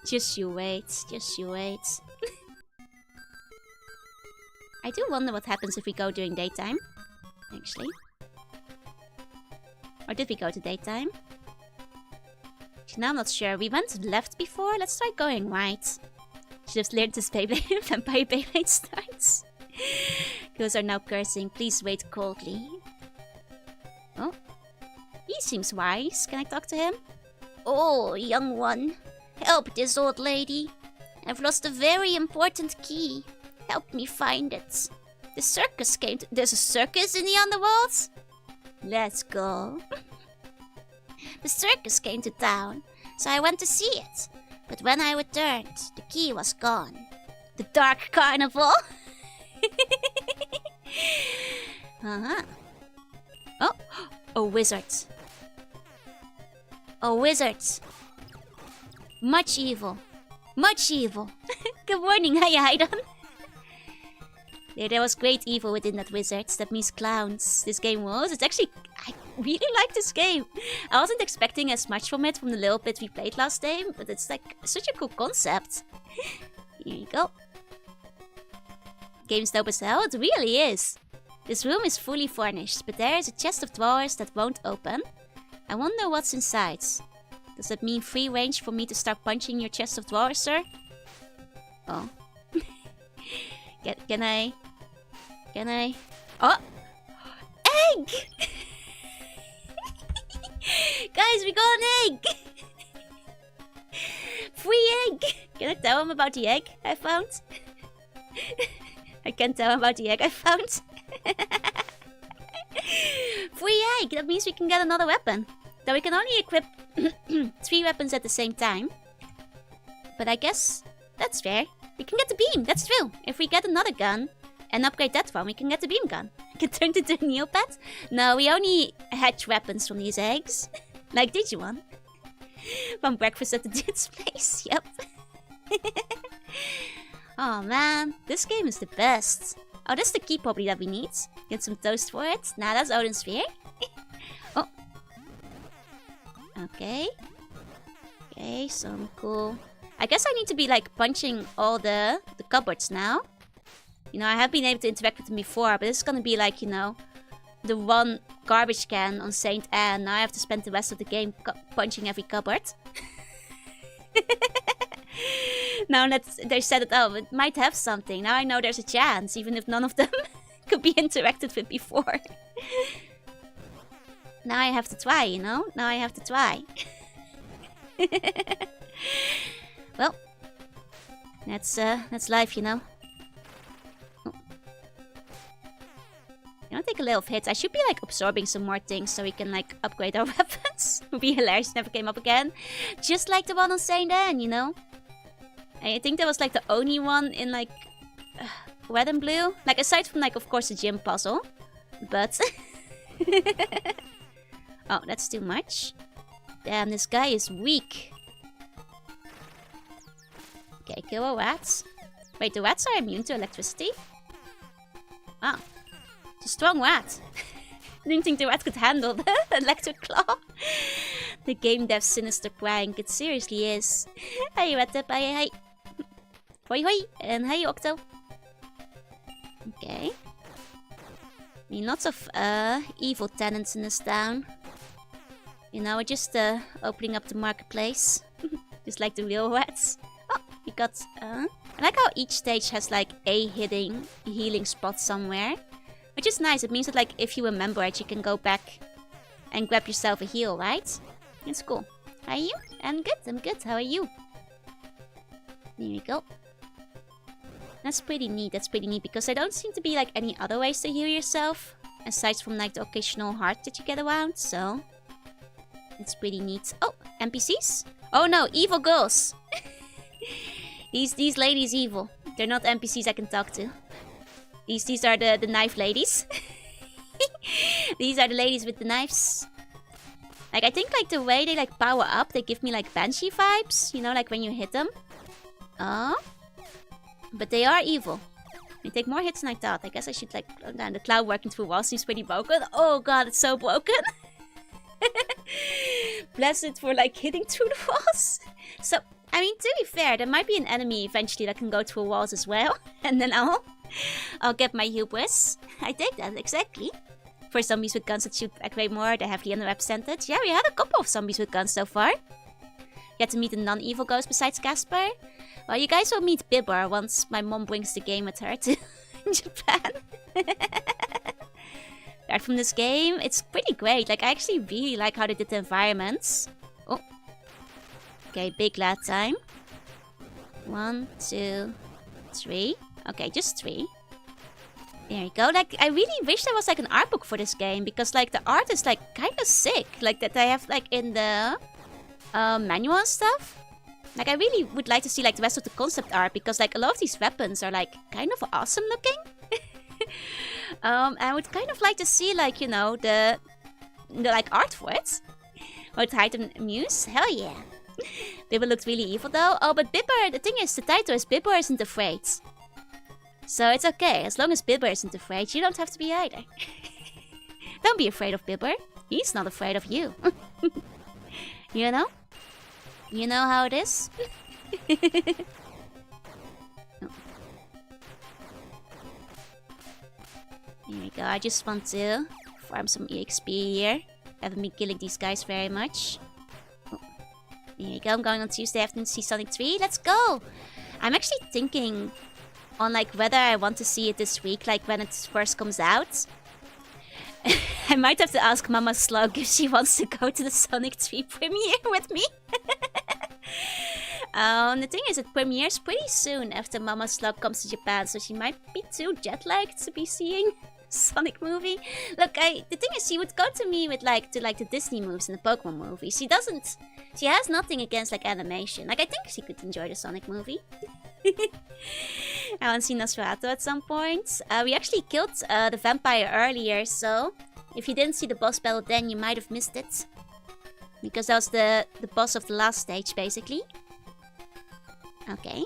Just you wait. I do wonder what happens if we go during daytime, actually. Or did we go to daytime? Now I'm not sure. We went left before. Let's try going right. Should have learned this Vampire Beyblade starts. Girls are now cursing. Please wait coldly. Oh. He seems wise. Can I talk to him? Oh, young one. Help this old lady. I've lost a very important key. Help me find it. The circus came to... There's a circus in the underworld? Let's go. The circus came to town, so I went to see it. But when I returned, the key was gone. The Dark Carnival? Uh-huh. Oh, a wizard. A wizard. Much evil. Good morning, Hayaidan. There was great evil within that wizard. That means clowns. This game was. It's actually... I really like this game. I wasn't expecting as much from it from the little bit we played last time. But it's like such a cool concept. Here you go. Game's dope as hell. It really is. This room is fully furnished. But there is a chest of drawers that won't open. I wonder what's inside. Does that mean free range for me to start punching your chest of drawers, sir? Oh. Can I? Oh! Egg! Guys, we got an egg! Free egg! Can I tell him about the egg I found? I can't tell him about the egg I found. Free egg! That means we can get another weapon. Though we can only equip 3 weapons at the same time. But I guess that's fair. We can get the beam, that's true. If we get another gun and upgrade that one, we can get the beam gun. I can turn it into a Neopet? No, we only hatch weapons from these eggs. Like Digimon. From breakfast at the dude's place, yep. Oh man, this game is the best. Oh, that's the key probably that we need. Get some toast for it. Nah, that's Odin's Sphere. Oh. Okay. Okay, some cool... I guess I need to be like punching all the cupboards now. You know, I have been able to interact with them before, but this is gonna be like, you know, the one garbage can on Saint Anne. Now I have to spend the rest of the game punching every cupboard. Now that they set it up, it might have something. Now I know there's a chance, even if none of them could be interacted with before. Now I have to try, you know? Now I have to try. Well, that's life, you know. Oh. You know, take a little hit. I should be like absorbing some more things so we can like upgrade our weapons. Would be hilarious, never came up again. Just like the one on St. Anne, you know? I think that was like the only one in like red and blue. Like aside from like of course the gym puzzle. But oh, that's too much. Damn, this guy is weak. Okay, kill a rat. Wait, the rats are immune to electricity? Wow. It's a strong rat. I didn't think the rat could handle the electric claw. The game dev's sinister prank. It seriously is. Hey, rat, hey. Hoi hoi, and hey, Octo. Okay. I mean, lots of evil tenants in this town. You know, we're just opening up the marketplace. Just like the real rats. Oh, we got... I like how each stage has like a hidden healing spot somewhere. Which is nice. It means that like if you remember it, you can go back and grab yourself a heal, right? It's cool. How are you? I'm good. How are you? There we go. That's pretty neat, because there don't seem to be like any other ways to heal yourself. Aside from like the occasional heart that you get around, so... It's pretty neat. Oh, NPCs? Oh no, evil girls! These ladies evil. They're not NPCs I can talk to. These are the knife ladies. These are the ladies with the knives. Like, I think like the way they like power up, they give me like Banshee vibes. You know, like when you hit them. Oh. But they are evil. They take more hits than I thought. I guess I should like slow down. The cloud working through walls seems pretty broken. Oh god, it's so broken. Bless it for like hitting through the walls. So, I mean, to be fair, there might be an enemy eventually that can go through walls as well. And then I'll get my hubris. I take that, exactly. For zombies with guns that shoot back way more, they're heavily underrepresented. Yeah, we had a couple of zombies with guns so far. Get to meet a non-evil ghost besides Casper. Well, you guys will meet Bibber once my mom brings the game with her to Japan. Apart from this game, it's pretty great. Like, I actually really like how they did the environments. Oh. Okay, big lad time. 1, 2, 3. Okay, just 3. There you go. Like, I really wish there was like an art book for this game, because like the art is like kind of sick. Like that they have like in the manual and stuff. Like, I really would like to see like the rest of the concept art, because like a lot of these weapons are like kind of awesome looking. I would kind of like to see like, you know, the like art for it. Or to hide and amuse. Hell yeah. Bibber looked really evil though. Oh, but Bibber, the thing is, the title is Bibber isn't afraid. So it's okay, as long as Bibber isn't afraid, you don't have to be either. Don't be afraid of Bibber. He's not afraid of you. You know? You know how it is? Oh. Here we go, I just want to farm some EXP here. Haven't been killing these guys very much. Oh. Here you go, I'm going on Tuesday afternoon to see Sonic 3. Let's go! I'm actually thinking on like whether I want to see it this week, like when it first comes out. I might have to ask Mama Slug if she wants to go to the Sonic 3 premiere with me. The thing is, it premieres pretty soon after Mama Slug comes to Japan, so she might be too jet-lagged to be seeing Sonic movie. Look, the thing is, she would go to me with like the Disney movies and the Pokemon movies. She has nothing against like animation. Like, I think she could enjoy the Sonic movie. I want to see Nosferatu at some point. We actually killed the vampire earlier, so if you didn't see the boss battle then, you might have missed it. Because that was the boss of the last stage, basically. Okay.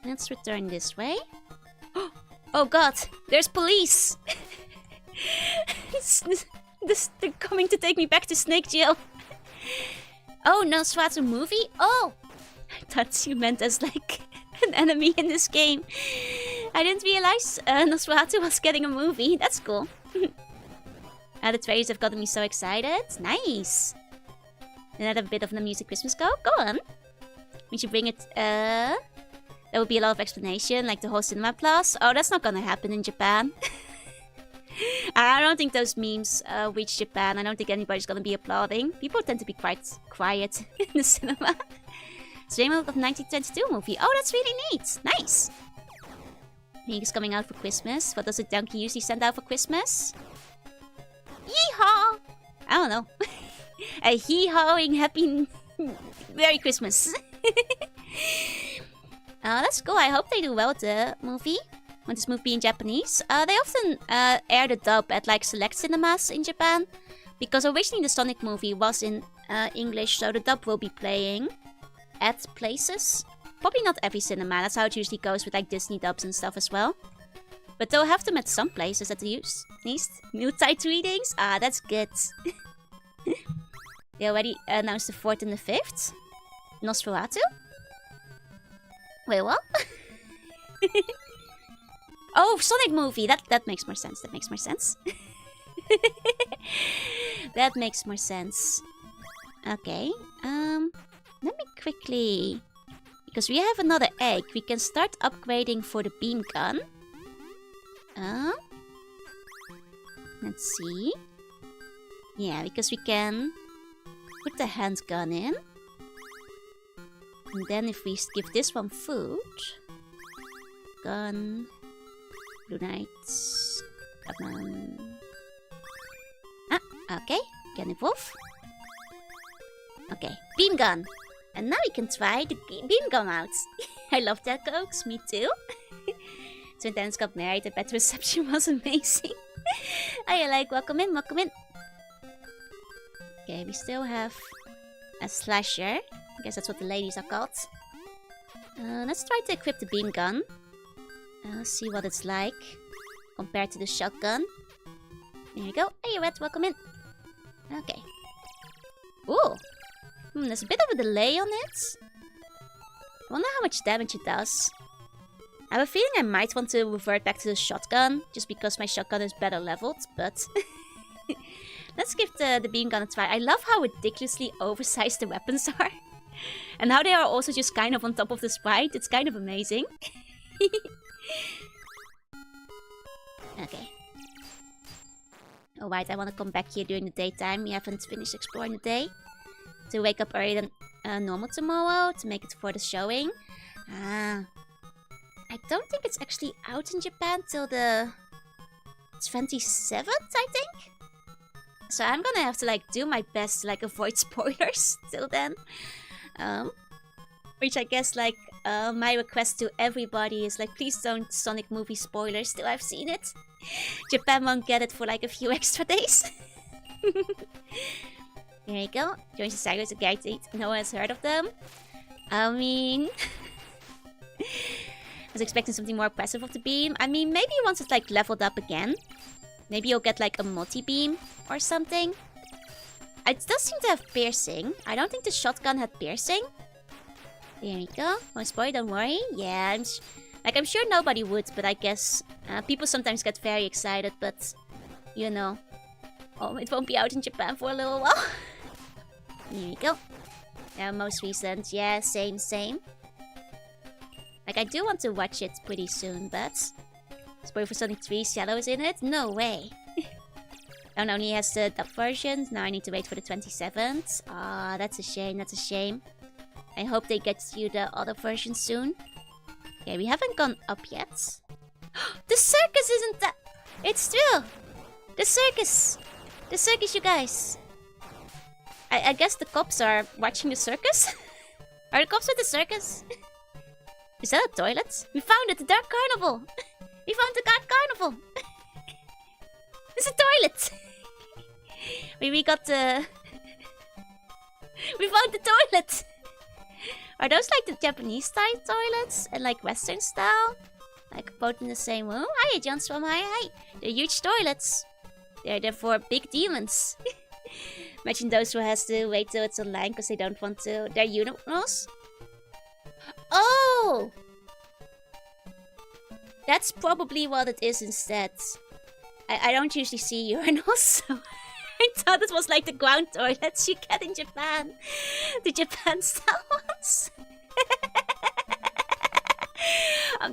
Let's return this way. Oh god, there's police! They're coming to take me back to Snake Jail. Oh, Nosferatu movie? Oh! I thought you meant as like an enemy in this game. I didn't realize Nosferatu was getting a movie. That's cool. The trailers have gotten me so excited. Nice! Another bit of the music Christmas go. Go on. We should bring it. There would be a lot of explanation, like the whole cinema plus. Oh, that's not gonna happen in Japan. I don't think those memes reach Japan. I don't think anybody's gonna be applauding. People tend to be quite quiet in the cinema. It's remake of 1922 movie. Oh, that's really neat. Nice. Pink is coming out for Christmas. What does a donkey usually send out for Christmas? Yeehaw! I don't know. a hee-hawing happy Merry Christmas. That's cool. I hope they do well with the movie. When this movie in Japanese. They often air the dub at like select cinemas in Japan. Because originally the Sonic movie was in English, so the dub will be playing at places. Probably not every cinema, that's how it usually goes with like Disney dubs and stuff as well. But they'll have them at some places at least. New tight readings? Ah, that's good. They already announced the 4th and the 5th? Nosferatu? Wait, what? Oh, Sonic movie! That makes more sense, that makes more sense. That makes more sense. Okay, let me quickly... Because we have another egg, we can start upgrading for the beam gun. Let's see. Yeah, because we can put the handgun in. And then if we give this one food... Gun... Blue Knights... okay, can evolve. Okay, beam gun. And now we can try the beam gun out. I love that, folks. Me too. Twin Tenants got married. The pet reception was amazing. I like, welcome in, welcome in. Okay, we still have a slasher. I guess that's what the ladies are called. Let's try to equip the beam gun. See what it's like compared to the shotgun. There you go. Hey, Red, welcome in. Okay. Ooh. There's a bit of a delay on it. I wonder how much damage it does. I have a feeling I might want to revert back to the shotgun, just because my shotgun is better leveled, but... Let's give the beam gun a try. I love how ridiculously oversized the weapons are. And how they are also just kind of on top of the sprite. It's kind of amazing. Okay. Alright, I want to come back here during the daytime. We haven't finished exploring the day. To wake up earlier than normal tomorrow to make it for the showing. I don't think it's actually out in Japan till the 27th, I think. So I'm gonna have to like do my best to like avoid spoilers till then. Which I guess like my request to everybody is like, please don't Sonic movie spoilers till I've seen it. Japan won't get it for like a few extra days. There you go. Joins the saga is a guide no one has heard of them. I mean... I was expecting something more impressive of the beam. I mean, maybe once it's like leveled up again. Maybe you'll get like a multi-beam or something. It does seem to have piercing. I don't think the shotgun had piercing. There you go. Won't spoil, don't worry. Yeah, I'm sure nobody would, but I guess people sometimes get very excited, but you know. Oh, it won't be out in Japan for a little while. Here you go. Most recent. Yeah, same. Like, I do want to watch it pretty soon, but... Spoiler for Sonic 3, Shadow is in it? No way. And only has the dub version. Now I need to wait for the 27th. Ah, that's a shame, that's a shame. I hope they get you the other version soon. Okay, we haven't gone up yet. The circus isn't that... It's true! The circus! The circus, you guys! I guess the cops are watching the circus? Are the cops at the circus? Is that a toilet? We found it! The Dark Carnival! We found the Dark Carnival! It's a toilet! We got the... We found the toilet! Are those like the Japanese style toilets? And like Western style? Like both in the same room? Hi, John's from hi. They're huge toilets. They're there for big demons. Imagine those who has to wait till it's online because they don't want to... They're urinals? Oh! That's probably what it is instead. I don't usually see urinals, so... I thought it was like the ground toilets you get in Japan. The Japan style ones.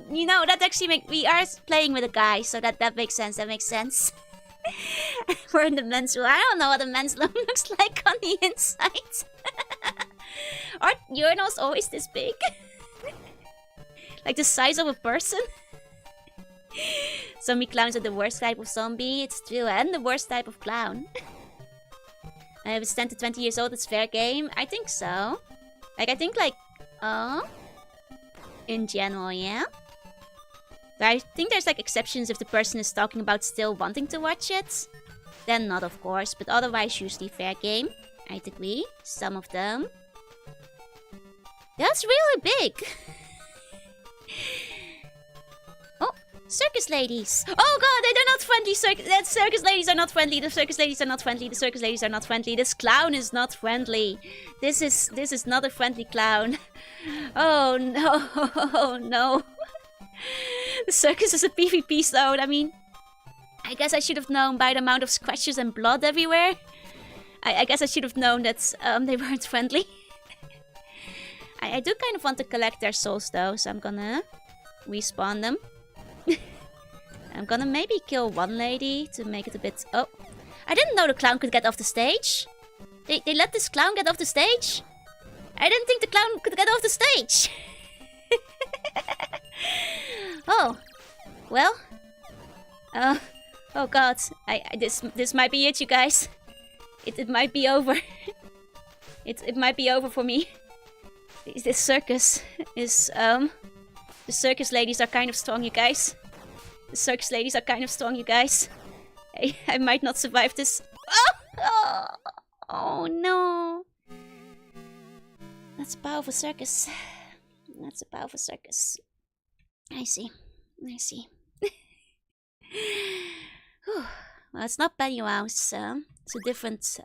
You know, that actually makes... We are playing with a guy, so that makes sense. That makes sense. We're in the men's room. I don't know what a men's room looks like on the inside. Aren't urinals always this big? Like the size of a person? Zombie clowns are the worst type of zombie. It's true, and the worst type of clown. If it's 10 to 20 years old, it's fair game. I think so. I think in general, yeah. But I think there's exceptions if the person is talking about still wanting to watch it. Then not, of course, but otherwise usually fair game. I'd agree. Some of them. That's really big. Oh, circus ladies. Oh god, they're not friendly. Circus ladies are not friendly. The circus ladies are not friendly. The circus ladies are not friendly. This clown is not friendly. This is not a friendly clown. Oh no, oh no. The circus is a PvP zone. I mean, I guess I should have known by the amount of scratches and blood everywhere. I guess I should have known that they weren't friendly. I do kind of want to collect their souls though, so I'm gonna respawn them. I'm gonna maybe kill one lady to make it a bit... Oh, I didn't know the clown could get off the stage. They let this clown get off the stage? I didn't think the clown could get off the stage. Oh, well. Oh god, this might be it, you guys. It might be over. It might be over for me. This circus is the circus ladies are kind of strong, you guys. The circus ladies are kind of strong, you guys. I might not survive this. Oh no. That's a powerful circus. That's a powerful circus. I see. I see. Well, it's not Pennywise. It's a different...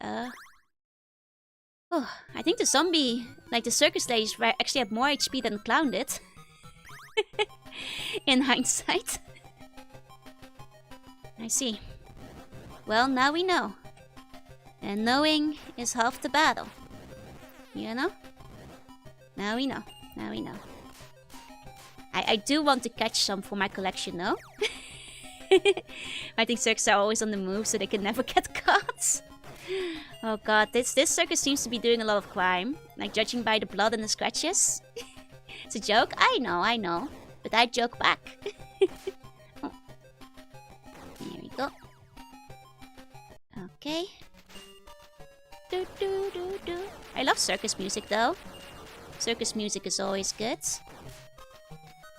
Oh, I think the zombie, the circus ladies, actually had more HP than the clown did. In hindsight. I see. Well, now we know. And knowing is half the battle. You know? Now we know. Now we know. I do want to catch some for my collection, though. I think circuses are always on the move, so they can never get caught. Oh god, this circus seems to be doing a lot of crime. Judging by the blood and the scratches. It's a joke? I know. But I joke back. Oh. Here we go. Okay. Do, do, do, do. I love circus music, though. Circus music is always good.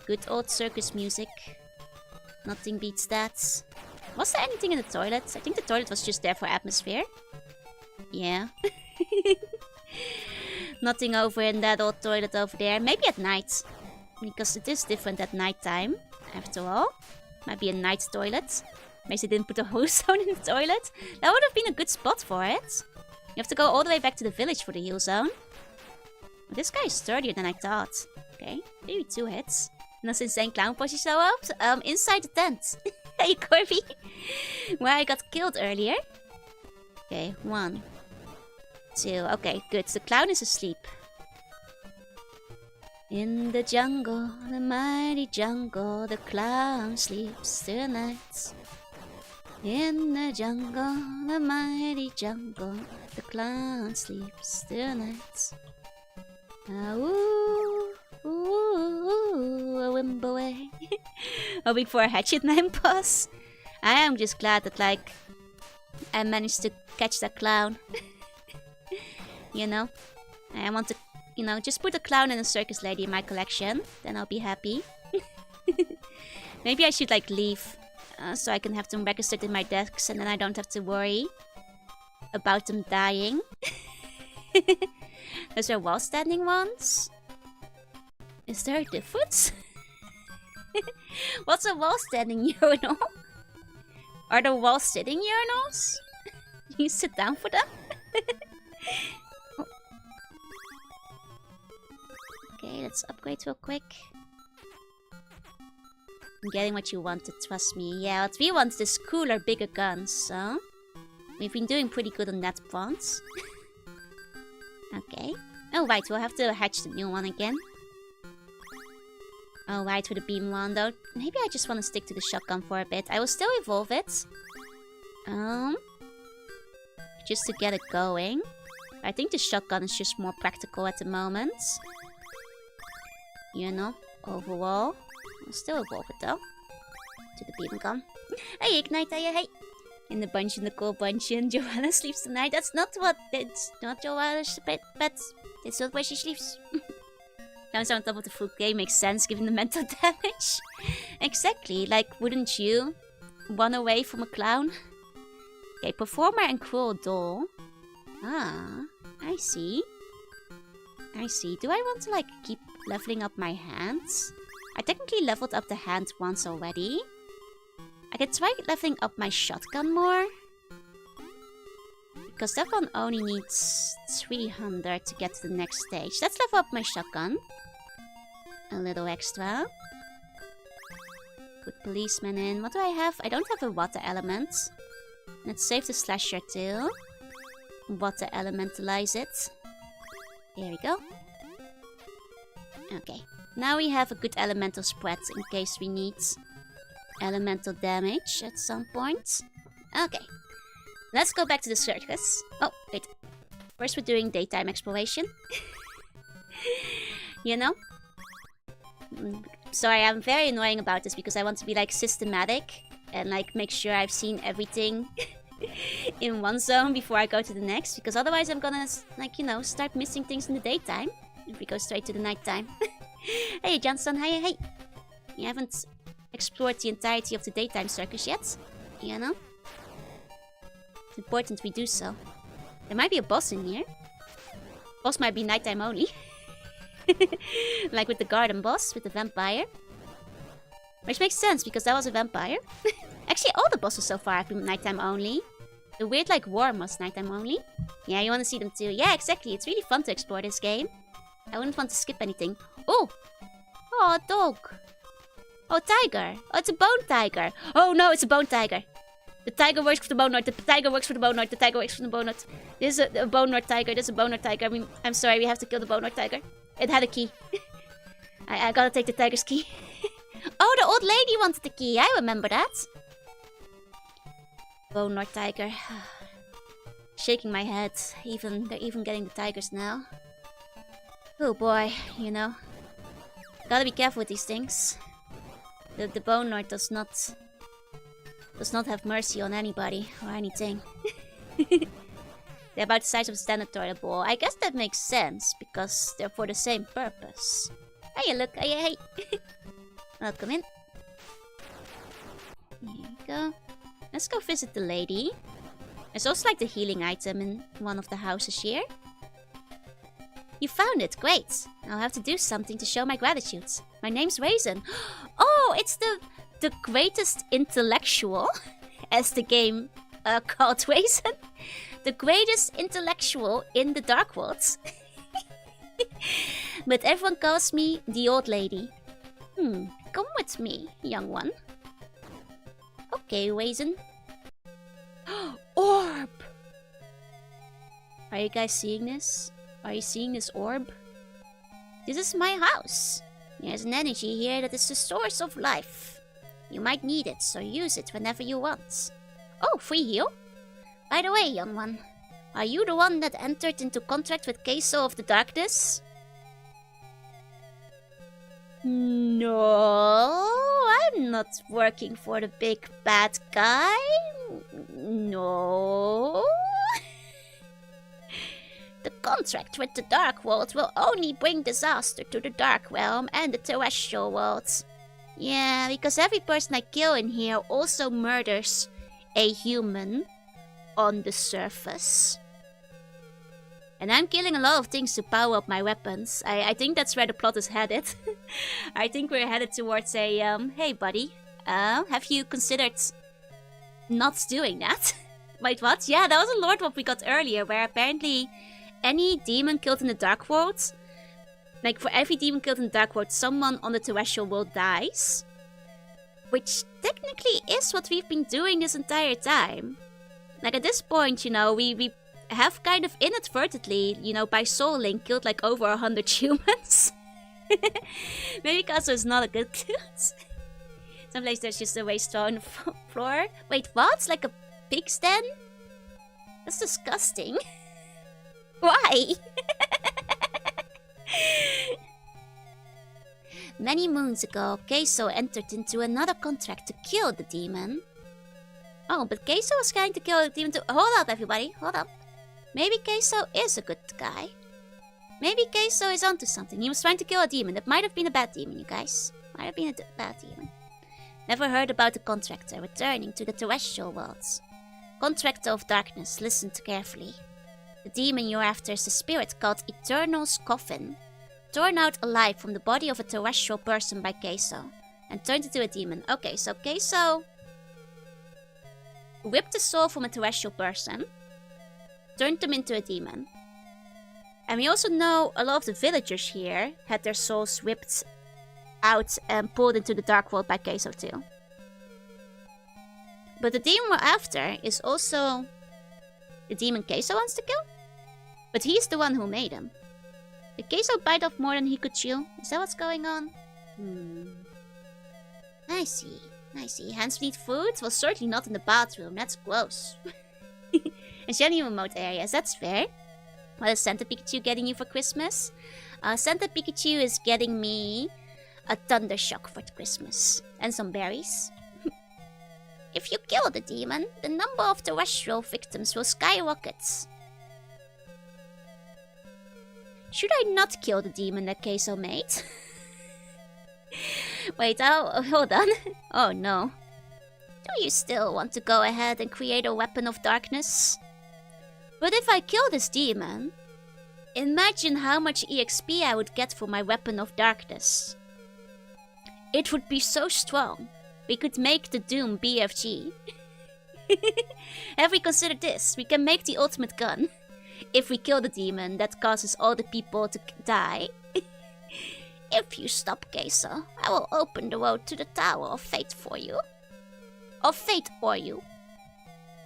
Good old circus music. Nothing beats that. Was there anything in the toilet? I think the toilet was just there for atmosphere. Yeah. Nothing over in that old toilet over there. Maybe at night. Because it is different at night time. After all. Might be a night toilet. Maybe they didn't put a hose zone in the toilet. That would have been a good spot for it. You have to go all the way back to the village for the heal zone. Well, this guy is sturdier than I thought. Okay. Maybe 2 hits. And those insane clown poses show up. Inside the tent. Hey, Corby. Where I got killed earlier. Okay, 1, 2. Okay, good. The clown is asleep. In the jungle, the mighty jungle, the clown sleeps tonight. In the jungle, the mighty jungle, the clown sleeps tonight. Ooh, ooh, a wimble away. Hoping for a hatchet man boss. I am just glad that, I managed to catch that clown. You know? I want to, just put a clown and a circus lady in my collection. Then I'll be happy. Maybe I should, leave. So I can have them registered in my decks and then I don't have to worry about them dying. Those are wall standing ones? Is there a difference? What's a wall standing urinal? Are the wall sitting urinals? You sit down for them? Oh. Okay, let's upgrade real quick. I'm getting what you wanted, trust me. Yeah, what we want is cooler, bigger guns, so... We've been doing pretty good on that front. Okay. Oh, right, we'll have to hatch the new one again. Oh, right, for the beam one, though. Maybe I just want to stick to the shotgun for a bit. I will still evolve it. Just to get it going. I think the shotgun is just more practical at the moment. You know, overall. I'll still evolve it, though. To the beam gun. Hey, Ignite, hey! In the bunch, in the cool bunch, and Joanna sleeps tonight. That's not what. It's not Joanna's bed. It's not where she sleeps. Comes on top of the food game makes sense given the mental damage. Exactly. Like, wouldn't you run away from a clown? Okay, performer and cruel doll. Ah, I see. I see. Do I want to, like, keep leveling up my hands? I technically leveled up the hand once already. I can try leveling up my shotgun more. Because that one only needs 300 to get to the next stage. Let's level up my shotgun. A little extra. Put policeman in. What do I have? I don't have a water element. Let's save the slasher too. Water elementalize it. There we go. Okay. Now we have a good elemental spread in case we need elemental damage at some point. Okay. Let's go back to the circus. Oh, wait. First we're doing daytime exploration. You know? Sorry, I'm very annoying about this because I want to be like systematic and like make sure I've seen everything in one zone before I go to the next, because otherwise I'm gonna, like, you know, start missing things in the daytime if we go straight to the nighttime. Hey, Johnson, hey. You haven't explored the entirety of the daytime circus yet, you know? It's important we do so. There might be a boss in here. Boss might be nighttime only. Like with the garden boss, with the vampire. Which makes sense, because that was a vampire. Actually, all the bosses so far have been nighttime only. The weird, like, worm was nighttime only. Yeah, you want to see them too. Yeah, exactly. It's really fun to explore this game. I wouldn't want to skip anything. Oh! Oh, a dog. Oh, tiger. Oh, it's a bone tiger. Oh, no, it's a bone tiger. The tiger works for the bone lord. The tiger works for the bone lord. The tiger works for the bone lord. This is a bone lord tiger. This is a bone lord tiger. I mean, I'm sorry, we have to kill the bone lord tiger. It had a key. I gotta take the tiger's key. Oh, the old lady wanted the key. I remember that. Bone lord tiger. Shaking my head. They're even getting the tigers now. Oh boy, you know. Gotta be careful with these things. The bone lord does not have mercy on anybody or anything. They're about the size of a standard toilet bowl. I guess that makes sense, because they're for the same purpose. Hey, look. Hey. Welcome in. Here we go. Let's go visit the lady. There's also like the healing item in one of the houses here. You found it. Great. I'll have to do something to show my gratitude. My name's Raisin. Oh, it's the greatest intellectual, as the game called Raisin. The greatest intellectual in the Dark World. But everyone calls me the old lady. Come with me, young one. Okay, Raisin. Orb! Are you guys seeing this? Are you seeing this orb? This is my house. There's an energy here that is the source of life. You might need it, so use it whenever you want. Oh, free heal? By the way, young one, are you the one that entered into contract with Queso of the Darkness? No, I'm not working for the big bad guy. No. The contract with the Dark World will only bring disaster to the Dark Realm and the Terrestrial World. Yeah, because every person I kill in here also murders a human on the surface. And I'm killing a lot of things to power up my weapons. I think that's where the plot is headed. I think we're headed towards a, hey buddy, have you considered not doing that? Wait, what? Yeah, that was a lord what we got earlier, where apparently any demon killed in the Dark World, like for every demon killed in the Dark World, someone on the Terrestrial World dies. Which technically is what we've been doing this entire time. Like at this point, you know, we have kind of inadvertently, you know, by Soul Link killed like over 100 humans. Maybe Kaso is not a good dude. Someplace there's just a waste on the floor. Wait, what? Like a pig's den? That's disgusting. Why? Many moons ago, Queso entered into another contract to kill the demon. Oh, but Queso was trying to kill the demon too. Hold up, everybody. Hold up. Maybe Queso is a good guy. Maybe Queso is onto something. He was trying to kill a demon. That might have been a bad demon, you guys. Might have been a bad demon. Never heard about the contractor returning to the terrestrial worlds. Contractor of darkness, listen carefully. The demon you're after is a spirit called Eternal's Coffin, torn out alive from the body of a terrestrial person by Queso, and turned into a demon. Okay, so Queso whipped the soul from a terrestrial person, turned them into a demon. And we also know a lot of the villagers here had their souls whipped out and pulled into the dark world by Queso too. But the demon we're after is also the demon Queso wants to kill? But he's the one who made him. Did Queso bite off more than he could chew? Is that what's going on? I see. I see. Hands need food? Well, certainly not in the bathroom. That's gross. And Jenny remote areas. That's fair. What is Santa Pikachu getting you for Christmas? Santa Pikachu is getting me a Thunder Shock for Christmas. And some berries. If you kill the demon, the number of terrestrial victims will skyrocket. Should I not kill the demon that Queso made? Wait, hold on. Oh no. Do you still want to go ahead and create a weapon of darkness? But if I kill this demon, imagine how much EXP I would get for my weapon of darkness. It would be so strong, we could make the Doom BFG. Have we considered this? We can make the ultimate gun. If we kill the demon that causes all the people to die. If you stop Queso, I will open the road to the Tower of Fate for you. Of Fate for you.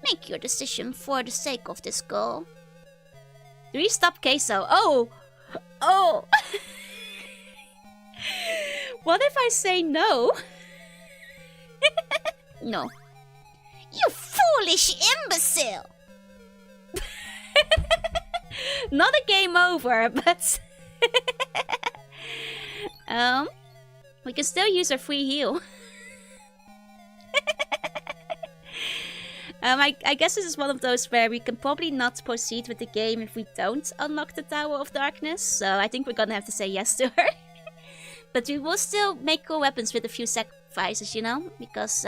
Make your decision for the sake of this goal. Do we stop Queso? Oh! Oh! What if I say no? No. You foolish imbecile! Not a game over, but... we can still use our free heal. I guess this is one of those where we can probably not proceed with the game if we don't unlock the Tower of Darkness, so I think we're gonna have to say yes to her. But we will still make cool weapons with a few sacrifices, you know? Because,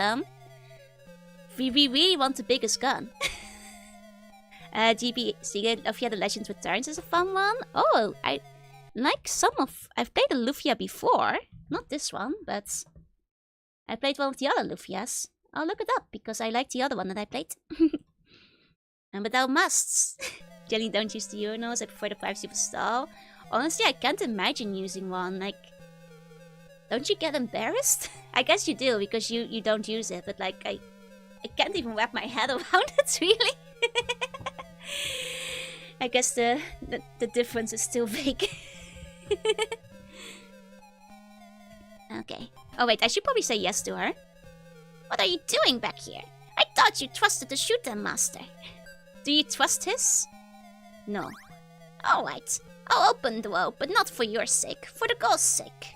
we really want the biggest gun. GB Lufia the Legends Returns is a fun one. Oh, I like I've played a Lufia before. Not this one, but I played one of the other Lufias. I'll look it up because I like the other one that I played. But thou must. Jelly, don't use the urinals. I prefer the privacy of a stall. Honestly, I can't imagine using one. Like, don't you get embarrassed? I guess you do because you don't use it. But like, I can't even wrap my head around it, really. I guess the difference is still vague. Okay. Oh wait, I should probably say yes to her. What are you doing back here? I thought you trusted the shooter master. Do you trust his? No. Alright. I'll open the road, but not for your sake, for the girl's sake.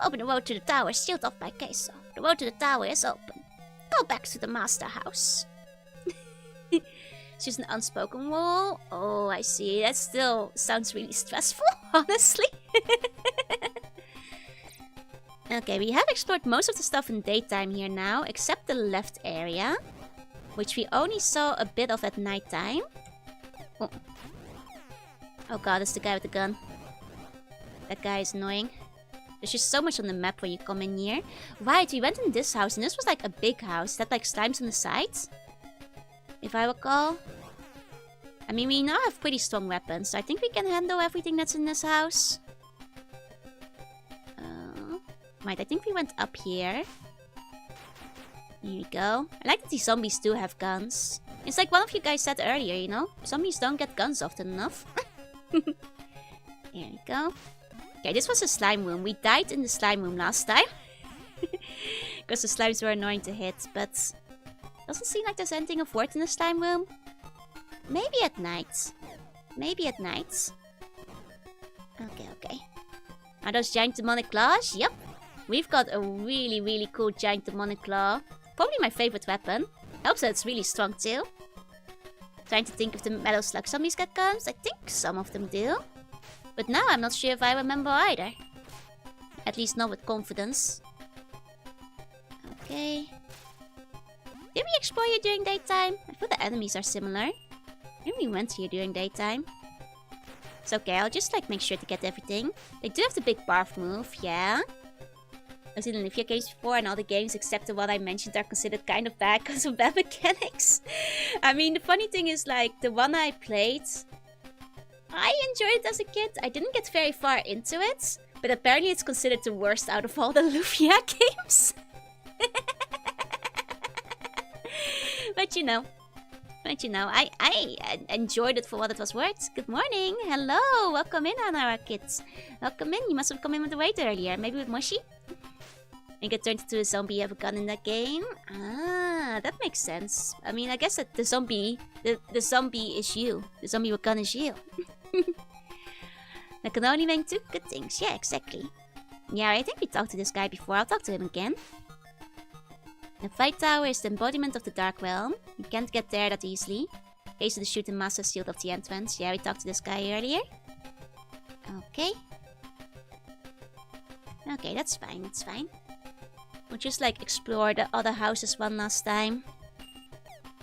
Open the road to the tower, sealed off by Queso. The road to the tower is open. Go back to the master house. She's an unspoken rule. Oh, I see. That still sounds really stressful, honestly. Okay, we have explored most of the stuff in daytime here now, except the left area, which we only saw a bit of at nighttime. Oh, oh god, it's the guy with the gun. That guy is annoying. There's just so much on the map when you come in here. Right, we went in this house, and this was like a big house. That like slimes on the sides, if I recall. I mean, we now have pretty strong weapons, so I think we can handle everything that's in this house. Right, I think we went up here. Here we go. I like that these zombies do have guns. It's like one of you guys said earlier, you know? Zombies don't get guns often enough. Here we go. Okay, this was a slime room. We died in the slime room last time. Because the slimes were annoying to hit, but... doesn't seem like there's anything of worth in the slime room. Maybe at night. Maybe at night. Okay, okay. Are those giant demonic claws? Yep. We've got a really, really cool giant demonic claw. Probably my favorite weapon. Helps that it's really strong too. Trying to think if the metal slug zombies get guns. I think some of them do. But now I'm not sure if I remember either. At least not with confidence. Okay. Did we explore here during daytime? I thought the enemies are similar. Maybe we went here during daytime. It's okay, I'll just like make sure to get everything. They do have the big barf move, yeah. I've seen Olivia games before, and all the games except the one I mentioned are considered kind of bad because of bad mechanics. I mean, the funny thing is, like, the one I played, I enjoyed it as a kid. I didn't get very far into it, but apparently it's considered the worst out of all the Olivia games. But you know, I enjoyed it for what it was worth. Good morning, hello, welcome in, Anara kids. Welcome in, you must have come in with the weight earlier, maybe with Moshi? You get turned into a zombie, you have a gun in that game? Ah, that makes sense. I mean, I guess that the zombie is you. The zombie with gun is you. That can only mean two good things. Yeah, exactly. Yeah, I think we talked to this guy before. I'll talk to him again. The fight tower is the embodiment of the Dark Realm. You can't get there that easily. Case of the shooting master shield of the entrance. Yeah, we talked to this guy earlier. Okay. Okay, that's fine, that's fine. We'll just like explore the other houses one last time.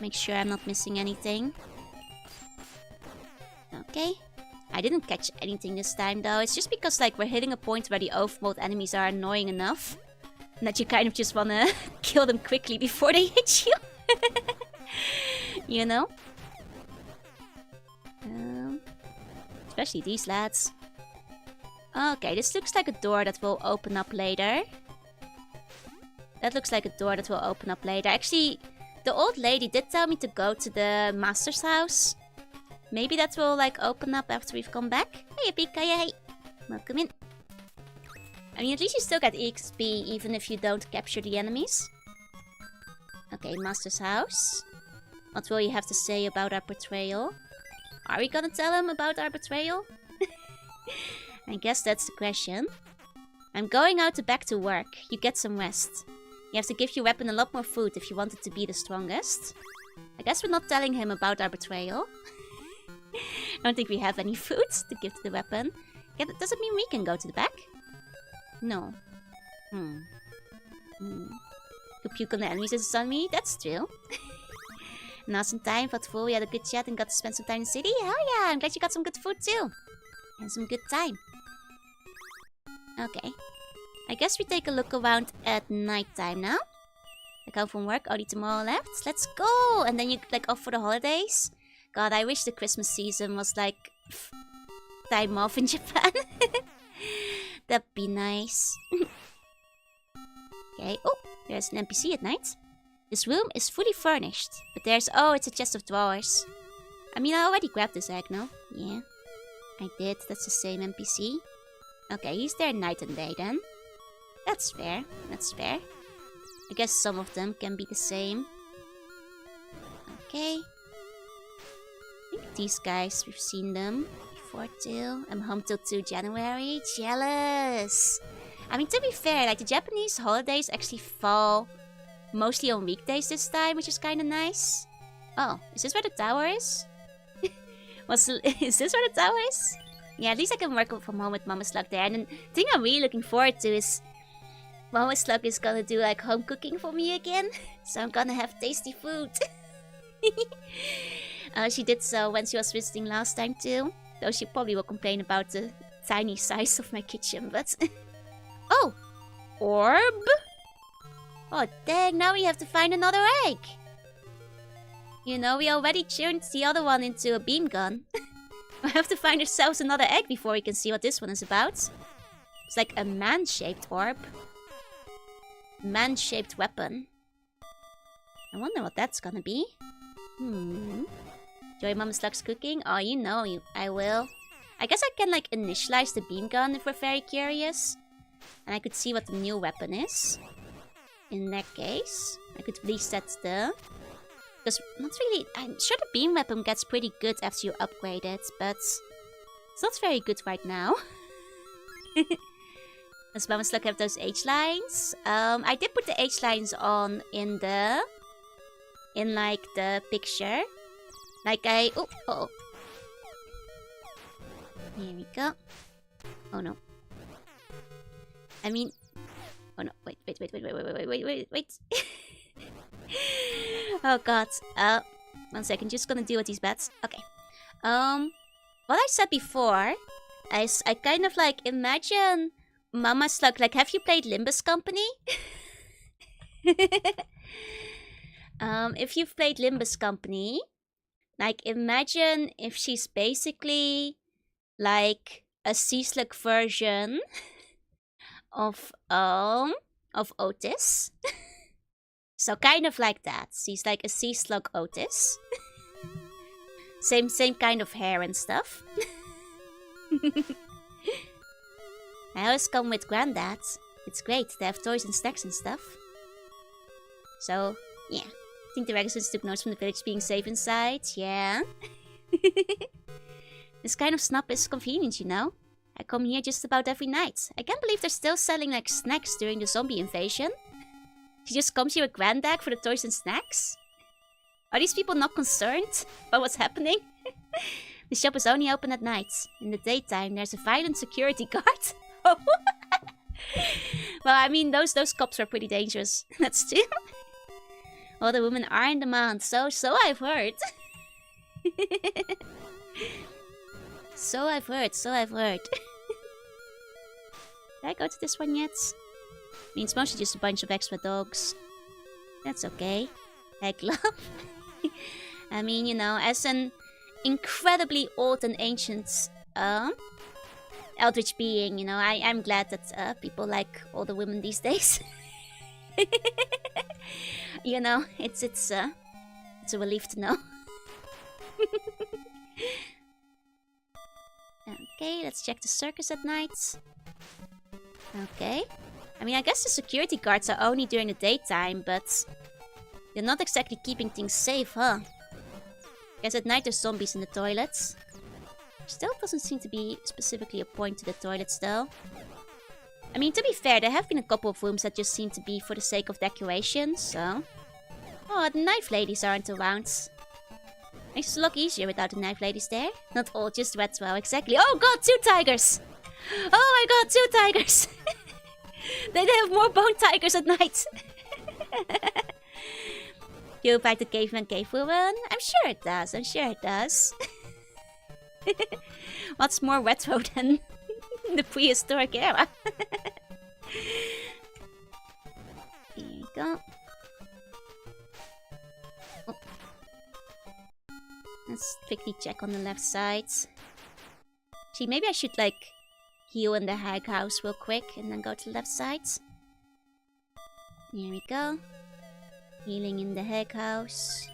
Make sure I'm not missing anything. Okay. I didn't catch anything this time though. It's just because like we're hitting a point where the overworld enemies are annoying enough. And that you kind of just wanna kill them quickly before they hit you. You know? Especially these lads. Okay, this looks like a door that will open up later. That looks like a door that will open up later. Actually, the old lady did tell me to go to the master's house. Maybe that will like open up after we've come back. Hey, Pika, hey! Welcome in. I mean, at least you still get EXP even if you don't capture the enemies. Okay, master's house. What will you have to say about our betrayal? Are we gonna tell him about our betrayal? I guess that's the question. I'm going out to back to work. You get some rest. You have to give your weapon a lot more food if you want it to be the strongest. I guess we're not telling him about our betrayal. I don't think we have any food to give to the weapon. Yeah, does it mean we can go to the back? No. To puke on the enemies is on me? That's true. Now some time, thoughtful, we had a good chat and got to spend some time in the city? Hell yeah, I'm glad you got some good food too. And some good time. Okay. I guess we take a look around at nighttime now. Like home from work, only tomorrow left. Let's go! And then you like off for the holidays. God, I wish the Christmas season was like time off in Japan. That'd be nice. Okay. Oh, there's an NPC at night. This room is fully furnished, but there's it's a chest of drawers. I mean, I already grabbed this egg, no? Yeah, I did. That's the same NPC. Okay, he's there night and day then. That's fair. That's fair. I guess some of them can be the same. Okay. I think these guys, we've seen them before too. I'm home till 2 January. Jealous! I mean, to be fair, like the Japanese holidays actually fall mostly on weekdays this time, which is kind of nice. Oh, is this where the tower is? Is this where the tower is? Yeah, at least I can work from home with Mama Slug there. And the thing I'm really looking forward to is Mama Slug is gonna do like home cooking for me again. So I'm gonna have tasty food. She did so when she was visiting last time too. Though she probably will complain about the tiny size of my kitchen, but... Oh! Orb? Oh dang, now we have to find another egg! You know, we already turned the other one into a beam gun. We have to find ourselves another egg before we can see what this one is about. It's like a man-shaped orb. Man-shaped weapon. I wonder what that's gonna be. Enjoy Mama Slug's cooking? Oh, you know I will. I guess I can like initialize the beam gun if we're very curious. And I could see what the new weapon is. In that case, I could reset the... Because not really... I'm sure the beam weapon gets pretty good after you upgrade it, but... It's not very good right now. As well as look at those age lines. I did put the age lines on in like the picture. Like oh. Here we go. Oh no. I mean, oh no, wait. Oh god. 1 second, just gonna deal with these bats. Okay. What I said before, I kind of like imagine Mama Slug, like, have you played Limbus Company? If you've played Limbus Company, like, imagine if she's basically like a Sea Slug version of Otis. So kind of like that. She's like a Sea Slug Otis. Same kind of hair and stuff. I always come with Granddad. It's great. They have toys and snacks and stuff. So, yeah. I think the residents took notes from the village being safe inside. Yeah. This kind of snap is convenient, you know. I come here just about every night. I can't believe they're still selling like snacks during the zombie invasion. She just comes here with Granddad for the toys and snacks? Are these people not concerned about what's happening? The shop is only open at night. In the daytime, there's a violent security guard. Well, I mean, those cops are pretty dangerous. That's true. Well, the women are in demand, so I've heard. So I've heard. Did I go to this one yet? I mean, it's mostly just a bunch of extra dogs. That's okay. Heck, love. I mean, you know, as an incredibly old and ancient eldritch being, you know, I'm glad that people like older women these days. You know, it's a relief to know. Okay, let's check the circus at night. Okay. I mean, I guess the security guards are only during the daytime, but they're not exactly keeping things safe, huh? Guess at night there's zombies in the toilets. Still doesn't seem to be specifically a point to the toilets, though. I mean, to be fair, there have been a couple of rooms that just seem to be for the sake of decoration, so... Oh, the knife ladies aren't around. Makes it a lot easier without the knife ladies there. Not all, just Redwell, exactly. Oh god, 2 tigers! Oh my god, 2 tigers! They have more bone tigers at night. You fight the caveman cave woman? I'm sure it does. What's more retro than the prehistoric era? Here you go. Oh. Let's quickly check on the left side. Gee, maybe I should like heal in the hag house real quick and then go to the left side. Here we go. Healing in the hag house.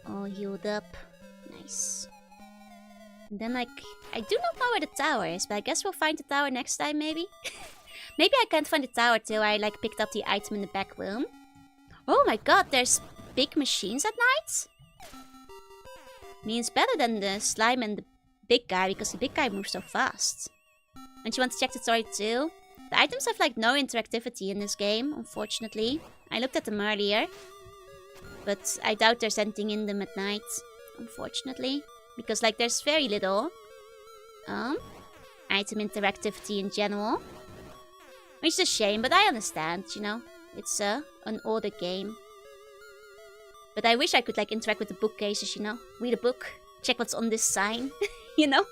All healed up. Nice. And then like, I do not know where the tower is, but I guess we'll find the tower next time maybe? Maybe I can't find the tower till I like picked up the item in the back room. Oh my god, there's big machines at night? I mean, it's better than the slime and the big guy because the big guy moves so fast. Don't you want to check the toilet too? The items have like no interactivity in this game, unfortunately. I looked at them earlier, but I doubt there's anything in them at night, unfortunately. Because like there's very little item interactivity in general. Which is a shame, but I understand, you know. It's an older game. But I wish I could like interact with the bookcases, you know. Read a book, check what's on this sign, you know.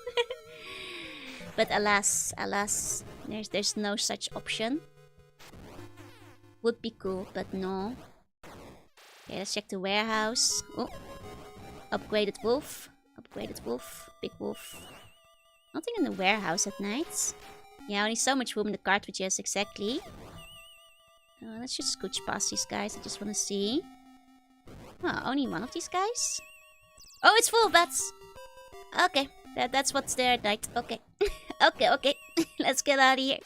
But alas, there's no such option. Would be cool, but no. Okay, let's check the warehouse. Oh, upgraded wolf. Big wolf. Nothing in the warehouse at night. Yeah, only so much room in the cartridges, exactly. Let's just scooch past these guys, I just want to see. Oh, only one of these guys? Oh, it's full of bats! Okay, that's what's there at night. Okay. Okay. Let's get out of here.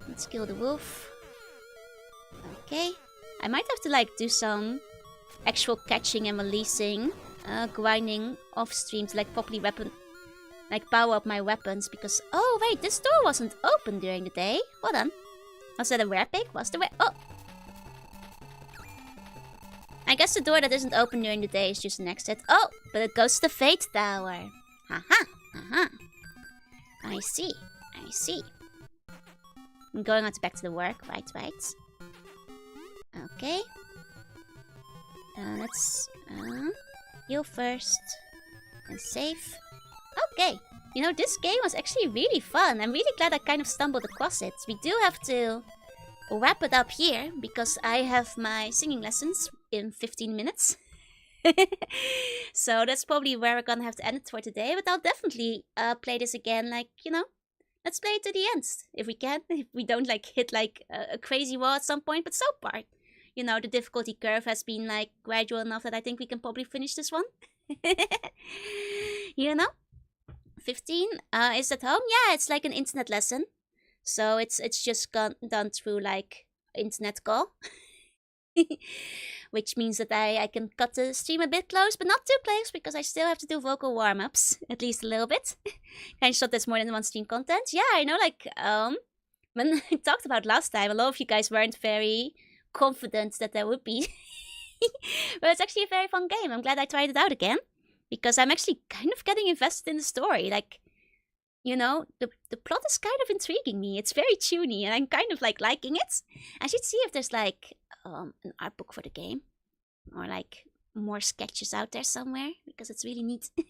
Let's kill the wolf. Okay. I might have to like do some actual catching and releasing, grinding off stream to like properly like power up my weapons because... Oh, wait, this door wasn't open during the day. Hold on. Was that a werepig? Was the Oh! I guess the door that isn't open during the day is just an exit. Oh, but it goes to the Fate Tower. Haha, haha. I see, I see. I'm going on back to the work, right. Okay. Let's heal first and save. Okay. You know, this game was actually really fun. I'm really glad I kind of stumbled across it. We do have to wrap it up here because I have my singing lessons in 15 minutes. So that's probably where we're gonna have to end it for today. But I'll definitely play this again, like, you know, let's play it to the end if we can. If we don't like hit like a crazy wall at some point. But so far, you know, the difficulty curve has been like gradual enough that I think we can probably finish this one. You know, 15 is at home. Yeah, it's like an internet lesson, so it's just done through like internet call. Which means that I can cut the stream a bit close, but not too close because I still have to do vocal warm-ups, at least a little bit. Kind of thought there's more than one stream content. Yeah, I know, like, when I talked about last time, a lot of you guys weren't very confident that there would be. But it's actually a very fun game. I'm glad I tried it out again because I'm actually kind of getting invested in the story. Like, you know, the plot is kind of intriguing me. It's very tuney and I'm kind of like liking it. I should see if there's like an art book for the game or like more sketches out there somewhere because it's really neat. Either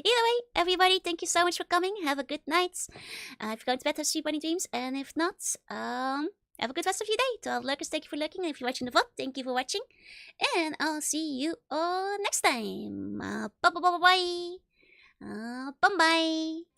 way, everybody, thank you so much for coming. Have a good night. If you're going to bed, have sleep bunny dreams, and if not, have a good rest of your day. To all lurkers, thank you for lurking, and if you're watching the VOD, thank you for watching, and I'll see you all next time. Bye bye bye bye bye. Bye bye.